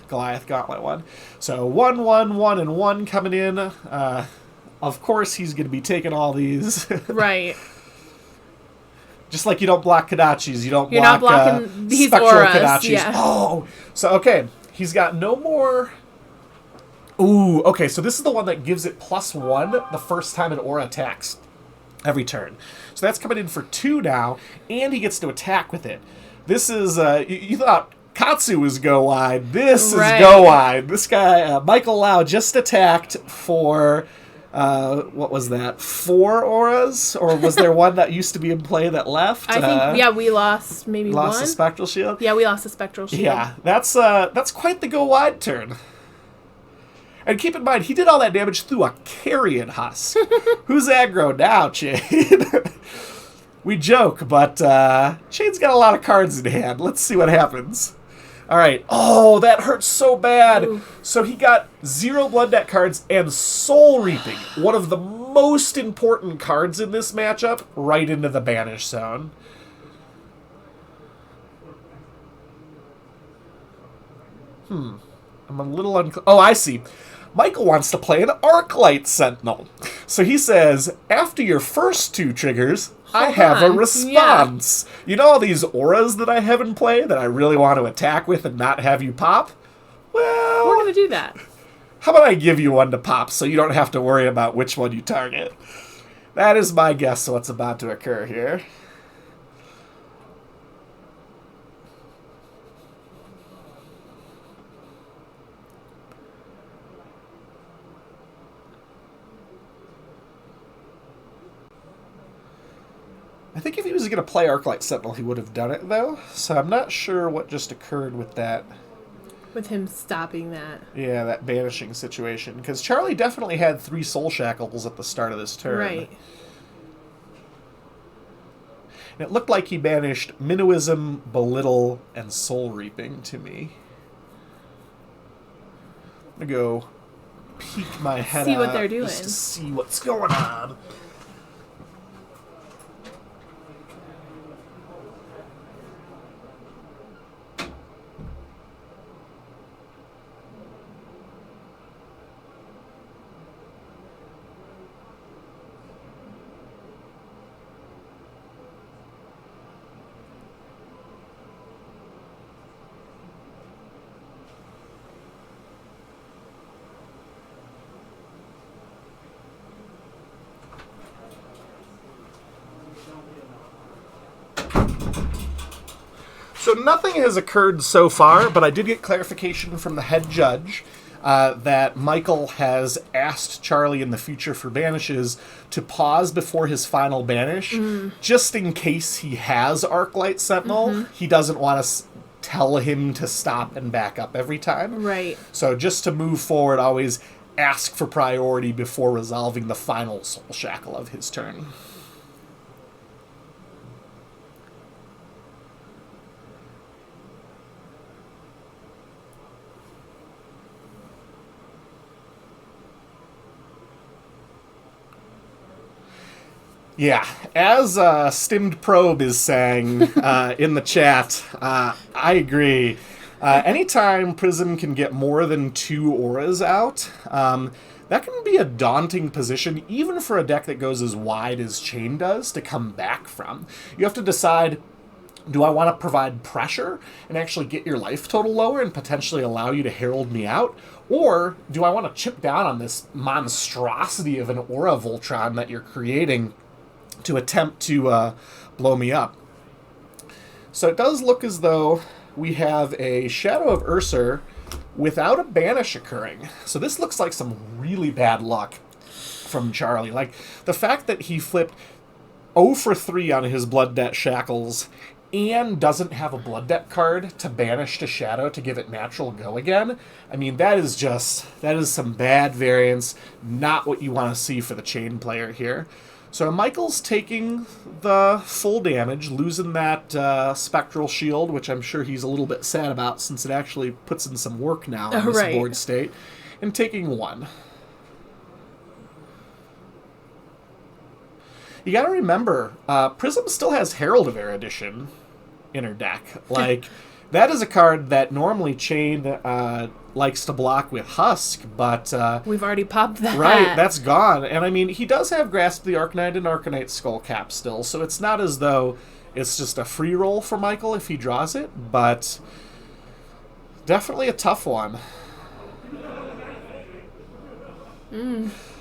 Goliath Gauntlet one. So 1, 1, 1, and 1 coming in. Of course, he's going to be taking all these. Right. Just like you don't block Kadachis, you're not blocking these Spectral auras. Kadachis. Yeah. Oh, so okay, he's got no more. Ooh, okay, so this is the one that gives it +1 the first time an aura attacks every turn. So that's coming in for 2 now, and he gets to attack with it. This is you thought Katsu was go wide. This is go wide. This guy Michael Lau just attacked for. What was that? 4 auras? Or was there one that used to be in play that left? I think, we lost maybe one. Lost the Spectral Shield? Yeah, we lost the Spectral Shield. Yeah, that's quite the go wide turn. And keep in mind, he did all that damage through a Carrion Husk. Who's aggro now, Chain? We joke, but Chain's got a lot of cards in hand. Let's see what happens. All right. Oh, that hurts so bad. Ooh. So he got 0 Blood Debt cards and Soul Reaping, one of the most important cards in this matchup, right into the banish zone. I'm a little unclear. Oh, I see. Michael wants to play an Arclight Sentinel. So he says, after your first 2 triggers, I have a response. Yeah. You know all these auras that I have in play that I really want to attack with and not have you pop? Well, we're going to do that. How about I give you one to pop so you don't have to worry about which one you target? That is my guess of what's about to occur here. I think if he was going to play Arclight Sentinel, he would have done it, though. So I'm not sure what just occurred with that. With him stopping that. Yeah, that banishing situation. Because Charlie definitely had 3 Soul Shackles at the start of this turn. Right. And it looked like he banished Minnowism, Belittle, and Soul Reaping to me. I'm going to go peek my head see what out they're doing. just to see what's going on. So nothing has occurred so far, but I did get clarification from the head judge that Michael has asked Charlie in the future for banishes to pause before his final banish, just in case he has Arclight Sentinel. He doesn't want to tell him to stop and back up every time. Right. So just to move forward, always ask for priority before resolving the final Soul Shackle of his turn. Yeah, as Stimmed Probe is saying in the chat, I agree. Anytime Prism can get more than 2 auras out, that can be a daunting position, even for a deck that goes as wide as Chain does, to come back from. You have to decide, do I want to provide pressure and actually get your life total lower and potentially allow you to herald me out? Or do I want to chip down on this monstrosity of an Aura Voltron that you're creating to attempt to blow me up? So it does look as though we have a Shadow of Ursa without a banish occurring. So this looks like some really bad luck from Charlie. Like, the fact that he flipped 0 for 3 on his Blood Debt Shackles and doesn't have a Blood Debt card to banish to Shadow to give it natural go again, I mean, that is some bad variance, not what you want to see for the Chain player here. So Michael's taking the full damage, losing that Spectral Shield, which I'm sure he's a little bit sad about since it actually puts in some work now in this board state, and taking 1. You got to remember, Prism still has Herald of Erudition in her deck. Like, that is a card that normally Chain likes to block with Husk, but... we've already popped that. Right, that's gone. And I mean, he does have Grasp the Arcanite and Arcanite Skullcap still, so it's not as though it's just a free roll for Michael if he draws it, but definitely a tough one.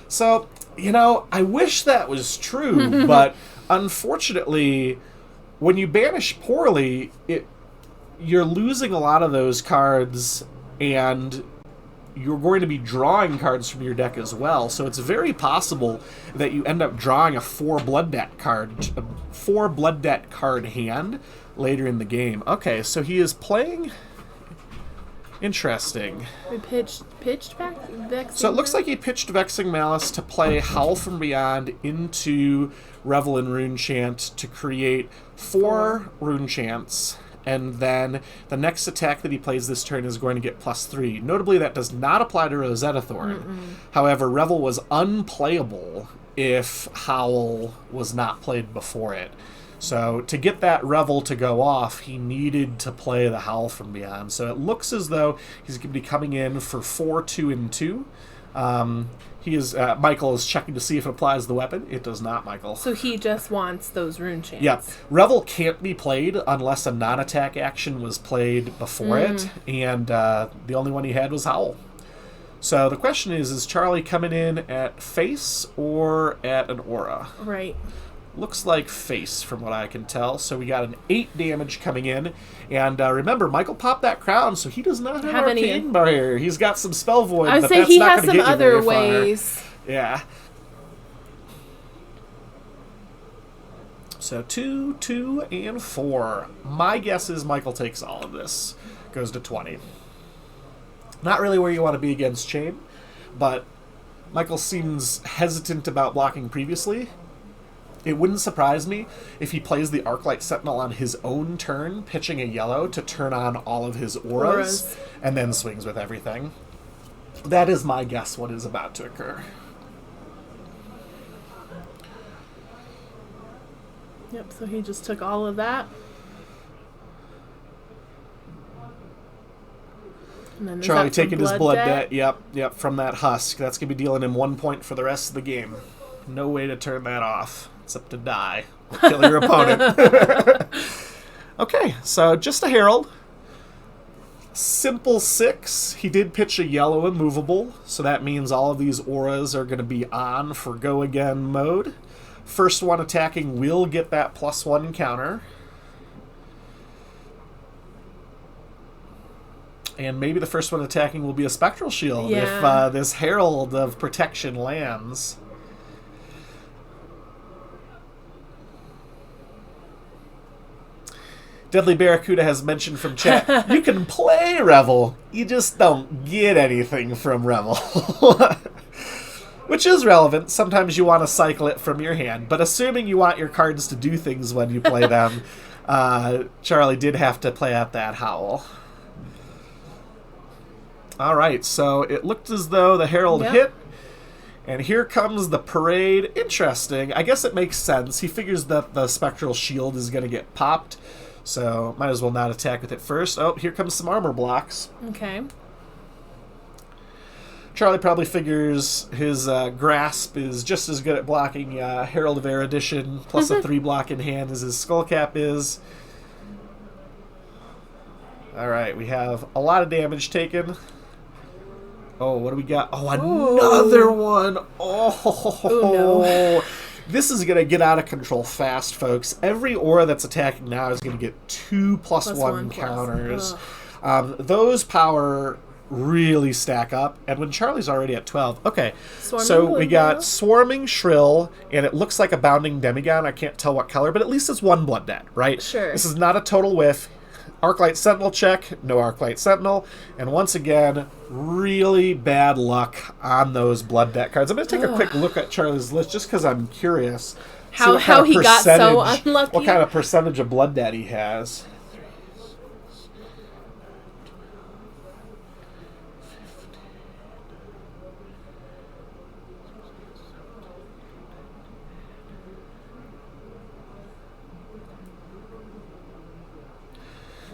So, you know, I wish that was true, but unfortunately, when you banish poorly, you're losing a lot of those cards, and you're going to be drawing cards from your deck as well. So it's very possible that you end up drawing a 4 Blood Debt card hand later in the game. Okay, so he is playing. Interesting. We pitched Vexing. So it looks like he pitched Vexing Malice to play Howl from Beyond into Revel in Rune Chant to create 4 Rune Chants, and then the next attack that he plays this turn is going to get +3. Notably, that does not apply to Rosetta Thorn. However, Revel was unplayable if Howl was not played before it. So to get that Revel to go off, he needed to play the Howl from Beyond. So it looks as though he's going to be coming in for 4, 2, and 2. Michael is checking to see if it applies the weapon. It does not, Michael. So he just wants those Rune Chants. Yeah. Revel can't be played unless a non-attack action was played before it, and the only one he had was Howl. So the question is Charlie coming in at face or at an Aura? Right. Looks like face from what I can tell. So we got an 8 damage coming in. And remember, Michael popped that crown, so he does not have Arcane Barrier. He's got some Spell Void, I would say he has some other ways. Yeah. So 2, 2, and 4. My guess is Michael takes all of this. Goes to 20. Not really where you want to be against Chain, but Michael seems hesitant about blocking previously. It wouldn't surprise me if he plays the Arclight Sentinel on his own turn, pitching a yellow to turn on all of his auras, and then swings with everything. That is my guess what is about to occur. Yep, so he just took all of that. And then Charlie taking his blood debt. Yep, from that Husk. That's going to be dealing him 1 point for the rest of the game. No way to turn that off. Except to die or kill your opponent. Okay, so just a Herald. Simple 6. He did pitch a yellow immovable, so that means all of these auras are going to be on for go again mode. First one attacking will get that +1 counter. And maybe the first one attacking will be a Spectral Shield if this Herald of Protection lands. Deadly Barracuda has mentioned from chat, you can play Revel, you just don't get anything from Revel. Which is relevant. Sometimes you want to cycle it from your hand. But assuming you want your cards to do things when you play them, Charlie did have to play out that Howl. Alright, so it looked as though the Herald hit. And here comes the parade. Interesting. I guess it makes sense. He figures that the Spectral Shield is going to get popped. So might as well not attack with it first. Oh, here comes some armor blocks. Okay. Charlie probably figures his grasp is just as good at blocking Herald of Erudition plus a 3 block in hand as his Skullcap is. Alright, we have a lot of damage taken. Oh, what do we got? Oh, another one! Oh, no. This is going to get out of control fast, folks. Every aura that's attacking now is going to get 2 plus 1 counters. Those power really stack up. And when Charlie's already at 12... Okay, so we got Swarming Shrill, and it looks like a Bounding Demigod. I can't tell what color, but at least it's 1 Blood Debt, right? Sure. This is not a total whiff. Arclight Sentinel check, no Arclight Sentinel. And once again, really bad luck on those Blood Debt cards. I'm going to take a quick look at Charlie's list just because I'm curious. How he got so unlucky. What kind of percentage of Blood Debt he has.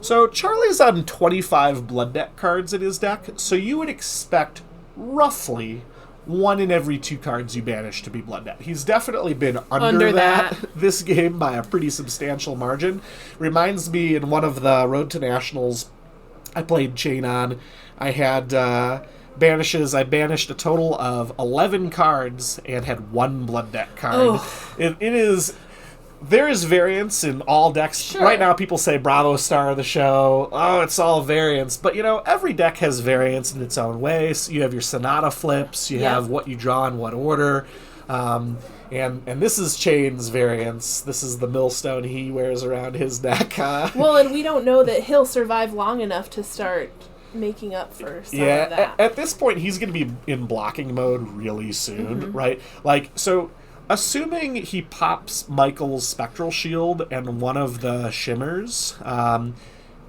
So Charlie's on 25 Blood Debt cards in his deck, so you would expect roughly 1 in every 2 cards you banish to be Blood Debt. He's definitely been under that this game by a pretty substantial margin. Reminds me, in one of the Road to Nationals I played Chain on, I had banishes. I banished a total of 11 cards and had 1 Blood Debt card. It is... There is variance in all decks. Sure. Right now, people say Bravo Star of the show. Oh, it's all variance. But, every deck has variance in its own way. So you have your Sonata flips. You have what you draw in what order. And this is Chain's variance. This is the millstone he wears around his neck. Well, and we don't know that he'll survive long enough to start making up for some of that. At this point, he's going to be in blocking mode really soon, right? So... Assuming he pops Michael's Spectral Shield and one of the Shimmers,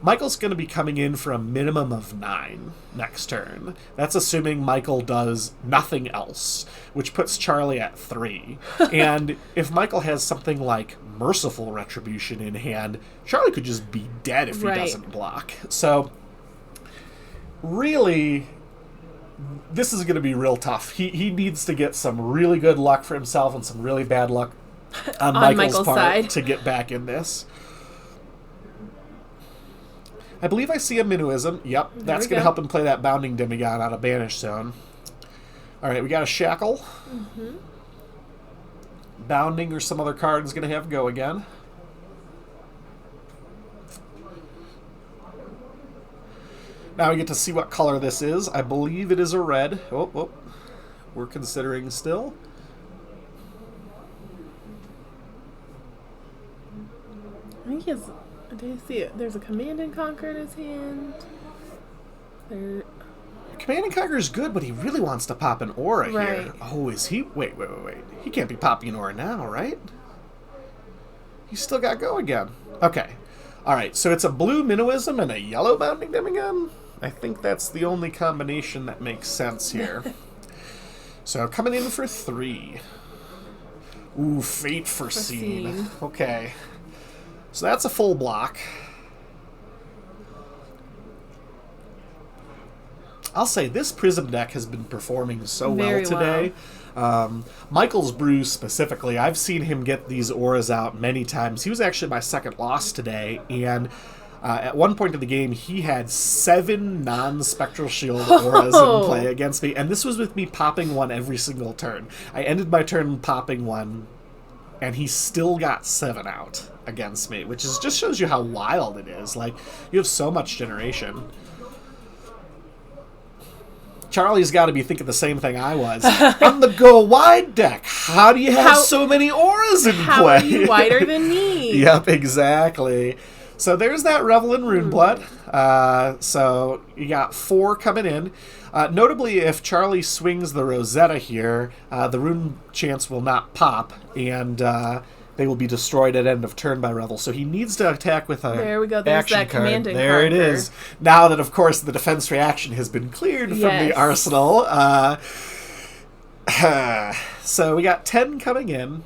Michael's going to be coming in for a minimum of 9 next turn. That's assuming Michael does nothing else, which puts Charlie at 3. And if Michael has something like Merciful Retribution in hand, Charlie could just be dead if he doesn't block. So, really... This is going to be real tough. He needs to get some really good luck for himself and some really bad luck on Michael's part side to get back in this. I believe I see a Minuism. Yep, that's going to help him play that Bounding Demigod out of Banish Zone. All right, we got a Shackle. Bounding or some other card is going to have go again. Now we get to see what color this is. I believe it is a red. Oh, we're considering still. I think he has... Do you see it? There's a Command and Conquer in his hand. Command and Conquer is good, but he really wants to pop an aura here. Oh, is he? Wait. He can't be popping an aura now, right? He's still got go again. Okay. All right, so it's a blue Minuism and a yellow Bounding Demigod? I think that's the only combination that makes sense here. So coming in for 3. Ooh, Fate Foreseen. Okay. So that's a full block. I'll say this Prism deck has been performing so well today. Michael's Brew specifically, I've seen him get these auras out many times. He was actually my second loss today, and at one point in the game, he had 7 non-Spectral Shield auras in play against me, and this was with me popping one every single turn. I ended my turn popping one, and he still got 7 out against me, which just shows you how wild it is. Like, you have so much generation. Charlie's got to be thinking the same thing I was. I'm the Go Wide deck. How do you have so many auras in play? How are you wider than me? Yep, exactly. So there's that Revel in Runeblood. So you got 4 coming in. Notably, if Charlie swings the Rosetta here, the Rune Chance will not pop, and they will be destroyed at end of turn by Revel. So he needs to attack with a There we go. There's action that card. Command and There it Conquer. is. Now that, of course, the defense reaction has been cleared from the arsenal. So we got 10 coming in,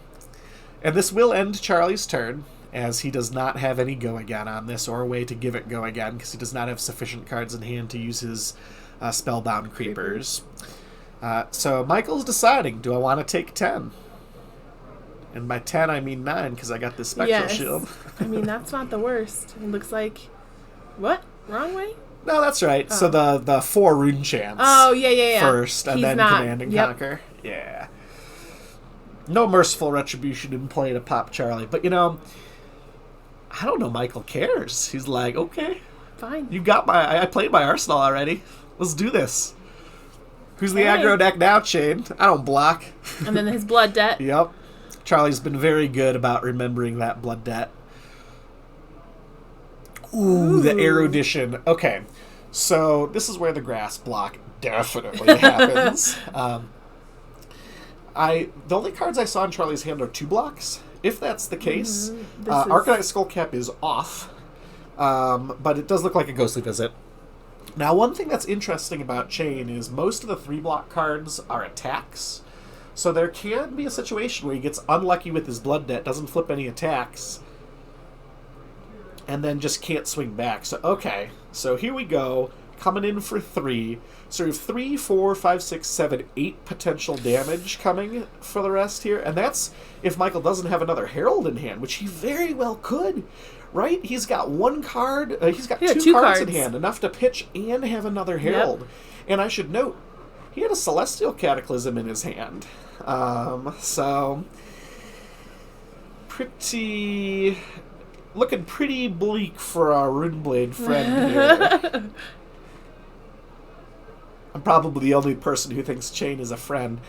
and this will end Charlie's turn, as he does not have any go again on this, or a way to give it go again, because he does not have sufficient cards in hand to use his Spellbound Creepers. So Michael's deciding, do I want to take 10? And by 10, I mean 9, because I got this Spectral Shield. I mean, that's not the worst. It looks like... What? Wrong way? No, that's right. Oh. So the 4 rune chants. Oh, yeah. First, and He's then not, Command and Conquer. Yeah. No Merciful Retribution in play to pop Charlie. But, I don't know Michael cares. He's like, okay. Fine. You got I played my arsenal already. Let's do this. Who's the aggro deck now, Chain? I don't block. And then his blood debt. Yep. Charlie's been very good about remembering that blood debt. Ooh, the erudition. Okay, so this is where the grass block definitely happens. The only cards I saw in Charlie's hand are 2 blocks. If that's the case, Arcanite Skullcap is off, but it does look like a Ghostly Visit. Now, one thing that's interesting about Chain is most of the 3-block cards are attacks. So there can be a situation where he gets unlucky with his blood debt, doesn't flip any attacks, and then just can't swing back. So, okay. So here we go. Coming in for 3. So we have 3, 4, 5, 6, 7, 8 potential damage coming for the rest here. And that's if Michael doesn't have another Herald in hand, which he very well could. Right? He's got 1 card. He's got 2 cards in hand, enough to pitch and have another Herald. Yep. And I should note, he had a Celestial Cataclysm in his hand. So looking pretty bleak for our Runeblade friend here. I'm probably the only person who thinks Chain is a friend.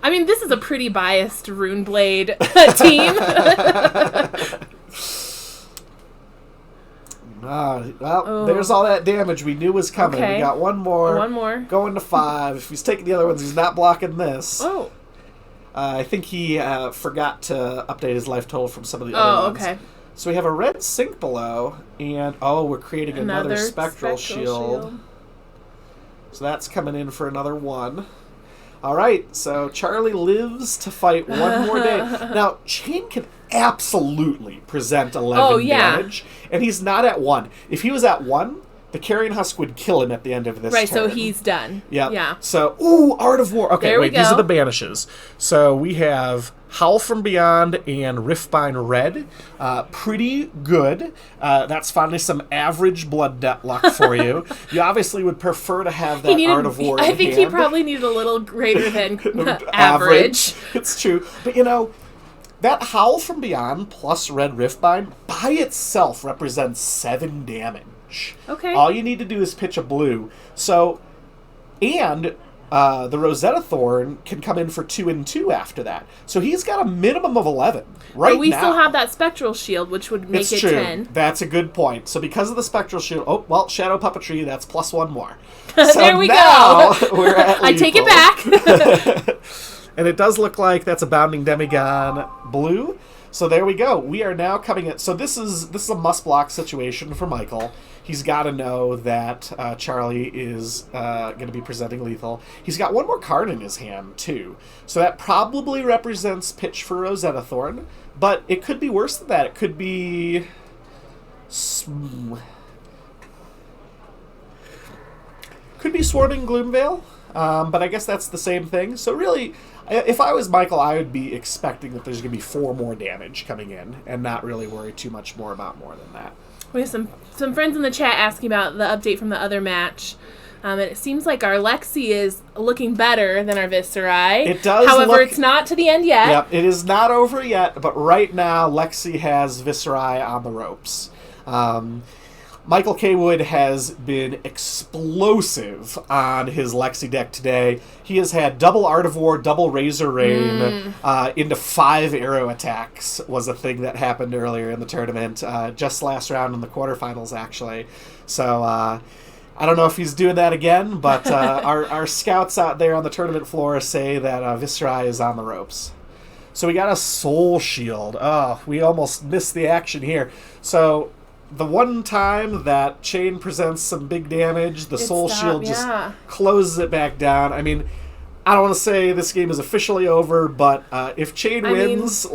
I mean, this is a pretty biased Runeblade team. There's all that damage we knew was coming. Okay. We got one more. Going to 5. If he's taking the other ones, he's not blocking this. Oh. I think he forgot to update his life total from some of the other ones. Oh, okay. So we have a red Sink Below, and we're creating another Spectral Shield. So that's coming in for another 1. All right, so Charlie lives to fight one more day. Now, Chain can absolutely present 11 damage, and he's not at 1. If he was at 1, the Carrion Husk would kill him at the end of this turn. So he's done. Yep. Yeah. So, Art of War. Okay, wait, these are the banishes. So we have Howl from Beyond and Riftbind Red. Pretty good. That's finally some average blood debt luck for you. You obviously would prefer to have that Art of War I think he probably needed a little greater than average. It's true. But, that Howl from Beyond plus Red Riftbind by itself represents 7 damage. Okay. All you need to do is pitch a blue. So, and the Rosetta Thorn can come in for 2 and 2 after that. So he's got a minimum of 11 right now. But we still have that Spectral Shield, which would make it 10. That's a good point. So because of the Spectral Shield, Shadow Puppetry, that's plus 1 more. So there we go. We're at I take it back. And it does look like that's a Bounding Demigon blue. So there we go. We are now coming at... So this is a must-block situation for Michael. He's got to know that Charlie is going to be presenting lethal. He's got 1 more card in his hand, too. So that probably represents pitch for Rosetta Thorn. But it could be worse than that. It could be... Could be Swarming Gloomveil. But I guess that's the same thing. So really... If I was Michael, I would be expecting that there's going to be 4 more damage coming in and not really worry too much more about more than that. We have some friends in the chat asking about the update from the other match. And it seems like our Lexi is looking better than our Viscerai. It does. However, it's not to the end yet. Yep, it is not over yet, but right now Lexi has Viscerai on the ropes. Michael K. Wood has been explosive on his Lexi deck today. He has had double Art of War, double Razor Rain, into 5 arrow attacks was a thing that happened earlier in the tournament, just last round in the quarterfinals, actually. So I don't know if he's doing that again, but our scouts out there on the tournament floor say that Viscerai is on the ropes. So we got a Soul Shield. Oh, we almost missed the action here. So... The one time that Chain presents some big damage, the Soul Shield just closes it back down. I mean, I don't want to say this game is officially over, but if Chain wins,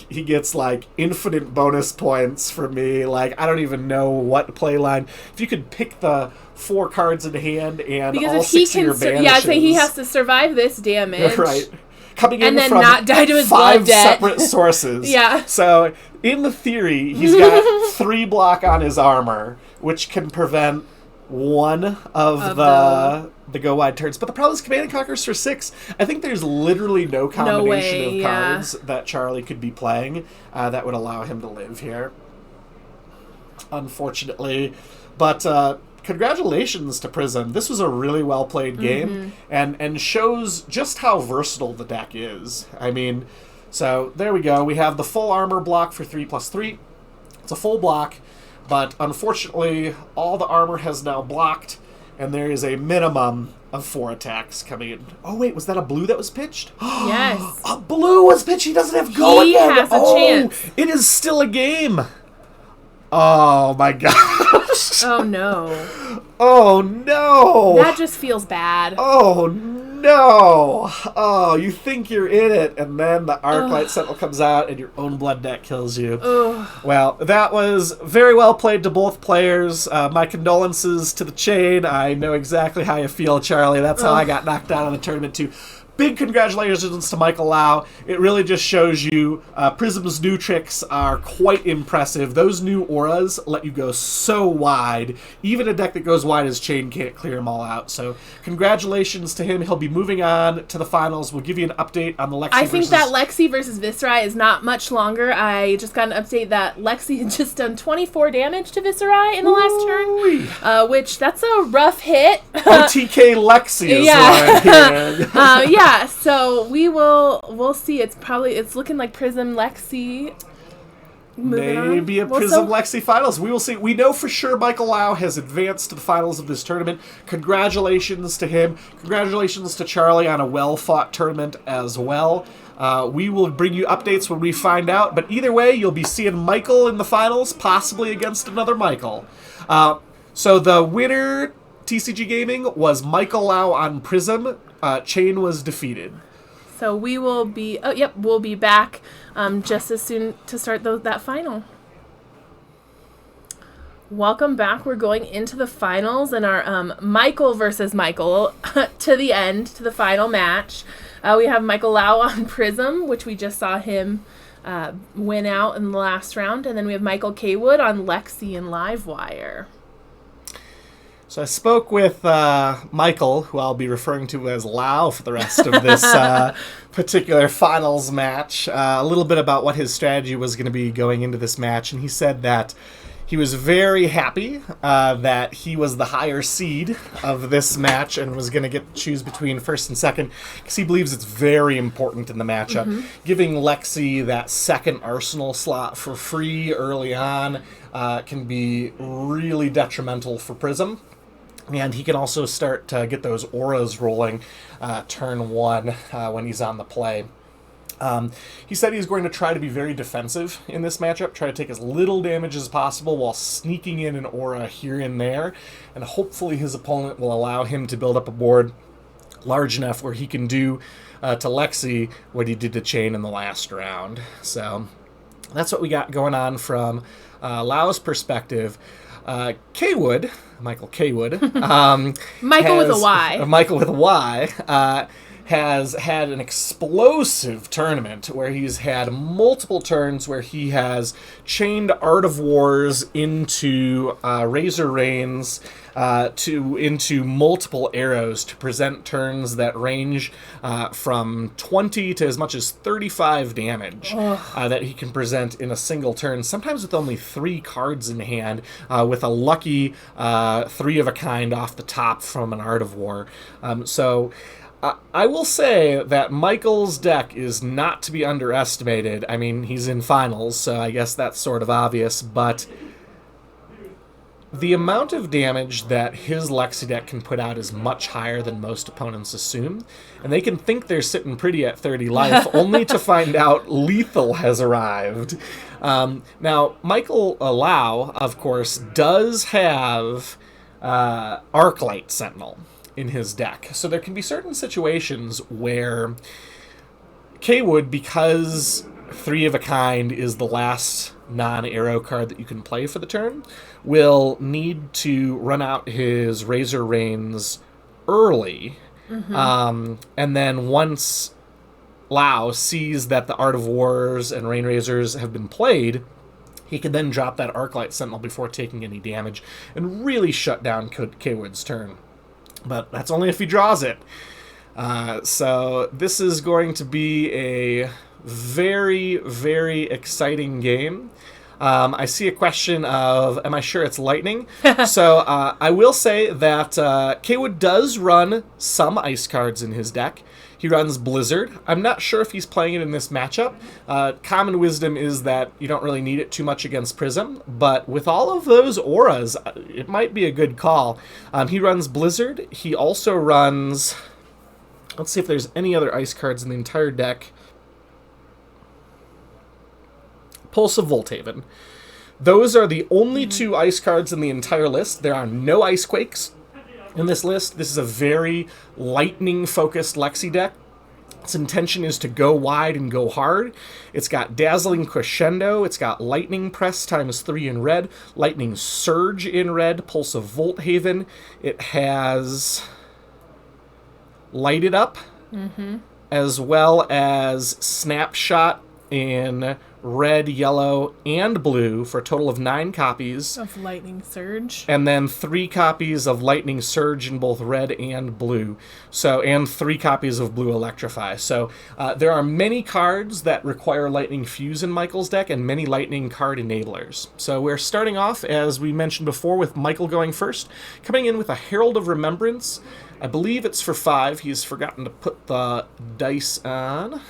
he gets infinite bonus points from me. I don't even know what play line. If you could pick the 4 cards in hand and because all if he 6 of your can, banishes, so he has to survive this damage, right? Coming in and then from not die to his 5 blood debt. separate sources. Yeah. So in the theory, he's got 3 block on his armor, which can prevent one of the go wide turns. But the problem is Command and Conquer's for 6. I think there's literally no combination of cards that Charlie could be playing that would allow him to live here. Unfortunately. But congratulations to Prism. This was a really well played game and shows just how versatile the deck is. I mean, so there we go. We have the full armor block for 3+3. It's a full block. But unfortunately, all the armor has now blocked, and there is a minimum of 4 attacks coming in. Oh, wait, was that a blue that was pitched? Yes. A blue was pitched. He doesn't have go He again. has a chance. It is still a game. Oh, my gosh. Oh, no. Oh, no. That just feels bad. Oh, no. Oh, you think you're in it, and then the Arclight Sentinel comes out, and your own blood deck kills you. Ugh. Well, that was very well played to both players. My condolences to the Chain. I know exactly how you feel, Charlie. That's how I got knocked out in the tournament, too. Big congratulations to Michael Lau. It really just shows you Prism's new tricks are quite impressive. Those new auras let you go so wide. Even a deck that goes wide as Chain can't clear them all out. So congratulations to him. He'll be moving on to the finals. We'll give you an update on the Lexi I think that Lexi versus Viserai is not much longer. I just got an update that Lexi had just done 24 damage to Viserai in the last turn, which that's a rough hit. OTK Lexi is what I'm hearing. Yeah, so we'll see. It's looking like Prism Lexi. Maybe a Prism Lexi finals. We will see. We know for sure Michael Lau has advanced to the finals of this tournament. Congratulations to him. Congratulations to Charlie on a well-fought tournament as well. We will bring you updates when we find out. But either way, you'll be seeing Michael in the finals, possibly against another Michael. So the winner, TCG Gaming, was Michael Lau on Prism. Chain was defeated. So we will be, we'll be back just as soon to start that final. Welcome back. We're going into the finals and our Michael versus Michael to the end, to the final match. We have Michael Lau on Prism, which we just saw him win out in the last round. And then we have Michael K. Wood on Lexi and Livewire. So I spoke with Michael, who I'll be referring to as Lau for the rest of this particular finals match, a little bit about what his strategy was going to be going into this match, and he said that he was very happy that he was the higher seed of this match and was going to get to choose between first and second because he believes it's very important in the matchup. Giving Lexi that second arsenal slot for free early on can be really detrimental for Prism. And he can also start to get those auras rolling turn 1 when he's on the play. He said he's going to try to be very defensive in this matchup, try to take as little damage as possible while sneaking in an aura here and there, and hopefully his opponent will allow him to build up a board large enough where he can do to Lexi what he did to Chain in the last round. So that's what we got going on from Lau's perspective. K-Wood, Michael K-Wood, Michael with a Y. Michael with a Y, has had an explosive tournament where he's had multiple turns where he has chained Art of Wars into Razor Rains into multiple arrows to present turns that range from 20 to as much as 35 damage that he can present in a single turn, sometimes with only 3 cards in hand, with a lucky 3 of a kind off the top from an Art of War. So I will say that Michael's deck is not to be underestimated. I mean, he's in finals, so I guess that's sort of obvious, but the amount of damage that his Lexi deck can put out is much higher than most opponents assume, and they can think they're sitting pretty at 30 life, only to find out lethal has arrived. Now, Michael Lau, of course, does have Arclight Sentinel. in his deck. So there can be certain situations where K-Wood, because 3 of a Kind is the last non-arrow card that you can play for the turn, will need to run out his Razor Reigns early. And then once Lao sees that the Art of Wars and Rain Razors have been played, he can then drop that Arclight Sentinel before taking any damage and really shut down K-Wood's turn. But that's only if he draws it. So this is going to be a very, very exciting game. I see a question of, am I sure it's lightning? So I will say that K-Wood does run some ice cards in his deck. He runs Blizzard. I'm not sure if he's playing it in this matchup. Common wisdom is that you don't really need it too much against Prism, but with all of those auras, it might be a good call. He runs Blizzard. He also runs... Let's see if there's any other ice cards in the entire deck. Pulse of Volthaven. Those are the only 2 ice cards in the entire list. There are no Ice Quakes in this list. This is a very lightning-focused Lexi deck. Its intention is to go wide and go hard. It's got Dazzling Crescendo. It's got Lightning Press ×3 in red. Lightning Surge in red. Pulse of Volthaven. It has Lighted Up, as well as Snapshot in red, yellow, and blue for a total of 9 copies. Of Lightning Surge. And then 3 copies of Lightning Surge in both red and blue. So, and 3 copies of Blue Electrify. So there are many cards that require Lightning Fuse in Michael's deck and many Lightning card enablers. So we're starting off, as we mentioned before, with Michael going first. Coming in with a Herald of Remembrance. I believe it's for 5. He's forgotten to put the dice on.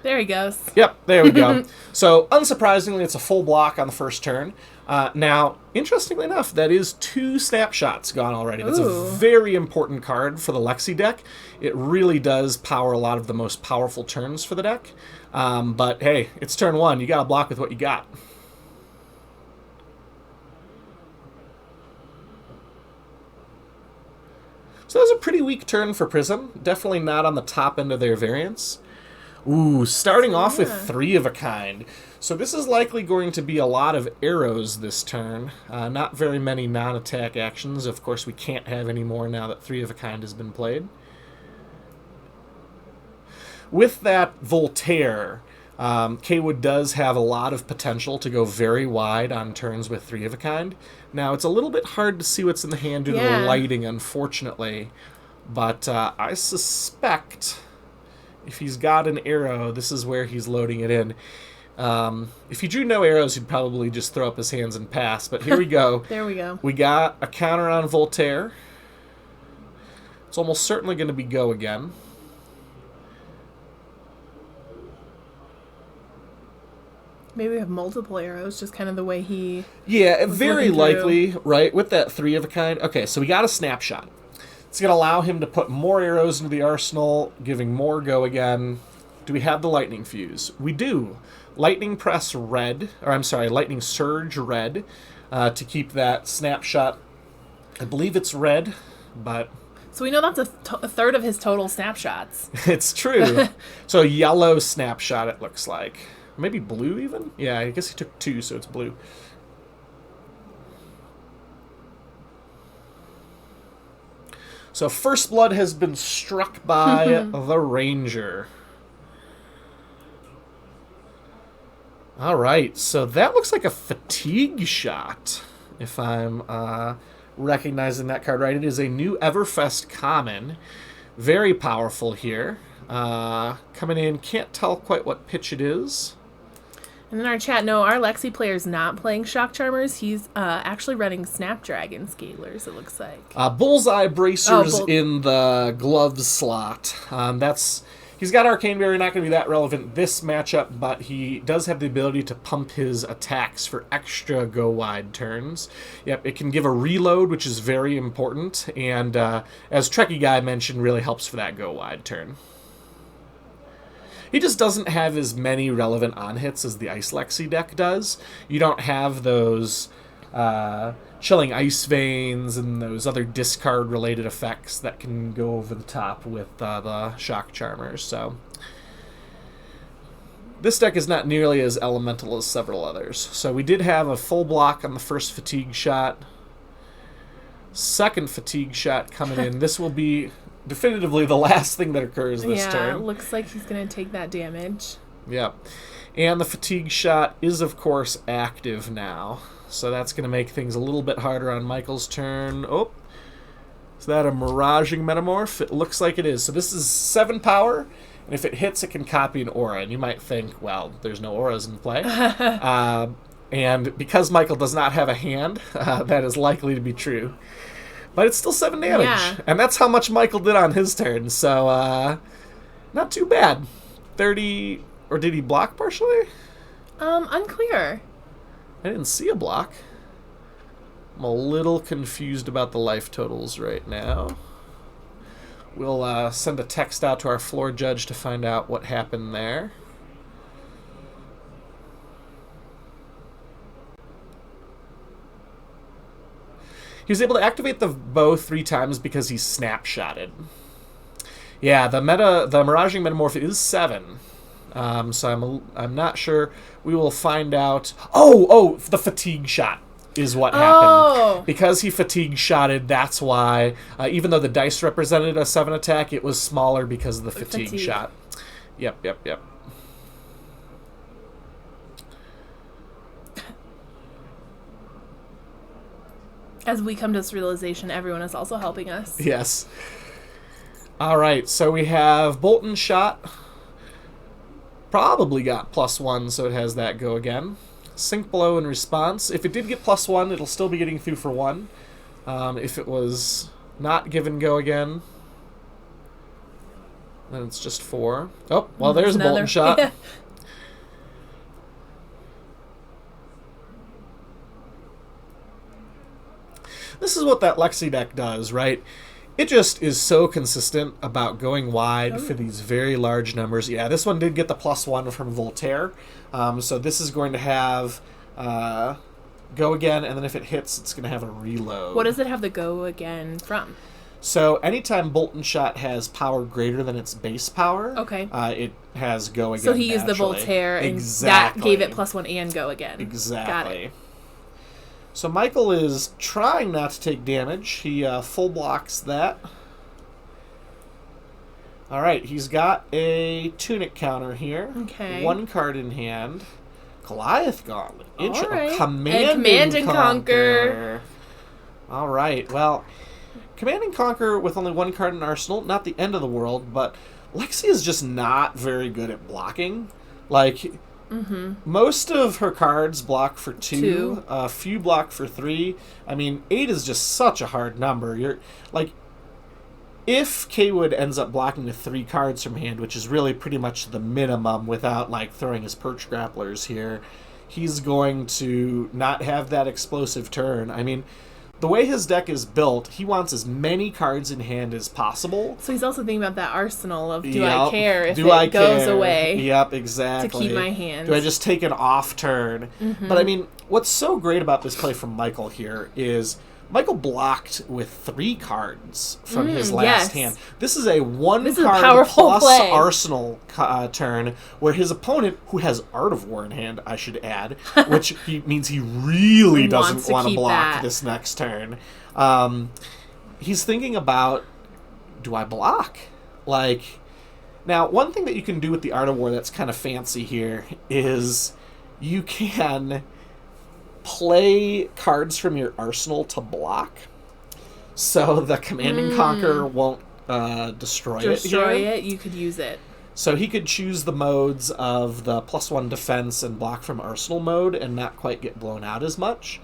There he goes. Yep, there we go. So, unsurprisingly, it's a full block on the first turn. Now, interestingly enough, that is 2 snapshots gone already. That's a very important card for the Lexi deck. It really does power a lot of the most powerful turns for the deck. But, hey, it's turn 1. You got to block with what you got. So that was a pretty weak turn for Prism. Definitely not on the top end of their variance. Ooh, starting off with 3 of a Kind. So this is likely going to be a lot of arrows this turn. Not very many non-attack actions. Of course, we can't have any more now that 3 of a Kind has been played. With that Voltaire, K-Wood does have a lot of potential to go very wide on turns with 3 of a Kind. Now, it's a little bit hard to see what's in the hand due to the lighting, unfortunately. But I suspect... if he's got an arrow, this is where he's loading it in. If he drew no arrows, he'd probably just throw up his hands and pass. But here we go. There we go. We got a counter on Voltaire. It's almost certainly going to be go again. Maybe we have multiple arrows, just kind of the way he... Yeah, very looking likely, right? With that 3 of a Kind. Okay, so we got a snapshot. It's going to allow him to put more arrows into the arsenal, giving more go again. Do we have the Lightning Fuse? We do. Lightning Press red, or I'm sorry, Lightning Surge red, to keep that snapshot. I believe it's red, but... So we know that's a third of his total snapshots. It's true. So yellow snapshot, it looks like. Maybe blue even? Yeah, I guess he took 2, so it's blue. So First Blood has been struck by the Ranger. All right, so that looks like a Fatigue shot, if I'm recognizing that card right. It is a new Everfest common. Very powerful here. Coming in, can't tell quite what pitch it is. And in our chat, no, our Lexi player's not playing Shock Charmers. He's actually running Snapdragon Scalers, it looks like. Bullseye Bracers in the gloves slot. He's got Arcane Barrier, not going to be that relevant this matchup, but he does have the ability to pump his attacks for extra go-wide turns. Yep, it can give a reload, which is very important, and as Trekkie Guy mentioned, really helps for that go-wide turn. He just doesn't have as many relevant on-hits as the Ice Lexi deck does. You don't have those Chilling Ice Veins and those other discard-related effects that can go over the top with the Shock Charmers. So this deck is not nearly as elemental as several others. So we did have a full block on the first Fatigue shot. Second Fatigue shot coming in. This will be definitively the last thing that occurs this turn. Yeah, looks like he's going to take that damage. Yep. And the Fatigue shot is, of course, active now. So that's going to make things a little bit harder on Michael's turn. Oh, is that a Miraging Metamorph? It looks like it is. So this is 7 power, and if it hits, it can copy an aura. And you might think, well, there's no auras in play. And because Michael does not have a hand, that is likely to be true. But it's still 7 damage. Yeah. And that's how much Michael did on his turn. So, not too bad. 30... Or did he block partially? Unclear. I didn't see a block. I'm a little confused about the life totals right now. We'll send a text out to our floor judge to find out what happened there. He was able to activate the bow 3 times because he snapshotted. Yeah, the Miraging Metamorph is 7. So I'm not sure. We will find out. Oh, the Fatigue shot is what happened. Because he Fatigue shotted, that's why, even though the dice represented a 7 attack, it was smaller because of the fatigue shot. Yep. As we come to this realization, everyone is also helping us. Yes. All right, so we have Bolton shot. Probably got +1, so it has that go again. Sink Blow in response. If it did get +1, it'll still be getting through for 1. If it was not given go again, then it's just 4. Oh, well, there's a Bolton shot. Yeah. This is what that Lexi deck does, right? It just is so consistent about going wide for these very large numbers. Yeah, this one did get the +1 from Voltaire. So this is going to have go again, and then if it hits, it's going to have a reload. What does it have the go again from? So anytime Bolton shot has power greater than its base power, it has go again. So he used the naturally. Voltaire, and Exactly. that gave it +1 and go again. Exactly. Got it. So Michael is trying not to take damage. He full blocks that. All right, he's got a Tunic counter here. Okay. 1 card in hand. Goliath Gauntlet. All right. Command and Conquer. All right, well, Command and Conquer with only 1 card in Arsenal, not the end of the world, but Lexi is just not very good at blocking. Like... Most of her cards block for 2. A few block for 3. I mean, 8 is just such a hard number. You're like, if Kaywood ends up blocking with 3 cards from hand, which is really pretty much the minimum without like throwing his Perch Grapplers here, he's going to not have that explosive turn. I mean, the way his deck is built, he wants as many cards in hand as possible. So he's also thinking about that arsenal of, do Yep. I care if Do it I goes care? away Yep, exactly. to keep my hand? Do I just take an off turn? But I mean, what's so great about this play from Michael here is Michael blocked with 3 cards from his last hand. This is a 1 is a card powerful plus play. arsenal turn where his opponent, who has Art of War in hand, I should add, which means he really Wants doesn't to want to keep block that. this next turn. He's thinking about, do I block? Like, now, one thing that you can do with the Art of War that's kind of fancy here is you can play cards from your arsenal to block, so the Command and Conquer won't destroy it. You could use it. So he could choose the modes of the +1 defense and block from arsenal mode and not quite get blown out as much.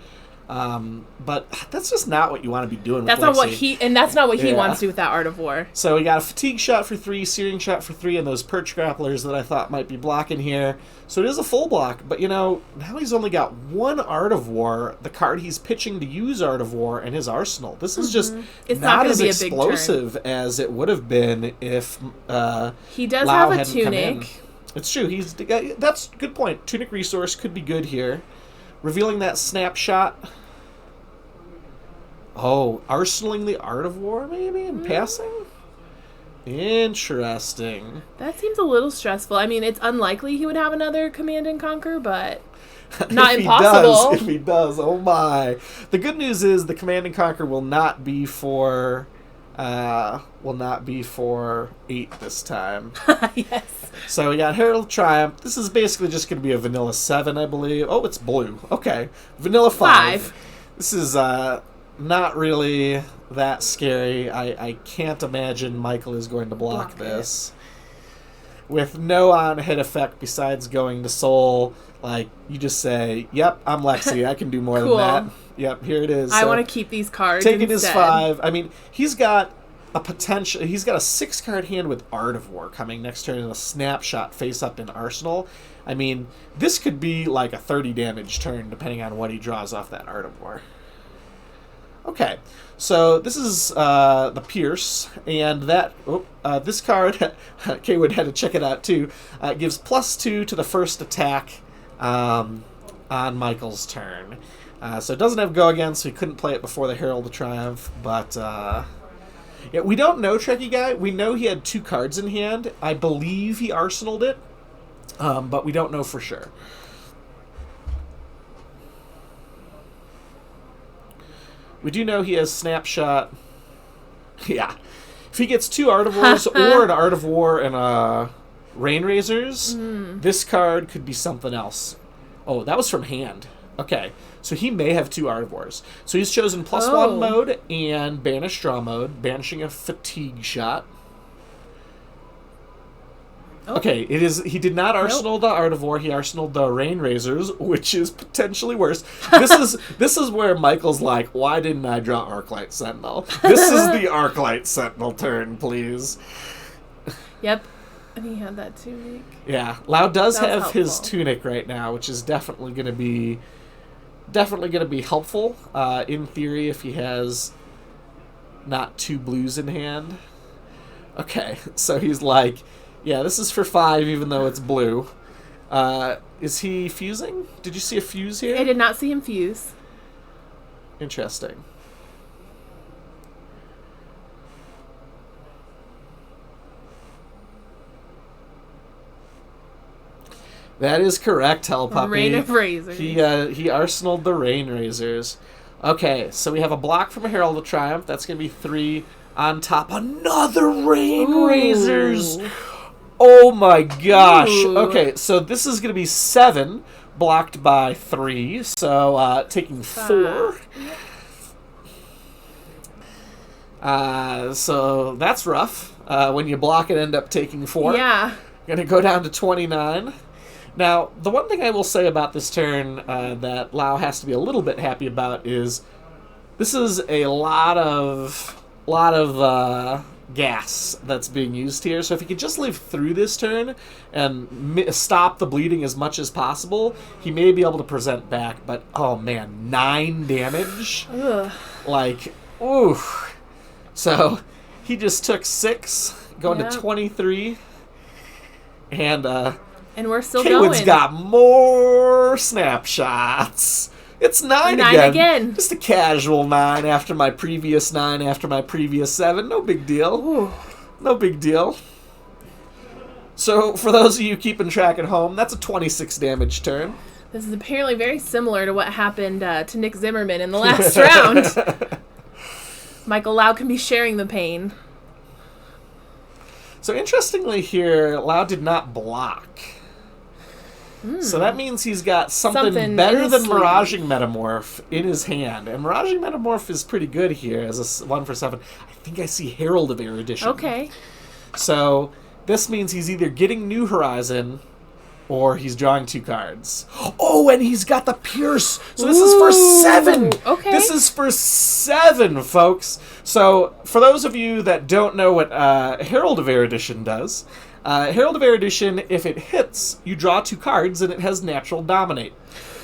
But that's just not what you want to be doing. That's with not what Lexi. that's not what he Yeah. wants to do with that Art of War. So we got a Fatigue shot for 3, Searing shot for 3, and those Perch Grapplers that I thought might be blocking here. So it is a full block, but now he's only got 1 Art of War, the card he's pitching to use Art of War, in his arsenal. This is just It's not not as gonna be a big explosive as it would have been if He does Lau have a hadn't come in. tunic. It's true. That's a good point. Tunic resource could be good here. Revealing that snapshot. Oh, arsenaling the art of war, maybe, in passing? Interesting. That seems a little stressful. I mean, it's unlikely he would have another Command and Conquer, but not impossible. If he does, oh my. The good news is the Command and Conquer will not be for 8 this time. Yes. So we got Herald Triumph. This is basically just going to be a vanilla 7, I believe. Oh, it's blue. Okay. Vanilla 5. This is not really that scary. I can't imagine Michael is going to block this. With no on-hit effect besides going to Soul, like, you just say, yep, I'm Lexi. I can do more Cool. than that. Yep, here it is. I want to keep these cards taking instead. his 5. I mean, he's got a 6-card hand with Art of War coming next turn and a snapshot face up in Arsenal. I mean, this could be like a 30 damage turn depending on what he draws off that Art of War. Okay, so this is the Pierce, and that this card, Kaywood had to check it out too, gives +2 to the first attack on Michael's turn. So it doesn't have Go Again, so he couldn't play it before the Herald of Triumph, but yeah, we don't know Trekkie Guy. We know he had 2 cards in hand. I believe he arsenaled it, but we don't know for sure. We do know he has Snapshot. Yeah. If he gets 2 Art of Wars or an Art of War and a Rain Razors, this card could be something else. Oh, that was from hand. Okay. So he may have 2 Art of Wars. So he's chosen +1 mode and Banish Draw mode, banishing a Fatigue Shot. Okay, he did not arsenal the Art of War. He arsenaled the Rain Razors, which is potentially worse. This is where Michael's like, why didn't I draw Arclight Sentinel? This is the Arclight Sentinel turn, please. Yep, and he had that tunic. Yeah, Lau does have helpful. his tunic right now, which is definitely going to be helpful. In theory, if he has not 2 blues in hand. Okay, so he's like, yeah, this is for 5, even though it's blue. Is he fusing? Did you see a fuse here? I did not see him fuse. Interesting. That is correct, Hell Puppy. Rain of Razors. He arsenaled the Rain Razors. Okay, so we have a block from a Herald of Triumph. That's going to be 3 on top. Another Rain Razors! Oh my gosh. Ooh. Okay, so this is going to be 7, blocked by 3, so taking 4. So that's rough. When you block and end up taking 4. Yeah. Going to go down to 29. Now, the one thing I will say about this turn that Lau has to be a little bit happy about is this is a lot of gas that's being used here. So if he could just live through this turn and stop the bleeding as much as possible, he may be able to present back. But, oh man, 9 damage? Ugh. Like, ooh. So he just took 6, going to 23. And we're still Kaywood's going. got more snapshots. It's 9 again. Just a casual 9 after my previous 9 after my previous 7. No big deal. Ooh. No big deal. So, for those of you keeping track at home, that's a 26 damage turn. This is apparently very similar to what happened to Nick Zimmerman in the last round. Michael Lau can be sharing the pain. So, interestingly here, Lau did not block. So that means he's got something better than Miraging Metamorph in his hand. And Miraging Metamorph is pretty good here as a 1 for 7. I think I see Herald of Erudition. Okay. So this means he's either getting New Horizon or he's drawing 2 cards. Oh, and he's got the Pierce. So this is for 7. Okay. This is for 7, folks. So for those of you that don't know what Herald of Erudition does, Herald of Erudition, if it hits, you draw 2 cards and it has Natural Dominate.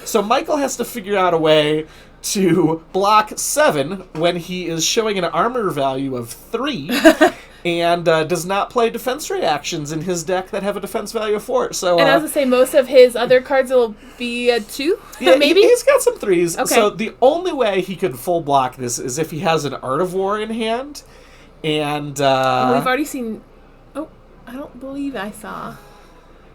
So Michael has to figure out a way to block 7 when he is showing an armor value of 3 and does not play defense reactions in his deck that have a defense value of 4. So, And as I say, most of his other cards will be a 2, yeah, maybe? He's got some 3s. Okay. So the only way he could full block this is if he has an Art of War in hand. And We've already seen... Oh, I don't believe I saw.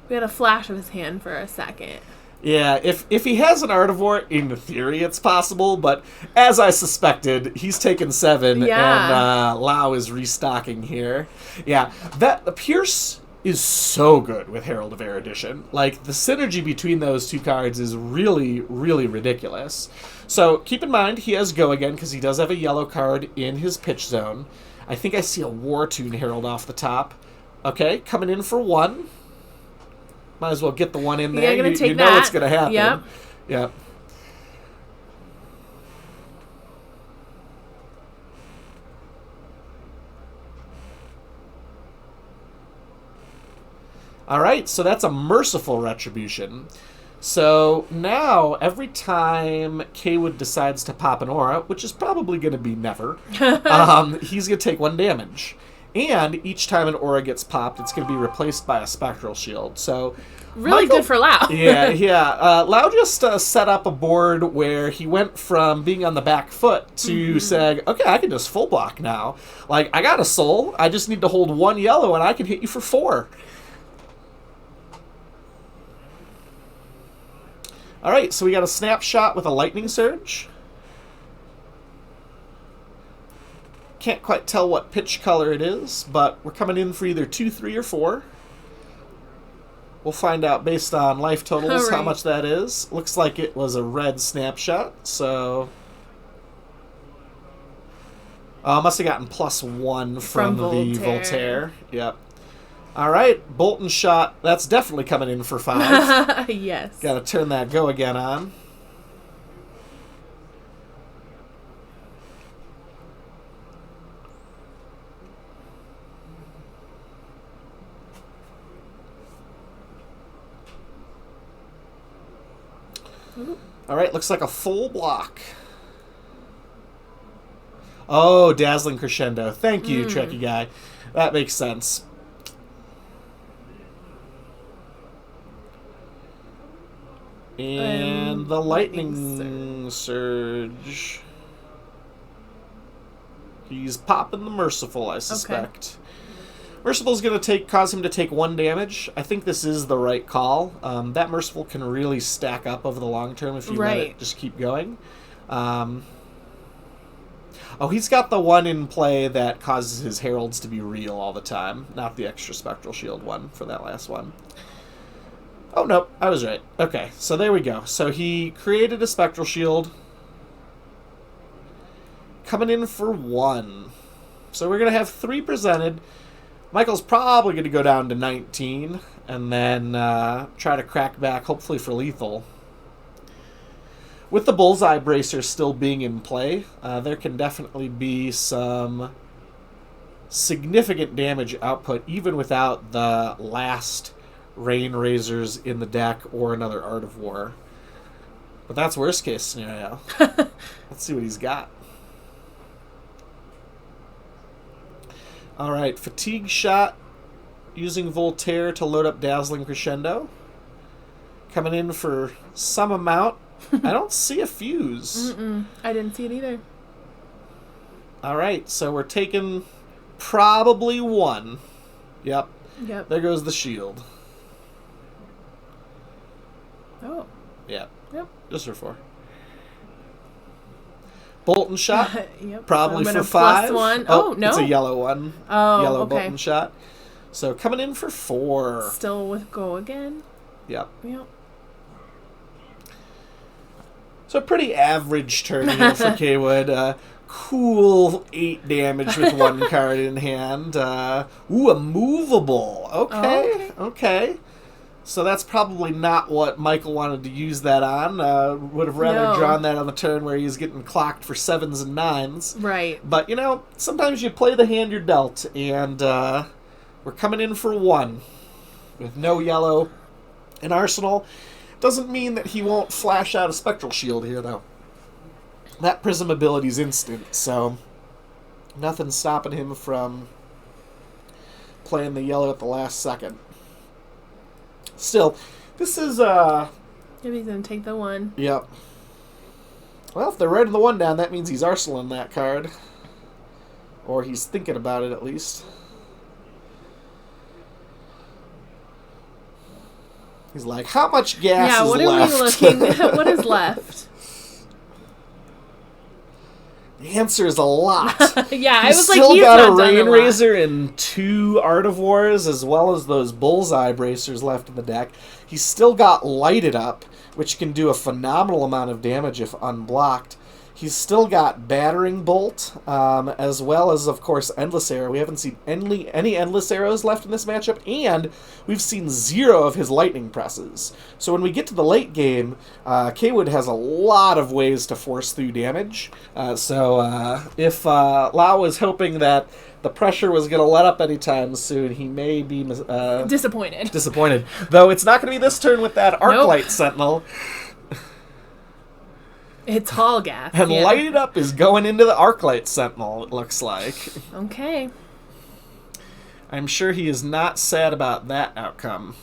We had a flash of his hand for a second. yeah, if he has an Art of War, in theory it's possible, but as I suspected, he's taken 7, Yeah. and Lau is restocking here. Yeah, the Pierce is so good with Herald of Erudition. Like, the synergy between those two cards is really, really ridiculous. So keep in mind, he has Go again, because he does have a yellow card in his pitch zone. I think I see a War Tune Herald off the top. Okay, coming in for 1. Might as well get the 1 in there. Yeah, gonna take you know that. what's going to happen. Yep. Yep. All right, so that's a Merciful Retribution. So now, every time Kaywood decides to pop an aura, which is probably going to be never, he's going to take 1 damage. And each time an aura gets popped, it's going to be replaced by a Spectral Shield. So Really Michael- good for Lau. yeah. Lau just set up a board where he went from being on the back foot to saying, okay, I can just full block now. Like, I got a soul. I just need to hold 1 yellow, and I can hit you for 4. All right, so we got a Snapshot with a Lightning Surge. Can't quite tell what pitch color it is, but we're coming in for either 2, 3, or 4. We'll find out based on life totals how Alright. much that is. Looks like it was a red Snapshot, so... must have gotten +1 from the Voltaire. Voltaire. Yep. Alright, Bolton Shot. That's definitely coming in for 5. Yes. Gotta turn that Go again on. Alright, looks like a full block. Oh, Dazzling Crescendo. Thank you, Trekkie Guy. That makes sense. And the Lightning Surge. He's popping the Merciful, I suspect. Merciful's going to cause him to take 1 damage. I think this is the right call. That Merciful can really stack up over the long term if you let it just keep going. Oh, he's got the one in play that causes his heralds to be real all the time, not the extra Spectral Shield one for that last one. Oh, nope, I was right. Okay, so there we go. So he created a Spectral Shield. Coming in for 1. So we're going to have 3 presented. Michael's probably going to go down to 19 and then try to crack back, hopefully for lethal. With the Bullseye Bracer still being in play, there can definitely be some significant damage output even without the last Rain Razors in the deck or another Art of War. But that's worst case scenario. Let's see what he's got. Alright, Fatigue Shot using Voltaire to load up Dazzling Crescendo. Coming in for some amount. I don't see a fuse. I didn't see it either. Alright, so we're taking probably 1. Yep. Yep. There goes the shield. Oh. Yep. Yep. Just for 4. Bolton Shot. Yep. Probably So I'm for gonna 5. +1. Oh, no. It's a yellow one. Oh, Yellow okay. Bolton Shot. So coming in for 4. Still with Go again. Yep. Yep. So a pretty average turn here for Kaywood. Cool 8 damage with 1 card in hand. Ooh, a movable. Okay. So that's probably not what Michael wanted to use that on. Would have rather No. drawn that on the turn where he's getting clocked for 7s and 9s. Right. But, you know, sometimes you play the hand you're dealt, and we're coming in for 1 with no yellow in Arsenal. Doesn't mean that he won't flash out a Spectral Shield here, though. That Prism ability's instant, so nothing's stopping him from playing the yellow at the last second. Still, this is Maybe he's gonna take the 1. Yep. Well, if they're writing the 1 down, that means he's arsenaling that card. Or he's thinking about it, at least. He's like, how much gas is what left? are we looking? What is left? The answer is a lot. Yeah, I He's was like, still he's got not a done Rain a lot. Razor and 2 Art of Wars, as well as those Bullseye Bracers left in the deck. He's still got Lighted Up, which can do a phenomenal amount of damage if unblocked. He's still got Battering Bolt, as well as, of course, Endless Arrow. We haven't seen any Endless Arrows left in this matchup, and we've seen 0 of his Lightning Presses. So when we get to the late game, K-Wood has a lot of ways to force through damage. So if Lau was hoping that the pressure was going to let up anytime soon, he may be Disappointed. Though it's not going to be this turn with that Arclight Sentinel. It's all gas. And yeah. Lighted Up is going into the Arclight Sentinel, it looks like. Okay. I'm sure he is not sad about that outcome.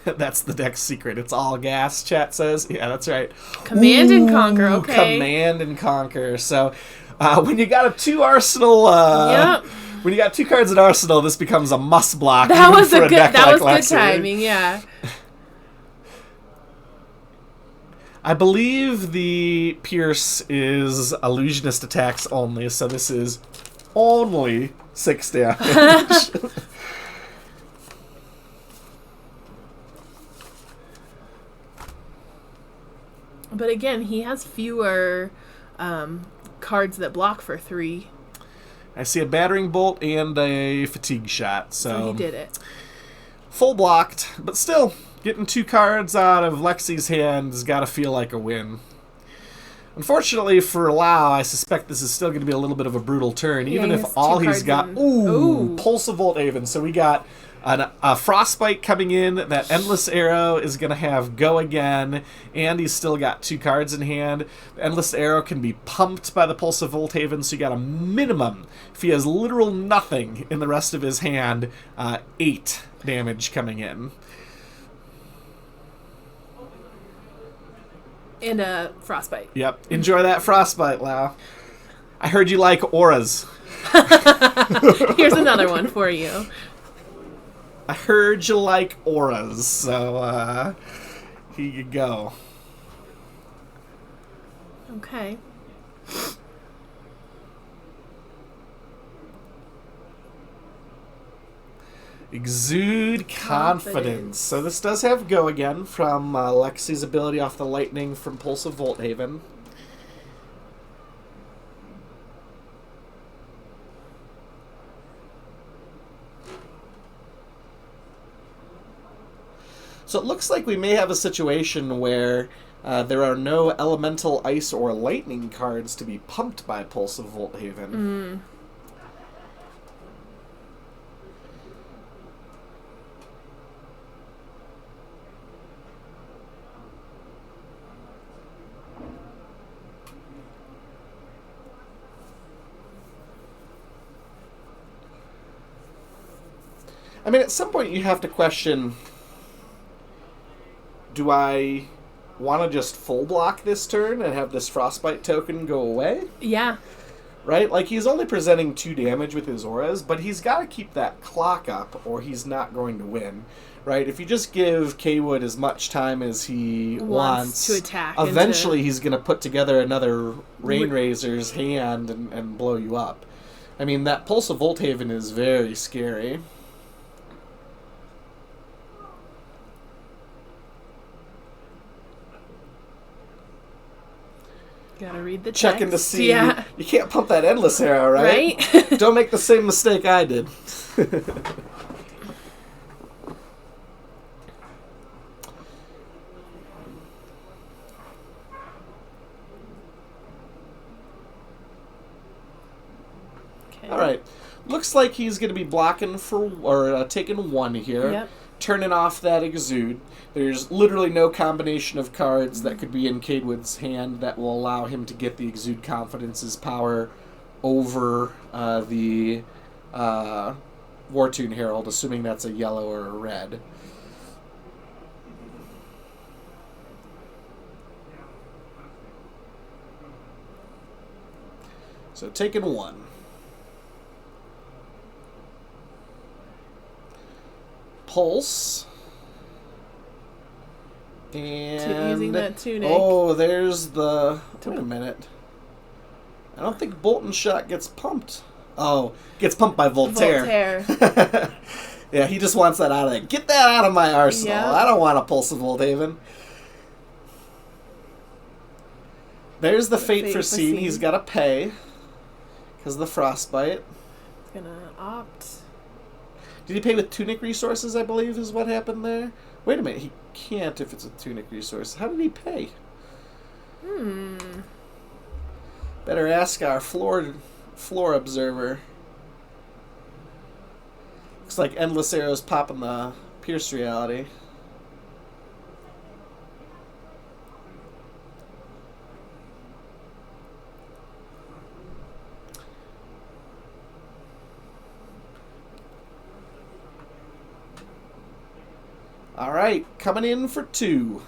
That's the deck's secret. It's all gas, chat says. Yeah, that's right. Command and Conquer, okay. Command and Conquer. So, when you got a 2 Arsenal... Yep. When you got 2 cards in Arsenal, this becomes a must block. That even was for a good. deck That like was good Lexi. timing. Yeah. I believe the Pierce is illusionist attacks only, so this is only 6 damage. But again, he has fewer cards that block for 3. I see a Battering Bolt and a Fatigue Shot, So he did it. full blocked, but still, getting 2 cards out of Lexi's hand has got to feel like a win. Unfortunately for Lau, I suspect this is still going to be a little bit of a brutal turn, even he if has 2 all he's cards got... in. Ooh, Pulse of Volthaven. So we got a Frostbite coming in, that Endless Arrow is going to have Go Again, and he's still got 2 cards in hand. The Endless Arrow can be pumped by the Pulse of Volthaven, so you got a minimum, if he has literal nothing in the rest of his hand, 8 damage coming in. And a Frostbite. Yep. Enjoy that Frostbite, Lau. I heard you like auras. Here's another one for you. I heard you like auras, so here you go. Okay. Exude confidence. So this does have Go Again from Lexi's ability off the Lightning from Pulse of Volthaven. So it looks like we may have a situation where there are no Elemental, Ice, or Lightning cards to be pumped by Pulse of Volthaven. I mean, at some point you have to question, do I want to just full block this turn and have this Frostbite token go away? Yeah. Right? Like, he's only presenting 2 damage with his auras, but he's got to keep that clock up or he's not going to win. Right? If you just give K-Wood as much time as he wants to attack. eventually he's going to put together another Rain Razor's hand and blow you up. I mean, that Pulse of Volthaven is very scary. Gotta read the Checking to text. see. Yeah. You can't pump that Endless Arrow, right? Right? Don't make the same mistake I did. Okay. All right. Looks like he's going to be blocking for, or taking 1 here. Yep. Turning off that Exude. There's literally no combination of cards that could be in K-Wood's hand that will allow him to get the Exude Confidence's power over the Wartune Herald, assuming that's a yellow or a red. So taking 1. Pulse. And using that tunic. oh, there's the... Wait a minute. I don't think Bolton Shot gets pumped. Oh, gets pumped by Voltaire. Voltaire. Yeah, he just wants that out of there. Get that out of my arsenal. Yeah. I don't want a Pulse of Oldhaven. There's the Fate for Scene. He's got to pay because of the Frostbite. He's gonna opt. Did he pay with Tunic resources, I believe, is what happened there? Wait a minute, he can't if it's a Tunic resource. How did he pay? Better ask our floor observer. Looks like Endless Arrows popping the Pierce Reality. All right, coming in for 2.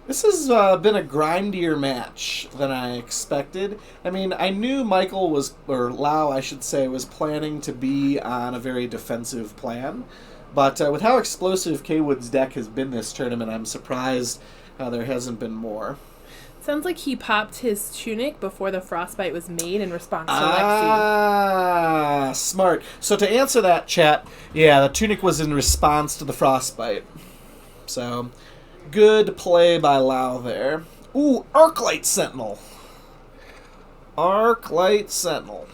This has been a grindier match than I expected. I mean, I knew Michael was, or Lau, I should say, was planning to be on a very defensive plan. But with how explosive K-Wood's deck has been this tournament, I'm surprised there hasn't been more. Sounds like he popped his tunic before the frostbite was made in response to Lexi. Ah, smart. So to answer that, chat, yeah, the tunic was in response to the frostbite. So, good play by Lau there. Ooh, Arclight Sentinel. Arclight Sentinel.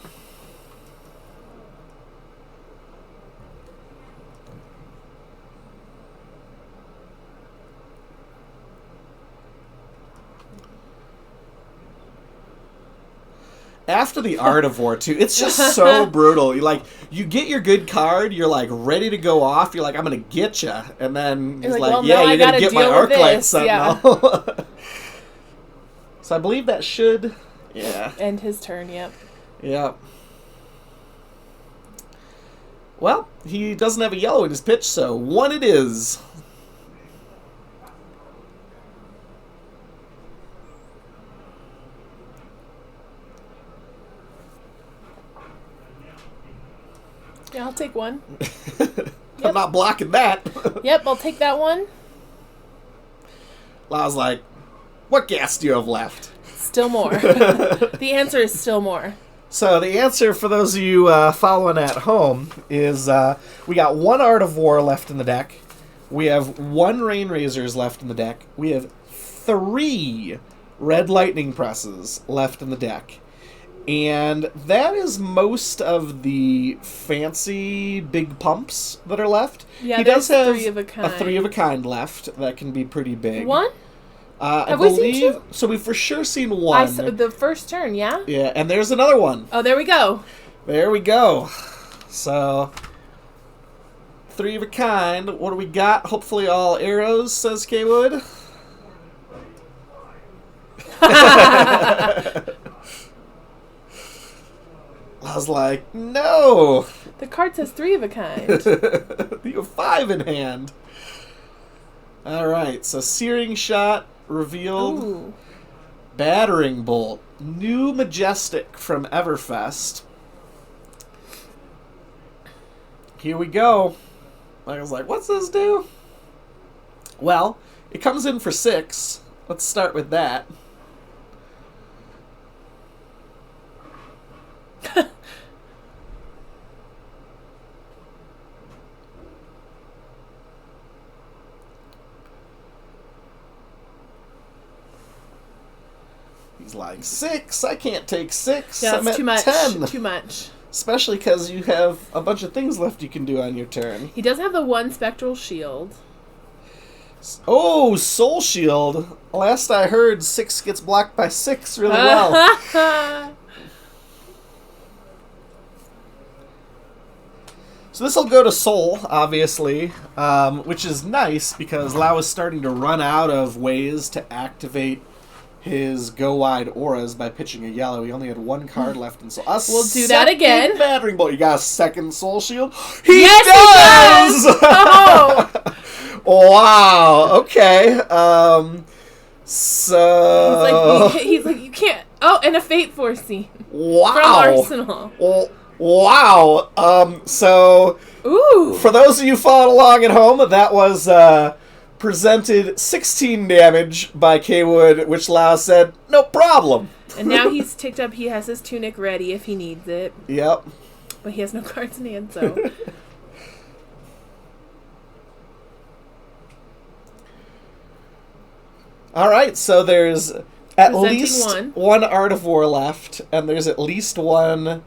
After the Art of War, too, it's just so brutal. You get your good card, you're like ready to go off. You're like, I'm gonna get you, and then he's like, well, yeah, no, you're gonna get my Arclight this. Sentinel. Yeah. So I believe that should, end his turn. Yep. Yeah. Well, he doesn't have a yellow in his pitch, so 1 it is. Yeah, I'll take 1. I'm not blocking that. Yep, I'll take that 1. Lau's like, what gas do you have left? Still more. The answer is still more. So the answer for those of you following at home is we got 1 Art of War left in the deck. We have 1 Rain Razors left in the deck. We have 3 Red Lightning Presses left in the deck. And that is most of the fancy big pumps that are left. Yeah, he does have 3 of a kind. a 3 of a kind left that can be pretty big. 1? I we believe seen 2? so. We've for sure seen 1. The first turn, yeah? Yeah, and there's another one. Oh, there we go. There we go. So 3 of a kind. What do we got? Hopefully all arrows, says K-Wood. I was like, no. The card says 3 of a kind. You have 5 in hand. All right, so Searing Shot revealed. Ooh. Battering Bolt. New Majestic from Everfest. Here we go. I was like, what's this do? Well, it comes in for 6. Let's start with that. He's like, 6? I can't take 6. Yeah, I'm that's at too much. 10. Too much. Especially because you have a bunch of things left you can do on your turn. He does have the 1 Spectral Shield. Oh, Soul Shield. Last I heard, 6 gets blocked by 6 really well. So this will go to Soul, obviously, which is nice because Lau is starting to run out of ways to activate his go wide auras by pitching a yellow. He only had one card left, and so We'll do that again. Battering bolt. You got a second soul shield. He Yes, does. he does! Oh! Wow. Okay. So He's like, you can't. Oh, and a Fate Force scene wow. from Arsenal. Well, wow. So Ooh. for those of you following along at home, that was presented 16 damage by K-Wood, which Lau said, no problem. And now he's ticked up. He has his tunic ready if he needs it. Yep. But he has no cards in hand, so. All right, so there's at Presenting least one Art of War left, and there's at least one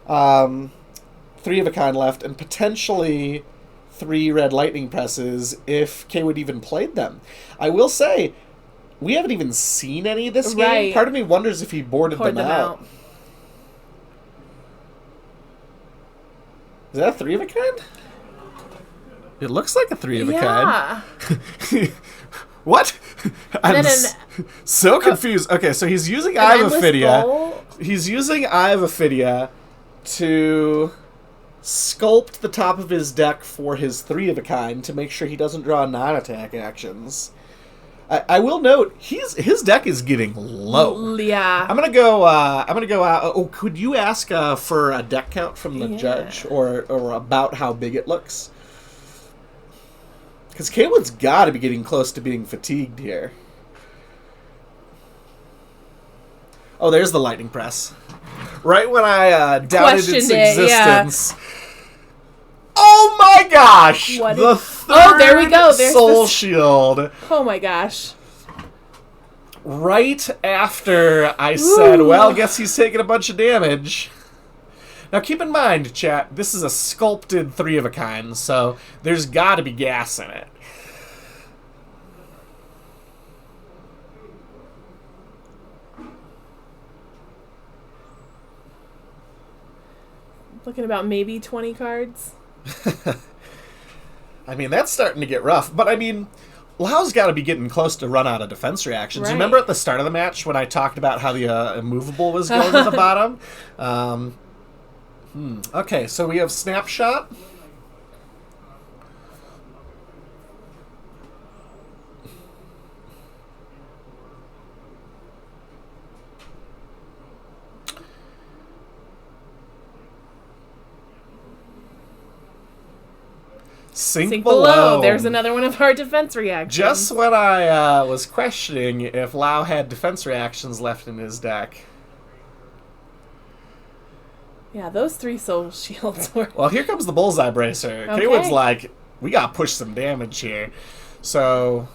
3 of a kind left, and potentially 3 Red Lightning Presses if K-Wood even played them. I will say, we haven't even seen any this game. Right. Part of me wonders if he boarded them out. Is that a 3 of a kind? It looks like a 3 of a kind. What? I'm so confused. Okay, so he's using Eye of Ophidia. He's using Eye of Ophidia to sculpt the top of his deck for his 3 of a kind to make sure he doesn't draw non-attack actions. I will note his deck is getting low. Yeah. I'm gonna go out. Oh, could you ask for a deck count from the judge or about how big it looks? Because K-Wood's got to be getting close to being fatigued here. Oh, there's the lightning press. Right when I doubted its existence. Oh my gosh! The third there we go. There's soul shield. Oh my gosh. Right after I said, well, guess he's taking a bunch of damage. Now keep in mind, chat, this is a sculpted 3 of a kind, so there's got to be gas in it. Looking about maybe 20 cards. I mean, that's starting to get rough, but I mean, Lau's got to be getting close to run out of defense reactions. Right. Remember at the start of the match when I talked about how the immovable was going to the bottom? Okay, so we have Snapshot. Sink below. There's another one of our defense reactions. Just when I was questioning if Lau had defense reactions left in his deck. Yeah, those 3 soul shields were... Well, here comes the Bullseye Bracer. Okay. K-Wood's like, we got to push some damage here. So...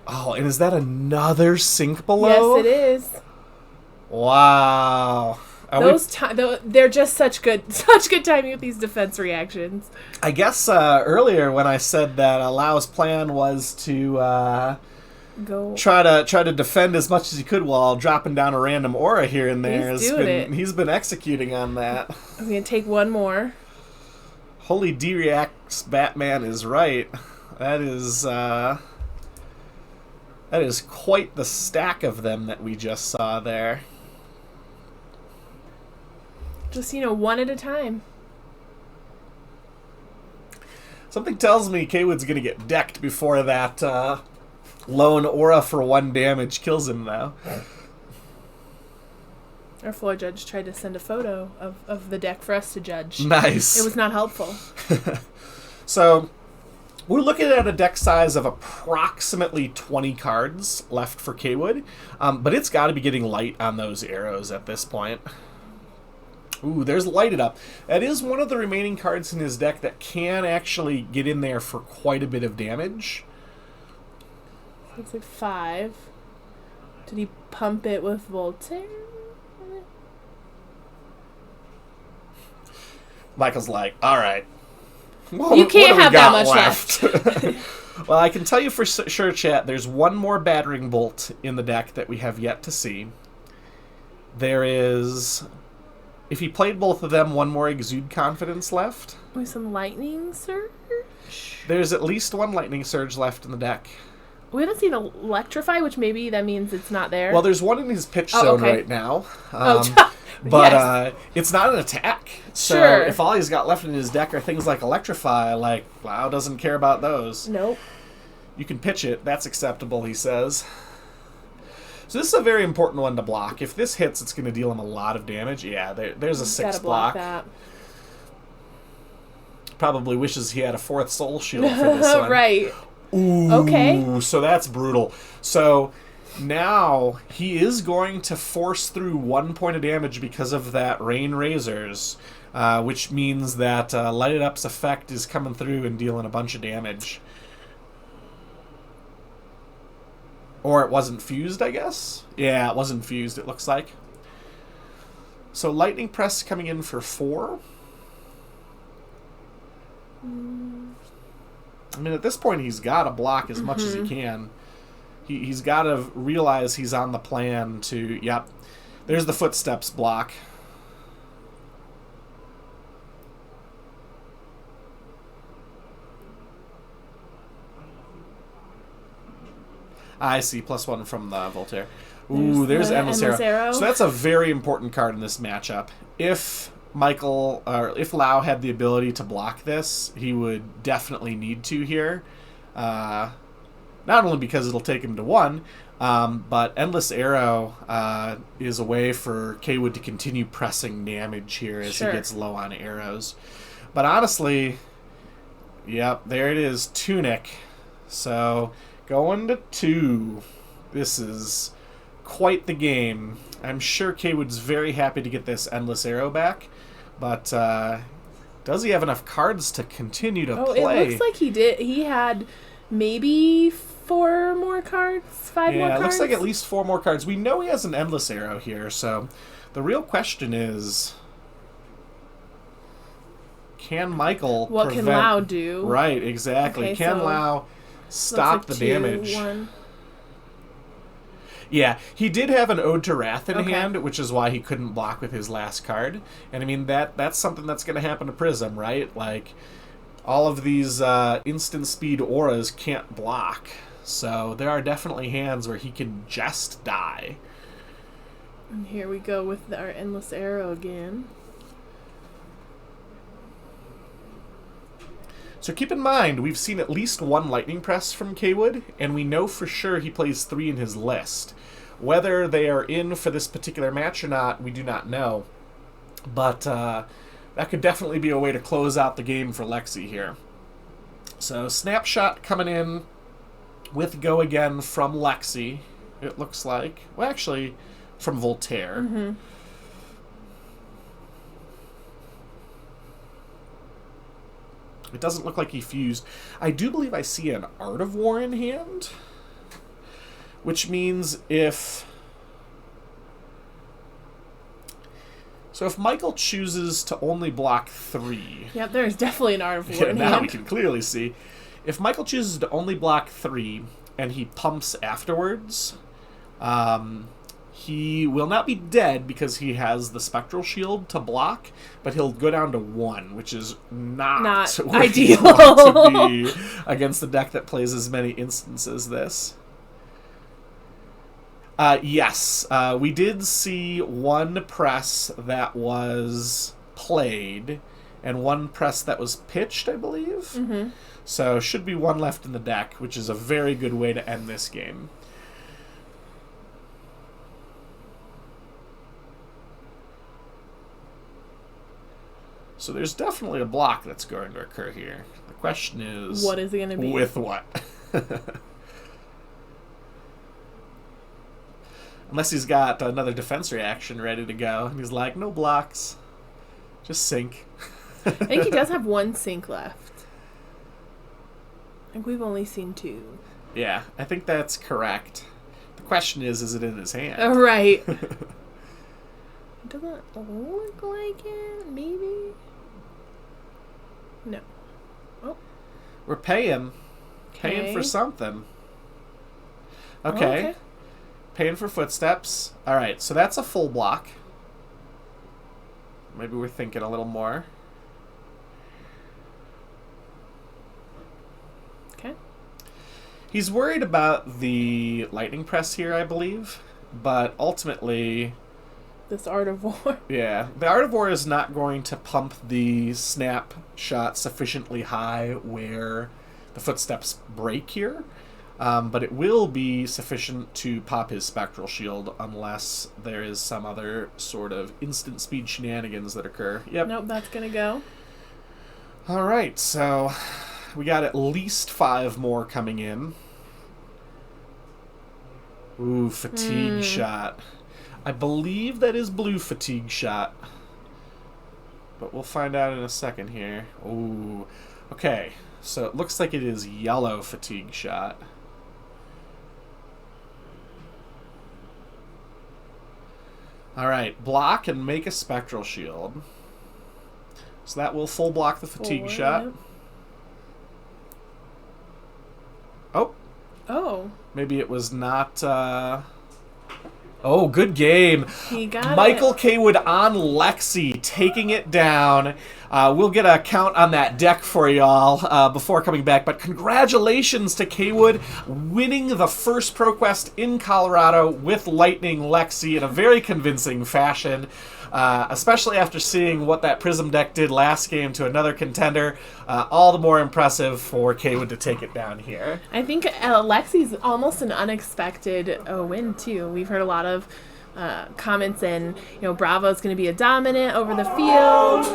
Oh, and is that another Sink Below? Yes, it is. Wow. They're just such good timing with these defense reactions. I guess earlier when I said that Lau's plan was to try to defend as much as he could while dropping down a random aura here and there. He's been executing on that. I'm gonna take one more. Holy D-Reacts Batman is right. That is quite the stack of them that we just saw there. Just, one at a time. Something tells me K-Wood's going to get decked before that lone aura for 1 damage kills him, though. Our floor judge tried to send a photo of the deck for us to judge. Nice. It was not helpful. So, we're looking at a deck size of approximately 20 cards left for K-Wood, but it's got to be getting light on those arrows at this point. Ooh, there's Lighted Up. That is one of the remaining cards in his deck that can actually get in there for quite a bit of damage. Looks like 5. Did he pump it with Voltaire? Michael's like, all right. You can't have that much left. Well, I can tell you for sure, chat, there's one more Battering Bolt in the deck that we have yet to see. There is... If he played both of them, one more Exude Confidence left. With some Lightning Surge? There's at least one Lightning Surge left in the deck. We haven't seen Electrify, which maybe that means it's not there. Well, there's one in his pitch Oh, zone okay. right now. But But it's not an attack. So Sure. if all he's got left in his deck are things like Electrify, like, Lau doesn't care about those. Nope. You can pitch it. That's acceptable, he says. So this is a very important one to block. If this hits, it's going to deal him a lot of damage. Yeah, there's a 6 Gotta block block. that. Probably wishes he had a 4th Soul Shield for this one. Right. Ooh, Okay. so that's brutal. So now he is going to force through 1 point of damage because of that Rain Razors, which means that Light It Up's effect is coming through and dealing a bunch of damage. Or it wasn't fused, I guess? Yeah, it wasn't fused, it looks like. So Lightning Press coming in for 4. I mean, at this point, he's got to block as much as he can. He's got to realize he's on the plan to... Yep. There's the Footsteps block. I see. +1 from the Voltaire. Ooh, there's the Endless Endless Arrow. Arrow. So that's a very important card in this matchup. If Lau had the ability to block this, he would definitely need to here. Not only because it'll take him to 1, but Endless Arrow is a way for K-Wood to continue pressing damage here as Sure. he gets low on arrows. But honestly, yep, there it is, Tunic. So going to 2. This is quite the game. I'm sure K-Wood's very happy to get this Endless Arrow back, but does he have enough cards to continue to play? It looks like he did. He had maybe 4 more cards, 5 more Yeah, cards. it looks like at least 4 more cards. We know he has an Endless Arrow here, so the real question is, can Michael What prevent... can Lau do? Right, exactly. Okay, Can so Lau stop Looks the like 2, damage? 1. Yeah, he did have an Ode to Wrath in Okay. hand, which is why he couldn't block with his last card. And I mean, that's something that's going to happen to Prism, right? Like, all of these instant speed auras can't block. So there are definitely hands where he can just die. And here we go with our Endless Arrow again. So keep in mind, we've seen at least 1 Lightning Press from K-Wood, and we know for sure he plays 3 in his list. Whether they are in for this particular match or not, we do not know. But that could definitely be a way to close out the game for Lexi here. So Snapshot coming in with Go Again from Lexi, it looks like. Well, actually, from Voltaire. Mm-hmm. It doesn't look like he fused. I do believe I see an Art of War in hand, which means if Michael chooses to only block 3... Yep, there's definitely an Art of War Yeah, in now hand. we can clearly see. If Michael chooses to only block 3 and he pumps afterwards, he will not be dead because he has the Spectral Shield to block, but he'll go down to 1, which is not where ideal you want to be against a deck that plays as many instances as this. Yes, we did see 1 press that was played and 1 press that was pitched, I believe. Mm-hmm. So should be 1 left in the deck, which is a very good way to end this game. So there's definitely a block that's going to occur here. The question is... What is it going to be? With what? Unless he's got another defense reaction ready to go. And he's like, no blocks. Just sink. I think he does have 1 sync left. I think we've only seen 2. Yeah, I think that's correct. The question is it in his hand? Oh, right. It doesn't look like it. Maybe? No. Oh. We're paying. Paying for Okay. something. Oh, Okay. Paying for footsteps. Alright, so that's a full block. Maybe we're thinking a little more. Okay. He's worried about the lightning press here, I believe, but ultimately, This Art of War. yeah, the Art of War is not going to pump the snap shot sufficiently high where the footsteps break here, but it will be sufficient to pop his Spectral Shield unless there is some other sort of instant speed shenanigans that occur. Yep. Nope, that's going to go. All right, so we got at least 5 more coming in. Ooh, fatigue shot. I believe that is blue fatigue shot. But we'll find out in a second here. Ooh. Okay, so it looks like it is yellow fatigue shot. Alright, block and make a Spectral Shield. So that will full block the fatigue shot. Yep. Oh. Oh, Maybe it was not... Oh, good game. he got Michael it. Kaywood on Lexi, taking it down. We'll get a count on that deck for y'all before coming back. But congratulations to Kaywood winning the first ProQuest in Colorado with Lightning Lexi in a very convincing fashion. Especially after seeing what that Prism deck did last game to another contender. All the more impressive for Kaywood to take it down here. I think Lexi's almost an unexpected win, too. We've heard a lot of comments and, Bravo's going to be a dominant over the field.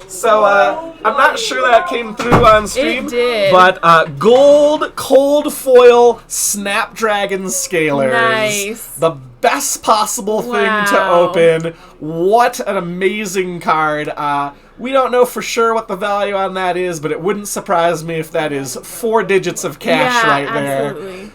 So, I'm not sure that came through on stream. It did. But gold cold foil Snapdragon Scalers. Nice. The best possible thing to Wow. open. What an amazing card. We don't know for sure what the value on that is, but it wouldn't surprise me if that is 4 digits of cash right there. Absolutely.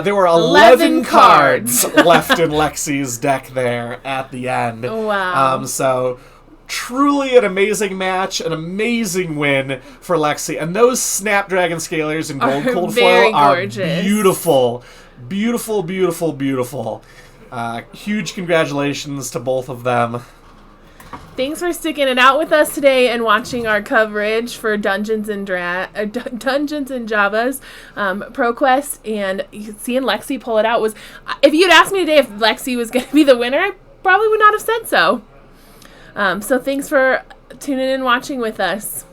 There were 11 11 cards left in Lexi's deck there at the end. Wow. So truly an amazing match, an amazing win for Lexi. And those Snapdragon Scalers in gold Are cold very foil are gorgeous. beautiful. Beautiful, beautiful, beautiful. Huge congratulations to both of them. Thanks for sticking it out with us today and watching our coverage for Dungeons and Dungeons and Java's ProQuest, and seeing Lexi pull it out was. If you'd asked me today if Lexi was going to be the winner, I probably would not have said so. So thanks for tuning in and watching with us.